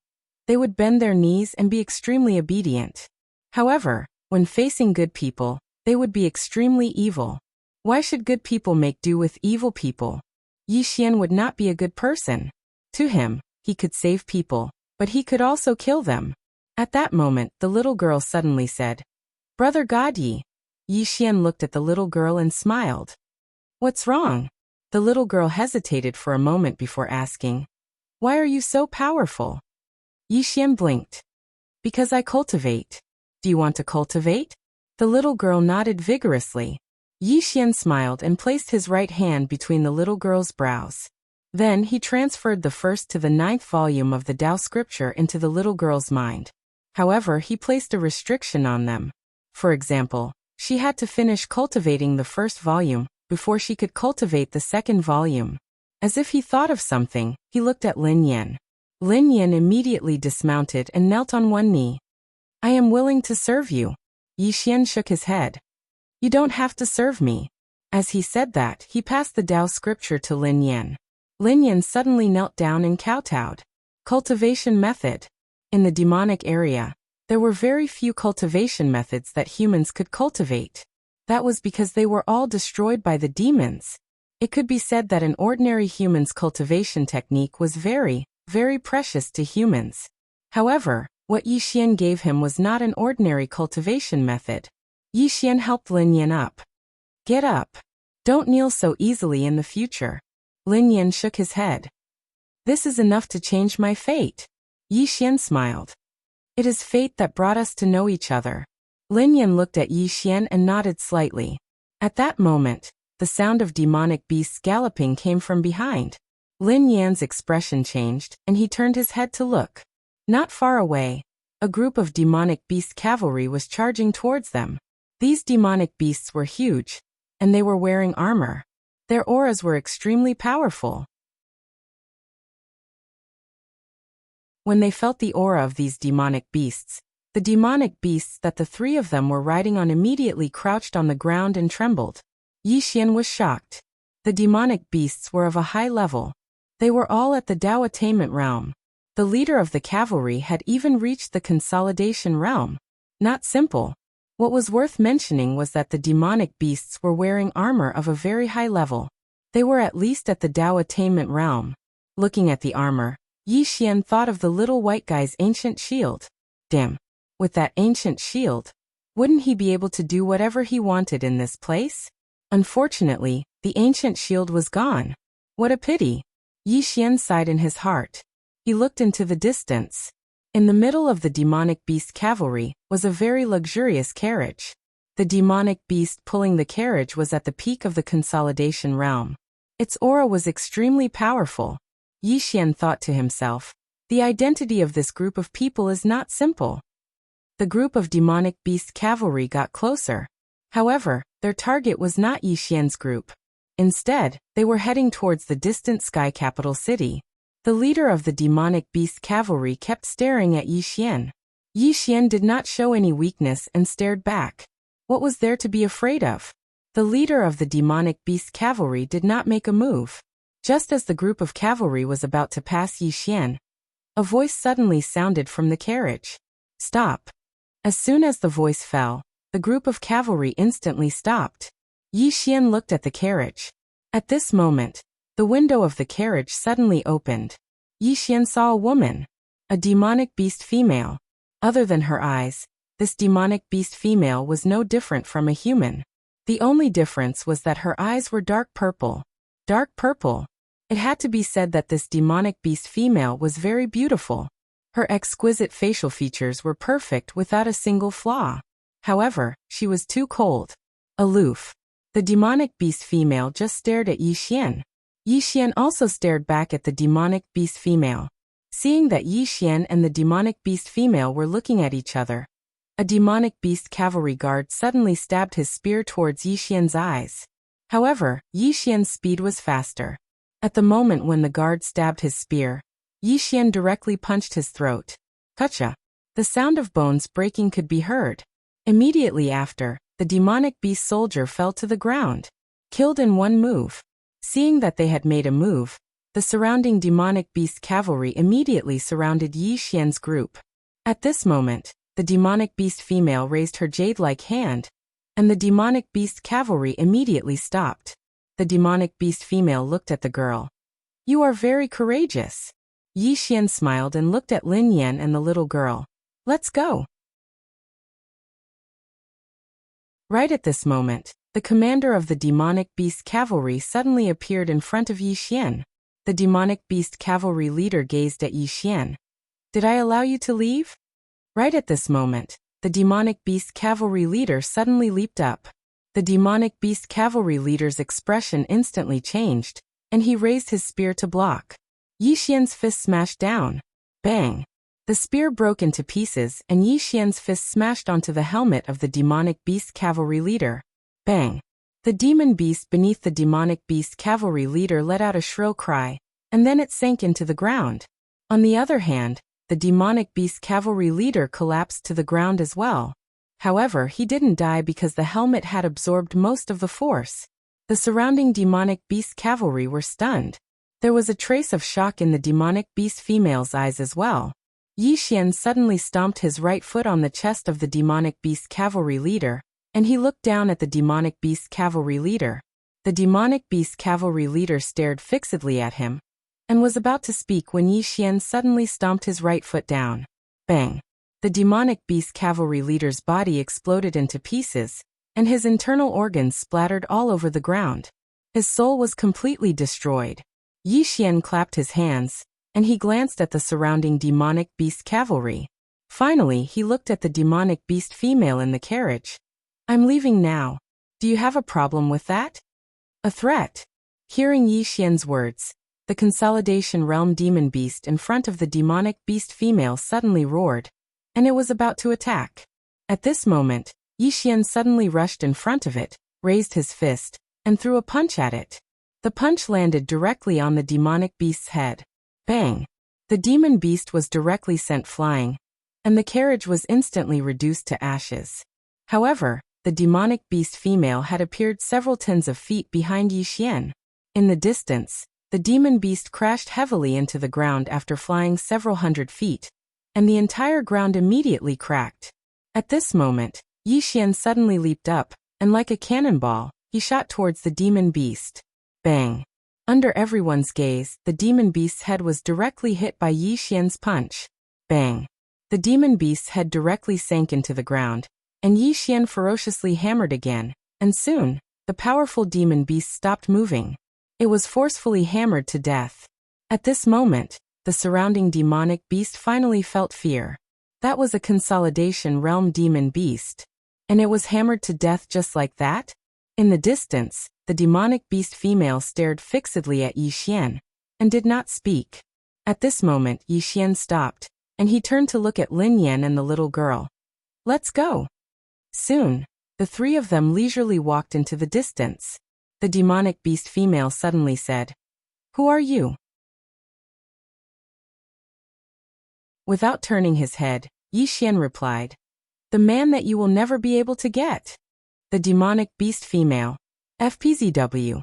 they would bend their knees and be extremely obedient. However, when facing good people, they would be extremely evil. Why should good people make do with evil people? Yi Xian would not be a good person. To him, he could save people, but he could also kill them. At that moment, the little girl suddenly said, "Brother Godyi." Yi Xian looked at the little girl and smiled. "What's wrong?" The little girl hesitated for a moment before asking, "Why are you so powerful?" Yi Xian blinked. "Because I cultivate." "Do you want to cultivate?" The little girl nodded vigorously. Yi Xian smiled and placed his right hand between the little girl's brows. Then he transferred the 1st to the 9th volume of the Tao scripture into the little girl's mind. However, he placed a restriction on them. For example, she had to finish cultivating the 1st volume before she could cultivate the 2nd volume. As if he thought of something, he looked at Lin Yan. Lin Yan immediately dismounted and knelt on one knee. "I am willing to serve you." Yi Xian shook his head. "You don't have to serve me." As he said that, he passed the Tao scripture to Lin Yan. Lin Yan suddenly knelt down and kowtowed. Cultivation method. In the demonic area, there were very few cultivation methods that humans could cultivate. That was because they were all destroyed by the demons. It could be said that an ordinary human's cultivation technique was very, very precious to humans. However, what Yi Xian gave him was not an ordinary cultivation method. Yi Xian helped Lin Yan up. "Get up. Don't kneel so easily in the future." Lin Yan shook his head. "This is enough to change my fate." Yi Xian smiled. "It is fate that brought us to know each other." Lin Yan looked at Yi Xian and nodded slightly. At that moment, the sound of demonic beasts galloping came from behind. Lin Yan's expression changed, and he turned his head to look. Not far away, a group of demonic beast cavalry was charging towards them. These demonic beasts were huge, and they were wearing armor. Their auras were extremely powerful. When they felt the aura of these demonic beasts, the demonic beasts that the three of them were riding on immediately crouched on the ground and trembled. Yi Xian was shocked. The demonic beasts were of a high level. They were all at the Tao attainment realm. The leader of the cavalry had even reached the consolidation realm. Not simple. What was worth mentioning was that the demonic beasts were wearing armor of a very high level. They were at least at the Tao attainment realm. Looking at the armor, Yi Xian thought of the little white guy's ancient shield. Damn. With that ancient shield, wouldn't he be able to do whatever he wanted in this place? Unfortunately, the ancient shield was gone. What a pity. Yi Xian sighed in his heart. He looked into the distance. In the middle of the demonic beast cavalry was a very luxurious carriage. The demonic beast pulling the carriage was at the peak of the consolidation realm. Its aura was extremely powerful. Yi Xian thought to himself, the identity of this group of people is not simple. The group of demonic beast cavalry got closer. However, their target was not Yi Xian's group. Instead, they were heading towards the distant sky capital city. The leader of the demonic beast cavalry kept staring at Yi Xian. Yi Xian did not show any weakness and stared back. What was there to be afraid of? The leader of the demonic beast cavalry did not make a move. Just as the group of cavalry was about to pass Yi Xian, a voice suddenly sounded from the carriage. Stop. As soon as the voice fell, the group of cavalry instantly stopped. Yi Xian looked at the carriage. At this moment, the window of the carriage suddenly opened. Yi Xian saw a woman, a demonic beast female. Other than her eyes, this demonic beast female was no different from a human. The only difference was that her eyes were dark purple. Dark purple. It had to be said that this demonic beast female was very beautiful. Her exquisite facial features were perfect without a single flaw. However, she was too cold. Aloof. The demonic beast female just stared at Yi Xian. Yi Xian also stared back at the demonic beast female. Seeing that Yi Xian and the demonic beast female were looking at each other, a demonic beast cavalry guard suddenly stabbed his spear towards Yi Xian's eyes. However, Yi Xian's speed was faster. At the moment when the guard stabbed his spear, Yi Xian directly punched his throat. Kacha! The sound of bones breaking could be heard. Immediately after, the demonic beast soldier fell to the ground, killed in one move. Seeing that they had made a move, the surrounding demonic beast cavalry immediately surrounded Yi Xian's group. At this moment, the demonic beast female raised her jade-like hand, and the demonic beast cavalry immediately stopped. The demonic beast female looked at the girl. You are very courageous. Yi Xian smiled and looked at Lin Yan and the little girl. Let's go. Right at this moment, the commander of the demonic beast cavalry suddenly appeared in front of Yi Xian. The demonic beast cavalry leader gazed at Yi Xian. Did I allow you to leave? Right at this moment, the demonic beast cavalry leader suddenly leaped up. The demonic beast cavalry leader's expression instantly changed, and he raised his spear to block. Yi Xian's fist smashed down. Bang! The spear broke into pieces and Yi Xian's fist smashed onto the helmet of the demonic beast cavalry leader. Bang! The demon beast beneath the demonic beast cavalry leader let out a shrill cry, and then it sank into the ground. On the other hand, the demonic beast cavalry leader collapsed to the ground as well. However, he didn't die because the helmet had absorbed most of the force. The surrounding demonic beast cavalry were stunned. There was a trace of shock in the demonic beast female's eyes as well. Yi Xian suddenly stomped his right foot on the chest of the demonic beast cavalry leader, and he looked down at the demonic beast cavalry leader. The demonic beast cavalry leader stared fixedly at him, and was about to speak when Yi Xian suddenly stomped his right foot down. Bang! The demonic beast cavalry leader's body exploded into pieces, and his internal organs splattered all over the ground. His soul was completely destroyed. Yi Xian clapped his hands, and he glanced at the surrounding demonic beast cavalry. Finally, he looked at the demonic beast female in the carriage. I'm leaving now. Do you have a problem with that? A threat. Hearing Yi Xian's words, the Consolidation Realm demon beast in front of the demonic beast female suddenly roared, and it was about to attack. At this moment, Yi Xian suddenly rushed in front of it, raised his fist, and threw a punch at it. The punch landed directly on the demonic beast's head. Bang! The demon beast was directly sent flying, and the carriage was instantly reduced to ashes. However, the demonic beast female had appeared several tens of feet behind Yi Xian. In the distance, the demon beast crashed heavily into the ground after flying several hundred feet, and the entire ground immediately cracked. At this moment, Yi Xian suddenly leaped up, and like a cannonball, he shot towards the demon beast. Bang! Under everyone's gaze, the demon beast's head was directly hit by Yi Xian's punch. Bang! The demon beast's head directly sank into the ground, and Yi Xian ferociously hammered again, and soon, the powerful demon beast stopped moving. It was forcefully hammered to death. At this moment, the surrounding demonic beast finally felt fear. That was a Consolidation Realm demon beast. And it was hammered to death just like that? In the distance, the demonic beast female stared fixedly at Yi Xian, and did not speak. At this moment Yi Xian stopped, and he turned to look at Lin Yan and the little girl. Let's go. Soon, the three of them leisurely walked into the distance. The demonic beast female suddenly said, "Who are you?" Without turning his head, Yi Xian replied, "The man that you will never be able to get." The demonic beast female. FPZW.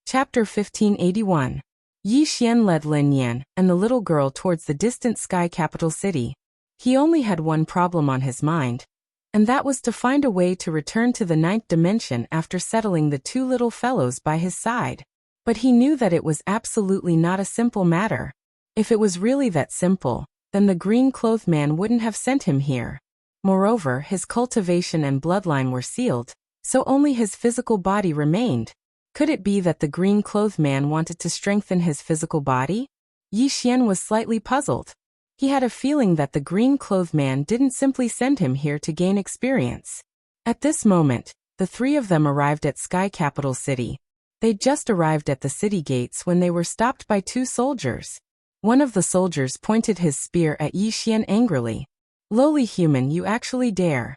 Chapter 1581. Yi Xian led Lin Yan and the little girl towards the distant sky capital city. He only had one problem on his mind, and that was to find a way to return to the 9th dimension after settling the two little fellows by his side. But he knew that it was absolutely not a simple matter. If it was really that simple, then the green-clothed man wouldn't have sent him here. Moreover, his cultivation and bloodline were sealed, so only his physical body remained. Could it be that the green-clothed man wanted to strengthen his physical body? Yi Xian was slightly puzzled. He had a feeling that the green-clothed man didn't simply send him here to gain experience. At this moment, the three of them arrived at Sky Capital City. They'd just arrived at the city gates when they were stopped by two soldiers. One of the soldiers pointed his spear at Yi Xian angrily. "Lowly human, you actually dare."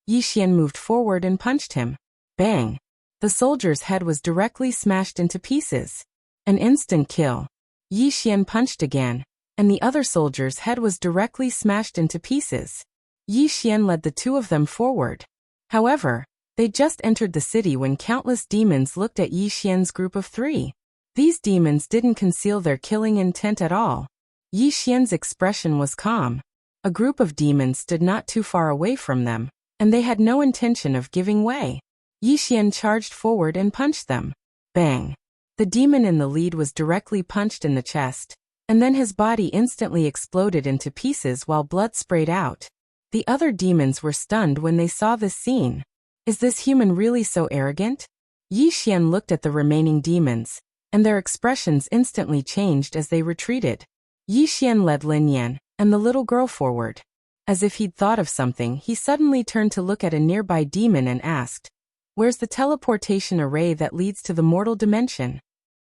Yi Xian moved forward and punched him. Bang! The soldier's head was directly smashed into pieces. An instant kill. Yi Xian punched again, and the other soldier's head was directly smashed into pieces. Yi Xian led the two of them forward. However, they just entered the city when countless demons looked at Yi Xian's group of three. These demons didn't conceal their killing intent at all. Yi Xian's expression was calm. A group of demons stood not too far away from them, and they had no intention of giving way. Yi Xian charged forward and punched them. Bang! The demon in the lead was directly punched in the chest, and then his body instantly exploded into pieces while blood sprayed out. The other demons were stunned when they saw this scene. Is this human really so arrogant? Yi Xian looked at the remaining demons, and their expressions instantly changed as they retreated. Yi Xian led Lin Yan and the little girl forward. As if he'd thought of something, he suddenly turned to look at a nearby demon and asked, "Where's the teleportation array that leads to the mortal dimension?"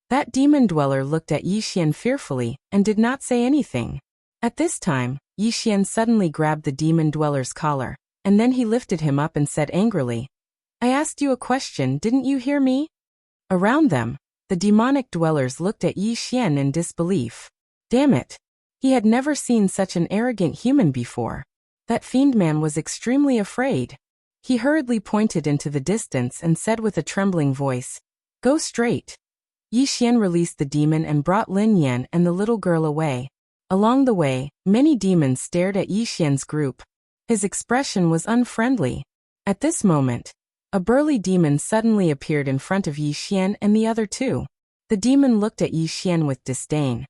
That demon dweller looked at Yi Xian fearfully and did not say anything. At this time, Yi Xian suddenly grabbed the demon dweller's collar, and then he lifted him up and said angrily, "I asked you a question, didn't you hear me?" Around them, the demonic dwellers looked at Yi Xian in disbelief. Damn it! He had never seen such an arrogant human before. That fiend man was extremely afraid. He hurriedly pointed into the distance and said with a trembling voice, "Go straight." Yi Xian released the demon and brought Lin Yan and the little girl away. Along the way, many demons stared at Yi Xian's group. His expression was unfriendly. At this moment, a burly demon suddenly appeared in front of Yi Xian and the other two. The demon looked at Yi Xian with disdain.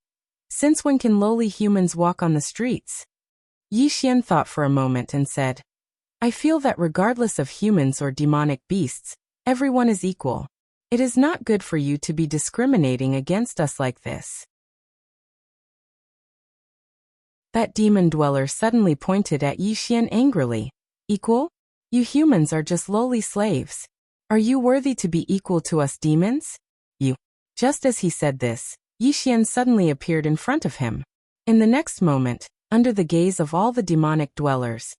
"Since when can lowly humans walk on the streets?" Yi Xian thought for a moment and said, "I feel that regardless of humans or demonic beasts, everyone is equal. It is not good for you to be discriminating against us like this." That demon dweller suddenly pointed at Yi Xian angrily. "Equal? You humans are just lowly slaves. Are you worthy to be equal to us demons? You." Just as he said this, Yi Xian suddenly appeared in front of him. In the next moment, under the gaze of all the demonic dwellers,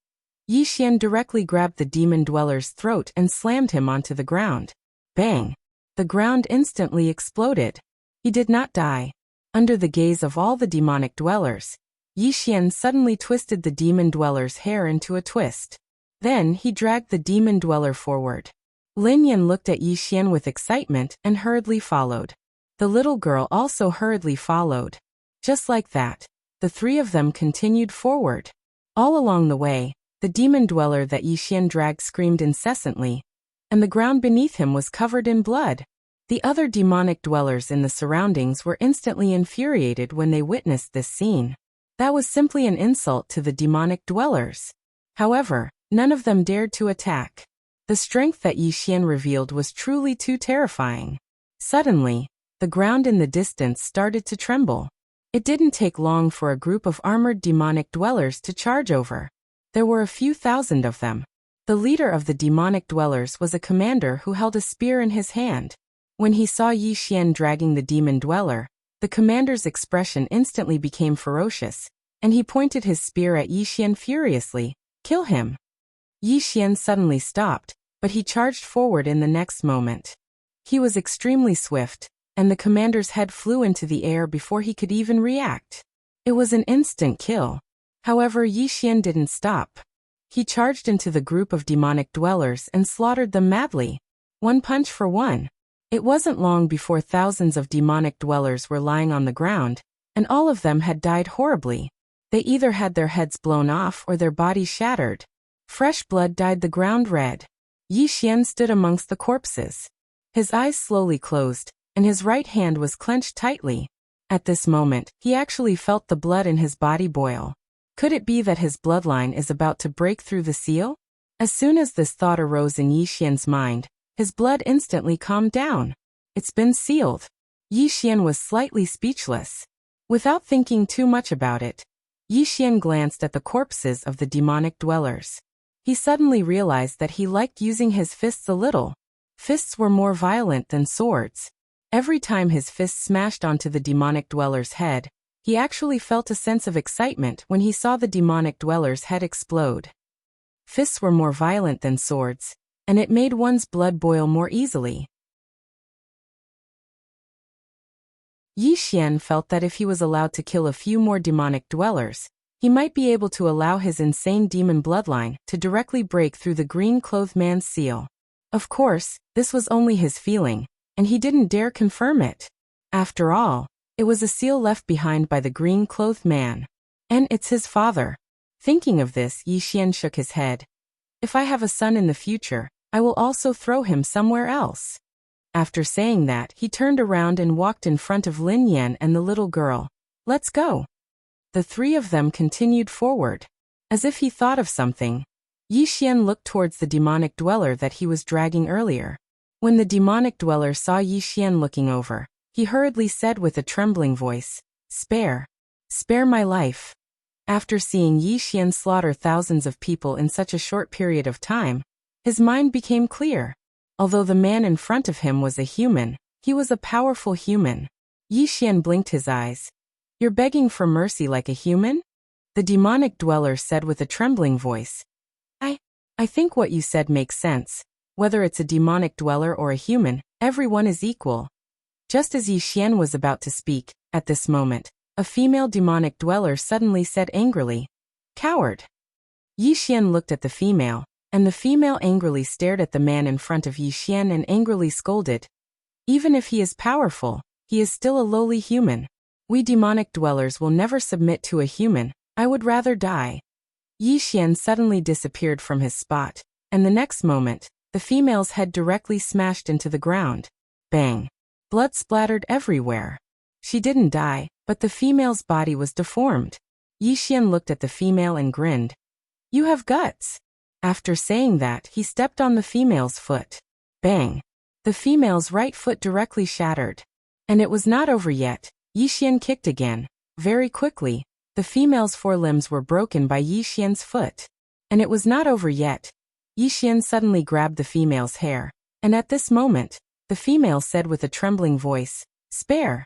Yi Xian directly grabbed the demon dweller's throat and slammed him onto the ground. Bang! The ground instantly exploded. He did not die. Under the gaze of all the demonic dwellers, Yi Xian suddenly twisted the demon dweller's hair into a twist. Then he dragged the demon dweller forward. Lin Yan looked at Yi Xian with excitement and hurriedly followed. The little girl also hurriedly followed. Just like that, the three of them continued forward. All along the way, the demon dweller that Yi Xian dragged screamed incessantly, and the ground beneath him was covered in blood. The other demonic dwellers in the surroundings were instantly infuriated when they witnessed this scene. That was simply an insult to the demonic dwellers. However, none of them dared to attack. The strength that Yi Xian revealed was truly too terrifying. Suddenly, the ground in the distance started to tremble. It didn't take long for a group of armored demonic dwellers to charge over. There were a few thousand of them. The leader of the demonic dwellers was a commander who held a spear in his hand. When he saw Yi Xian dragging the demon dweller, The commander's expression instantly became ferocious, and he pointed his spear at Yi Xian furiously. Kill him! Yi Xian suddenly stopped, but he charged forward in the next moment. He was extremely swift, and the commander's head flew into the air before he could even react. It was an instant kill. However, Yi Xian didn't stop. He charged into the group of demonic dwellers and slaughtered them madly. One punch for one. It wasn't long before thousands of demonic dwellers were lying on the ground, and all of them had died horribly. They either had their heads blown off or their bodies shattered. Fresh blood dyed the ground red. Yi Xian stood amongst the corpses. His eyes slowly closed, and his right hand was clenched tightly. At this moment, he actually felt the blood in his body boil. Could it be that his bloodline is about to break through the seal? As soon as this thought arose in Yi Xian's mind, his blood instantly calmed down. It's been sealed. Yi Xian was slightly speechless. Without thinking too much about it, Yi Xian glanced at the corpses of the demonic dwellers. He suddenly realized that he liked using his fists a little. Fists were more violent than swords. Every time his fist smashed onto the demonic dweller's head, he actually felt a sense of excitement when he saw the demonic dweller's head explode. Fists were more violent than swords, and it made one's blood boil more easily. Yi Xian felt that if he was allowed to kill a few more demonic dwellers, he might be able to allow his insane demon bloodline to directly break through the green-clothed man's seal. Of course, this was only his feeling, and he didn't dare confirm it. After all, it was a seal left behind by the green-clothed man. And it's his father. Thinking of this, Yi Xian shook his head. If I have a son in the future, I will also throw him somewhere else. After saying that, he turned around and walked in front of Lin Yan and the little girl. Let's go. The three of them continued forward. As if he thought of something, Yi Xian looked towards the demonic dweller that he was dragging earlier. When the demonic dweller saw Yi Xian looking over, he hurriedly said with a trembling voice, Spare my life. After seeing Yi Xian slaughter thousands of people in such a short period of time, his mind became clear. Although the man in front of him was a human, he was a powerful human. Yi Xian blinked his eyes. You're begging for mercy like a human? The demonic dweller said with a trembling voice. I think what you said makes sense. Whether it's a demonic dweller or a human, everyone is equal. Just as Yi Xian was about to speak, at this moment, a female demonic dweller suddenly said angrily, Coward! Yi Xian looked at the female, and the female angrily stared at the man in front of Yi Xian and angrily scolded. Even if he is powerful, he is still a lowly human. We demonic dwellers will never submit to a human. I would rather die. Yi Xian suddenly disappeared from his spot, and the next moment, the female's head directly smashed into the ground. Bang! Blood splattered everywhere. She didn't die, but the female's body was deformed. Yi Xian looked at the female and grinned. You have guts. After saying that, he stepped on the female's foot. Bang! The female's right foot directly shattered. And it was not over yet. Yi Xian kicked again. Very quickly, the female's forelimbs were broken by Yi Xian's foot. And it was not over yet. Yi Xian suddenly grabbed the female's hair. And at this moment, the female said with a trembling voice, Spare!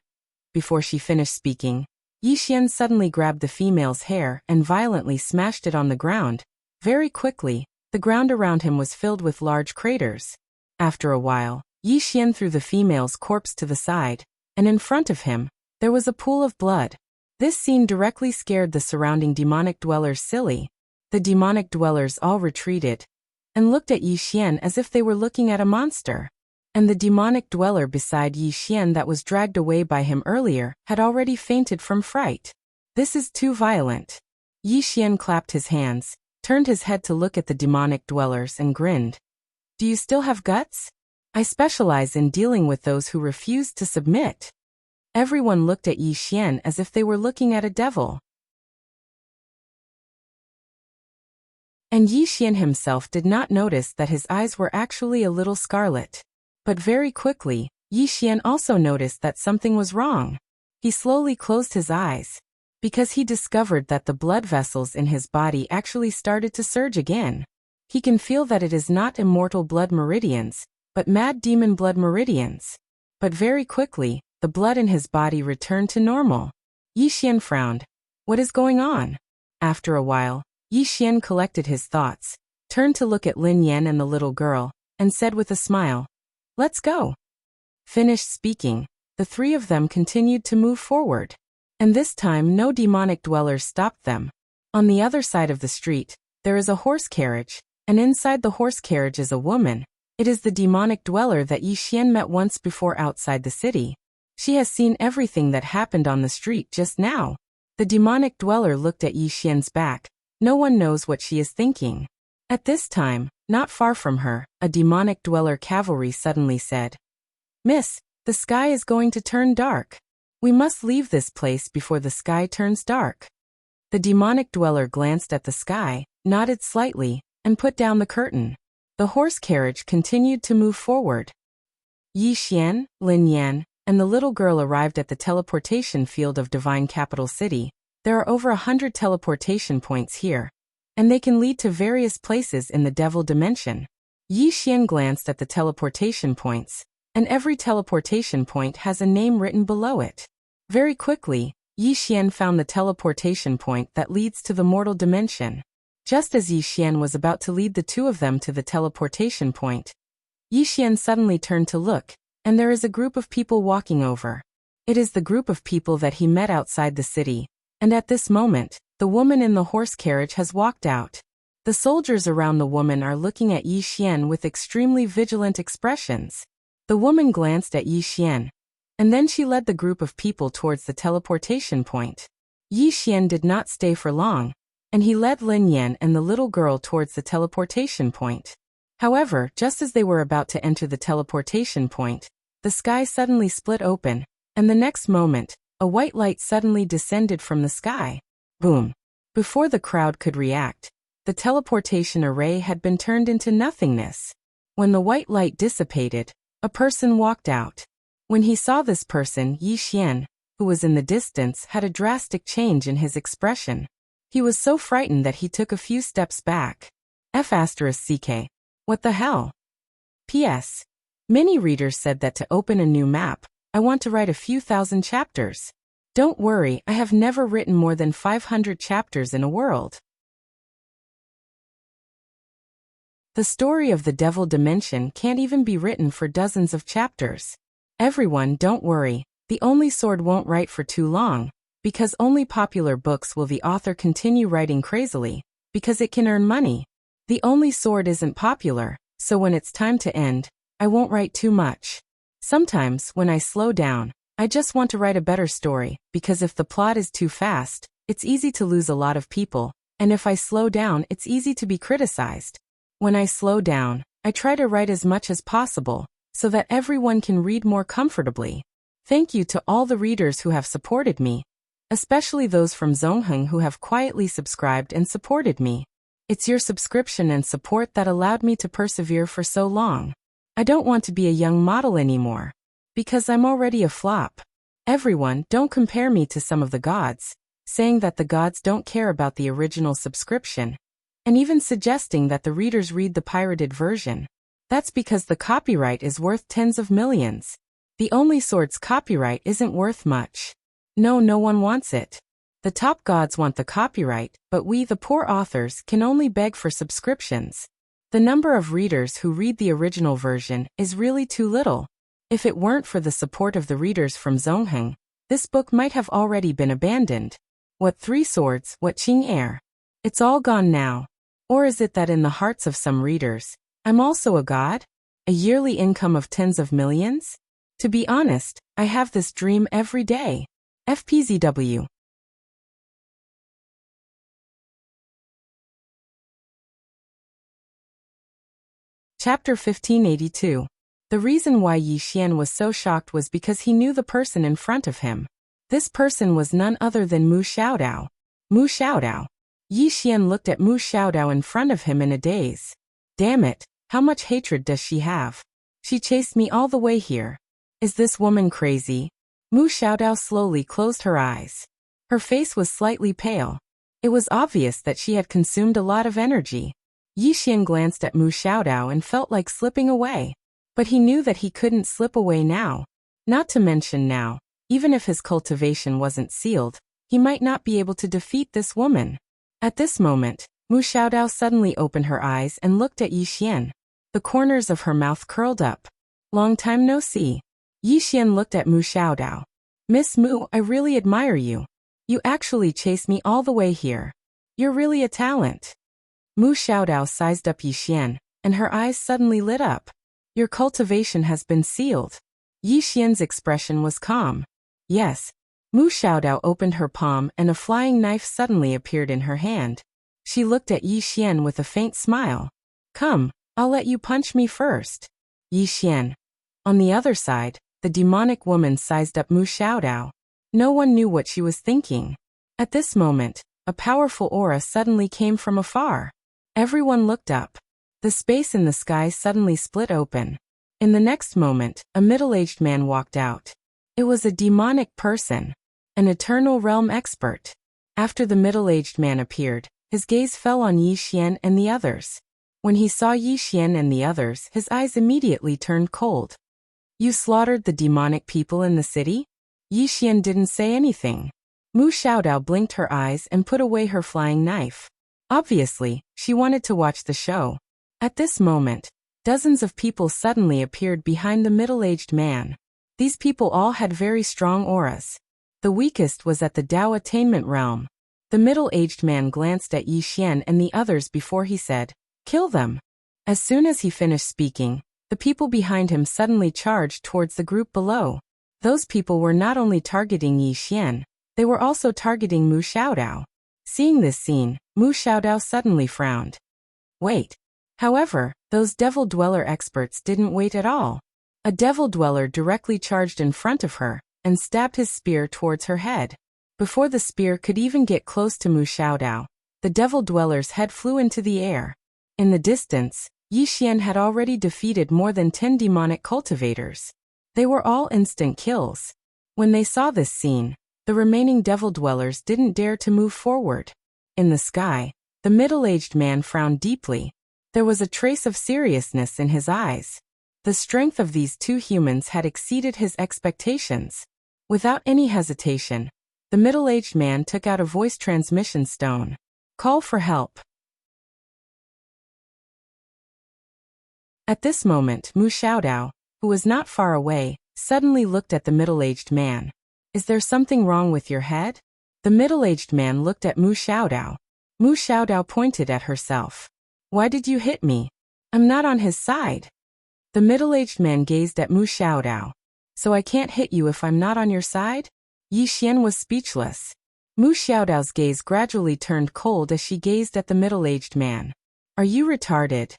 Before she finished speaking, Yi Xian suddenly grabbed the female's hair and violently smashed it on the ground. Very quickly, the ground around him was filled with large craters. After a while, Yi Xian threw the female's corpse to the side, and in front of him, there was a pool of blood. This scene directly scared the surrounding demonic dwellers silly. The demonic dwellers all retreated, and looked at Yi Xian as if they were looking at a monster. And the demonic dweller beside Yi Xian that was dragged away by him earlier had already fainted from fright. This is too violent. Yi Xian clapped his hands, turned his head to look at the demonic dwellers and grinned. Do you still have guts? I specialize in dealing with those who refuse to submit. Everyone looked at Yi Xian as if they were looking at a devil. And Yi Xian himself did not notice that his eyes were actually a little scarlet. But very quickly, Yi Xian also noticed that something was wrong. He slowly closed his eyes, because he discovered that the blood vessels in his body actually started to surge again. He can feel that it is not immortal blood meridians, but mad demon blood meridians. But very quickly, The blood in his body returned to normal. Yi Xian frowned. What is going on? After a while, Yi Xian collected his thoughts, turned to look at Lin Yan and the little girl, and said with a smile, "Let's go." Finished speaking, the three of them continued to move forward. And this time no demonic dwellers stopped them. On the other side of the street, there is a horse carriage, and inside the horse carriage is a woman. It is the demonic dweller that Yi Xian met once before outside the city. She has seen everything that happened on the street just now. The demonic dweller looked at Yi Xian's back. No one knows what she is thinking. At this time, not far from her, a demonic dweller cavalry suddenly said, "Miss, the sky is going to turn dark. We must leave this place before the sky turns dark." The demonic dweller glanced at the sky, nodded slightly, and put down the curtain. The horse carriage continued to move forward. Yi Xian, Lin Yan, and the little girl arrived at the teleportation field of Divine Capital City. There are over 100 teleportation points here, and they can lead to various places in the Devil Dimension. Yi Xian glanced at the teleportation points, and every teleportation point has a name written below it. Very quickly, Yi Xian found the teleportation point that leads to the mortal dimension. Just as Yi Xian was about to lead the two of them to the teleportation point, Yi Xian suddenly turned to look, and there is a group of people walking over. It is the group of people that he met outside the city, and at this moment, the woman in the horse carriage has walked out. The soldiers around the woman are looking at Yi Xian with extremely vigilant expressions. The woman glanced at Yi Xian, and then she led the group of people towards the teleportation point. Yi Xian did not stay for long, and he led Lin Yan and the little girl towards the teleportation point. However, just as they were about to enter the teleportation point, the sky suddenly split open, and the next moment, a white light suddenly descended from the sky. Boom! Before the crowd could react, the teleportation array had been turned into nothingness. When the white light dissipated, a person walked out. When he saw this person, Yi Xian, who was in the distance, had a drastic change in his expression. He was so frightened that he took a few steps back. F***CK. What the hell? P.S. Many readers said that to open a new map, I want to write a few thousand chapters. Don't worry, I have never written more than 500 chapters in a world. The story of the Devil Dimension can't even be written for dozens of chapters. Everyone, don't worry, the only sword won't write for too long, because only popular books will the author continue writing crazily, because it can earn money. The only sword isn't popular, so when it's time to end, I won't write too much. Sometimes, when I slow down, I just want to write a better story, because if the plot is too fast, it's easy to lose a lot of people, and if I slow down, it's easy to be criticized. When I slow down, I try to write as much as possible, so that everyone can read more comfortably. Thank you to all the readers who have supported me, especially those from Zongheng who have quietly subscribed and supported me. It's your subscription and support that allowed me to persevere for so long. I don't want to be a young model anymore, because I'm already a flop. Everyone, don't compare me to some of the gods, saying that the gods don't care about the original subscription, and even suggesting that the readers read the pirated version. That's because the copyright is worth tens of millions. The only sword's copyright isn't worth much. No one wants it. The top gods want the copyright, but we, the poor authors, can only beg for subscriptions. The number of readers who read the original version is really too little. If it weren't for the support of the readers from Zongheng, this book might have already been abandoned. What 3 swords, what Qing Air? It's all gone now. Or is it that in the hearts of some readers, I'm also a god? A yearly income of tens of millions? To be honest, I have this dream every day. FPZW. Chapter 1582. The reason why Yi Xian was so shocked was because he knew the person in front of him. This person was none other than Mu Xiaodao. Mu Xiaodao. Yi Xian looked at Mu Xiaodao in front of him in a daze. Damn it, how much hatred does she have? She chased me all the way here. Is this woman crazy? Mu Xiaodao slowly closed her eyes. Her face was slightly pale. It was obvious that she had consumed a lot of energy. Yi Xian glanced at Mu Xiaodao and felt like slipping away. But he knew that he couldn't slip away now. Not to mention now, even if his cultivation wasn't sealed, he might not be able to defeat this woman. At this moment, Mu Xiaodao suddenly opened her eyes and looked at Yi Xian. The corners of her mouth curled up. Long time no see. Yi Xian looked at Mu Xiaodao. Miss Mu, I really admire you. You actually chased me all the way here. You're really a talent. Mu Xiaodao sized up Yi Xian, and her eyes suddenly lit up. Your cultivation has been sealed. Yi Xian's expression was calm. Yes. Mu Xiaodao opened her palm and a flying knife suddenly appeared in her hand. She looked at Yi Xian with a faint smile. Come, I'll let you punch me first. Yi Xian. On the other side, the demonic woman sized up Mu Xiaodao. No one knew what she was thinking. At this moment, a powerful aura suddenly came from afar. Everyone looked up. The space in the sky suddenly split open. In the next moment, a middle-aged man walked out. It was a demonic person. An eternal realm expert. After the middle-aged man appeared, his gaze fell on Yi Xian and the others. When he saw Yi Xian and the others, his eyes immediately turned cold. You slaughtered the demonic people in the city? Yi Xian didn't say anything. Mu Xiaodao blinked her eyes and put away her flying knife. Obviously, she wanted to watch the show. At this moment, dozens of people suddenly appeared behind the middle-aged man. These people all had very strong auras. The weakest was at the Dao attainment realm. The middle-aged man glanced at Yi Xian and the others before he said, "Kill them." As soon as he finished speaking, the people behind him suddenly charged towards the group below. Those people were not only targeting Yi Xian, they were also targeting Mu Xiaodao. Seeing this scene, Mu Xiaodao suddenly frowned. Wait. However, those Devil Dweller experts didn't wait at all. A Devil Dweller directly charged in front of her and stabbed his spear towards her head. Before the spear could even get close to Mu Xiaodao, the Devil Dweller's head flew into the air. In the distance, Yi Xian had already defeated more than 10 demonic cultivators. They were all instant kills. When they saw this scene, the remaining Devil Dwellers didn't dare to move forward. In the sky, the middle-aged man frowned deeply. There was a trace of seriousness in his eyes. The strength of these two humans had exceeded his expectations. Without any hesitation, the middle-aged man took out a voice transmission stone. Call for help. At this moment, Mu Xiaodao, who was not far away, suddenly looked at the middle-aged man. Is there something wrong with your head? The middle-aged man looked at Mu Xiaodao. Mu Xiaodao pointed at herself. Why did you hit me? I'm not on his side. The middle-aged man gazed at Mu Xiaodao. So I can't hit you if I'm not on your side? Yi Xian was speechless. Mu Xiaodao's gaze gradually turned cold as she gazed at the middle-aged man. Are you retarded?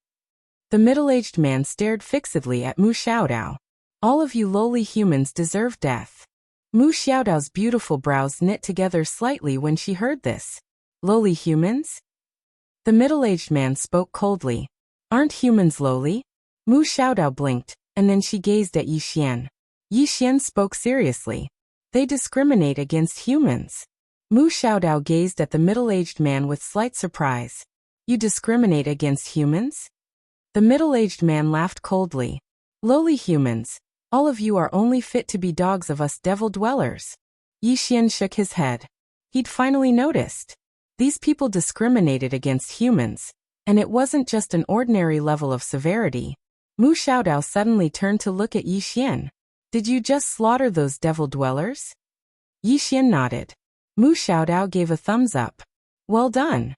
The middle-aged man stared fixedly at Mu Xiaodao. All of you lowly humans deserve death. Mu Xiaodao's beautiful brows knit together slightly when she heard this. Lowly humans? The middle-aged man spoke coldly. Aren't humans lowly? Mu Xiaodao blinked, and then she gazed at Yi Xian. Yi Xian spoke seriously. They discriminate against humans. Mu Xiaodao gazed at the middle-aged man with slight surprise. You discriminate against humans? The middle-aged man laughed coldly. Lowly humans, all of you are only fit to be dogs of us Devil Dwellers. Yi Xian shook his head. He'd finally noticed. These people discriminated against humans, and it wasn't just an ordinary level of severity. Mu Xiaodao suddenly turned to look at Yi Xian. Did you just slaughter those Devil Dwellers? Yi Xian nodded. Mu Xiaodao gave a thumbs up. Well done.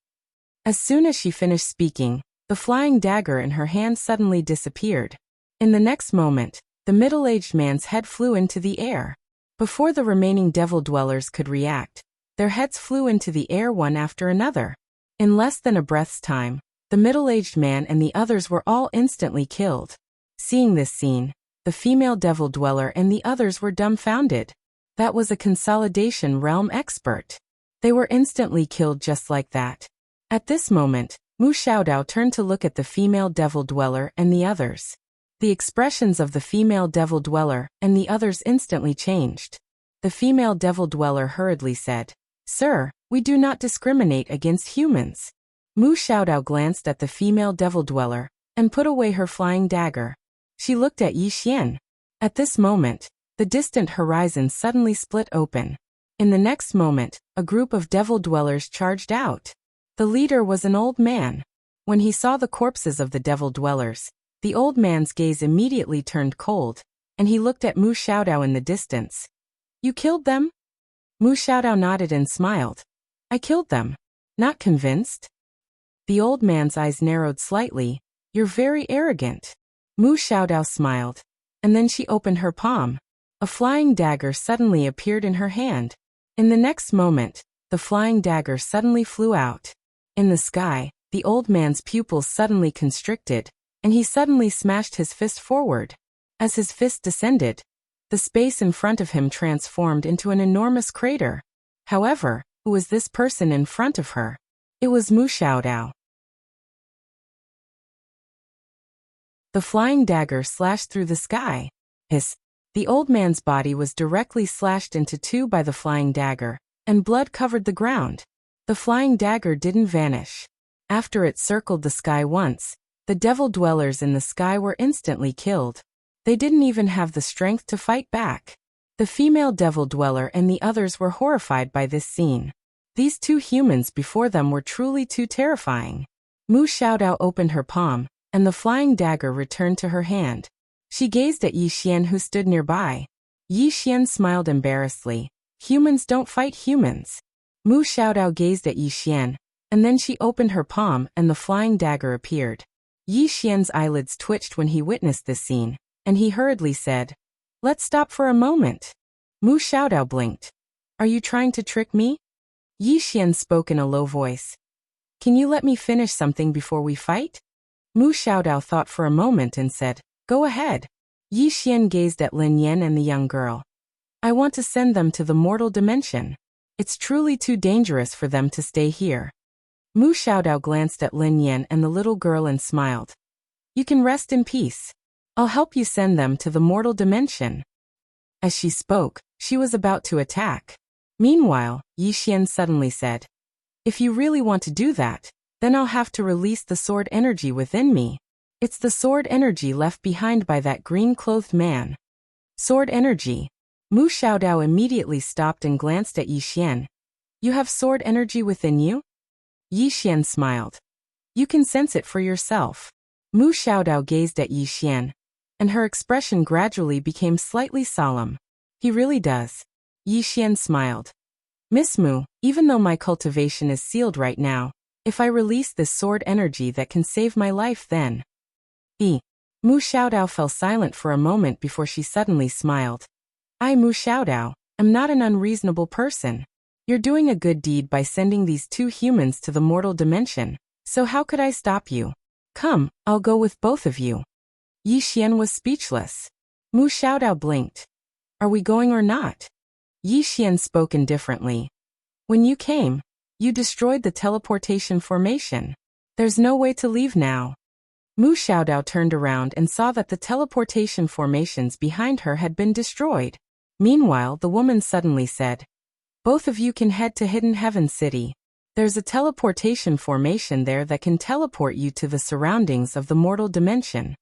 As soon as she finished speaking, the flying dagger in her hand suddenly disappeared. In the next moment, the middle-aged man's head flew into the air. Before the remaining Devil Dwellers could react, their heads flew into the air one after another. In less than a breath's time, the middle-aged man and the others were all instantly killed. Seeing this scene, the female Devil Dweller and the others were dumbfounded. That was a consolidation realm expert. They were instantly killed just like that. At this moment, Mu Xiaodao turned to look at the female Devil Dweller and the others. The expressions of the female Devil Dweller and the others instantly changed. The female Devil Dweller hurriedly said, Sir, we do not discriminate against humans. Mu Xiaodao glanced at the female Devil Dweller and put away her flying dagger. She looked at Yi Xian. At this moment, The distant horizon suddenly split open. In the next moment, a group of devil dwellers charged out. The leader was an old man. When he saw the corpses of the devil dwellers, the old man's gaze immediately turned cold, and he looked at Mu Xiaodao in the distance. You killed them? Mu Xiaodao nodded and smiled. I killed them. Not convinced? The old man's eyes narrowed slightly. You're very arrogant. Mu Xiaodao smiled, and then she opened her palm. A flying dagger suddenly appeared in her hand. In the next moment, the flying dagger suddenly flew out. In the sky, the old man's pupils suddenly constricted, and he suddenly smashed his fist forward. As his fist descended, the space in front of him transformed into an enormous crater. However, who was this person in front of her? It was Mu Xiaodao. The flying dagger slashed through the sky. The old man's body was directly slashed into two by the flying dagger, and blood covered the ground. The flying dagger didn't vanish. After it circled the sky once, the devil dwellers in the sky were instantly killed. They didn't even have the strength to fight back. The female devil dweller and the others were horrified by this scene. These two humans before them were truly too terrifying. Mu Xiaodao opened her palm, and the flying dagger returned to her hand. She gazed at Yi Xian, who stood nearby. Yi Xian smiled embarrassedly. Humans don't fight humans. Mu Xiaodao gazed at Yi Xian, and then she opened her palm and the flying dagger appeared. Yi Xian's eyelids twitched when he witnessed this scene, and he hurriedly said, Let's stop for a moment. Mu Xiaodao blinked. Are you trying to trick me? Yi Xian spoke in a low voice. Can you let me finish something before we fight? Mu Xiaodao thought for a moment and said, Go ahead. Yi Xian gazed at Lin Yan and the young girl. I want to send them to the mortal dimension. It's truly too dangerous for them to stay here. Mu Xiaodao glanced at Lin Yan and the little girl and smiled. You can rest in peace. I'll help you send them to the mortal dimension. As she spoke, she was about to attack. Meanwhile, Yi Xian suddenly said, If you really want to do that, then I'll have to release the sword energy within me. It's the sword energy left behind by that green-clothed man. Sword energy. Mu Xiaodao immediately stopped and glanced at Yi Xian. You have sword energy within you? Yi Xian smiled. You can sense it for yourself. Mu Xiaodao gazed at Yi Xian, and her expression gradually became slightly solemn. He really does. Yi Xian smiled. Miss Mu, even though my cultivation is sealed right now, if I release this sword energy that can save my life then. Mu Xiaodao fell silent for a moment before she suddenly smiled. I, Mu Xiaodao, am not an unreasonable person. You're doing a good deed by sending these two humans to the mortal dimension, so how could I stop you? Come, I'll go with both of you. Yi Xian was speechless. Mu Xiaodao blinked. Are we going or not? Yi Xian spoke indifferently. When you came, you destroyed the teleportation formation. There's no way to leave now. Mu Xiaodao turned around and saw that the teleportation formations behind her had been destroyed. Meanwhile, the woman suddenly said, Both of you can head to Hidden Heaven City. There's a teleportation formation there that can teleport you to the surroundings of the mortal dimension.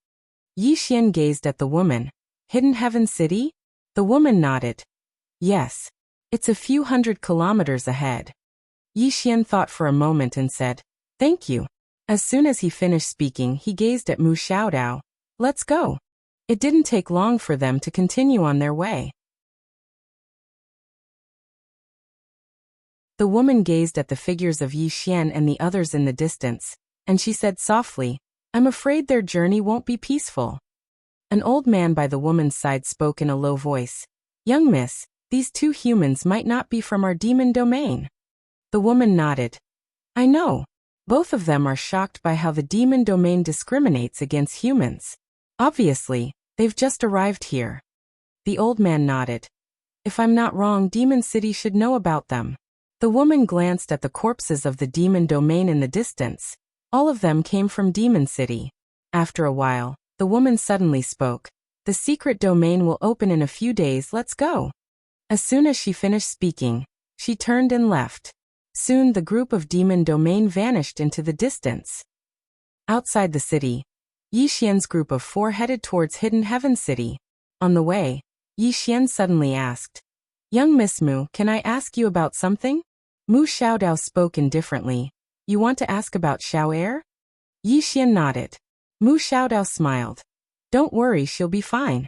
Yi Xian gazed at the woman. Hidden Heaven City? The woman nodded. Yes. It's a few 100 kilometers ahead. Yi Xian thought for a moment and said, Thank you. As soon as he finished speaking, he gazed at Mu Xiaodao. Let's go. It didn't take long for them to continue on their way. The woman gazed at the figures of Yi Xian and the others in the distance, and she said softly, I'm afraid their journey won't be peaceful. An old man by the woman's side spoke in a low voice. Young miss, these two humans might not be from our demon domain. The woman nodded. I know. Both of them are shocked by how the demon domain discriminates against humans. Obviously, they've just arrived here. The old man nodded. If I'm not wrong, Demon City should know about them. The woman glanced at the corpses of the demon domain in the distance. All of them came from Demon City. After a while, the woman suddenly spoke. The secret domain will open in a few days, let's go. As soon as she finished speaking, she turned and left. Soon the group of demon domain vanished into the distance. Outside the city, Yi Xian's group of 4 headed towards Hidden Heaven City. On the way, Yi Xian suddenly asked. Young Miss Mu, can I ask you about something? Mu Xiaodao spoke indifferently. You want to ask about Xiao Air? Yi Xian nodded. Mu Xiaodao smiled. Don't worry, she'll be fine.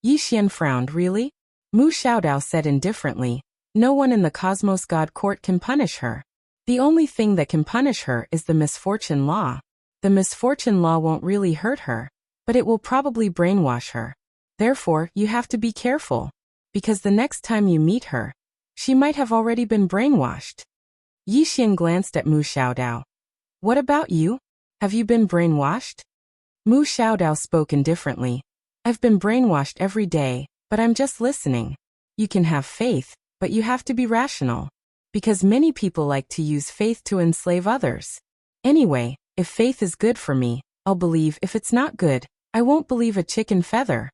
Yi Xian frowned. Really? Mu Xiaodao said indifferently. No one in the Cosmos God Court can punish her. The only thing that can punish her is the misfortune law. The misfortune law won't really hurt her, but it will probably brainwash her. Therefore, you have to be careful, because the next time you meet her, she might have already been brainwashed. Yi Xian glanced at Mu Xiaodao. What about you? Have you been brainwashed? Mu Xiaodao spoke indifferently. I've been brainwashed every day, but I'm just listening. You can have faith, but you have to be rational. Because many people like to use faith to enslave others. Anyway, if faith is good for me, I'll believe. If it's not good, I won't believe a chicken feather.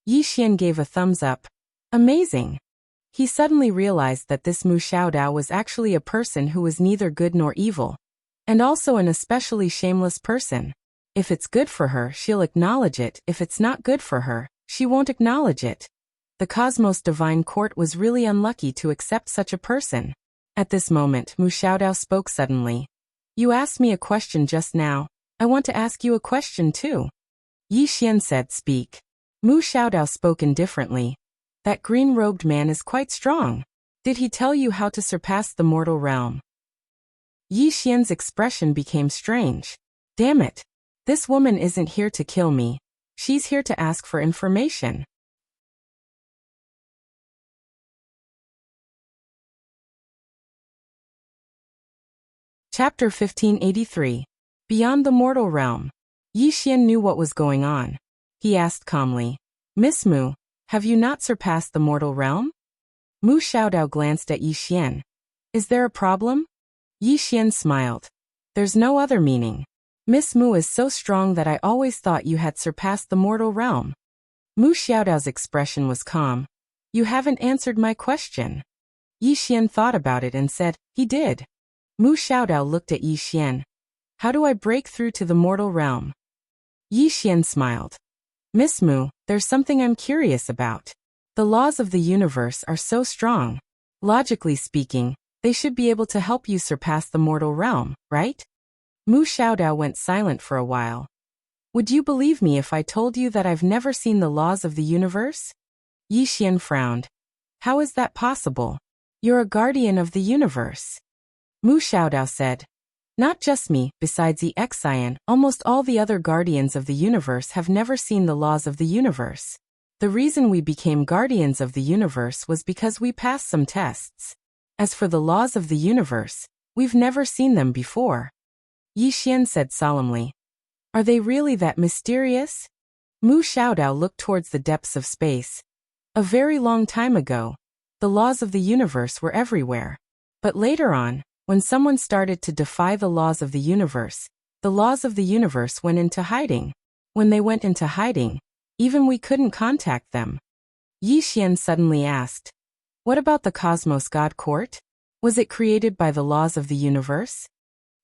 Yi Xian gave a thumbs up. Amazing. He suddenly realized that this Mu Xiaodao was actually a person who was neither good nor evil. And also an especially shameless person. If it's good for her, she'll acknowledge it. If it's not good for her, she won't acknowledge it. The Cosmos Divine Court was really unlucky to accept such a person. At this moment, Mu Xiaodao spoke suddenly. You asked me a question just now. I want to ask you a question too. Yi Xian said, Speak. Mu Xiaodao spoke indifferently. That green-robed man is quite strong. Did he tell you how to surpass the mortal realm? Yi Xian's expression became strange. Damn it. This woman isn't here to kill me. She's here to ask for information. Chapter 1583. Beyond the Mortal Realm. Yi Xian knew what was going on. He asked calmly. Miss Mu, have you not surpassed the mortal realm? Mu Xiaodao glanced at Yi Xian. Is there a problem? Yi Xian smiled. There's no other meaning. Miss Mu is so strong that I always thought you had surpassed the mortal realm. Mu Xiaodao's expression was calm. You haven't answered my question. Yi Xian thought about it and said, he did. Mu Xiaodao looked at Yi Xian. How do I break through to the mortal realm? Yi Xian smiled. Miss Mu, there's something I'm curious about. The laws of the universe are so strong. Logically speaking, they should be able to help you surpass the mortal realm, right? Mu Xiaodao went silent for a while. Would you believe me if I told you that I've never seen the laws of the universe? Yi Xian frowned. How is that possible? You're a guardian of the universe. Mu Xiaodao said. Not just me, besides the Xian, almost all the other guardians of the universe have never seen the laws of the universe. The reason we became guardians of the universe was because we passed some tests. As for the laws of the universe, we've never seen them before. Yi Xian said solemnly. Are they really that mysterious? Mu Xiaodao looked towards the depths of space. A very long time ago, the laws of the universe were everywhere. But later on, when someone started to defy the laws of the universe, the laws of the universe went into hiding. When they went into hiding, even we couldn't contact them. Yi Xian suddenly asked, what about the Cosmos God Court? Was it created by the laws of the universe?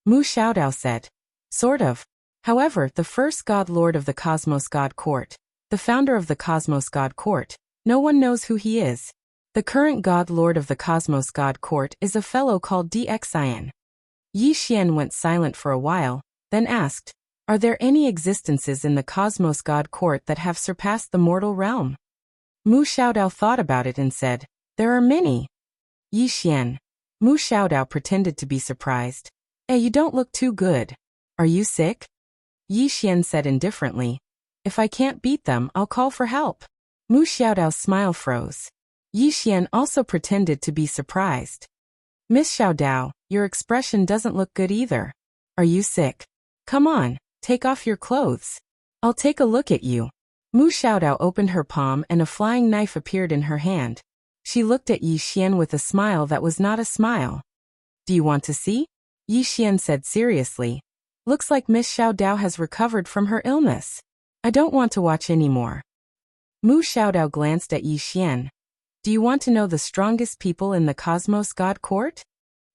Mu Xiaodao said, sort of. However, the first God Lord of the Cosmos God Court, the founder of the Cosmos God Court, no one knows who he is. The current God Lord of the Cosmos God Court is a fellow called Xian. Yi Xian went silent for a while, then asked, are there any existences in the Cosmos God Court that have surpassed the mortal realm? Mu Xiaodao thought about it and said, there are many. Yi Xian. Mu Xiaodao pretended to be surprised. You don't look too good. Are you sick? Yi Xian said indifferently. If I can't beat them, I'll call for help. Mu Xiaodao's smile froze. Yi Xian also pretended to be surprised. Miss Xiaodao, your expression doesn't look good either. Are you sick? Come on, take off your clothes. I'll take a look at you. Mu Xiaodao opened her palm and a flying knife appeared in her hand. She looked at Yi Xian with a smile that was not a smile. Do you want to see? Yi Xian said seriously. Looks like Miss Xiaodao has recovered from her illness. I don't want to watch anymore. Mu Xiaodao glanced at Yi Xian. Do you want to know the strongest people in the Cosmos God Court?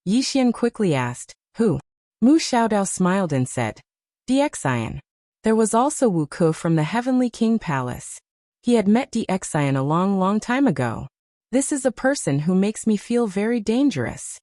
Yi Xian quickly asked, who? Mu Xiaodao smiled and said, Xian. There was also Wuxia from the Heavenly King Palace. He had met Xian a long time ago. This is a person who makes me feel very dangerous.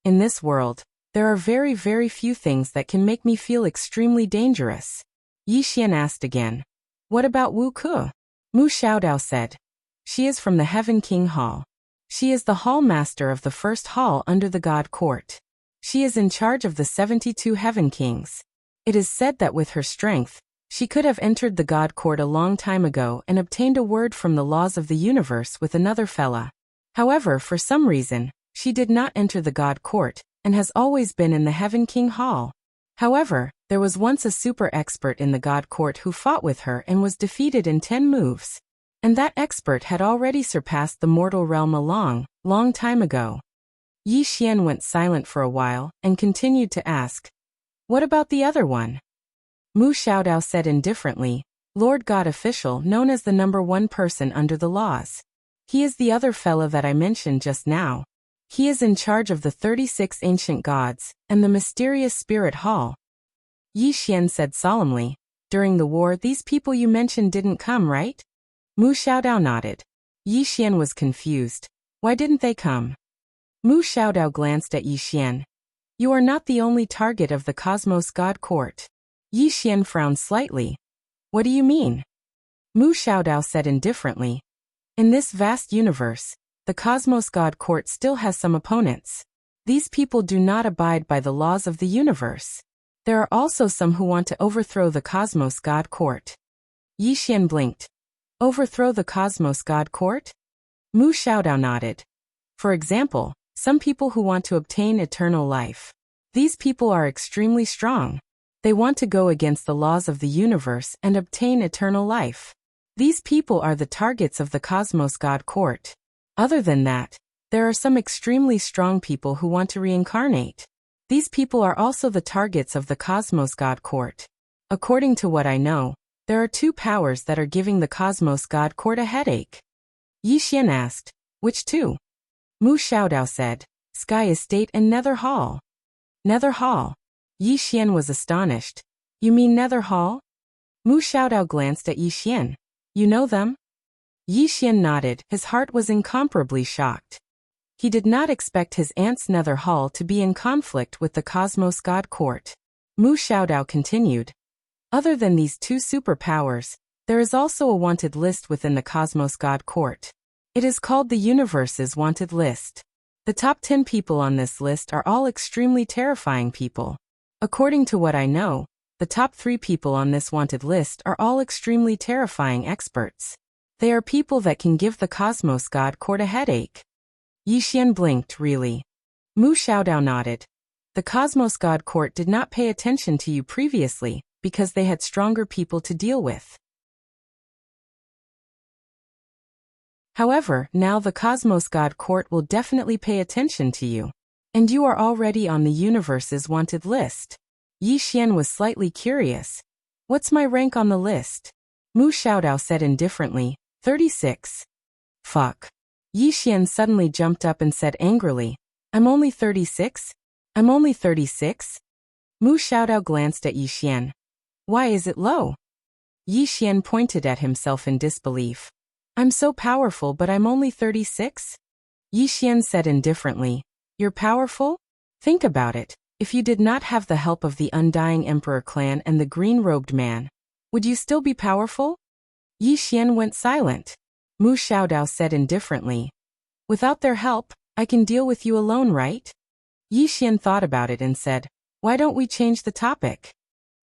In this world, there are very few things that can make me feel extremely dangerous. Yixian asked again. What about Wu Ke? Mu Xiaodao said. She is from the Heaven King Hall. She is the hall master of the first hall under the God Court. She is in charge of the 72 Heaven Kings. It is said that with her strength, she could have entered the God Court a long time ago and obtained a word from the laws of the universe with another fella. However, for some reason, she did not enter the God Court, and has always been in the Heaven King Hall. However, there was once a super expert in the God Court who fought with her and was defeated in 10 moves. And that expert had already surpassed the mortal realm a long time ago. Yixian went silent for a while and continued to ask, what about the other one? Mu Xiaodao said indifferently, Lord God official known as the number 1 person under the laws. He is the other fella that I mentioned just now. He is in charge of the 36 ancient gods and the mysterious spirit hall. Yixian said solemnly, during the war these people you mentioned didn't come, right? Mu Xiaodao nodded. Yixian was confused. Why didn't they come? Mu Xiaodao glanced at Yixian. You are not the only target of the Cosmos God Court. Yixian frowned slightly. What do you mean? Mu Xiaodao said indifferently. In this vast universe, the Cosmos God Court still has some opponents. These people do not abide by the laws of the universe. There are also some who want to overthrow the Cosmos God Court. Yixian blinked. Overthrow the Cosmos God Court? Mu Xiaodao nodded. For example, some people who want to obtain eternal life. These people are extremely strong. They want to go against the laws of the universe and obtain eternal life. These people are the targets of the Cosmos God Court. Other than that, there are some extremely strong people who want to reincarnate. These people are also the targets of the Cosmos God Court. According to what I know, there are 2 powers that are giving the Cosmos God Court a headache. Yixian asked, which 2? Mu Xiaodao said, Sky Estate and Nether Hall. Nether Hall. Yixian was astonished. You mean Nether Hall? Mu Xiaodao glanced at Yixian. You know them? Yixian nodded. His heart was incomparably shocked. He did not expect his aunt's Nether Hall to be in conflict with the Cosmos God Court. Mu Xiaodao continued. Other than these 2 superpowers, there is also a wanted list within the Cosmos God Court. It is called the Universe's Wanted List. The top 10 people on this list are all extremely terrifying people. According to what I know, the top 3 people on this wanted list are all extremely terrifying experts. They are people that can give the Cosmos God Court a headache. Yixian blinked, really. Mu Xiaodao nodded. The Cosmos God Court did not pay attention to you previously, because they had stronger people to deal with. However, now the Cosmos God Court will definitely pay attention to you. And you are already on the universe's wanted list. Yixian was slightly curious. What's my rank on the list? Mu Xiaodao said indifferently, 36. Fuck. Yixian suddenly jumped up and said angrily, I'm only 36? I'm only 36? Mu Xiaodao glanced at Yixian. Why is it low? Yixian pointed at himself in disbelief. I'm so powerful but I'm only 36? Yixian said indifferently, You're powerful? Think about it. If you did not have the help of the Undying Emperor clan and the green-robed man, would you still be powerful? Yixian went silent. Mu Xiaodao said indifferently, Without their help, I can deal with you alone, right? Yixian thought about it and said, Why don't we change the topic?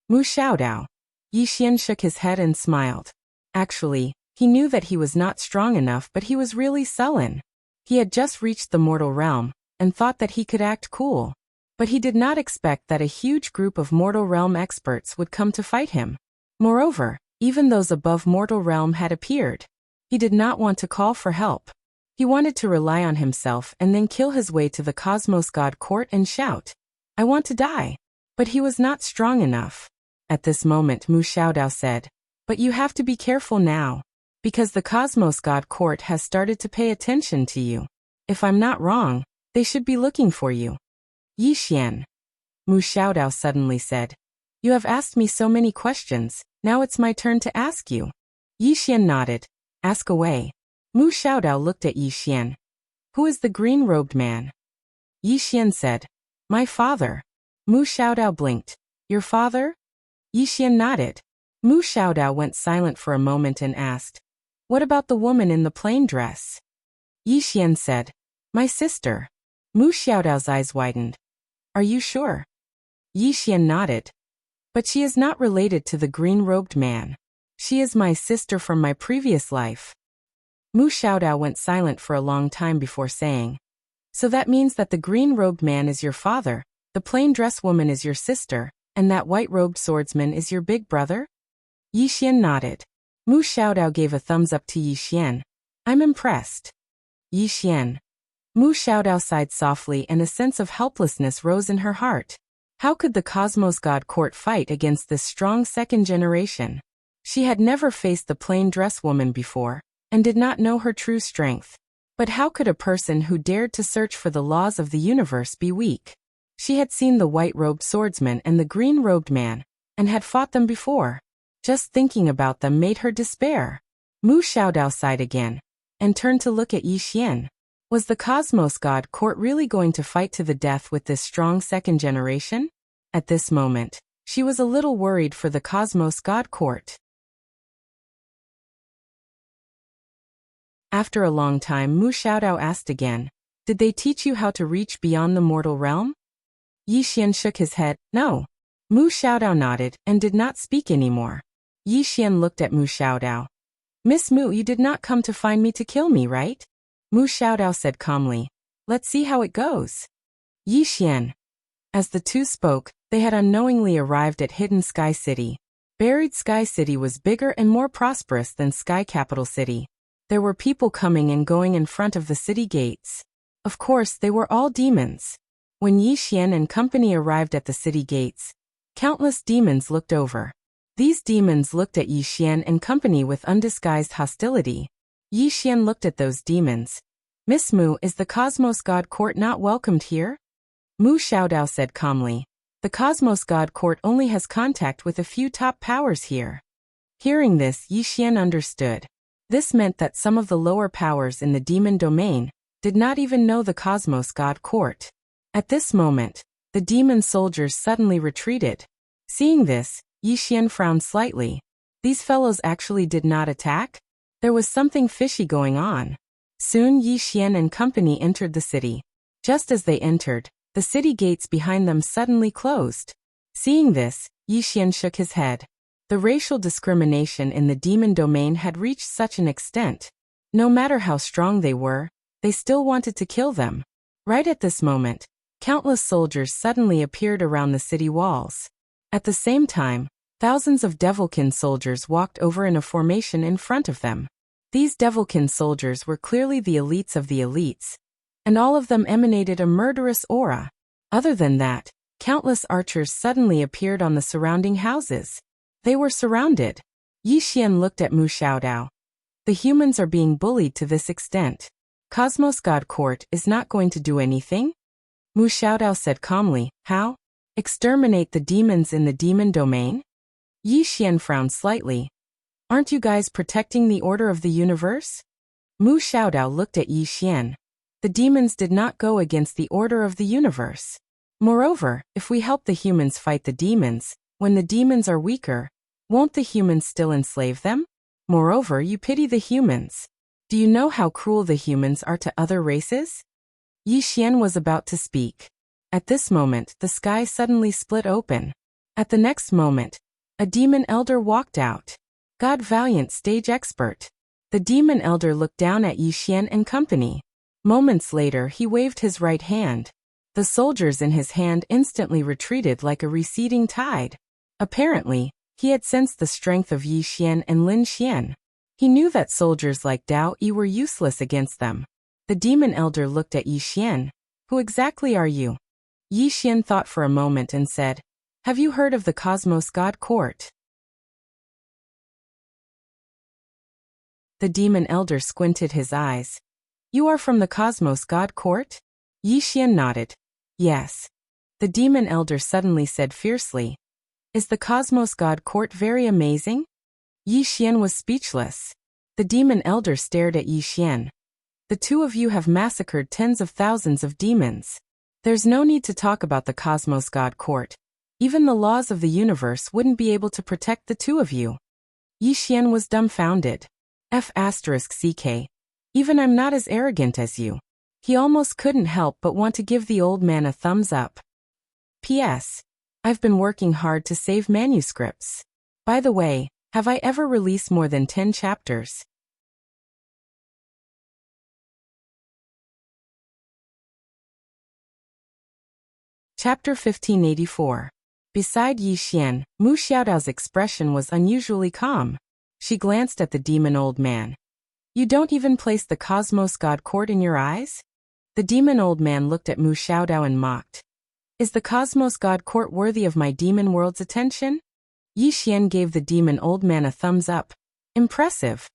Mu Xiaodao. Yixian shook his head and smiled. Actually, he knew that he was not strong enough, but he was really sullen. He had just reached the mortal realm, and thought that he could act cool. But he did not expect that a huge group of mortal realm experts would come to fight him. Moreover, even those above mortal realm had appeared. He did not want to call for help. He wanted to rely on himself and then kill his way to the Cosmos God Court and shout, I want to die. But he was not strong enough. At this moment Mu Xiaodao said, But you have to be careful now. Because the Cosmos God Court has started to pay attention to you. If I'm not wrong, they should be looking for you. Yixian. Mu Xiaodao suddenly said, You have asked me so many questions, Now it's my turn to ask you. Yi Xian nodded. Ask away. Mu Xiaodao looked at Yi Xian. Who is the green-robed man? Yi Xian said. My father. Mu Xiaodao blinked. Your father? Yi Xian nodded. Mu Xiaodao went silent for a moment and asked. What about the woman in the plain dress? Yi Xian said. My sister. Mu Xiaodao's eyes widened. Are you sure? Yi Xian nodded. But she is not related to the green-robed man. She is my sister from my previous life. Mu Xiaodao went silent for a long time before saying. So that means that the green-robed man is your father, the plain-dress woman is your sister, and that white-robed swordsman is your big brother? Yi Xian nodded. Mu Xiaodao gave a thumbs up to Yi Xian. I'm impressed. Yi Xian. Mu Xiaodao sighed softly and a sense of helplessness rose in her heart. How could the Cosmos God Court fight against this strong second generation? She had never faced the plain-dress woman before, and did not know her true strength. But how could a person who dared to search for the laws of the universe be weak? She had seen the white-robed swordsman and the green-robed man, and had fought them before. Just thinking about them made her despair. Mu Xiaodao sighed again, and turned to look at Yi Xian. Was the Cosmos God Court really going to fight to the death with this strong second generation? At this moment, she was a little worried for the Cosmos God Court. After a long time, Mu Xiaodao asked again, Did they teach you how to reach beyond the mortal realm? Yi Xian shook his head. No. Mu Xiaodao nodded and did not speak anymore. Yi Xian looked at Mu Xiaodao. Miss Mu, you did not come to find me to kill me, right? Mu Xiaodao said calmly. Let's see how it goes. Yi Xian. As the two spoke, they had unknowingly arrived at Hidden Sky City. Buried Sky City was bigger and more prosperous than Sky Capital City. There were people coming and going in front of the city gates. Of course, they were all demons. When Yi Xian and company arrived at the city gates, countless demons looked over. These demons looked at Yi Xian and company with undisguised hostility. Yi Xian looked at those demons. Miss Mu, is the Cosmos God Court not welcomed here? Mu Xiaodao said calmly. The Cosmos God Court only has contact with a few top powers here. Hearing this, Yi Xian understood. This meant that some of the lower powers in the demon domain did not even know the Cosmos God Court. At this moment, the demon soldiers suddenly retreated. Seeing this, Yi Xian frowned slightly. These fellows actually did not attack? There was something fishy going on. Soon Yi Xian and company entered the city. Just as they entered, the city gates behind them suddenly closed. Seeing this, Yi Xian shook his head. The racial discrimination in the demon domain had reached such an extent. No matter how strong they were, they still wanted to kill them. Right at this moment, countless soldiers suddenly appeared around the city walls. At the same time, thousands of Devilkin soldiers walked over in a formation in front of them. These Devilkin soldiers were clearly the elites of the elites, and all of them emanated a murderous aura. Other than that, countless archers suddenly appeared on the surrounding houses. They were surrounded. Yi Xian looked at Mu Xiaodao. The humans are being bullied to this extent. Cosmos God Court is not going to do anything? Mu Xiaodao said calmly. How? Exterminate the demons in the demon domain? Yi Xian frowned slightly. Aren't you guys protecting the order of the universe? Mu Xiaodao looked at Yi Xian. The demons did not go against the order of the universe. Moreover, if we help the humans fight the demons, when the demons are weaker, won't the humans still enslave them? Moreover, you pity the humans. Do you know how cruel the humans are to other races? Yi Xian was about to speak. At this moment, the sky suddenly split open. At the next moment, a demon elder walked out. God Valiant stage expert. The demon elder looked down at Yi Xian and company. Moments later, he waved his right hand. The soldiers in his hand instantly retreated like a receding tide. Apparently, he had sensed the strength of Yi Xian and Lin Xian. He knew that soldiers like Dao Yi were useless against them. The demon elder looked at Yi Xian. Who exactly are you? Yi Xian thought for a moment and said, Have you heard of the Cosmos God Court? The demon elder squinted his eyes. You are from the Cosmos God Court? Yi Xian nodded. Yes. The demon elder suddenly said fiercely. Is the Cosmos God Court very amazing? Yi Xian was speechless. The demon elder stared at Yi Xian. The two of you have massacred tens of thousands of demons. There's no need to talk about the Cosmos God Court. Even the laws of the universe wouldn't be able to protect the two of you. Yi Xian was dumbfounded. F***ck. Even I'm not as arrogant as you. He almost couldn't help but want to give the old man a thumbs up. P.S. I've been working hard to save manuscripts. By the way, have I ever released more than 10 chapters? Chapter 1584. Beside Yi Xian, Mu Xiaodao's expression was unusually calm. She glanced at the demon old man. You don't even place the Cosmos God Court in your eyes? The demon old man looked at Mu Xiaodao and mocked. Is the Cosmos God Court worthy of my demon world's attention? Yi Xian gave the demon old man a thumbs up. Impressive.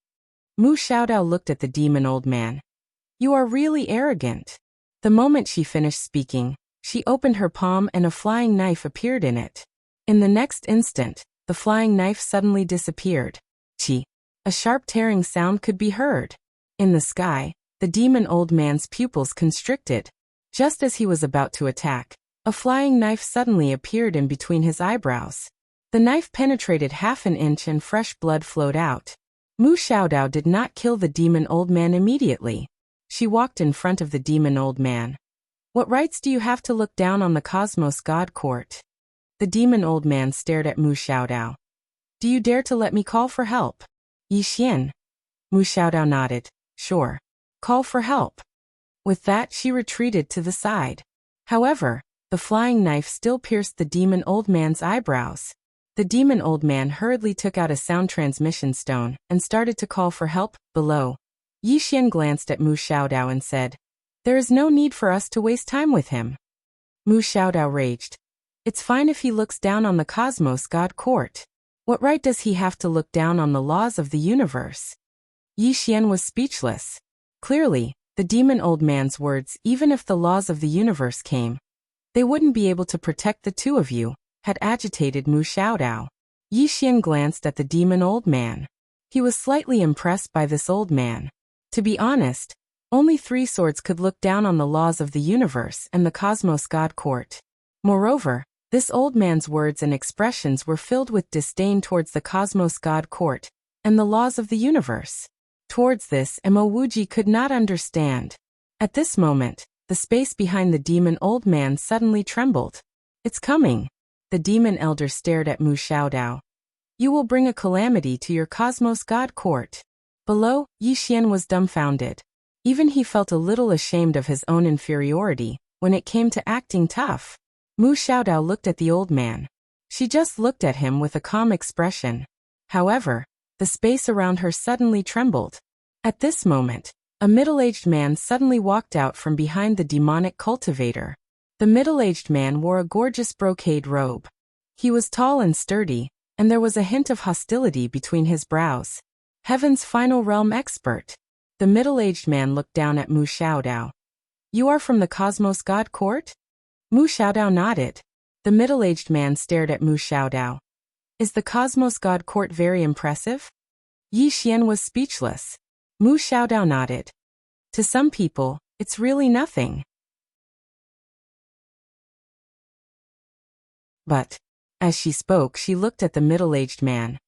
Mu Xiaodao looked at the demon old man. You are really arrogant. The moment she finished speaking, she opened her palm and a flying knife appeared in it. In the next instant, the flying knife suddenly disappeared. Chi. A sharp tearing sound could be heard. In the sky, the demon old man's pupils constricted. Just as he was about to attack, a flying knife suddenly appeared in between his eyebrows. The knife penetrated half an inch and fresh blood flowed out. Mu Xiaodao did not kill the demon old man immediately. She walked in front of the demon old man. What rights do you have to look down on the Cosmos God Court? The demon old man stared at Mu Xiaodao. Do you dare to let me call for help? Yi Xian. Mu Xiaodao nodded. Sure. Call for help. With that she retreated to the side. However, the flying knife still pierced the demon old man's eyebrows. The demon old man hurriedly took out a sound transmission stone and started to call for help, below. Yi Xian glanced at Mu Xiaodao and said, There is no need for us to waste time with him. Mu Xiaodao raged. It's fine if he looks down on the Cosmos God Court. What right does he have to look down on the laws of the universe? Yi Xian was speechless. Clearly, the demon old man's words, even if the laws of the universe came, they wouldn't be able to protect the two of you, had agitated Mu Xiaodao. Yi Xian glanced at the demon old man. He was slightly impressed by this old man. To be honest, only 3 swords could look down on the laws of the universe and the Cosmos God Court. Moreover, this old man's words and expressions were filled with disdain towards the Cosmos God Court and the laws of the universe. Towards this, Mo Wuji could not understand. At this moment, the space behind the demon old man suddenly trembled. It's coming. The demon elder stared at Mu Xiaodao. You will bring a calamity to your Cosmos God Court. Below, Yi Xian was dumbfounded. Even he felt a little ashamed of his own inferiority when it came to acting tough. Mu Xiaodao looked at the old man. She just looked at him with a calm expression. However, the space around her suddenly trembled. At this moment, a middle-aged man suddenly walked out from behind the demonic cultivator. The middle-aged man wore a gorgeous brocade robe. He was tall and sturdy, and there was a hint of hostility between his brows. Heaven's final realm expert. The middle-aged man looked down at Mu Xiaodao. You are from the Cosmos God Court? Mu Xiaodao nodded. The middle-aged man stared at Mu Xiaodao. Is the Cosmos God Court very impressive? Yi Xian was speechless. Mu Xiaodao nodded. To some people, it's really nothing. But, as she spoke, she looked at the middle-aged man.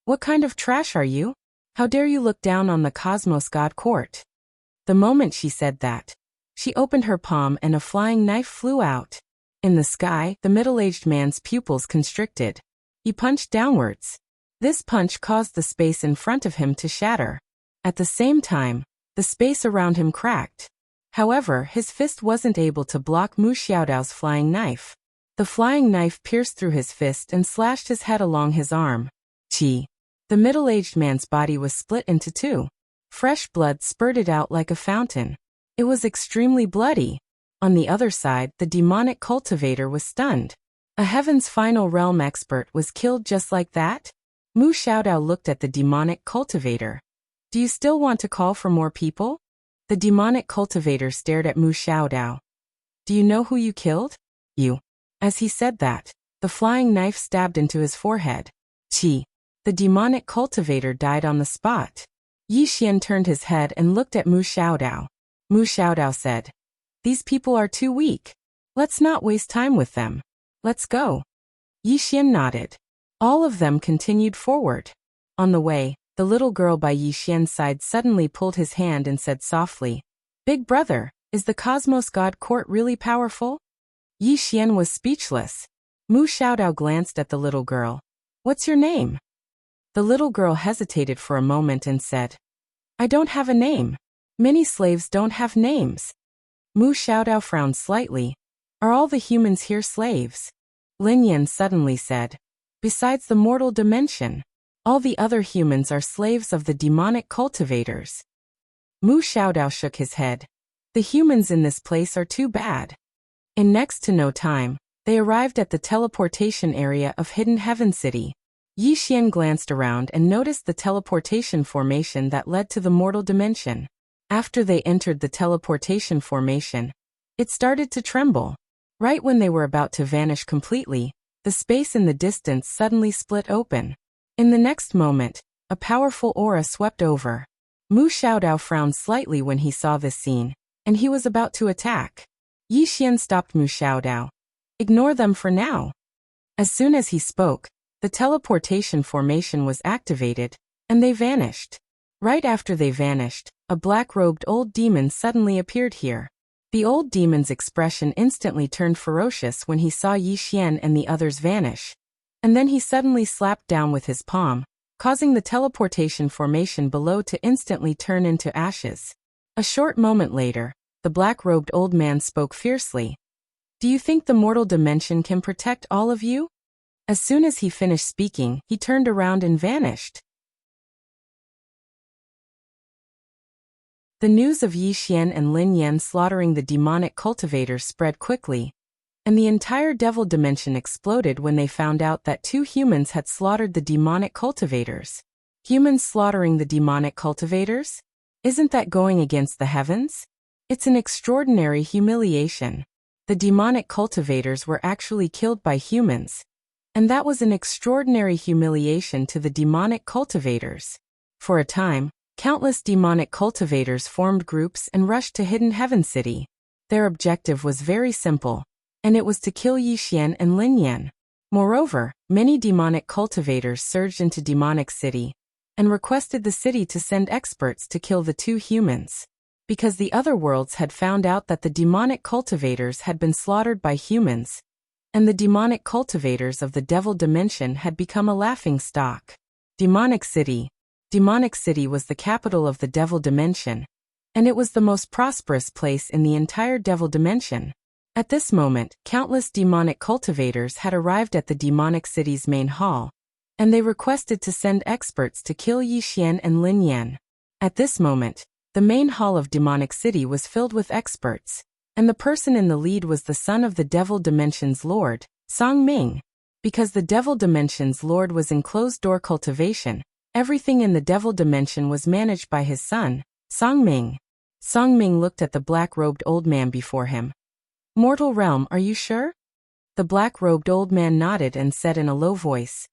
What kind of trash are you? How dare you look down on the Cosmos God Court? The moment she said that, she opened her palm and a flying knife flew out. In the sky, the middle-aged man's pupils constricted. He punched downwards. This punch caused the space in front of him to shatter. At the same time, the space around him cracked. However, his fist wasn't able to block Mu Xiaodao's flying knife. The flying knife pierced through his fist and slashed his head along his arm. Chi. The middle-aged man's body was split into 2. Fresh blood spurted out like a fountain. It was extremely bloody. On the other side, the demonic cultivator was stunned. A Heaven's final realm expert was killed just like that? Mu Xiaodao looked at the demonic cultivator. Do you still want to call for more people? The demonic cultivator stared at Mu Xiaodao. Do you know who you killed? You. As he said that, The flying knife stabbed into his forehead. Qi. The demonic cultivator died on the spot. Yi Xian turned his head and looked at Mu Xiaodao. Mu Xiaodao said, "These people are too weak. Let's not waste time with them. Let's go." Yi Xian nodded. All of them continued forward. On the way, the little girl by Yi Xian's side suddenly pulled his hand and said softly, "Big brother, is the Cosmos God Court really powerful?" Yi Xian was speechless. Mu Xiaodao glanced at the little girl. "What's your name?" The little girl hesitated for a moment and said, "I don't have a name. Many slaves don't have names." Mu Xiaodao frowned slightly. "Are all the humans here slaves?" Lin Yan suddenly said, "Besides the mortal dimension, all the other humans are slaves of the demonic cultivators." Mu Xiaodao shook his head. "The humans in this place are too bad." In next to no time, they arrived at the teleportation area of Hidden Heaven City. Yi Xian glanced around and noticed the teleportation formation that led to the mortal dimension. After they entered the teleportation formation, it started to tremble. Right when they were about to vanish completely, the space in the distance suddenly split open. In the next moment, a powerful aura swept over. Mu Xiaodao frowned slightly when he saw this scene, and he was about to attack. Yi Xian stopped Mu Xiaodao. "Ignore them for now." As soon as he spoke, the teleportation formation was activated, and they vanished. Right after they vanished, a black-robed old demon suddenly appeared here. The old demon's expression instantly turned ferocious when he saw Yi Xian and the others vanish. And then he suddenly slapped down with his palm, causing the teleportation formation below to instantly turn into ashes. A short moment later, the black-robed old man spoke fiercely. "Do you think the mortal dimension can protect all of you?" As soon as he finished speaking, he turned around and vanished. The news of Yi Xian and Lin Yan slaughtering the demonic cultivators spread quickly, and the entire devil dimension exploded when they found out that 2 humans had slaughtered the demonic cultivators. Humans slaughtering the demonic cultivators? Isn't that going against the heavens? It's an extraordinary humiliation. The demonic cultivators were actually killed by humans, and that was an extraordinary humiliation to the demonic cultivators. For a time, countless demonic cultivators formed groups and rushed to Hidden Heaven City. Their objective was very simple, and it was to kill Yi Xian and Lin Yan. Moreover, many demonic cultivators surged into Demonic City and requested the city to send experts to kill the 2 humans. Because the other worlds had found out that the demonic cultivators had been slaughtered by humans, and the demonic cultivators of the devil dimension had become a laughingstock. Demonic City. Demonic City was the capital of the devil dimension, and it was the most prosperous place in the entire devil dimension. At this moment, countless demonic cultivators had arrived at the Demonic City's main hall, and they requested to send experts to kill Yi Xian and Lin Yan. At this moment, the main hall of Demonic City was filled with experts, and the person in the lead was the son of the Devil Dimension's Lord, Song Ming. Because the Devil Dimension's Lord was in closed-door cultivation, everything in the Devil Dimension was managed by his son, Song Ming. Song Ming looked at the black-robed old man before him. "Mortal realm, are you sure?" The black-robed old man nodded and said in a low voice,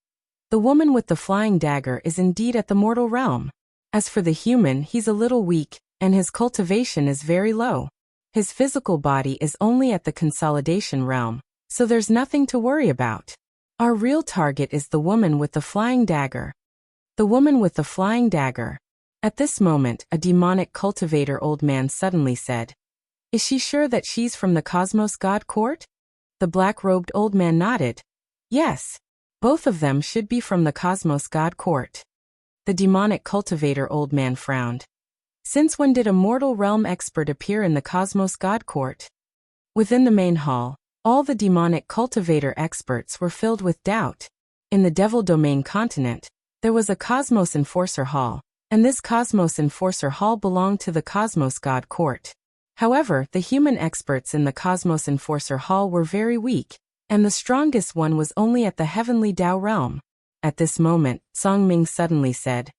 "The woman with the flying dagger is indeed at the mortal realm. As for the human, he's a little weak, and his cultivation is very low. His physical body is only at the consolidation realm, so there's nothing to worry about. Our real target is the woman with the flying dagger." The woman with the flying dagger. At this moment, a demonic cultivator old man suddenly said, "Is she sure that she's from the Cosmos God Court?" The black-robed old man nodded. "Yes. Both of them should be from the Cosmos God Court." The demonic cultivator old man frowned. "Since when did a mortal realm expert appear in the Cosmos God Court?" Within the main hall, all the demonic cultivator experts were filled with doubt. In the Devil Domain continent, there was a Cosmos Enforcer Hall, and this Cosmos Enforcer Hall belonged to the Cosmos God Court. However, the human experts in the Cosmos Enforcer Hall were very weak, and the strongest one was only at the Heavenly Dao realm. At this moment, Song Ming suddenly said,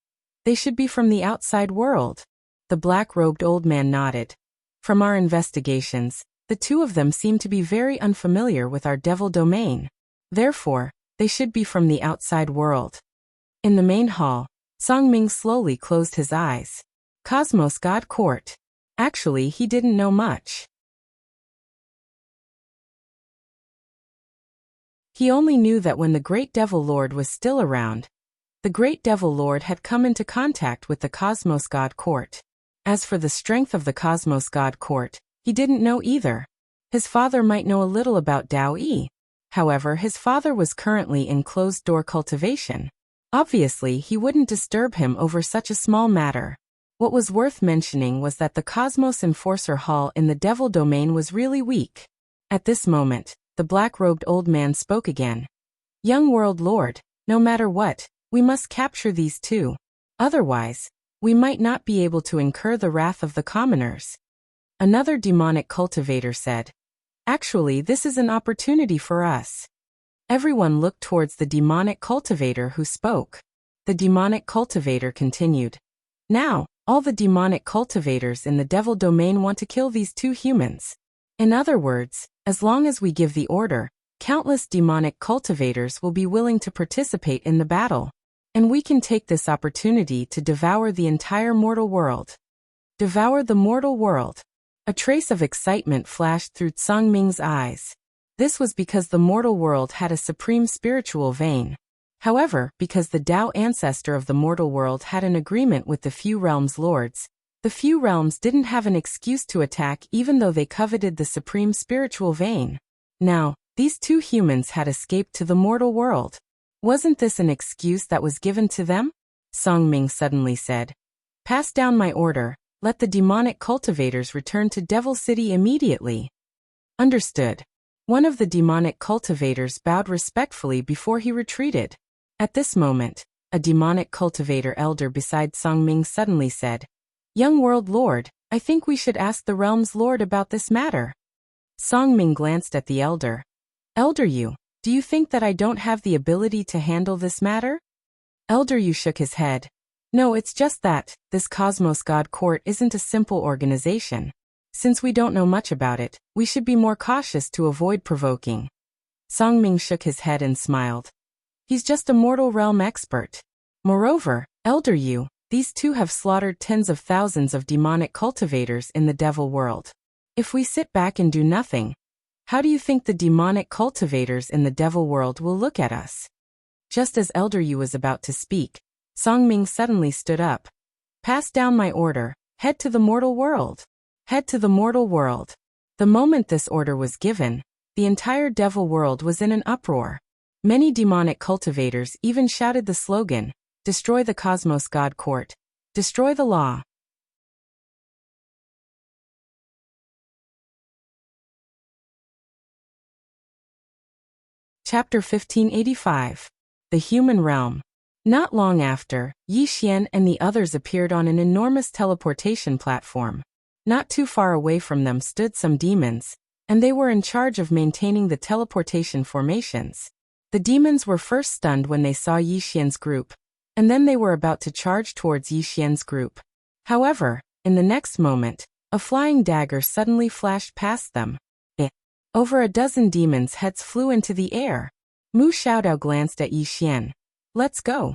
"They should be from the outside world." The black-robed old man nodded. "From our investigations, the 2 of them seem to be very unfamiliar with our Devil Domain. Therefore, they should be from the outside world. In the main hall, Songming slowly closed his eyes. Cosmos God Court. Actually, he didn't know much. He only knew that when the Great Devil Lord was still around, the Great Devil Lord had come into contact with the Cosmos God Court. As for the strength of the Cosmos God Court, he didn't know either. His father might know a little about Dao Yi. However, his father was currently in closed-door cultivation. Obviously, he wouldn't disturb him over such a small matter. What was worth mentioning was that the Cosmos Enforcer Hall in the Devil Domain was really weak. At this moment, the black-robed old man spoke again. Young World Lord, no matter what, we must capture these two. Otherwise, we might not be able to incur the wrath of the commoners. Another demonic cultivator said. Actually, this is an opportunity for us. Everyone looked towards the demonic cultivator who spoke. The demonic cultivator continued. Now, all the demonic cultivators in the Devil Domain want to kill these two humans. In other words, as long as we give the order, countless demonic cultivators will be willing to participate in the battle. And we can take this opportunity to devour the entire mortal world. Devour the mortal world. A trace of excitement flashed through Songming's eyes. This was because the mortal world had a supreme spiritual vein. However, because the Tao ancestor of the mortal world had an agreement with the Few Realms Lords, the Few Realms didn't have an excuse to attack even though they coveted the supreme spiritual vein. Now, these two humans had escaped to the mortal world. Wasn't this an excuse that was given to them? Songming suddenly said. Pass down my order. Let the demonic cultivators return to Devil City immediately. Understood. One of the demonic cultivators bowed respectfully before he retreated. At this moment, a demonic cultivator elder beside Songming suddenly said, Young World Lord, I think we should ask the Realm's Lord about this matter. Songming glanced at the elder. Elder Yu, do you think that I don't have the ability to handle this matter? Elder Yu shook his head. No, it's just that, this Cosmos God Court isn't a simple organization. Since we don't know much about it, we should be more cautious to avoid provoking. Songming shook his head and smiled. He's just a mortal realm expert. Moreover, Elder Yu, these two have slaughtered tens of thousands of demonic cultivators in the devil world. If we sit back and do nothing, how do you think the demonic cultivators in the devil world will look at us? Just as Elder Yu was about to speak, Songming suddenly stood up. Pass down my order. Head to the mortal world. Head to the mortal world. The moment this order was given, the entire devil world was in an uproar. Many demonic cultivators even shouted the slogan, Destroy the Cosmos God Court. Destroy the law. Chapter 1585. The Human Realm. Not long after, Yi Xian and the others appeared on an enormous teleportation platform. Not too far away from them stood some demons, and they were in charge of maintaining the teleportation formations. The demons were first stunned when they saw Yi Xian's group, and then they were about to charge towards Yi Xian's group. However, in the next moment, a flying dagger suddenly flashed past them. Over a dozen demons' heads flew into the air. Mu Xiaodao glanced at Yi Xian. Let's go.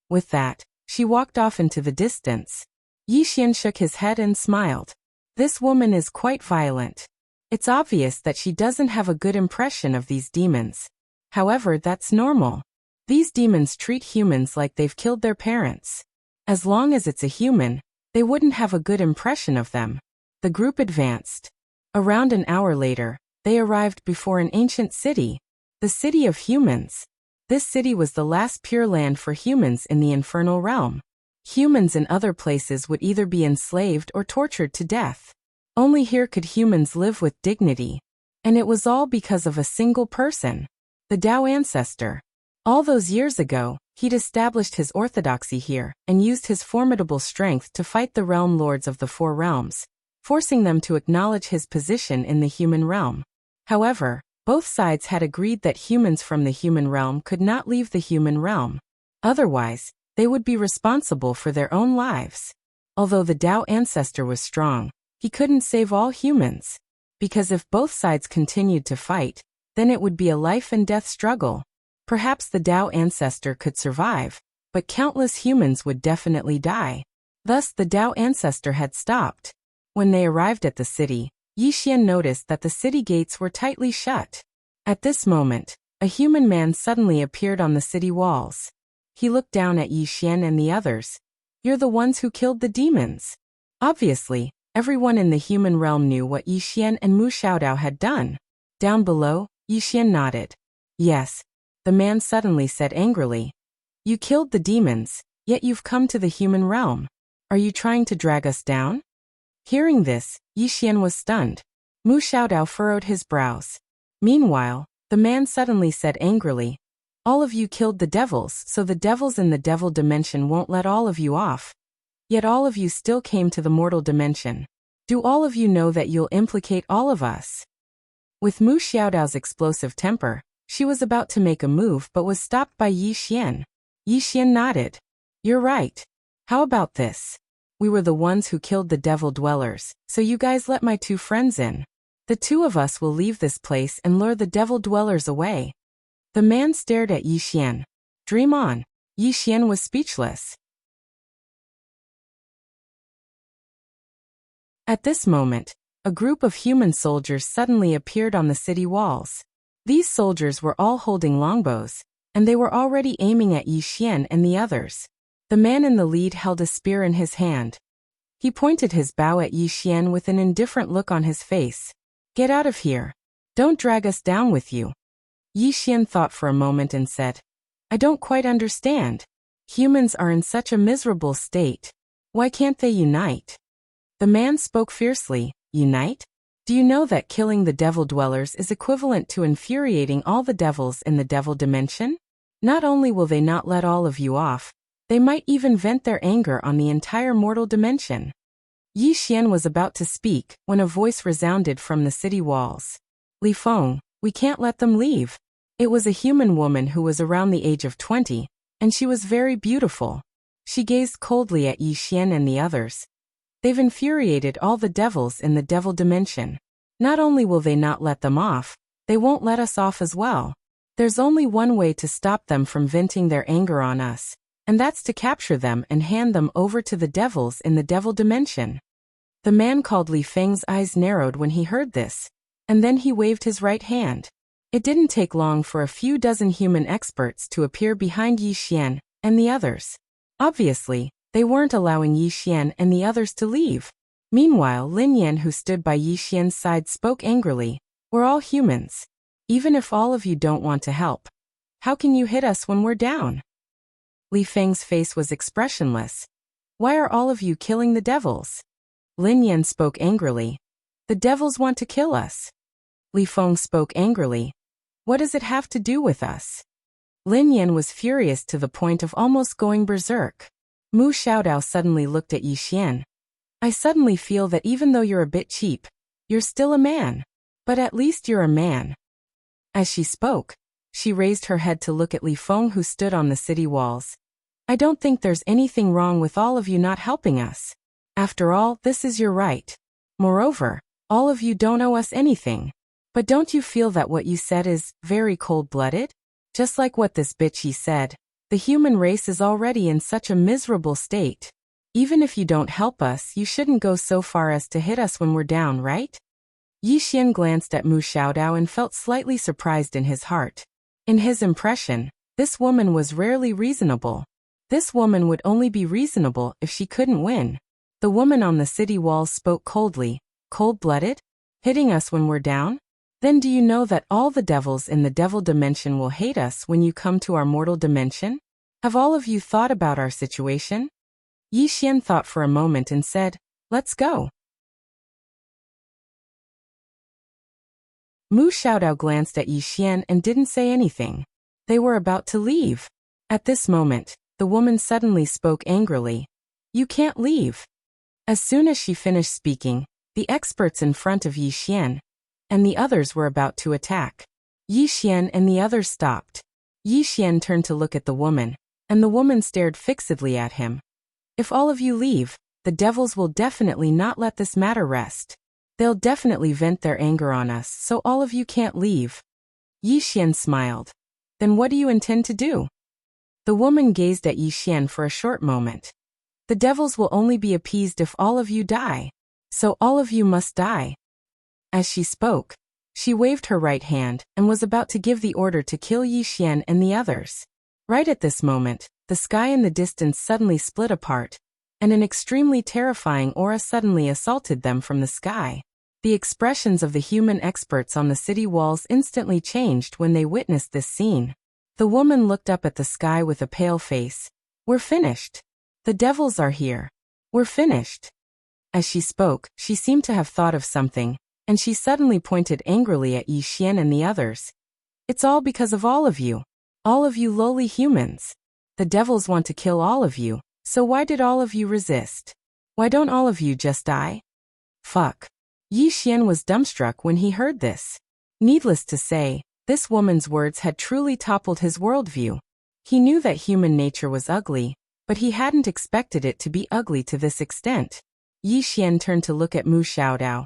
With that, she walked off into the distance. Yi Xian shook his head and smiled. This woman is quite violent. It's obvious that she doesn't have a good impression of these demons. However, that's normal. These demons treat humans like they've killed their parents. As long as it's a human, they wouldn't have a good impression of them. The group advanced. Around an hour later, they arrived before an ancient city. The city of humans. This city was the last pure land for humans in the infernal realm. Humans in other places would either be enslaved or tortured to death. Only here could humans live with dignity. And it was all because of a single person. The Tao ancestor. All those years ago, he'd established his orthodoxy here and used his formidable strength to fight the realm lords of the four realms, forcing them to acknowledge his position in the human realm. However, both sides had agreed that humans from the human realm could not leave the human realm. Otherwise, they would be responsible for their own lives. Although the Tao ancestor was strong, he couldn't save all humans. Because if both sides continued to fight, then it would be a life and death struggle. Perhaps the Tao ancestor could survive, but countless humans would definitely die. Thus the Tao ancestor had stopped. When they arrived at the city, Yixian noticed that the city gates were tightly shut. At this moment, a human man suddenly appeared on the city walls. He looked down at Yixian and the others. "You're the ones who killed the demons." Obviously, everyone in the human realm knew what Yixian and Mu Xiaodao had done. Down below, Yixian nodded. "Yes." The man suddenly said angrily. "You killed the demons, yet you've come to the human realm. Are you trying to drag us down?" Hearing this, Yixian was stunned. Mu Xiaodao furrowed his brows. Meanwhile, the man suddenly said angrily, "All of you killed the devils, so the devils in the devil dimension won't let all of you off. Yet all of you still came to the mortal dimension. Do all of you know that you'll implicate all of us?" With Mu Xiaodao's explosive temper, she was about to make a move but was stopped by Yixian. Yixian nodded. "You're right. How about this? We were the ones who killed the devil dwellers, so you guys let my two friends in. The two of us will leave this place and lure the devil dwellers away." The man stared at Yixian. "Dream on." Yixian was speechless. At this moment, a group of human soldiers suddenly appeared on the city walls. These soldiers were all holding longbows, and they were already aiming at Yixian and the others. The man in the lead held a spear in his hand. He pointed his bow at Yixian with an indifferent look on his face. "Get out of here. Don't drag us down with you." Yixian thought for a moment and said, "I don't quite understand. Humans are in such a miserable state. Why can't they unite?" The man spoke fiercely. "Unite? Do you know that killing the devil dwellers is equivalent to infuriating all the devils in the devil dimension? Not only will they not let all of you off, they might even vent their anger on the entire mortal dimension." Yixian was about to speak when a voice resounded from the city walls. "Li Feng, we can't let them leave." It was a human woman who was around the age of 20, and she was very beautiful. She gazed coldly at Yixian and the others. "They've infuriated all the devils in the devil dimension. Not only will they not let them off, they won't let us off as well. There's only one way to stop them from venting their anger on us, and that's to capture them and hand them over to the devils in the devil dimension." The man called Li Feng's eyes narrowed when he heard this, and then he waved his right hand. It didn't take long for a few dozen human experts to appear behind Yixian and the others. Obviously, they weren't allowing Yixian and the others to leave. Meanwhile, Lin Yan, who stood by Yixian's side, spoke angrily. "We're all humans. Even if all of you don't want to help, how can you hit us when we're down?" Li Feng's face was expressionless. "Why are all of you killing the devils?" Lin Yan spoke angrily. "The devils want to kill us." Li Feng spoke angrily. "What does it have to do with us?" Lin Yan was furious to the point of almost going berserk. Mu Xiaodao suddenly looked at Yixian. "I suddenly feel that even though you're a bit cheap, you're still a man. But at least you're a man." As she spoke, she raised her head to look at Li Feng, who stood on the city walls. "I don't think there's anything wrong with all of you not helping us. After all, this is your right. Moreover, all of you don't owe us anything. But don't you feel that what you said is very cold-blooded? Just like what this bitchy said. The human race is already in such a miserable state. Even if you don't help us, you shouldn't go so far as to hit us when we're down, right?" Yixian glanced at Mu Xiaodao and felt slightly surprised in his heart. In his impression, this woman was rarely reasonable. This woman would only be reasonable if she couldn't win. The woman on the city walls spoke coldly. "Cold-blooded? Hitting us when we're down? Then do you know that all the devils in the devil dimension will hate us when you come to our mortal dimension? Have all of you thought about our situation?" Yixian thought for a moment and said, "Let's go." Mu Xiaodao glanced at Yixian and didn't say anything. They were about to leave. At this moment, the woman suddenly spoke angrily. "You can't leave." As soon as she finished speaking, the experts in front of Yixian and the others were about to attack. Yixian and the others stopped. Yixian turned to look at the woman, and the woman stared fixedly at him. "If all of you leave, the devils will definitely not let this matter rest. They'll definitely vent their anger on us, so all of you can't leave." Yi Xian smiled. Then what do you intend to do? The woman gazed at Yi Xian for a short moment. The devils will only be appeased if all of you die. So all of you must die. As she spoke, she waved her right hand and was about to give the order to kill Yi Xian and the others. Right at this moment, the sky in the distance suddenly split apart, and an extremely terrifying aura suddenly assaulted them from the sky. The expressions of the human experts on the city walls instantly changed when they witnessed this scene. The woman looked up at the sky with a pale face. We're finished. The devils are here. We're finished. As she spoke, she seemed to have thought of something, and she suddenly pointed angrily at Yi Xian and the others. It's all because of all of you. All of you lowly humans. The devils want to kill all of you, so why did all of you resist? Why don't all of you just die? Fuck. Yi Xian was dumbstruck when he heard this. Needless to say, this woman's words had truly toppled his worldview. He knew that human nature was ugly, but he hadn't expected it to be ugly to this extent. Yi Xian turned to look at Mu Xiaodao.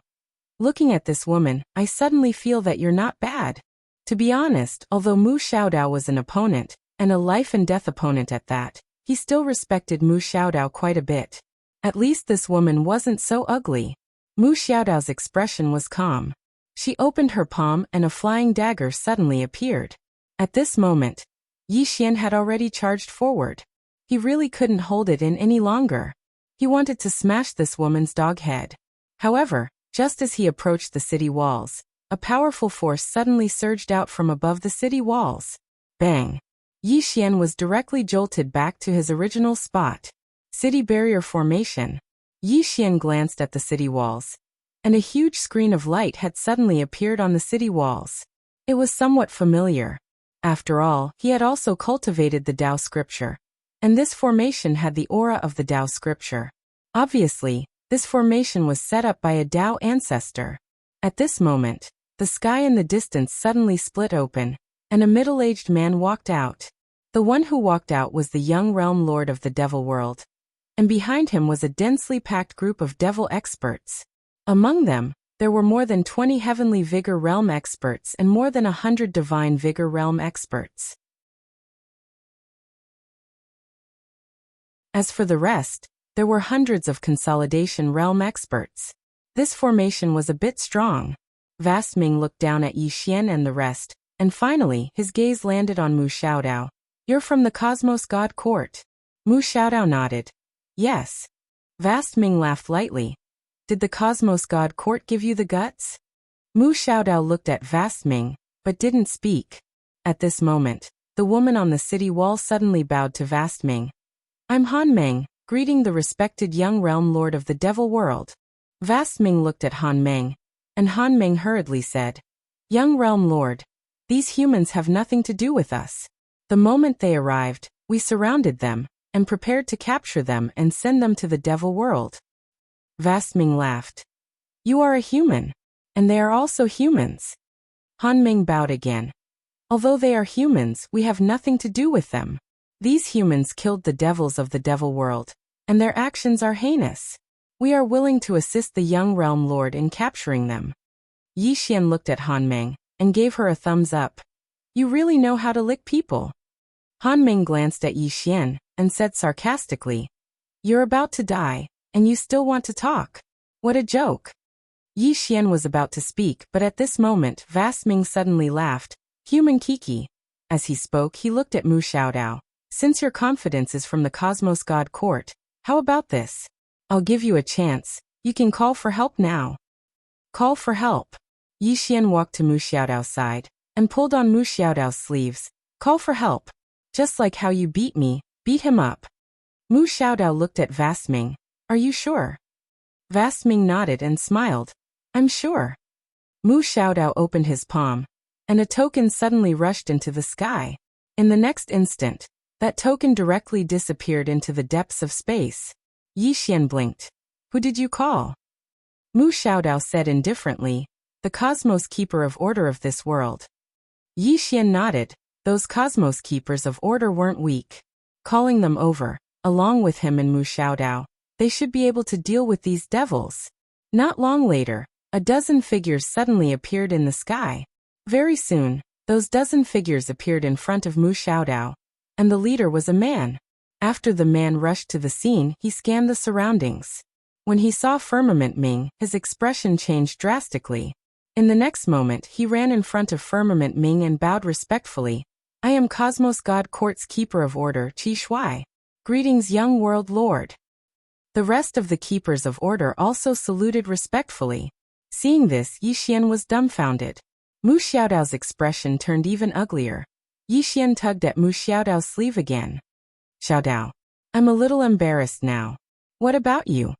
Looking at this woman, I suddenly feel that you're not bad. To be honest, although Mu Xiaodao was an opponent, and a life-and-death opponent at that, he still respected Mu Xiaodao quite a bit. At least this woman wasn't so ugly. Mu Xiaodao's expression was calm. She opened her palm and a flying dagger suddenly appeared. At this moment, Yi Xian had already charged forward. He really couldn't hold it in any longer. He wanted to smash this woman's dog head. However, just as he approached the city walls, a powerful force suddenly surged out from above the city walls. Bang! Yi Xian was directly jolted back to his original spot. City barrier formation. Yi Xian glanced at the city walls, and a huge screen of light had suddenly appeared on the city walls. It was somewhat familiar. After all, he had also cultivated the Tao scripture, and this formation had the aura of the Tao scripture. Obviously, this formation was set up by a Tao ancestor. At this moment, the sky in the distance suddenly split open, and a middle-aged man walked out. The one who walked out was the young realm lord of the devil world, and behind him was a densely packed group of devil experts. Among them, there were more than 20 heavenly vigor realm experts and more than 100 divine vigor realm experts. As for the rest, there were hundreds of consolidation realm experts. This formation was a bit strong. Vast Ming looked down at Yi Xian and the rest, and finally his gaze landed on Mu Xiaodao. You're from the Cosmos God Court. Mu Xiaodao nodded. Yes. Vast Ming laughed lightly. Did the Cosmos God Court give you the guts? Mu Xiaodao looked at Vast Ming, but didn't speak. At this moment, the woman on the city wall suddenly bowed to Vast Ming. I'm Han Meng, greeting the respected young realm lord of the devil world. Vast Ming looked at Han Meng, and Han Meng hurriedly said, Young realm lord, these humans have nothing to do with us. The moment they arrived, we surrounded them, and prepared to capture them and send them to the devil world. Vast Ming laughed. You are a human, and they are also humans. Han Meng bowed again. Although they are humans, we have nothing to do with them. These humans killed the devils of the devil world, and their actions are heinous. We are willing to assist the young realm lord in capturing them. Yi Xian looked at Han Meng, and gave her a thumbs up. You really know how to lick people. Han Meng glanced at Yi Xian, and said sarcastically, You're about to die, and you still want to talk. What a joke. Yi Xian was about to speak, but at this moment Vast Ming suddenly laughed. Human Kiki. As he spoke, he looked at Mu Xiaodao. Since your confidence is from the Cosmos God Court, how about this? I'll give you a chance. You can call for help now. Call for help. Yi Xian walked to Mu Xiaodao's side, and pulled on Mu Xiaodao's sleeves. Call for help. Just like how you beat me, beat him up. Mu Xiaodao looked at Vast Ming. Are you sure? Vast Ming nodded and smiled. I'm sure. Mu Xiaodao opened his palm, and a token suddenly rushed into the sky. In the next instant, that token directly disappeared into the depths of space. Yi Xian blinked. Who did you call? Mu Xiaodao said indifferently, the Cosmos Keeper of Order of this world. Yi Xian nodded. Those Cosmos Keepers of Order weren't weak. Calling them over, along with him and Mu Xiaodao, they should be able to deal with these devils. Not long later, a dozen figures suddenly appeared in the sky. Very soon, Those dozen figures appeared in front of Mu Xiaodao, and the leader was a man. After the man rushed to the scene, he scanned the surroundings. When he saw Firmament Ming, his expression changed drastically. In the next moment, he ran in front of Firmament Ming and bowed respectfully. I am Cosmos God Court's Keeper of Order, Qi Shuai. Greetings, young world lord. The rest of the Keepers of Order also saluted respectfully. Seeing this, Yixian was dumbfounded. Mu Xiaodao's expression turned even uglier. Yixian tugged at Mu Xiaodao's sleeve again. Xiaodao, I'm a little embarrassed now. What about you?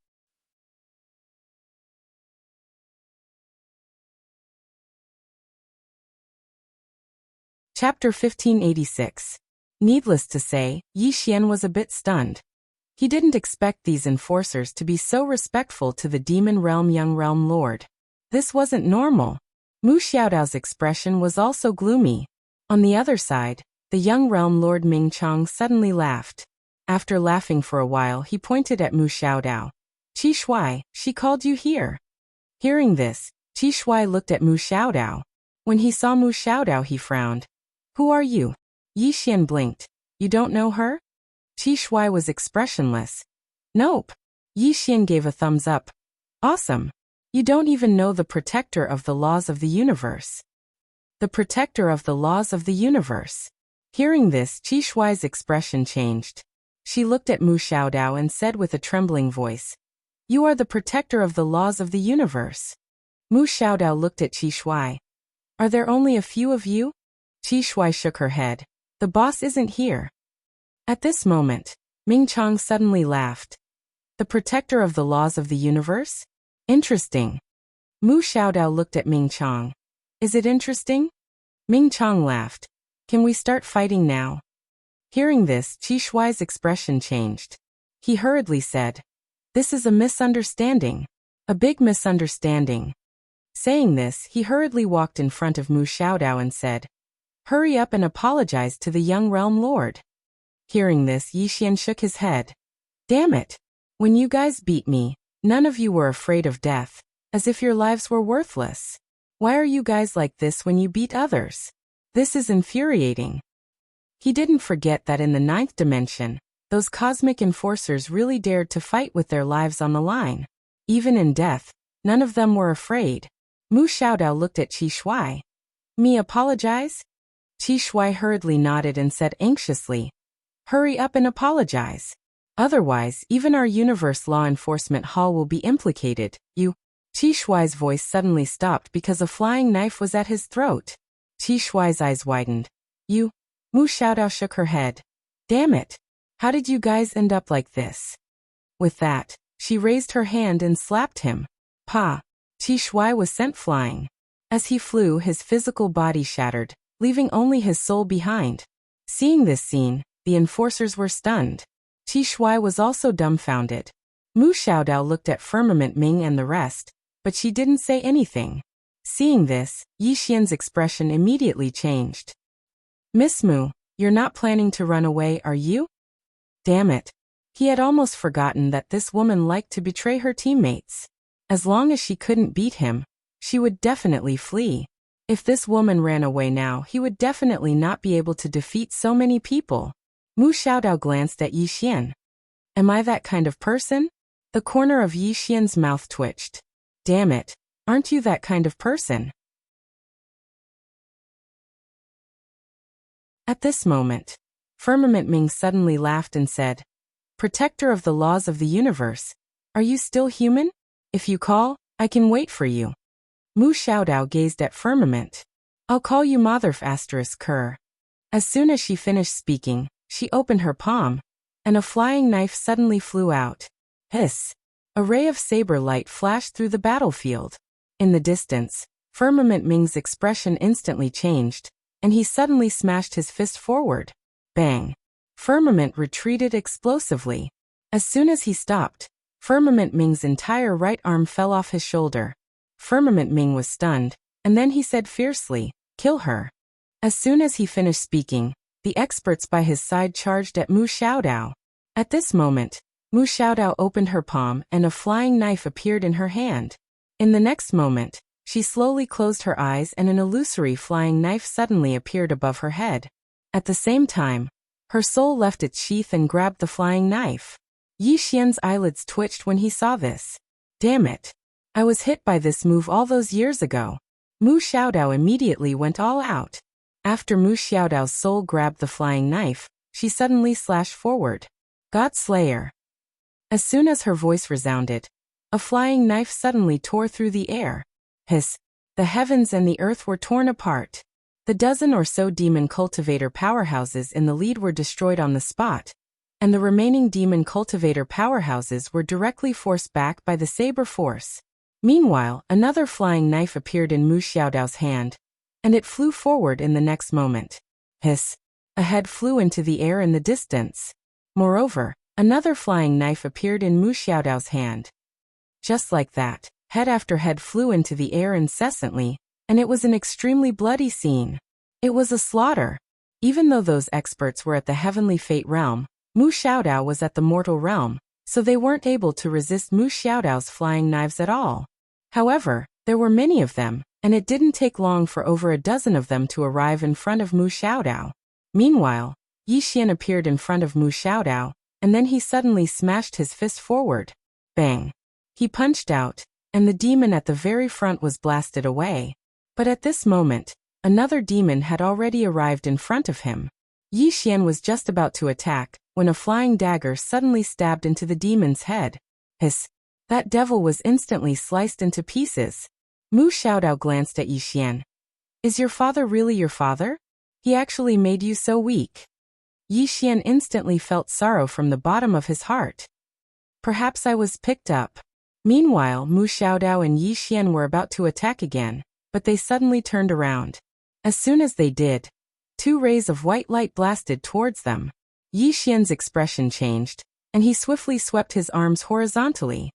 Chapter 1586. Needless to say, Yixian was a bit stunned. He didn't expect these enforcers to be so respectful to the Demon Realm Young Realm Lord. This wasn't normal. Mu Xiaodao's expression was also gloomy. On the other side, the Young Realm Lord Ming Chong suddenly laughed. After laughing for a while, he pointed at Mu Xiaodao. Qi Shuai, she called you here. Hearing this, Qi Shuai looked at Mu Xiaodao. When he saw Mu Xiaodao, he frowned. Who are you? Yixian blinked. You don't know her? Qi Shuai was expressionless. Nope. Yixian gave a thumbs up. Awesome. You don't even know the protector of the laws of the universe. The protector of the laws of the universe. Hearing this, Qi Shuai's expression changed. She looked at Mu Xiaodao and said with a trembling voice, You are the protector of the laws of the universe. Mu Xiaodao looked at Qi Shuai. Are there only a few of you? Qi Shuai shook her head. The boss isn't here. At this moment, Ming Chong suddenly laughed. The protector of the laws of the universe? Interesting. Mu Xiaodao looked at Ming Chong. Is it interesting? Ming Chong laughed. Can we start fighting now? Hearing this, Qi Shuai's expression changed. He hurriedly said, This is a misunderstanding. A big misunderstanding. Saying this, he hurriedly walked in front of Mu Xiaodao and said, Hurry up and apologize to the young realm lord. Hearing this, Yixian shook his head. Damn it. When you guys beat me, none of you were afraid of death, as if your lives were worthless. Why are you guys like this when you beat others? This is infuriating. He didn't forget that in the 9th dimension, those cosmic enforcers really dared to fight with their lives on the line. Even in death, none of them were afraid. Mu Xiaodao looked at Qi Shuai. Me apologize? Qi Shuai hurriedly nodded and said anxiously, Hurry up and apologize. Otherwise, even our Universe Law Enforcement Hall will be implicated. You. Qi Shuai's voice suddenly stopped because a flying knife was at his throat. Qi Shuai's eyes widened. You. Mu Xiaodao shook her head. Damn it. How did you guys end up like this? With that, she raised her hand and slapped him. Pa. Qi Shuai was sent flying. As he flew, his physical body shattered, leaving only his soul behind. Seeing this scene, the enforcers were stunned. Qi Shuai was also dumbfounded. Mu Xiaodao looked at Firmament Ming and the rest, but she didn't say anything. Seeing this, Yixian's expression immediately changed. Miss Mu, you're not planning to run away, are you? Damn it. He had almost forgotten that this woman liked to betray her teammates. As long as she couldn't beat him, she would definitely flee. If this woman ran away now, he would definitely not be able to defeat so many people. Mu Xiaodao glanced at Yixian. Am I that kind of person? The corner of Yixian's mouth twitched. Damn it, aren't you that kind of person? At this moment, Firmament Ming suddenly laughed and said, Protector of the laws of the universe, are you still human? If you call, I can wait for you. Mu Xiaodao gazed at Firmament. I'll call you Motherf *Ker. As soon as she finished speaking, she opened her palm, and a flying knife suddenly flew out. Hiss! A ray of saber light flashed through the battlefield. In the distance, Firmament Ming's expression instantly changed, and he suddenly smashed his fist forward. Bang! Firmament retreated explosively. As soon as he stopped, Firmament Ming's entire right arm fell off his shoulder. Firmament Ming was stunned, and then he said fiercely, Kill her. As soon as he finished speaking, the experts by his side charged at Mu Xiaodao. At this moment, Mu Xiaodao opened her palm and a flying knife appeared in her hand. In the next moment, She slowly closed her eyes and an illusory flying knife suddenly appeared above her head. At the same time, her soul left its sheath and grabbed the flying knife. Yi Xian's eyelids twitched when he saw this. Damn it. I was hit by this move all those years ago. Mu Xiaodao immediately went all out. After Mu Xiaodao's soul grabbed the flying knife, she suddenly slashed forward. God Slayer. As soon as her voice resounded, a flying knife suddenly tore through the air. Hiss. The heavens and the earth were torn apart. The dozen or so demon cultivator powerhouses in the lead were destroyed on the spot, and the remaining demon cultivator powerhouses were directly forced back by the saber force. Meanwhile, another flying knife appeared in Mu Xiaodao's hand, and it flew forward in the next moment. Hiss. A head flew into the air in the distance. Moreover, another flying knife appeared in Mu Xiaodao's hand. Just like that, head after head flew into the air incessantly, and it was an extremely bloody scene. It was a slaughter. Even though those experts were at the heavenly fate realm, Mu Xiaodao was at the mortal realm, so they weren't able to resist Mu Xiaodao's flying knives at all. However, there were many of them, and it didn't take long for over a dozen of them to arrive in front of Mu Xiaodao. Meanwhile, Yi Xian appeared in front of Mu Xiaodao, and then he suddenly smashed his fist forward. Bang! He punched out, and the demon at the very front was blasted away. But at this moment, another demon had already arrived in front of him. Yi Xian was just about to attack, when a flying dagger suddenly stabbed into the demon's head. Hiss! That devil was instantly sliced into pieces. Mu Xiaodao glanced at Yi Xian. Is your father really your father? He actually made you so weak. Yi Xian instantly felt sorrow from the bottom of his heart. Perhaps I was picked up. Meanwhile, Mu Xiaodao and Yi Xian were about to attack again, but they suddenly turned around. As soon as they did, two rays of white light blasted towards them. Yi Xian's expression changed, and he swiftly swept his arms horizontally.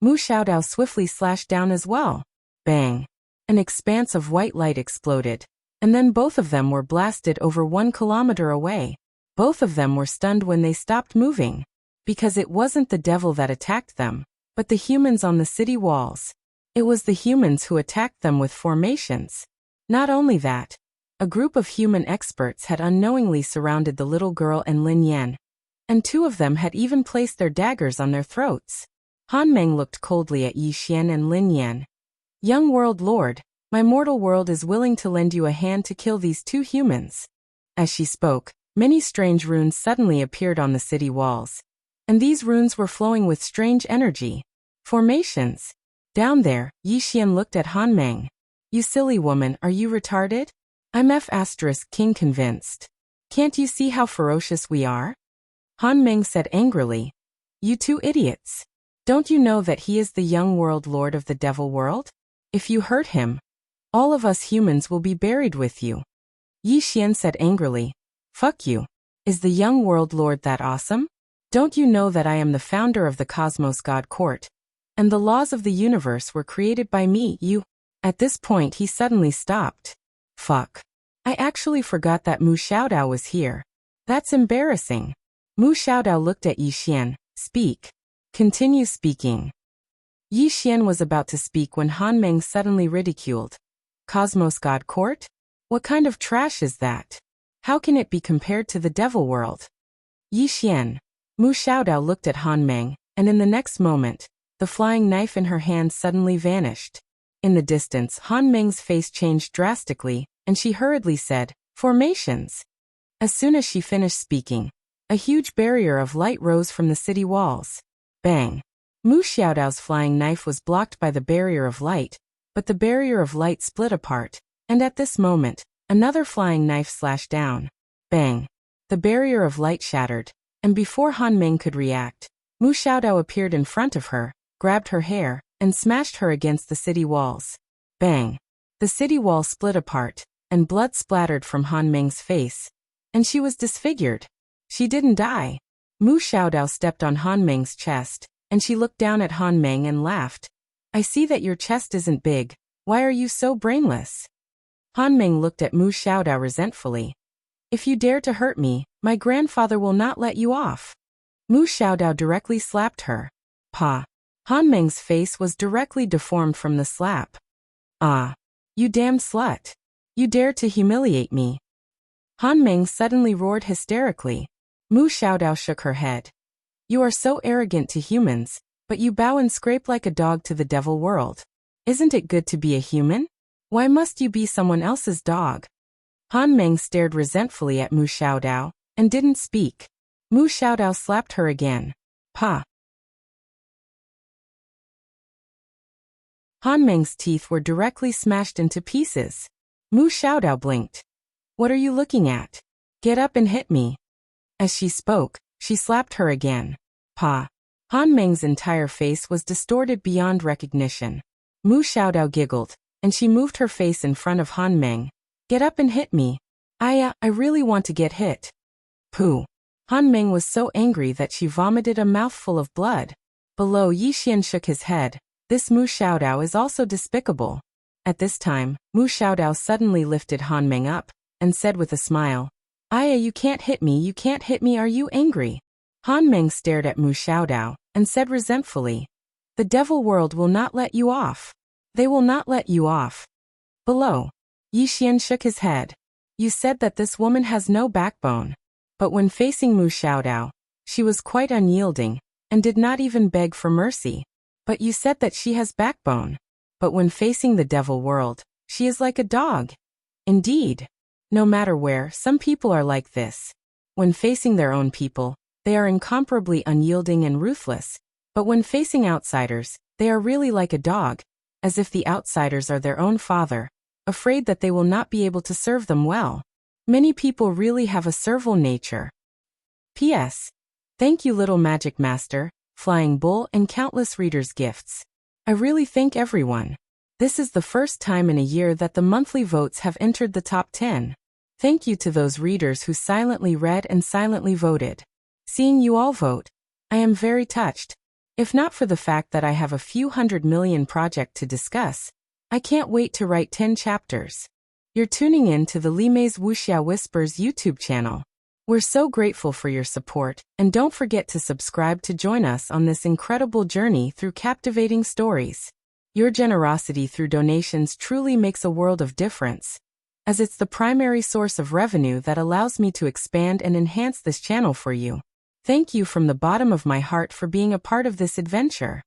Mu Xiaodao swiftly slashed down as well. Bang! An expanse of white light exploded, and then both of them were blasted over 1 kilometer away. Both of them were stunned when they stopped moving, because it wasn't the devil that attacked them, but the humans on the city walls. It was the humans who attacked them with formations. Not only that, a group of human experts had unknowingly surrounded the little girl and Lin Yan, and two of them had even placed their daggers on their throats. Han Meng looked coldly at Yi Xian and Lin Yan. Young world lord, my mortal world is willing to lend you a hand to kill these two humans. As she spoke, many strange runes suddenly appeared on the city walls, and these runes were flowing with strange energy. Formations. Down there, Yi Xian looked at Han Meng. You silly woman, are you retarded? I'm King convinced. Can't you see how ferocious we are? Han Meng said angrily. You two idiots. Don't you know that he is the young world lord of the devil world? If you hurt him, all of us humans will be buried with you. Yi Xian said angrily. Fuck you. Is the young world lord that awesome? Don't you know that I am the founder of the Cosmos God Court, and the laws of the universe were created by me, you? At this point he suddenly stopped. Fuck. I actually forgot that Mu Xiaodao was here. That's embarrassing. Mu Xiaodao looked at Yi Xian. Speak. Continue speaking. Yi Xian was about to speak when Han Meng suddenly ridiculed. Cosmos God Court? What kind of trash is that? How can it be compared to the devil world? Yi Xian. Mu Xiaodao looked at Han Meng, and in the next moment, the flying knife in her hand suddenly vanished. In the distance, Han Meng's face changed drastically, and she hurriedly said, Formations. As soon as she finished speaking, a huge barrier of light rose from the city walls. Bang! Mu Xiaodao's flying knife was blocked by the barrier of light, but the barrier of light split apart, and at this moment, another flying knife slashed down. Bang! The barrier of light shattered, and before Han Meng could react, Mu Xiaodao appeared in front of her, grabbed her hair, and smashed her against the city walls. Bang! The city wall split apart, and blood splattered from Han Meng's face, and she was disfigured. She didn't die. Mu Xiaodao stepped on Han Meng's chest, and she looked down at Han Meng and laughed. I see that your chest isn't big. Why are you so brainless? Han Meng looked at Mu Xiaodao resentfully. If you dare to hurt me, my grandfather will not let you off. Mu Xiaodao directly slapped her. Pa. Han Meng's face was directly deformed from the slap. Ah! You damned slut! You dared to humiliate me! Han Meng suddenly roared hysterically. Mu Xiaodao shook her head. You are so arrogant to humans, but you bow and scrape like a dog to the devil world. Isn't it good to be a human? Why must you be someone else's dog? Han Meng stared resentfully at Mu Xiaodao, and didn't speak. Mu Xiaodao slapped her again. Pa! Han Meng's teeth were directly smashed into pieces. Mu Xiaodao blinked. What are you looking at? Get up and hit me. As she spoke, she slapped her again. Pa! Han Meng's entire face was distorted beyond recognition. Mu Xiaodao giggled, and she moved her face in front of Han Meng. Get up and hit me. I really want to get hit. Pooh. Han Meng was so angry that she vomited a mouthful of blood. Below, Yixian shook his head. This Mu Xiaodao is also despicable. At this time, Mu Xiaodao suddenly lifted Han Meng up, and said with a smile, Aya, you can't hit me, are you angry? Han Meng stared at Mu Xiaodao, and said resentfully, the devil world will not let you off. They will not let you off. Below, Yixian shook his head. You said that this woman has no backbone. But when facing Mu Xiaodao, she was quite unyielding, and did not even beg for mercy. But you said that she has backbone. But when facing the devil world, she is like a dog. Indeed. No matter where, some people are like this. When facing their own people, they are incomparably unyielding and ruthless. But when facing outsiders, they are really like a dog, as if the outsiders are their own father, afraid that they will not be able to serve them well. Many people really have a servile nature. P.S. Thank you, Little Magic Master, Flying Bull, and countless readers' gifts. I really thank everyone. This is the first time in a year that the monthly votes have entered the top 10. Thank you to those readers who silently read and silently voted. Seeing you all vote, I am very touched. If not for the fact that I have a few 100 million project to discuss, I can't wait to write 10 chapters. You're tuning in to the Limei's Wuxia Whispers YouTube channel. We're so grateful for your support, and don't forget to subscribe to join us on this incredible journey through captivating stories. Your generosity through donations truly makes a world of difference, as it's the primary source of revenue that allows me to expand and enhance this channel for you. Thank you from the bottom of my heart for being a part of this adventure.